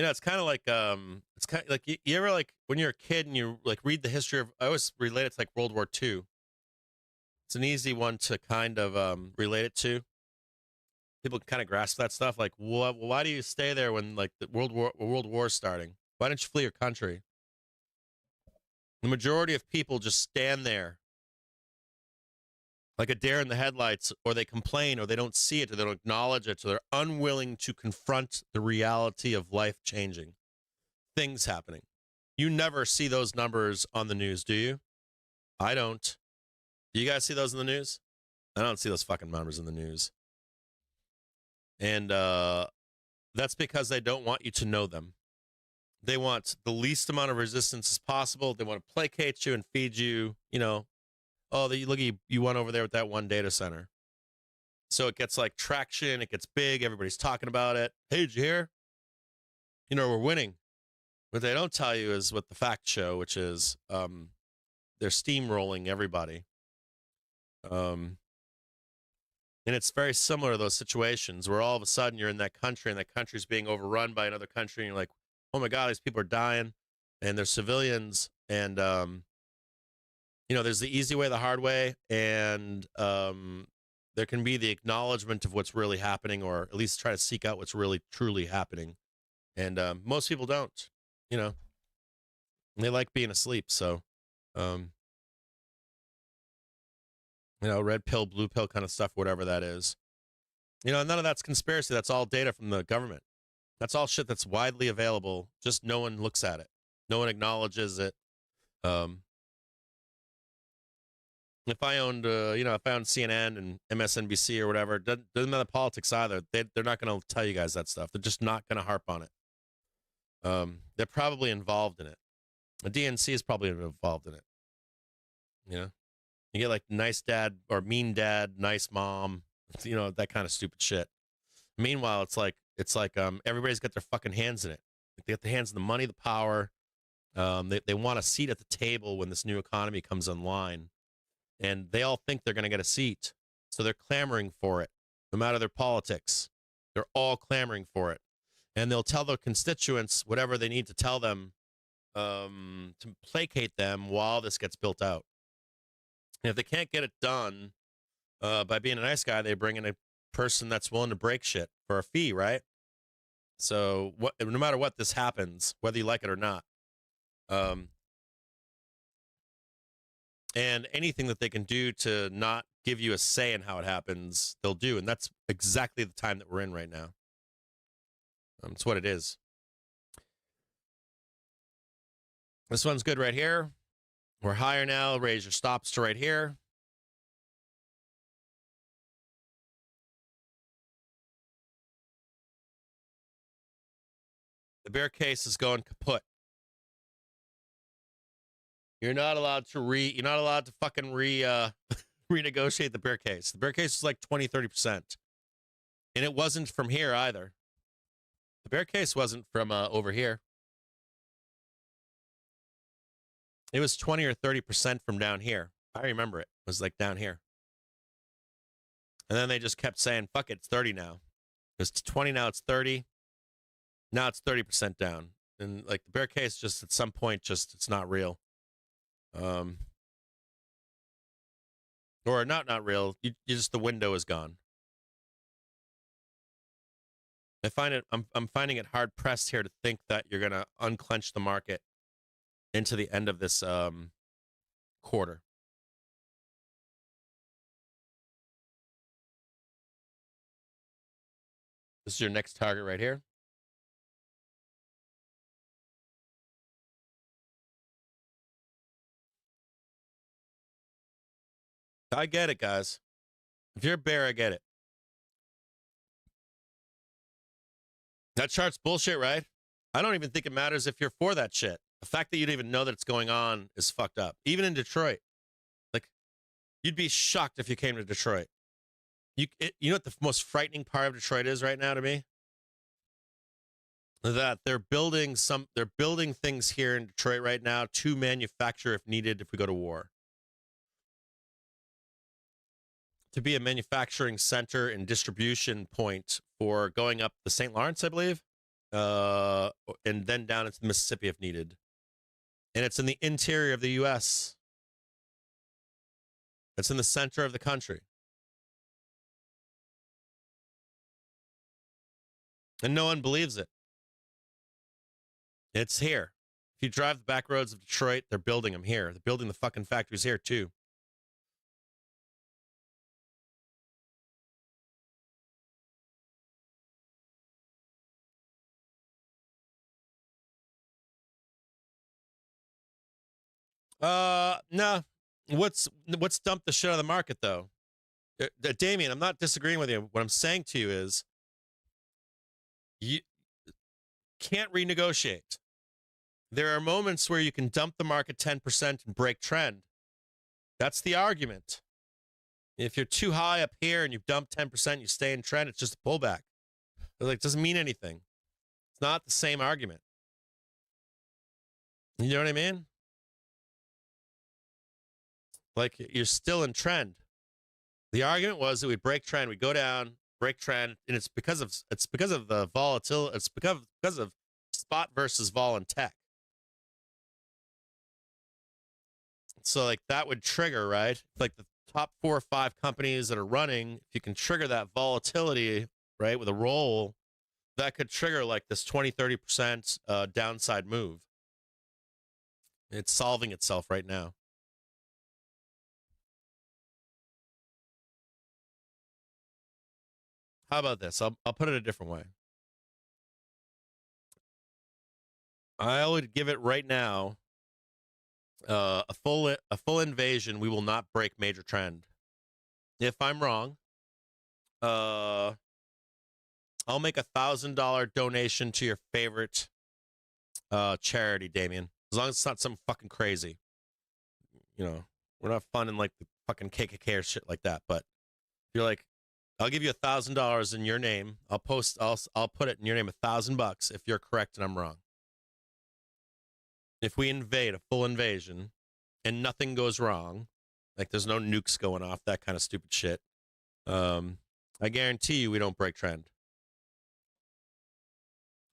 know, it's kind of like you ever like when you're a kid and you like read the history of, I always relate it to like World War II. It's an easy one to kind of relate it to. People can kind of grasp that stuff. Like, why do you stay there when like the World War is starting? Why don't you flee your country? The majority of people just stand there like a deer in the headlights, or they complain, or they don't see it, or they don't acknowledge it, or they're unwilling to confront the reality of life changing, things happening. You never see those numbers on the news, do you? I don't. Do you guys see those in the news? I don't see those fucking numbers in the news. And that's because they don't want you to know them. They want the least amount of resistance as possible. They want to placate you and feed you, you know, oh, look, you went over there with that one data center. So it gets like traction. It gets big. Everybody's talking about it. Hey, did you hear? You know, we're winning. What they don't tell you is what the facts show, which is they're steamrolling everybody. And it's very similar to those situations where all of a sudden you're in that country and that country's being overrun by another country. And you're like, oh my God, these people are dying and they're civilians. And, you know, there's the easy way, the hard way. And there can be the acknowledgement of what's really happening, or at least try to seek out what's really, truly happening. And most people don't, you know, they like being asleep. So, you know, red pill, blue pill kind of stuff, whatever that is. You know, none of that's conspiracy. That's all data from the government. That's all shit that's widely available. Just no one looks at it. No one acknowledges it. If I owned, you know, if I owned CNN and MSNBC or whatever, doesn't matter politics either. They're not going to tell you guys that stuff. They're just not going to harp on it. They're probably involved in it. The DNC is probably involved in it. You know, you get like nice dad or mean dad, nice mom, you know, that kind of stupid shit. Meanwhile, it's like everybody's got their fucking hands in it. Like they got the hands in the money, the power. They want a seat at the table when this new economy comes online. And they all think they're going to get a seat. So they're clamoring for it. No matter their politics, they're all clamoring for it. And they'll tell their constituents whatever they need to tell them to placate them while this gets built out. And if they can't get it done by being a nice guy, they bring in a person that's willing to break shit for a fee, right? So no matter what, this happens, whether you like it or not. And anything that they can do to not give you a say in how it happens, they'll do. And that's exactly the time that we're in right now. It's what it is. This one's good right here. We're higher now. Raise your stops to right here. The bear case is going kaput. You're not allowed to fucking renegotiate the bear case. The bear case was like 20-30%. And it wasn't from here either. The bear case wasn't from over here. It was 20 or 30% from down here. I remember it. It was like down here. And then they just kept saying, fuck it, it's 30 now. It's 20 now, it's 30. Now it's 30% down. And like the bear case just at some point just it's not real. Or not real. You just the window is gone. I'm finding it hard pressed here to think that you're gonna unclench the market into the end of this quarter. This is your next target right here. I get it, guys. If you're a bear, I get it. That chart's bullshit, right? I don't even think it matters if you're for that shit. The fact that you don't even know that it's going on is fucked up. Even in Detroit. Like, you'd be shocked if you came to Detroit. You know what the most frightening part of Detroit is right now to me? That they're building things here in Detroit right now to manufacture if needed if we go to war. To be a manufacturing center and distribution point for going up the St. Lawrence, I believe, and then down into the Mississippi if needed. And it's in the interior of the U.S. It's in the center of the country. And no one believes it. It's here. If you drive the back roads of Detroit, they're building them here. They're building the fucking factories here, too. No. What's dumped the shit out of the market, though? Damien, I'm not disagreeing with you. What I'm saying to you is you can't renegotiate. There are moments where you can dump the market 10% and break trend. That's the argument. If you're too high up here and you dump 10%, you stay in trend, it's just a pullback. It doesn't mean anything. It's not the same argument. You know what I mean? Like, you're still in trend. The argument was that we break trend, we go down, break trend, and it's because of the volatility. It's because of spot versus vol and tech. So like that would trigger, right? Like the top 4 or 5 companies that are running, if you can trigger that volatility, right, with a roll, that could trigger like this 20-30% downside move. It's solving itself right now. How about this? I'll put it a different way. I would give it right now a full invasion. We will not break major trend. If I'm wrong, I'll make $1,000 donation to your favorite charity, Damien. As long as it's not something fucking crazy. You know, we're not funding like the fucking KKK or shit like that. But if you're like, I'll give you $1,000 in your name. I'll put it in your name $1,000 if you're correct and I'm wrong. If we invade a full invasion and nothing goes wrong, like there's no nukes going off, that kind of stupid shit, I guarantee you we don't break trend.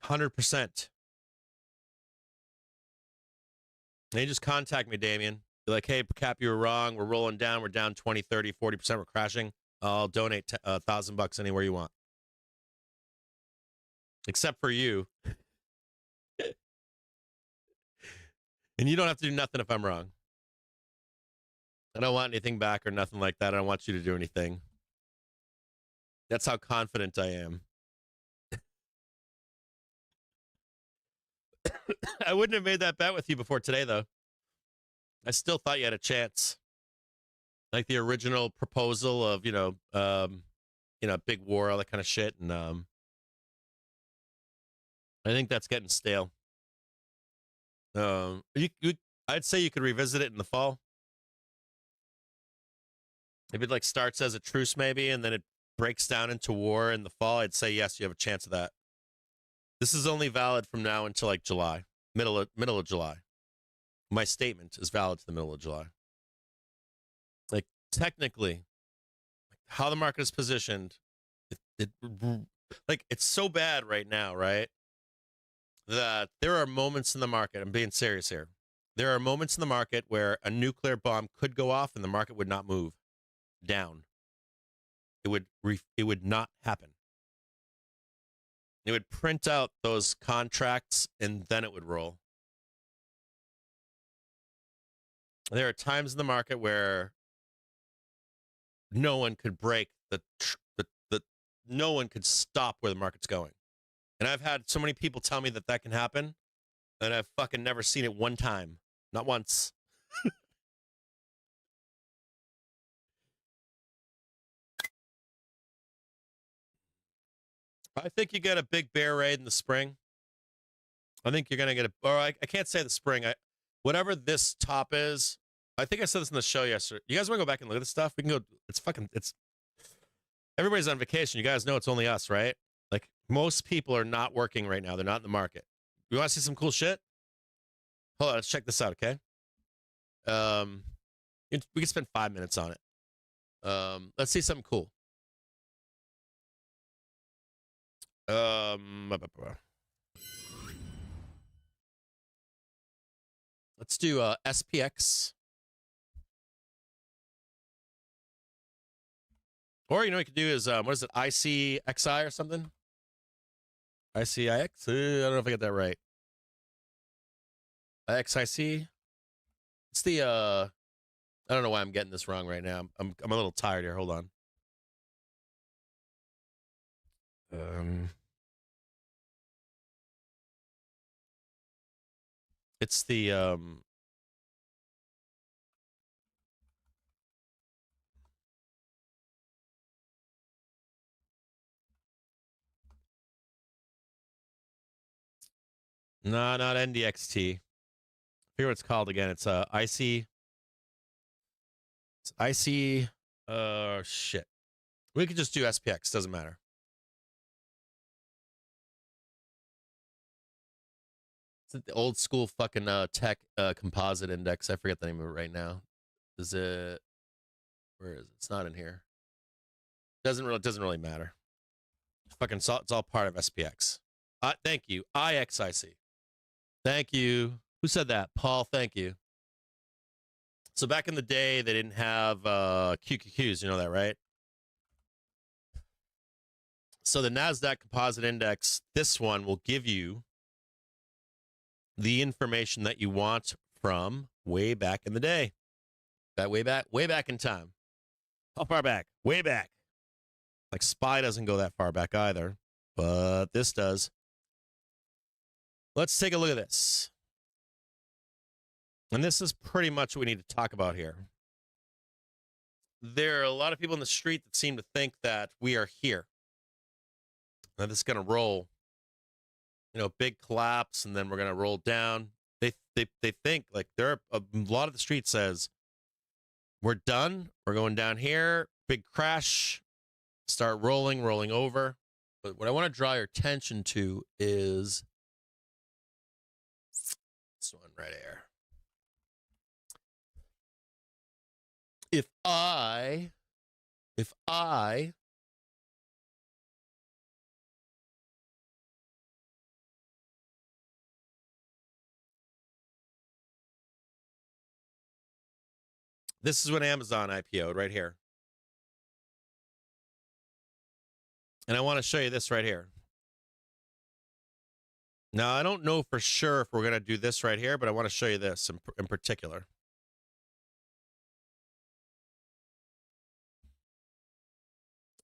100%. They just contact me, Damien. Be like, hey, Cap, you were wrong. We're rolling down. We're down 20, 30, 40%. We're crashing. I'll donate $1,000 anywhere you want. Except for you. And you don't have to do nothing if I'm wrong. I don't want anything back or nothing like that. I don't want you to do anything. That's how confident I am. I wouldn't have made that bet with you before today, though. I still thought you had a chance. Like the original proposal of, big war, all that kind of shit. And I think that's getting stale. You I'd say you could revisit it in the fall. If it like starts as a truce maybe and then it breaks down into war in the fall, I'd say yes, you have a chance of that. This is only valid from now until like July, middle of July. My statement is valid to the middle of July. Like technically, how the market is positioned, like it's so bad right now, right? That there are moments in the market. I'm being serious here. There are moments in the market where a nuclear bomb could go off and the market would not move down. It would not happen. It would print out those contracts and then it would roll. There are times in the market where no one could break the no one could stop where the market's going. And I've had so many people tell me that can happen, and I've fucking never seen it one time. Not once. I think you get a big bear raid in the spring. I think you're going to get I can't say the spring. Whatever this top is, I think I said this in the show yesterday. You guys want to go back and look at this stuff? We can go. It's everybody's on vacation. You guys know it's only us, right? Like most people are not working right now. They're not in the market. You want to see some cool shit? Hold on, let's check this out, okay? We can spend 5 minutes on it. Let's see something cool. Let's do SPX. Or you know what you could do is what is it? ICXI or something? ICIX? I don't know if I got that right. XIC. It's the I don't know why I'm getting this wrong right now. I'm a little tired here. Hold on. It's the no, not NDXT. I forget what it's called again. It's IC. It's IC. Shit. We could just do SPX. Doesn't matter. It's the old school fucking tech composite index. I forget the name of it right now. Is it? Where is it? It's not in here. Doesn't really matter. Fucking it's all part of SPX. Thank you. IXIC. Thank you. Who said that? Paul, thank you. So back in the day, they didn't have QQQs. You know that, right? So the NASDAQ Composite Index, this one will give you the information that you want from way back in the day. That way back in time. How far back? Way back. Like SPY doesn't go that far back either, but this does. Let's take a look at this. And this is pretty much what we need to talk about here. There are a lot of people in the street that seem to think that we are here. Now this is going to roll. You know, big collapse, and then we're going to roll down. They think, like, there are a lot of the street says, we're done. We're going down here. Big crash. Start rolling over. But what I want to draw your attention to is this one right here. If I this is when Amazon IPO'd right here. And I want to show you this right here. Now, I don't know for sure if we're going to do this right here, but I want to show you this in particular.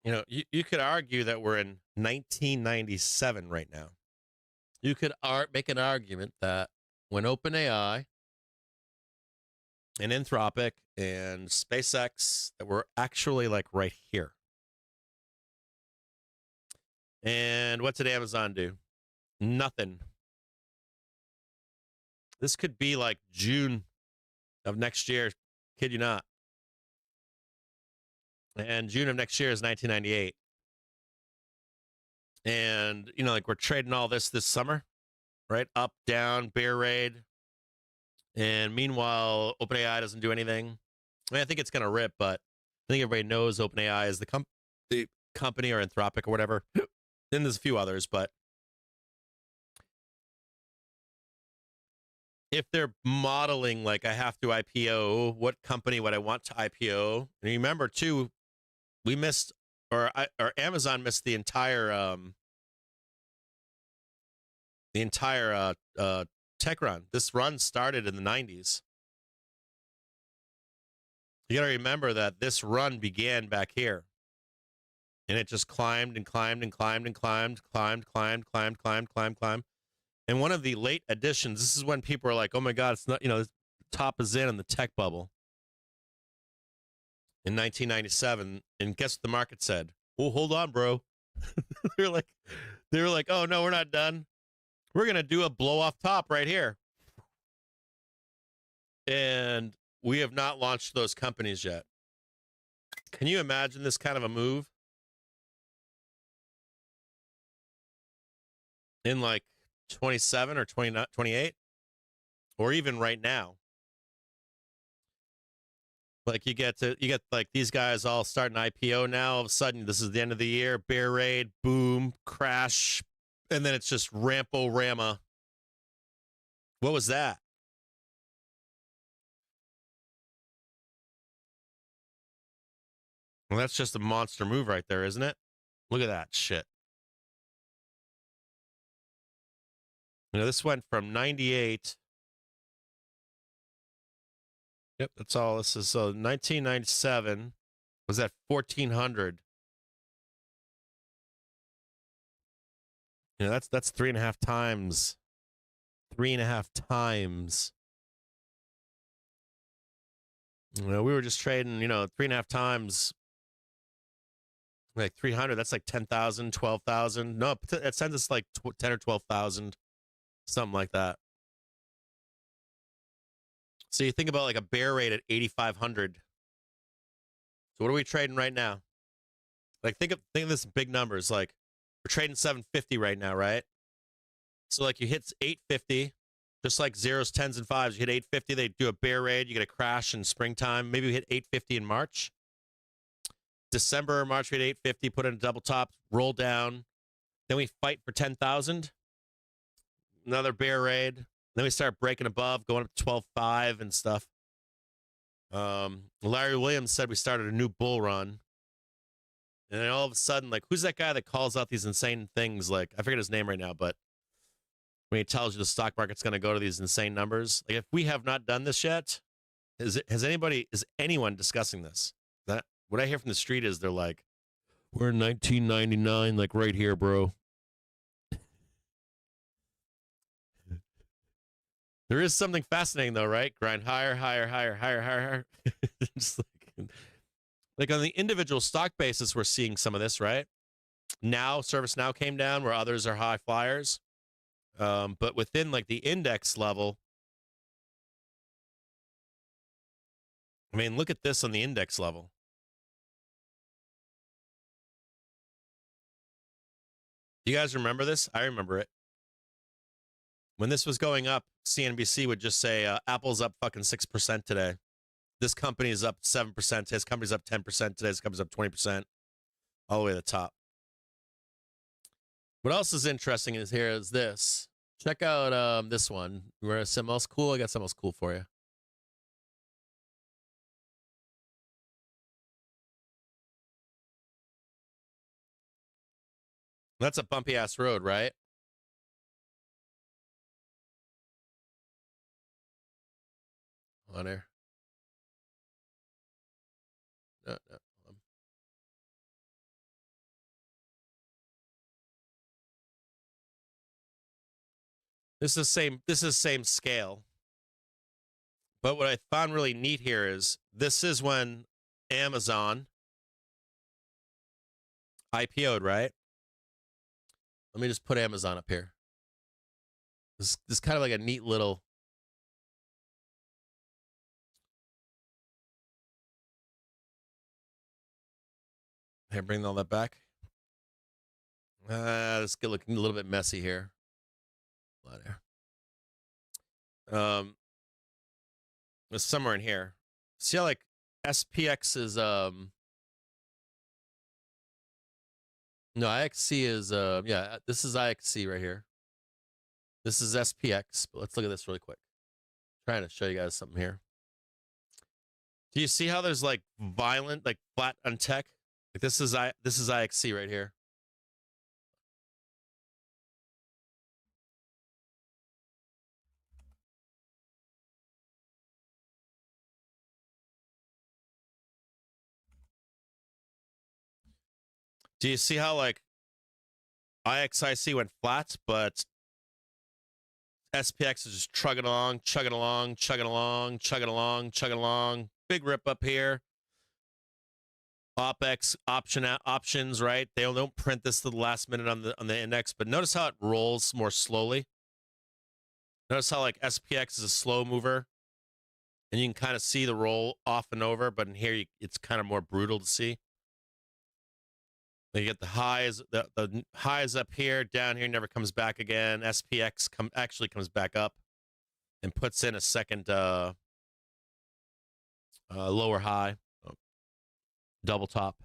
You know, you could argue that we're in 1997 right now. You could make an argument that when OpenAI and Anthropic and SpaceX, that we're actually like right here. And what did Amazon do? Nothing. This could be like June of next year. Kid you not. And June of next year is 1998. And, you know, like we're trading all this summer, right? Up, down, bear raid. And meanwhile, OpenAI doesn't do anything. I mean, I think it's going to rip, but I think everybody knows OpenAI is the company or Anthropic or whatever. Then there's a few others, but if they're modeling like I have to IPO, what company would I want to IPO? And remember too, we missed, or Amazon missed the entire tech run. This run started in the 90s. You got to remember that this run began back here. And it just climbed and climbed and climbed and climbed. And one of the late additions, this is when people are like, oh my God, it's not, you know, the top is in the tech bubble. In 1997. And guess what the market said? Oh, hold on, bro. they were like, oh no, we're not done. We're going to do a blow off top right here. And we have not launched those companies yet. Can you imagine this kind of a move? In like 27 or 28? Or even right now. Like you get like these guys all starting IPO now. All of a sudden, this is the end of the year. Bear raid, boom, crash. And then it's just Rampo-Rama. What was that? Well, that's just a monster move right there, isn't it? Look at that shit. You know, this went from 98. Yep, that's all this is. So 1997 was at 1,400. You know, that's 3.5 times. 3.5 times. You know, we were just trading, you know, 3.5 times. Like 300, that's like 10,000, 12,000. No, it sends us like 10 or 12,000, something like that. So you think about like a bear rate at 8,500. So what are we trading right now? Like think of this big numbers. Like we're trading 750 right now, right? So like you hit 850, just like zeros, tens, and fives. You hit 850, they do a bear raid. You get a crash in springtime. Maybe we hit 850 in March. December or March, we hit 850, put in a double top, roll down. Then we fight for 10,000. Another bear raid. Then we start breaking above, going up to 12.5 and stuff. Larry Williams said we started a new bull run. And then all of a sudden, like, who's that guy that calls out these insane things? Like, I forget his name right now, but when he tells you the stock market's going to go to these insane numbers, like, if we have not done this yet, is anyone discussing this? That what I hear from the street is they're like, we're in 1999, like right here, bro. There is something fascinating though, right? Grind higher, higher, higher, higher, higher. Just like on the individual stock basis, we're seeing some of this, right? Now, ServiceNow came down where others are high flyers. But within like the index level, I mean, look at this on the index level. Do you guys remember this? I remember it. When this was going up, CNBC would just say, Apple's up fucking 6% today. This company is up 7%. His company's up 10% today. This company's up 20%. All the way to the top. What else is interesting is here is this. Check out this one. You want something else cool? I got something else cool for you. That's a bumpy ass road, right? On there. No. This is same scale. But what I found really neat here is this is when Amazon IPO'd, right? Let me just put Amazon up here. This is kind of like a neat little. Here, bring all that back. This is looking a little bit messy here. It's somewhere in here. See how like SPX is no, IXC is yeah, this is IXC right here. This is SPX, but let's look at this really quick. Trying to show you guys something here. Do you see how there's like violent, like flat on tech? Like this is IXC right here. Do you see how like IXIC went flat, but SPX is just chugging along, chugging along, chugging along, chugging along, chugging along. Big rip up here. OPEX options, right? They don't print this to the last minute on the index, but notice how it rolls more slowly. Notice how like SPX is a slow mover, and you can kind of see the roll off and over, but in here it's kind of more brutal to see. You get the highs, the highs up here, down here, never comes back again. SPX actually comes back up and puts in a second lower high, double top.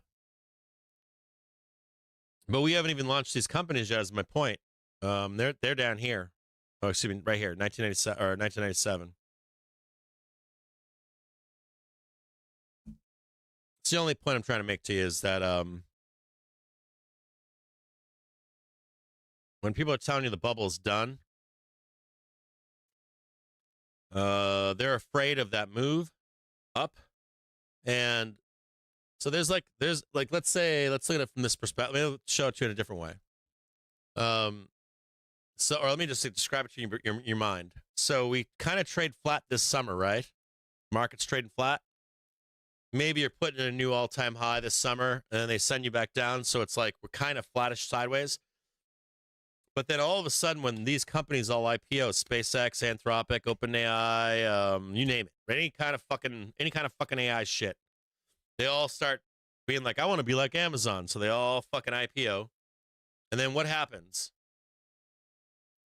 But we haven't even launched these companies yet, is my point. They're down here. Oh, excuse me, right here, 1997 or 1997. It's the only point I'm trying to make to you is that when people are telling you the bubble's done, they're afraid of that move up. And so there's like let's look at it from this perspective. Let me show it to you in a different way. So, or let me just describe it to your mind. So we kind of trade flat this summer, right? Market's trading flat. Maybe you're putting in a new all-time high this summer, and then they send you back down. So it's like we're kind of flattish sideways. But then all of a sudden, when these companies all IPO, SpaceX, Anthropic, OpenAI, you name it, any kind of fucking AI shit, they all start being like, I want to be like Amazon. So they all fucking IPO. And then what happens?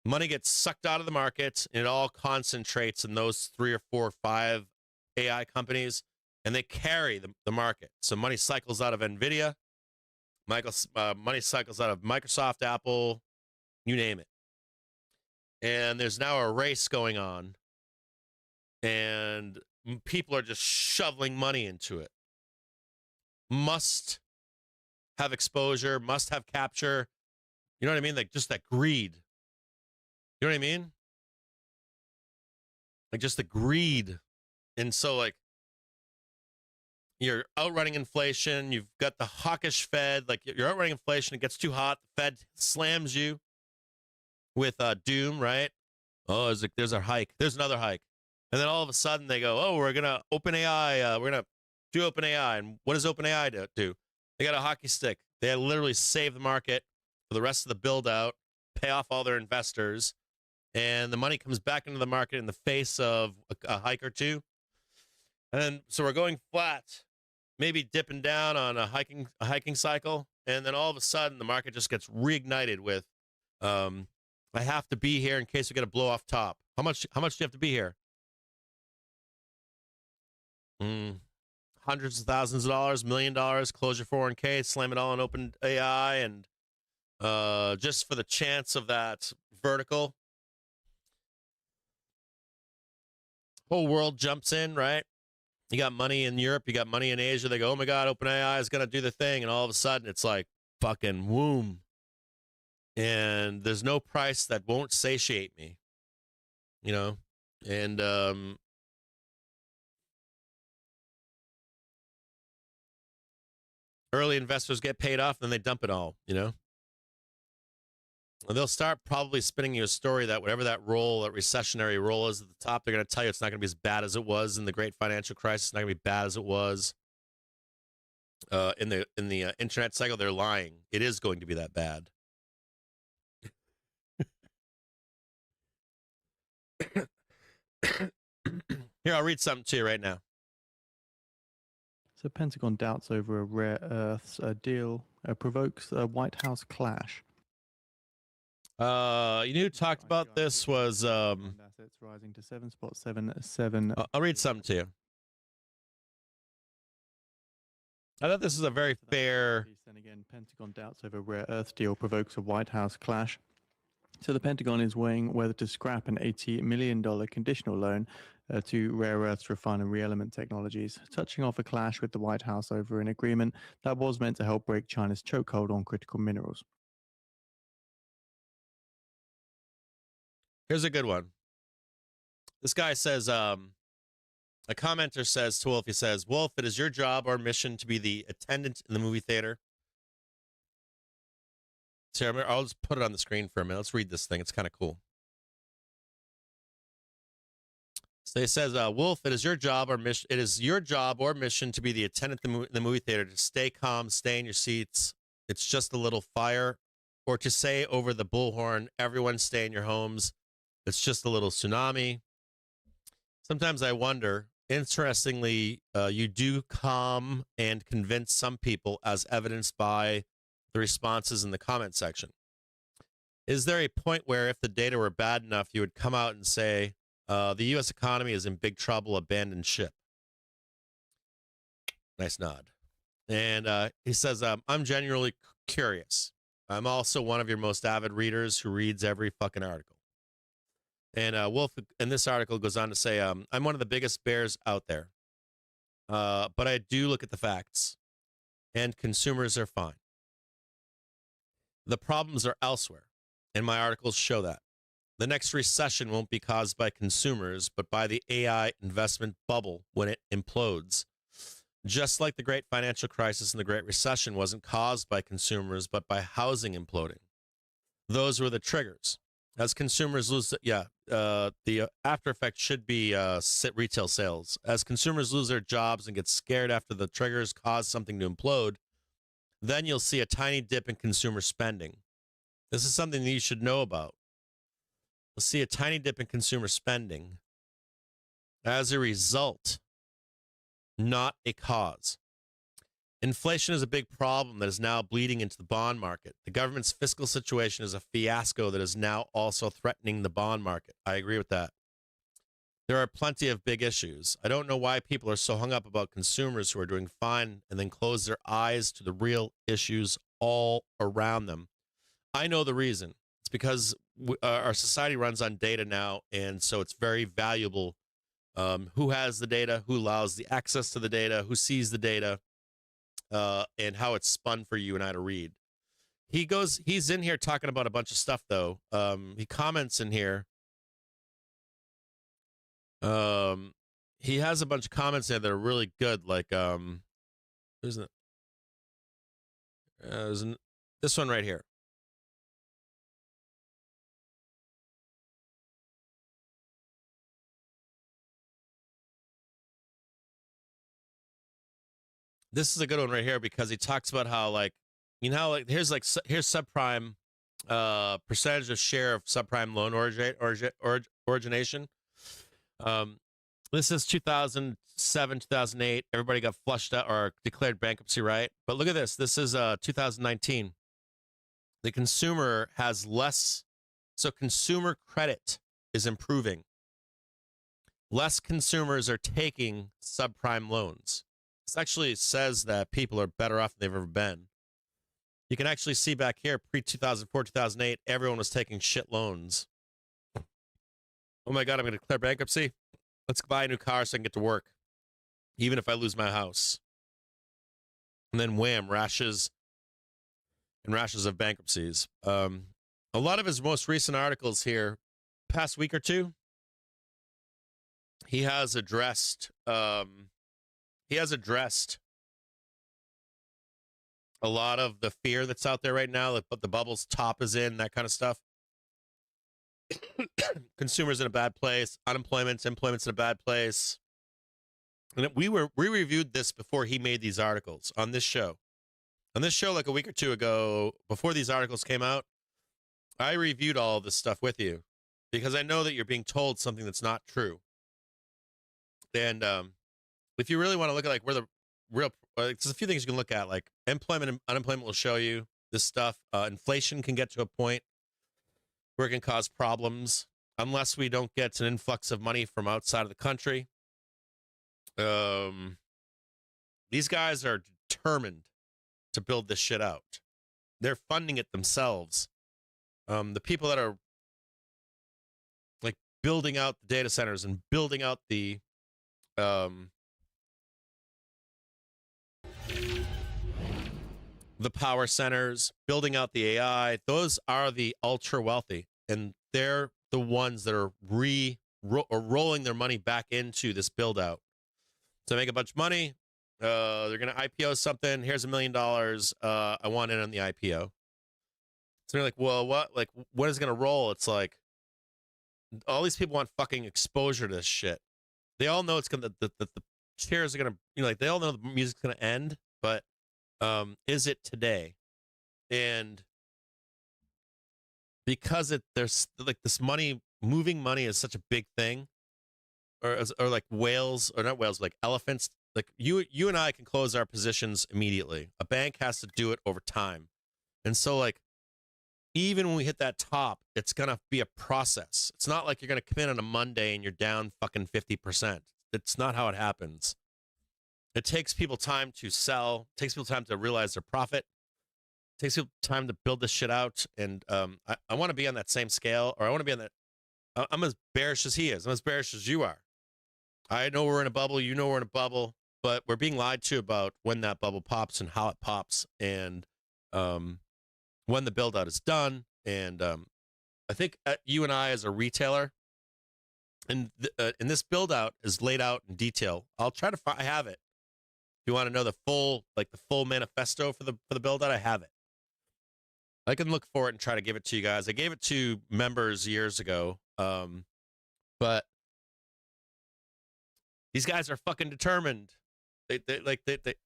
Money gets sucked out of the market, and it all concentrates in those 3 or 4 or 5 AI companies, and they carry the market. So money cycles out of NVIDIA, money cycles out of Microsoft, Apple, you name it. And there's now a race going on, and people are just shoveling money into it. Must have exposure, must have capture. You know what I mean? Like just that greed. You know what I mean? Like just the greed. And so like you're outrunning inflation. You've got the hawkish Fed. Like you're outrunning inflation. It gets too hot. The Fed slams you with doom, right? Oh, it's like there's a hike. There's another hike. And then all of a sudden they go, oh, we're going to OpenAI. We're going to do OpenAI. And what does OpenAI do? They got a hockey stick. They literally save the market for the rest of the build out, pay off all their investors, and the money comes back into the market in the face of a hike or two. And then, so we're going flat, maybe dipping down on a hiking cycle. And then all of a sudden the market just gets reignited with, I have to be here in case we get a blow off top. How much do you have to be here? Hundreds of thousands of dollars, $1 million, close your 401k, slam it all on OpenAI, and just for the chance of that vertical. Whole world jumps in, right? You got money in Europe, you got money in Asia. They go, oh my God, OpenAI is going to do the thing. And all of a sudden it's like fucking womb. And there's no price that won't satiate me, you know? And early investors get paid off, and then they dump it all, you know? And they'll start probably spinning you a story that whatever that roll, that recessionary roll is at the top, they're going to tell you it's not going to be as bad as it was in the great financial crisis. It's not going to be bad as it was in the internet cycle. They're lying. It is going to be that bad. Here, I'll read something to you right now. So Pentagon doubts over a rare earths deal provokes a White House clash. You know who talked about this was Assets rising to 7.77. I'll read something to you. I thought this is a very fair. Then again, Pentagon doubts over rare earth deal provokes a White House clash. So the Pentagon is weighing whether to scrap an $80 million conditional loan to rare earths refinery element technologies, touching off a clash with the White House over an agreement that was meant to help break China's chokehold on critical minerals. Here's a good one. This guy says, a commenter says to Wolf, he says, Wolf, it is your job or mission to be the attendant in the movie theater. So I'll just put it on the screen for a minute. Let's read this thing. It's kind of cool. So he says, Wolf, it is your job or mission. It is your job or mission to be the attendant in the movie theater, to stay calm, stay in your seats. It's just a little fire, or to say over the bullhorn, everyone stay in your homes. It's just a little tsunami. Sometimes I wonder, interestingly, you do calm and convince some people, as evidenced by the responses in the comment section. Is there a point where if the data were bad enough, you would come out and say, the U.S. economy is in big trouble, abandon ship? Nice nod. And he says, I'm genuinely curious. I'm also one of your most avid readers who reads every fucking article. And Wolf, in this article, goes on to say, I'm one of the biggest bears out there. But I do look at the facts. And consumers are fine. The problems are elsewhere. And my articles show that. The next recession won't be caused by consumers, but by the AI investment bubble when it implodes. Just like the great financial crisis and the Great Recession wasn't caused by consumers, but by housing imploding. Those were the triggers. As consumers lose, the after effect should be retail sales. As consumers lose their jobs and get scared after the triggers cause something to implode, then you'll see a tiny dip in consumer spending. This is something that you should know about. You'll see a tiny dip in consumer spending as a result, not a cause. Inflation is a big problem that is now bleeding into the bond market. The government's fiscal situation is a fiasco that is now also threatening the bond market. I agree with that. There are plenty of big issues. I don't know why people are so hung up about consumers who are doing fine and then close their eyes to the real issues all around them. I know the reason. It's because our society runs on data now, and so it's very valuable. Who has the data, who allows the access to the data, who sees the data, and how it's spun for you and I to read. He's in here talking about a bunch of stuff, though. He comments in here. He has a bunch of comments there that are really good. Like, there's this one right here. This is a good one right here because he talks about how, like, you know, how, like, here's subprime, percentage of share of subprime loan origination. This is 2007, 2008. Everybody got flushed out or declared bankruptcy, right? But look at this. This is 2019. The consumer has less, so consumer credit is improving. Less consumers are taking subprime loans. This actually says that people are better off than they've ever been. You can actually see back here, pre-2004, 2008, everyone was taking shit loans. Oh my God, I'm going to declare bankruptcy. Let's buy a new car so I can get to work, even if I lose my house. And then wham, rashes of bankruptcies. A lot of his most recent articles here, past week or two, he has addressed a lot of the fear that's out there right now, that the bubble's top is in, that kind of stuff. Consumers in a bad place, employment's in a bad place. And we reviewed this before he made these articles on this show. On this show, like a week or two ago, before these articles came out, I reviewed all of this stuff with you because I know that you're being told something that's not true. And if you really want to look at like where real. There's a few things you can look at, like employment and unemployment will show you this stuff. Inflation can get to a point where it can cause problems unless we don't get an influx of money from outside of the country. These guys are determined to build this shit out. They're funding it themselves. The people that are like building out the data centers and building out the power centers, building out the AI, those are the ultra wealthy, and they're the ones that are rolling their money back into this build out to make a bunch of money. They're going to IPO something. Here's $1 million. I want in on the IPO. So they're like, well, what? Like, what is going to roll? It's like all these people want fucking exposure to this shit. They all know it's going to, the shares are going to, you know, like they all know the music's going to end, but is it today? And because there's like this money, moving money is such a big thing, or like whales, or not whales, like elephants. Like you and I can close our positions immediately. A bank has to do it over time. And so like, even when we hit that top, it's going to be a process. It's not like you're going to come in on a Monday and you're down fucking 50%. It's not how it happens. It takes people time to sell. It takes people time to realize their profit. It takes people time to build this shit out. And I want to be on that same scale, or I want to be on that. I'm as bearish as he is. I'm as bearish as you are. I know we're in a bubble. You know we're in a bubble. But we're being lied to about when that bubble pops and how it pops, and when the build out is done. And I think you and I, as a retailer, and this build out is laid out in detail. I'll try to I have it. If you want to know the full manifesto for the build out, I have it. I can look for it and try to give it to you guys. I gave it to members years ago, but these guys are fucking determined. They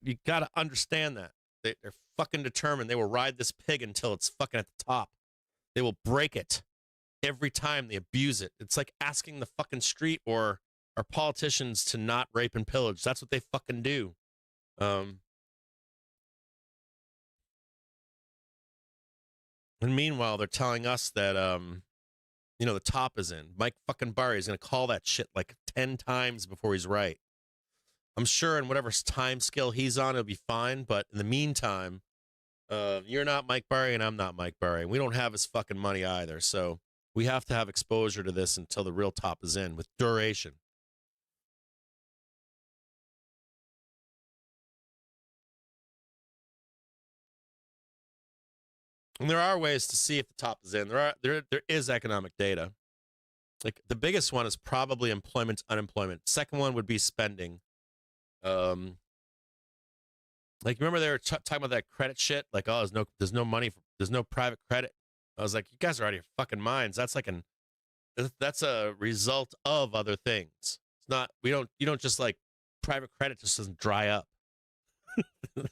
you got to understand that. They're fucking determined. They will ride this pig until it's fucking at the top. They will break it every time they abuse it. It's like asking the fucking street or our politicians to not rape and pillage. That's what they fucking do. And meanwhile, they're telling us that, the top is in. Mike fucking Burry is going to call that shit like 10 times before he's right. I'm sure in whatever time scale he's on, it'll be fine. But in the meantime, you're not Mike Burry and I'm not Mike Burry. We don't have his fucking money either. So we have to have exposure to this until the real top is in with duration. And there are ways to see if the top is in. There is economic data. Like the biggest one is probably employment, unemployment. Second one would be spending. Like remember they were talking about that credit shit, like, oh, there's no money, there's no private credit. I was like, you guys are out of your fucking minds. That's like that's a result of other things. It's not, you don't just like, private credit just doesn't dry up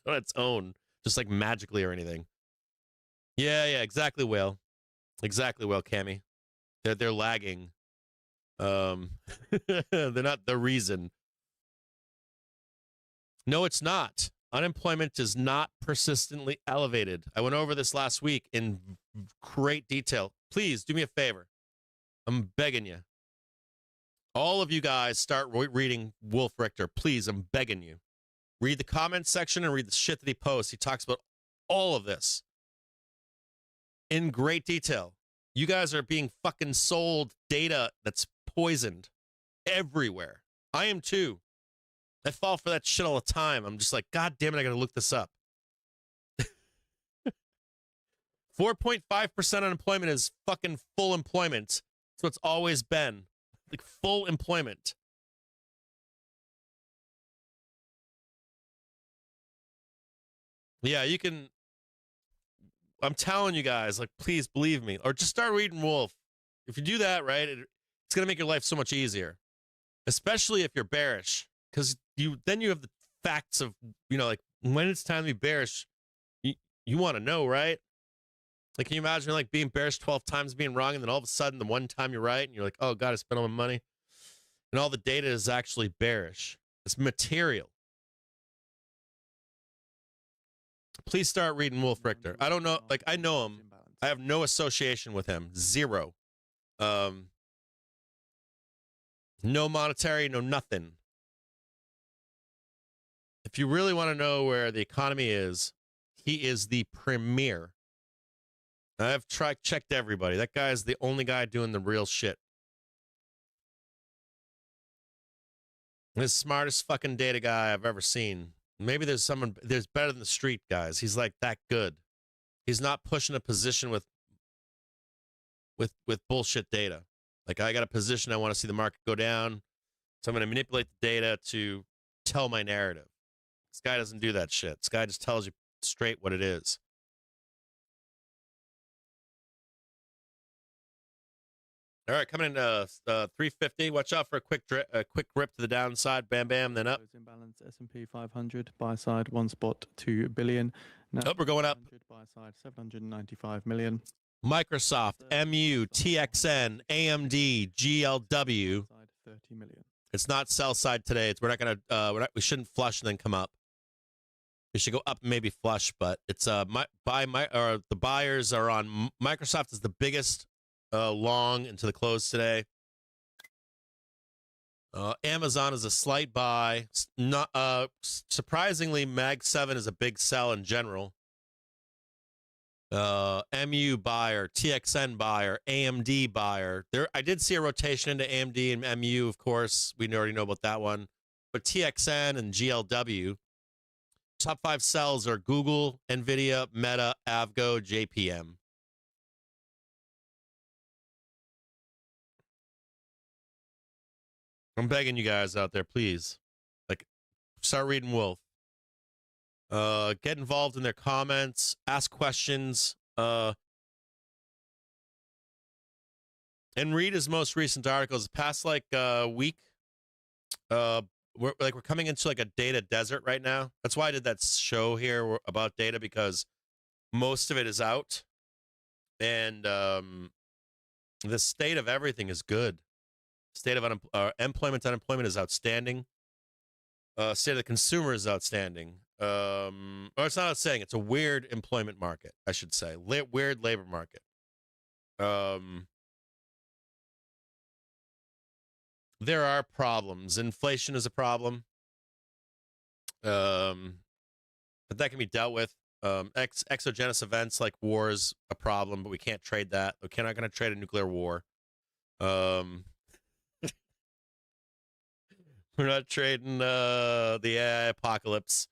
on its own, just like magically or anything. Yeah, exactly, Will. Exactly, Will, Cammy. They're lagging. They're not the reason. No, it's not. Unemployment is not persistently elevated. I went over this last week in great detail. Please do me a favor. I'm begging you. All of you guys start reading Wolf Richter. Please, I'm begging you. Read the comments section and read the shit that he posts. He talks about all of this in great detail. You guys are being fucking sold data that's poisoned everywhere. I am too. I fall for that shit all the time. I'm just like, God damn it, I gotta look this up. 4.5% unemployment is fucking full employment. That's what it's always been. Like full employment. Yeah, you can. I'm telling you guys, like, please believe me. Or just start reading Wolf. If you do that, right, it's going to make your life so much easier. Especially if you're bearish. Because then you have the facts of, like, when it's time to be bearish, you want to know, right? Like, can you imagine, like, being bearish 12 times, being wrong, and then all of a sudden, the one time you're right, and you're like, oh, God, I spent all my money. And all the data is actually bearish. It's material. Please start reading Wolf Richter. I don't know, like I know him. I have no association with him. Zero. No monetary, no nothing. If you really want to know where the economy is, he is the premier. I've checked everybody. That guy is the only guy doing the real shit. The smartest fucking data guy I've ever seen. Maybe there's better than the street guys. He's like that good. He's not pushing a position with bullshit data. Like, I got a position, I want to see the market go down, so I'm going to manipulate the data to tell my narrative. This guy doesn't do that shit. This guy just tells you straight what it is. All right, coming in 350. Watch out for a quick rip to the downside. Bam, bam, then up. Imbalance S&P 500 buy side 1.2 billion. Nope, we're going up. Buy side 795 million. Microsoft, MU, TXN, AMD, GLW. 30 million. It's not sell side today. We're not gonna. We shouldn't flush and then come up. We should go up and maybe flush, but it's the buyers are on. Microsoft is the biggest long into the close today. Amazon is a slight buy. Not surprisingly, Mag 7 is a big sell in general. MU buyer, TXN buyer, AMD buyer. I did see a rotation into AMD and MU, of course. We already know about that one. But TXN and GLW. Top 5 sells are Google, Nvidia, Meta, Avgo, JPM. I'm begging you guys out there, please. Like, start reading Wolf. Get involved in their comments, ask questions, and read his most recent articles. Past like week, we're coming into like a data desert right now. That's why I did that show here about data, because most of it is out, and the state of everything is good. State of employment, unemployment is outstanding. State of the consumer is outstanding. Or it's not saying it's a weird employment market, I should say. Weird labor market. There are problems. Inflation is a problem. But that can be dealt with. Exogenous events like war is a problem, but we can't trade that. We're not going to trade a nuclear war. We're not trading the AI apocalypse.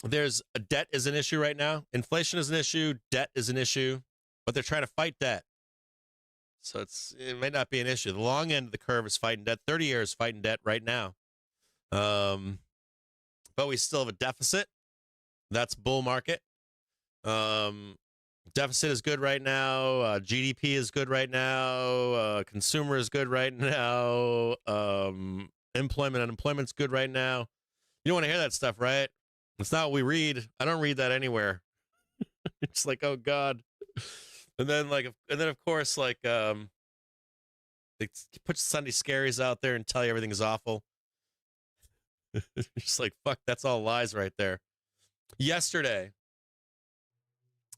There's a debt is an issue right now. Inflation is an issue. Debt is an issue, but they're trying to fight debt. So it may not be an issue. The long end of the curve is fighting debt. 30 years fighting debt right now. But we still have a deficit. That's bull market. Deficit is good right now. GDP is good right now. Consumer is good right now. Employment, unemployment's good right now. You don't want to hear that stuff, right? It's not what we read. I don't read that anywhere. It's like, oh God. And then of course, like, they put Sunday scaries out there and tell you everything is awful. It's just like, fuck, that's all lies right there. Yesterday,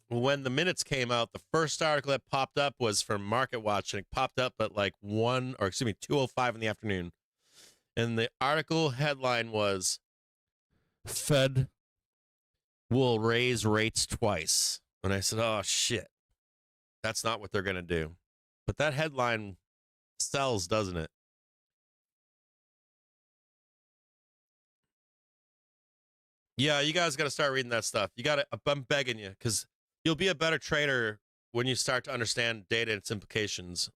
when the minutes came out, the first article that popped up was from Market Watch, and it popped up at like 2:05 in the afternoon. And the article headline was, Fed will raise rates twice. And I said, oh shit, that's not what they're going to do. But that headline sells, doesn't it? Yeah, you guys got to start reading that stuff. I'm begging you, because you'll be a better trader when you start to understand data and its implications.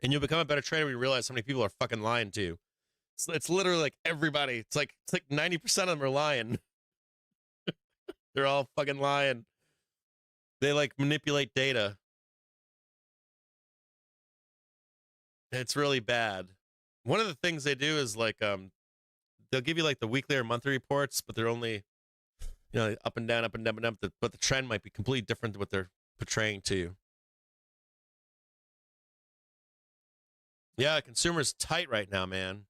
And you'll become a better trader when you realize how many people are fucking lying to you. It's literally like everybody. It's like 90% of them are lying. They're all fucking lying. They like manipulate data. It's really bad. One of the things they do is like they'll give you like the weekly or monthly reports, but they're only, up and down, up and down, up and down. But the trend might be completely different to what they're portraying to you. Yeah, consumer's tight right now, man.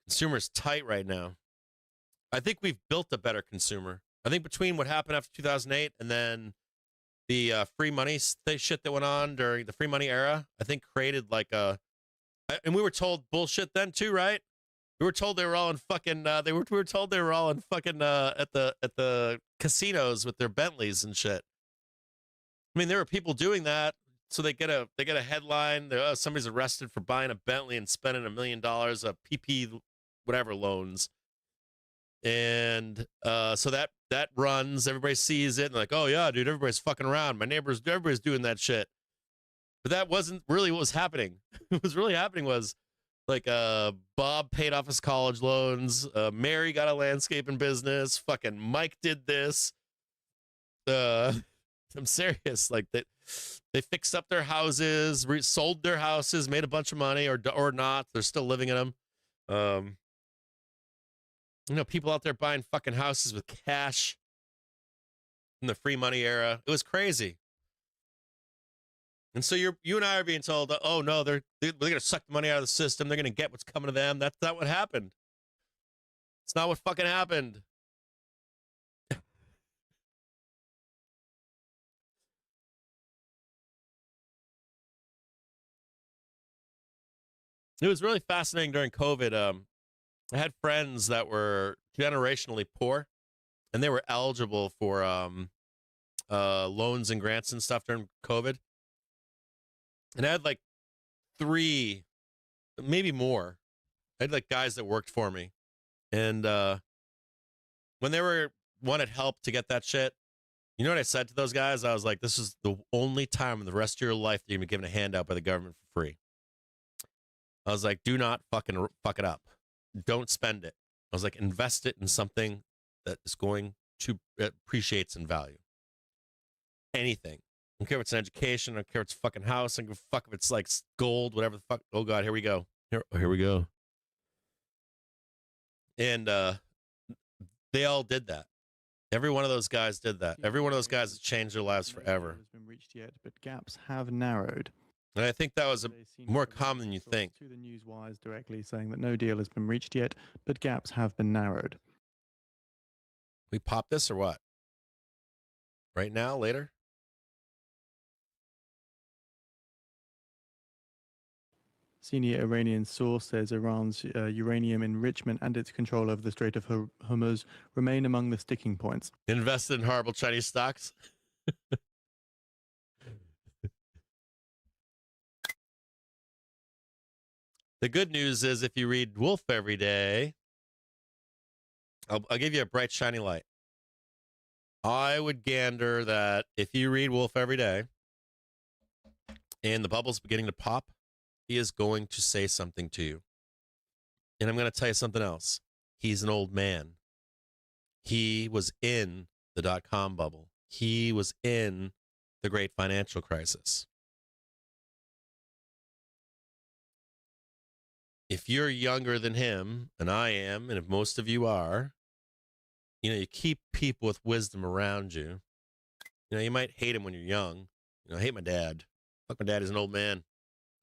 Consumer's tight right now. I think we've built a better consumer. I think between what happened after 2008 and then the free money shit that went on during the free money era, I think created like a, and we were told bullshit then too, right? We were told they were all in fucking. We were told they were all in fucking at the casinos with their Bentleys and shit. I mean, there were people doing that, so they get a headline. Somebody's arrested for buying a Bentley and spending $1 million of PP whatever loans, and so that runs. Everybody sees it and like, oh yeah, dude, everybody's fucking around. Everybody's doing that shit. But that wasn't really what was happening. What was really happening was like Bob paid off his college loans. Mary got a landscaping business. Fucking Mike did this. I'm serious. Like that, they fixed up their houses, sold their houses, made a bunch of money, or not. They're still living in them. You know, people out there buying fucking houses with cash in the free money era. It was crazy. And so you and I are being told, oh no, they're going to suck the money out of the system. They're going to get what's coming to them. That's not what happened. It's not what fucking happened. It was really fascinating during COVID. I had friends that were generationally poor, and they were eligible for loans and grants and stuff during COVID. And I had like 3, maybe more. I had like guys that worked for me, and when they wanted help to get that shit, you know what I said to those guys? I was like, "This is the only time in the rest of your life that you're gonna be given a handout by the government for free." I was like, do not fucking fuck it up. Don't spend it. I was like, invest it in something that is going to appreciates in value. Anything. I don't care if it's an education. I don't care if it's a fucking house. I don't give a fuck if it's like gold, whatever the fuck. Oh God, here we go. Here we go. And they all did that. Every one of those guys did that. Every one of those guys has changed their lives forever. No deal has been reached yet, but gaps have narrowed. And I think that was more common than you source think. To the Newswires directly saying that no deal has been reached yet, but gaps have been narrowed. We pop this or what? Right now, later? Senior Iranian source says Iran's uranium enrichment and its control over the Strait of Hormuz remain among the sticking points. Invested in horrible Chinese stocks? The good news is if you read Wolf every day, I'll give you a bright, shiny light. I would gander that if you read Wolf every day and the bubble's beginning to pop, he is going to say something to you. And I'm going to tell you something else. He's an old man. He was in the dot-com bubble. He was in the great financial crisis. If you're younger than him, and I am, and if most of you are, you know, you keep people with wisdom around you. You know, you might hate him when you're young. You know, I hate my dad. Fuck my dad, he's an old man.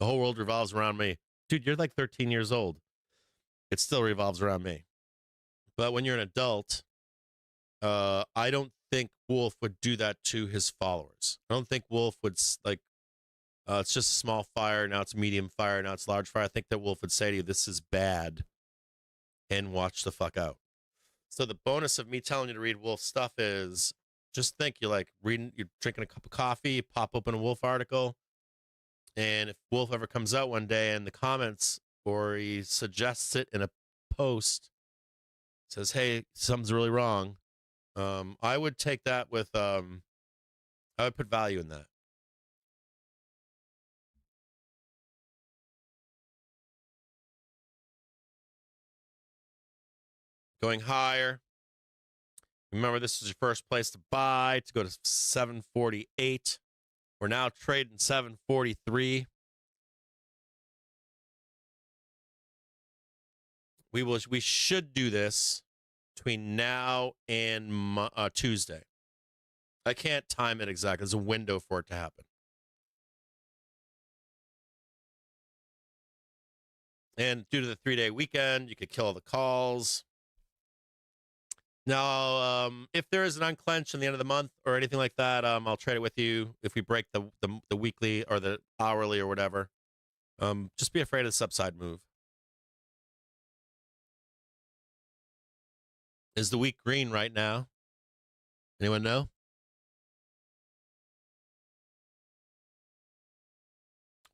The whole world revolves around me. Dude, you're like 13 years old. It still revolves around me. But when you're an adult, I don't think Wolf would do that to his followers. I don't think Wolf would, like, it's just a small fire. Now it's medium fire. Now it's large fire. I think that Wolf would say to you, this is bad, and watch the fuck out. So the bonus of me telling you to read Wolf stuff is just think you're like reading, you're drinking a cup of coffee, pop open a Wolf article. And if Wolf ever comes out one day in the comments or he suggests it in a post, says, hey, something's really wrong. I would take that with, I would put value in that. Going higher. Remember, this is your first place to buy to go to 748. We're now trading 743. We should do this between now and Tuesday. I can't time it exactly. There's a window for it to happen. And due to the 3-day weekend, you could kill all the calls. Now, if there is an unclench in the end of the month or anything like that, I'll trade it with you if we break the weekly or the hourly or whatever. Just be afraid of the subside move. Is the week green right now? Anyone know?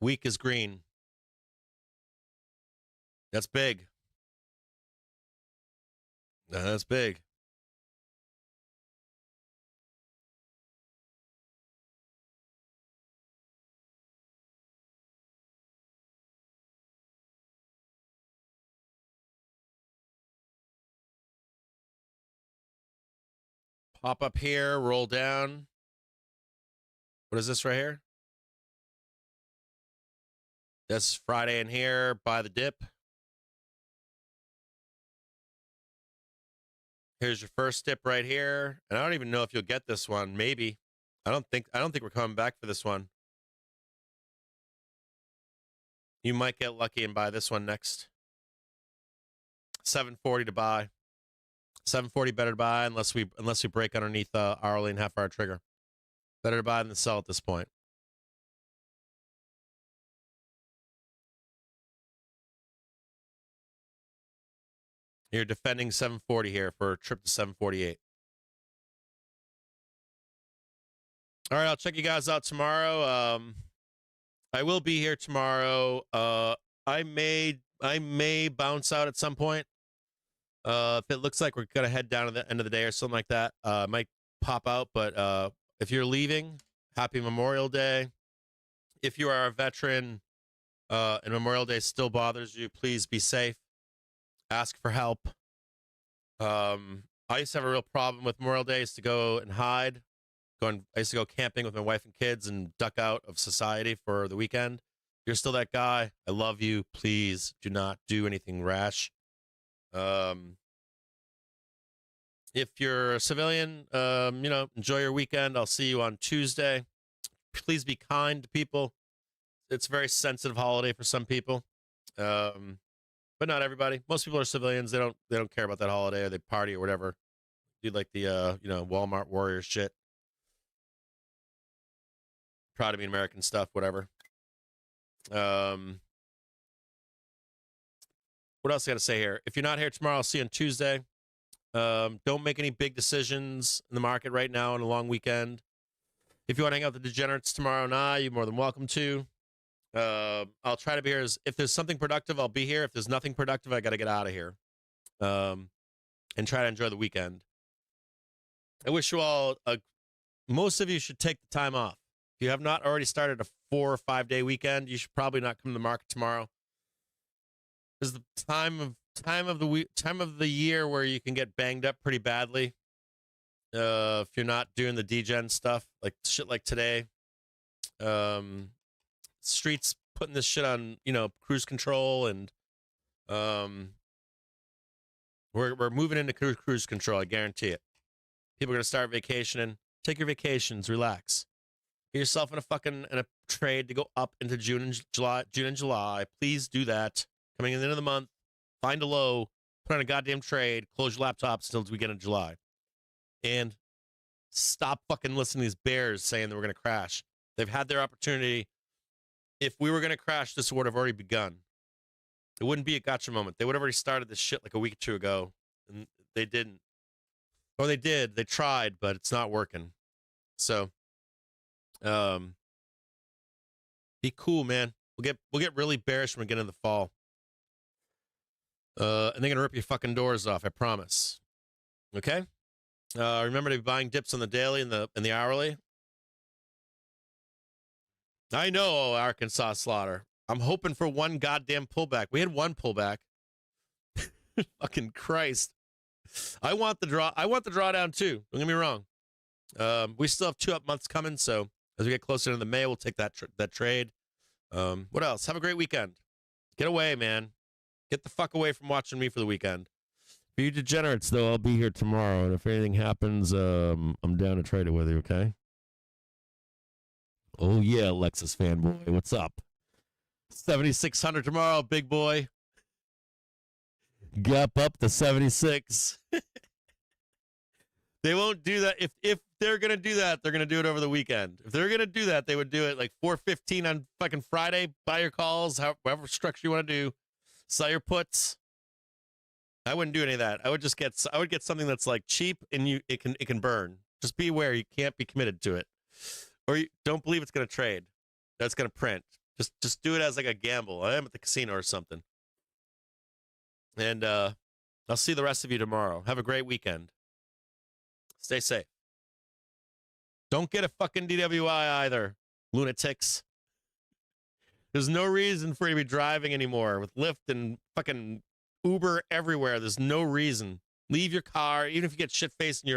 Week is green. That's big. That's big. Pop up here, roll down. What is this right here? That's Friday in here, buy the dip. Here's your first dip right here. And I don't even know if you'll get this one. Maybe. I don't think we're coming back for this one. You might get lucky and buy this one next. 740 to buy. 740 better to buy unless we break underneath hourly and half hour trigger. Better to buy than to sell at this point. You're defending 740 here for a trip to 748. All right, I'll check you guys out tomorrow. I will be here tomorrow. I may bounce out at some point. If it looks like we're gonna head down at the end of the day or something like that, I might pop out. But if you're leaving, happy Memorial Day. If you are a veteran and Memorial Day still bothers you, please be safe. Ask for help. I used to have a real problem with Memorial Day. I used to go and hide. I used to go camping with my wife and kids and duck out of society for the weekend. If you're still that guy, I love you. Please do not do anything rash. If you're a civilian, enjoy your weekend. I'll see you on Tuesday. Please be kind to people. It's a very sensitive holiday for some people. But not everybody. Most people are civilians. They don't care about that holiday, or they party or whatever. Do like the Walmart Warriors shit. Proud to be American stuff, whatever. What else I got to say here? If you're not here tomorrow, I'll see you on Tuesday. Don't make any big decisions in the market right now on a long weekend. If you want to hang out with the degenerates tomorrow, you're more than welcome to. I'll try to be here. If there's something productive, I'll be here. If there's nothing productive, I got to get out of here. And try to enjoy the weekend. I wish you all, most of you should take the time off. If you have not already started a 4 or 5 day weekend, you should probably not come to the market tomorrow. This is the time of the year where you can get banged up pretty badly. If you're not doing the degen stuff, like shit like today. Streets putting this shit on, cruise control, and we're moving into cruise control. I guarantee it. People are gonna start vacationing. Take your vacations, relax. Get yourself in a trade to go up into June and July. Please do that. Coming in the end of the month, find a low, put on a goddamn trade, close your laptops until we get into July, and stop fucking listening to these bears saying that we're gonna crash. They've had their opportunity. If we were going to crash, this would have already begun. It wouldn't be a gotcha moment. They would have already started this shit like a week or two ago, and they didn't. Or they did. They tried, but it's not working. So, be cool, man. We'll get really bearish when we get into the fall. And they're gonna rip your fucking doors off. I promise. Okay. Remember to be buying dips on the daily and the hourly. I know, Arkansas Slaughter. I'm hoping for one goddamn pullback. We had one pullback. Fucking Christ. I want the drawdown too. Don't get me wrong. We still have 2 up months coming, so as we get closer to the May, we'll take that trade. What else? Have a great weekend. Get away, man. Get the fuck away from watching me for the weekend. For you degenerates, though, I'll be here tomorrow, and if anything happens, I'm down to trade it with you, okay? Oh, yeah, Lexus fanboy. What's up? 7,600 tomorrow, big boy. Gap up to 76. They won't do that. If they're gonna do that, they're gonna do it over the weekend. If they're gonna do that, they would do it like 4:15 on fucking Friday. Buy your calls, however structure you want to do. Sell your puts. I wouldn't do any of that. I would get something that's like cheap and it can burn. Just be aware you can't be committed to it, or you don't believe it's gonna trade. That's gonna print. Just do it as like a gamble. I am at the casino or something. And I'll see the rest of you tomorrow. Have a great weekend. Stay safe. Don't get a fucking DWI either, lunatics. There's no reason for you to be driving anymore with Lyft and fucking Uber everywhere. There's no reason. Leave your car, even if you get shit-faced in your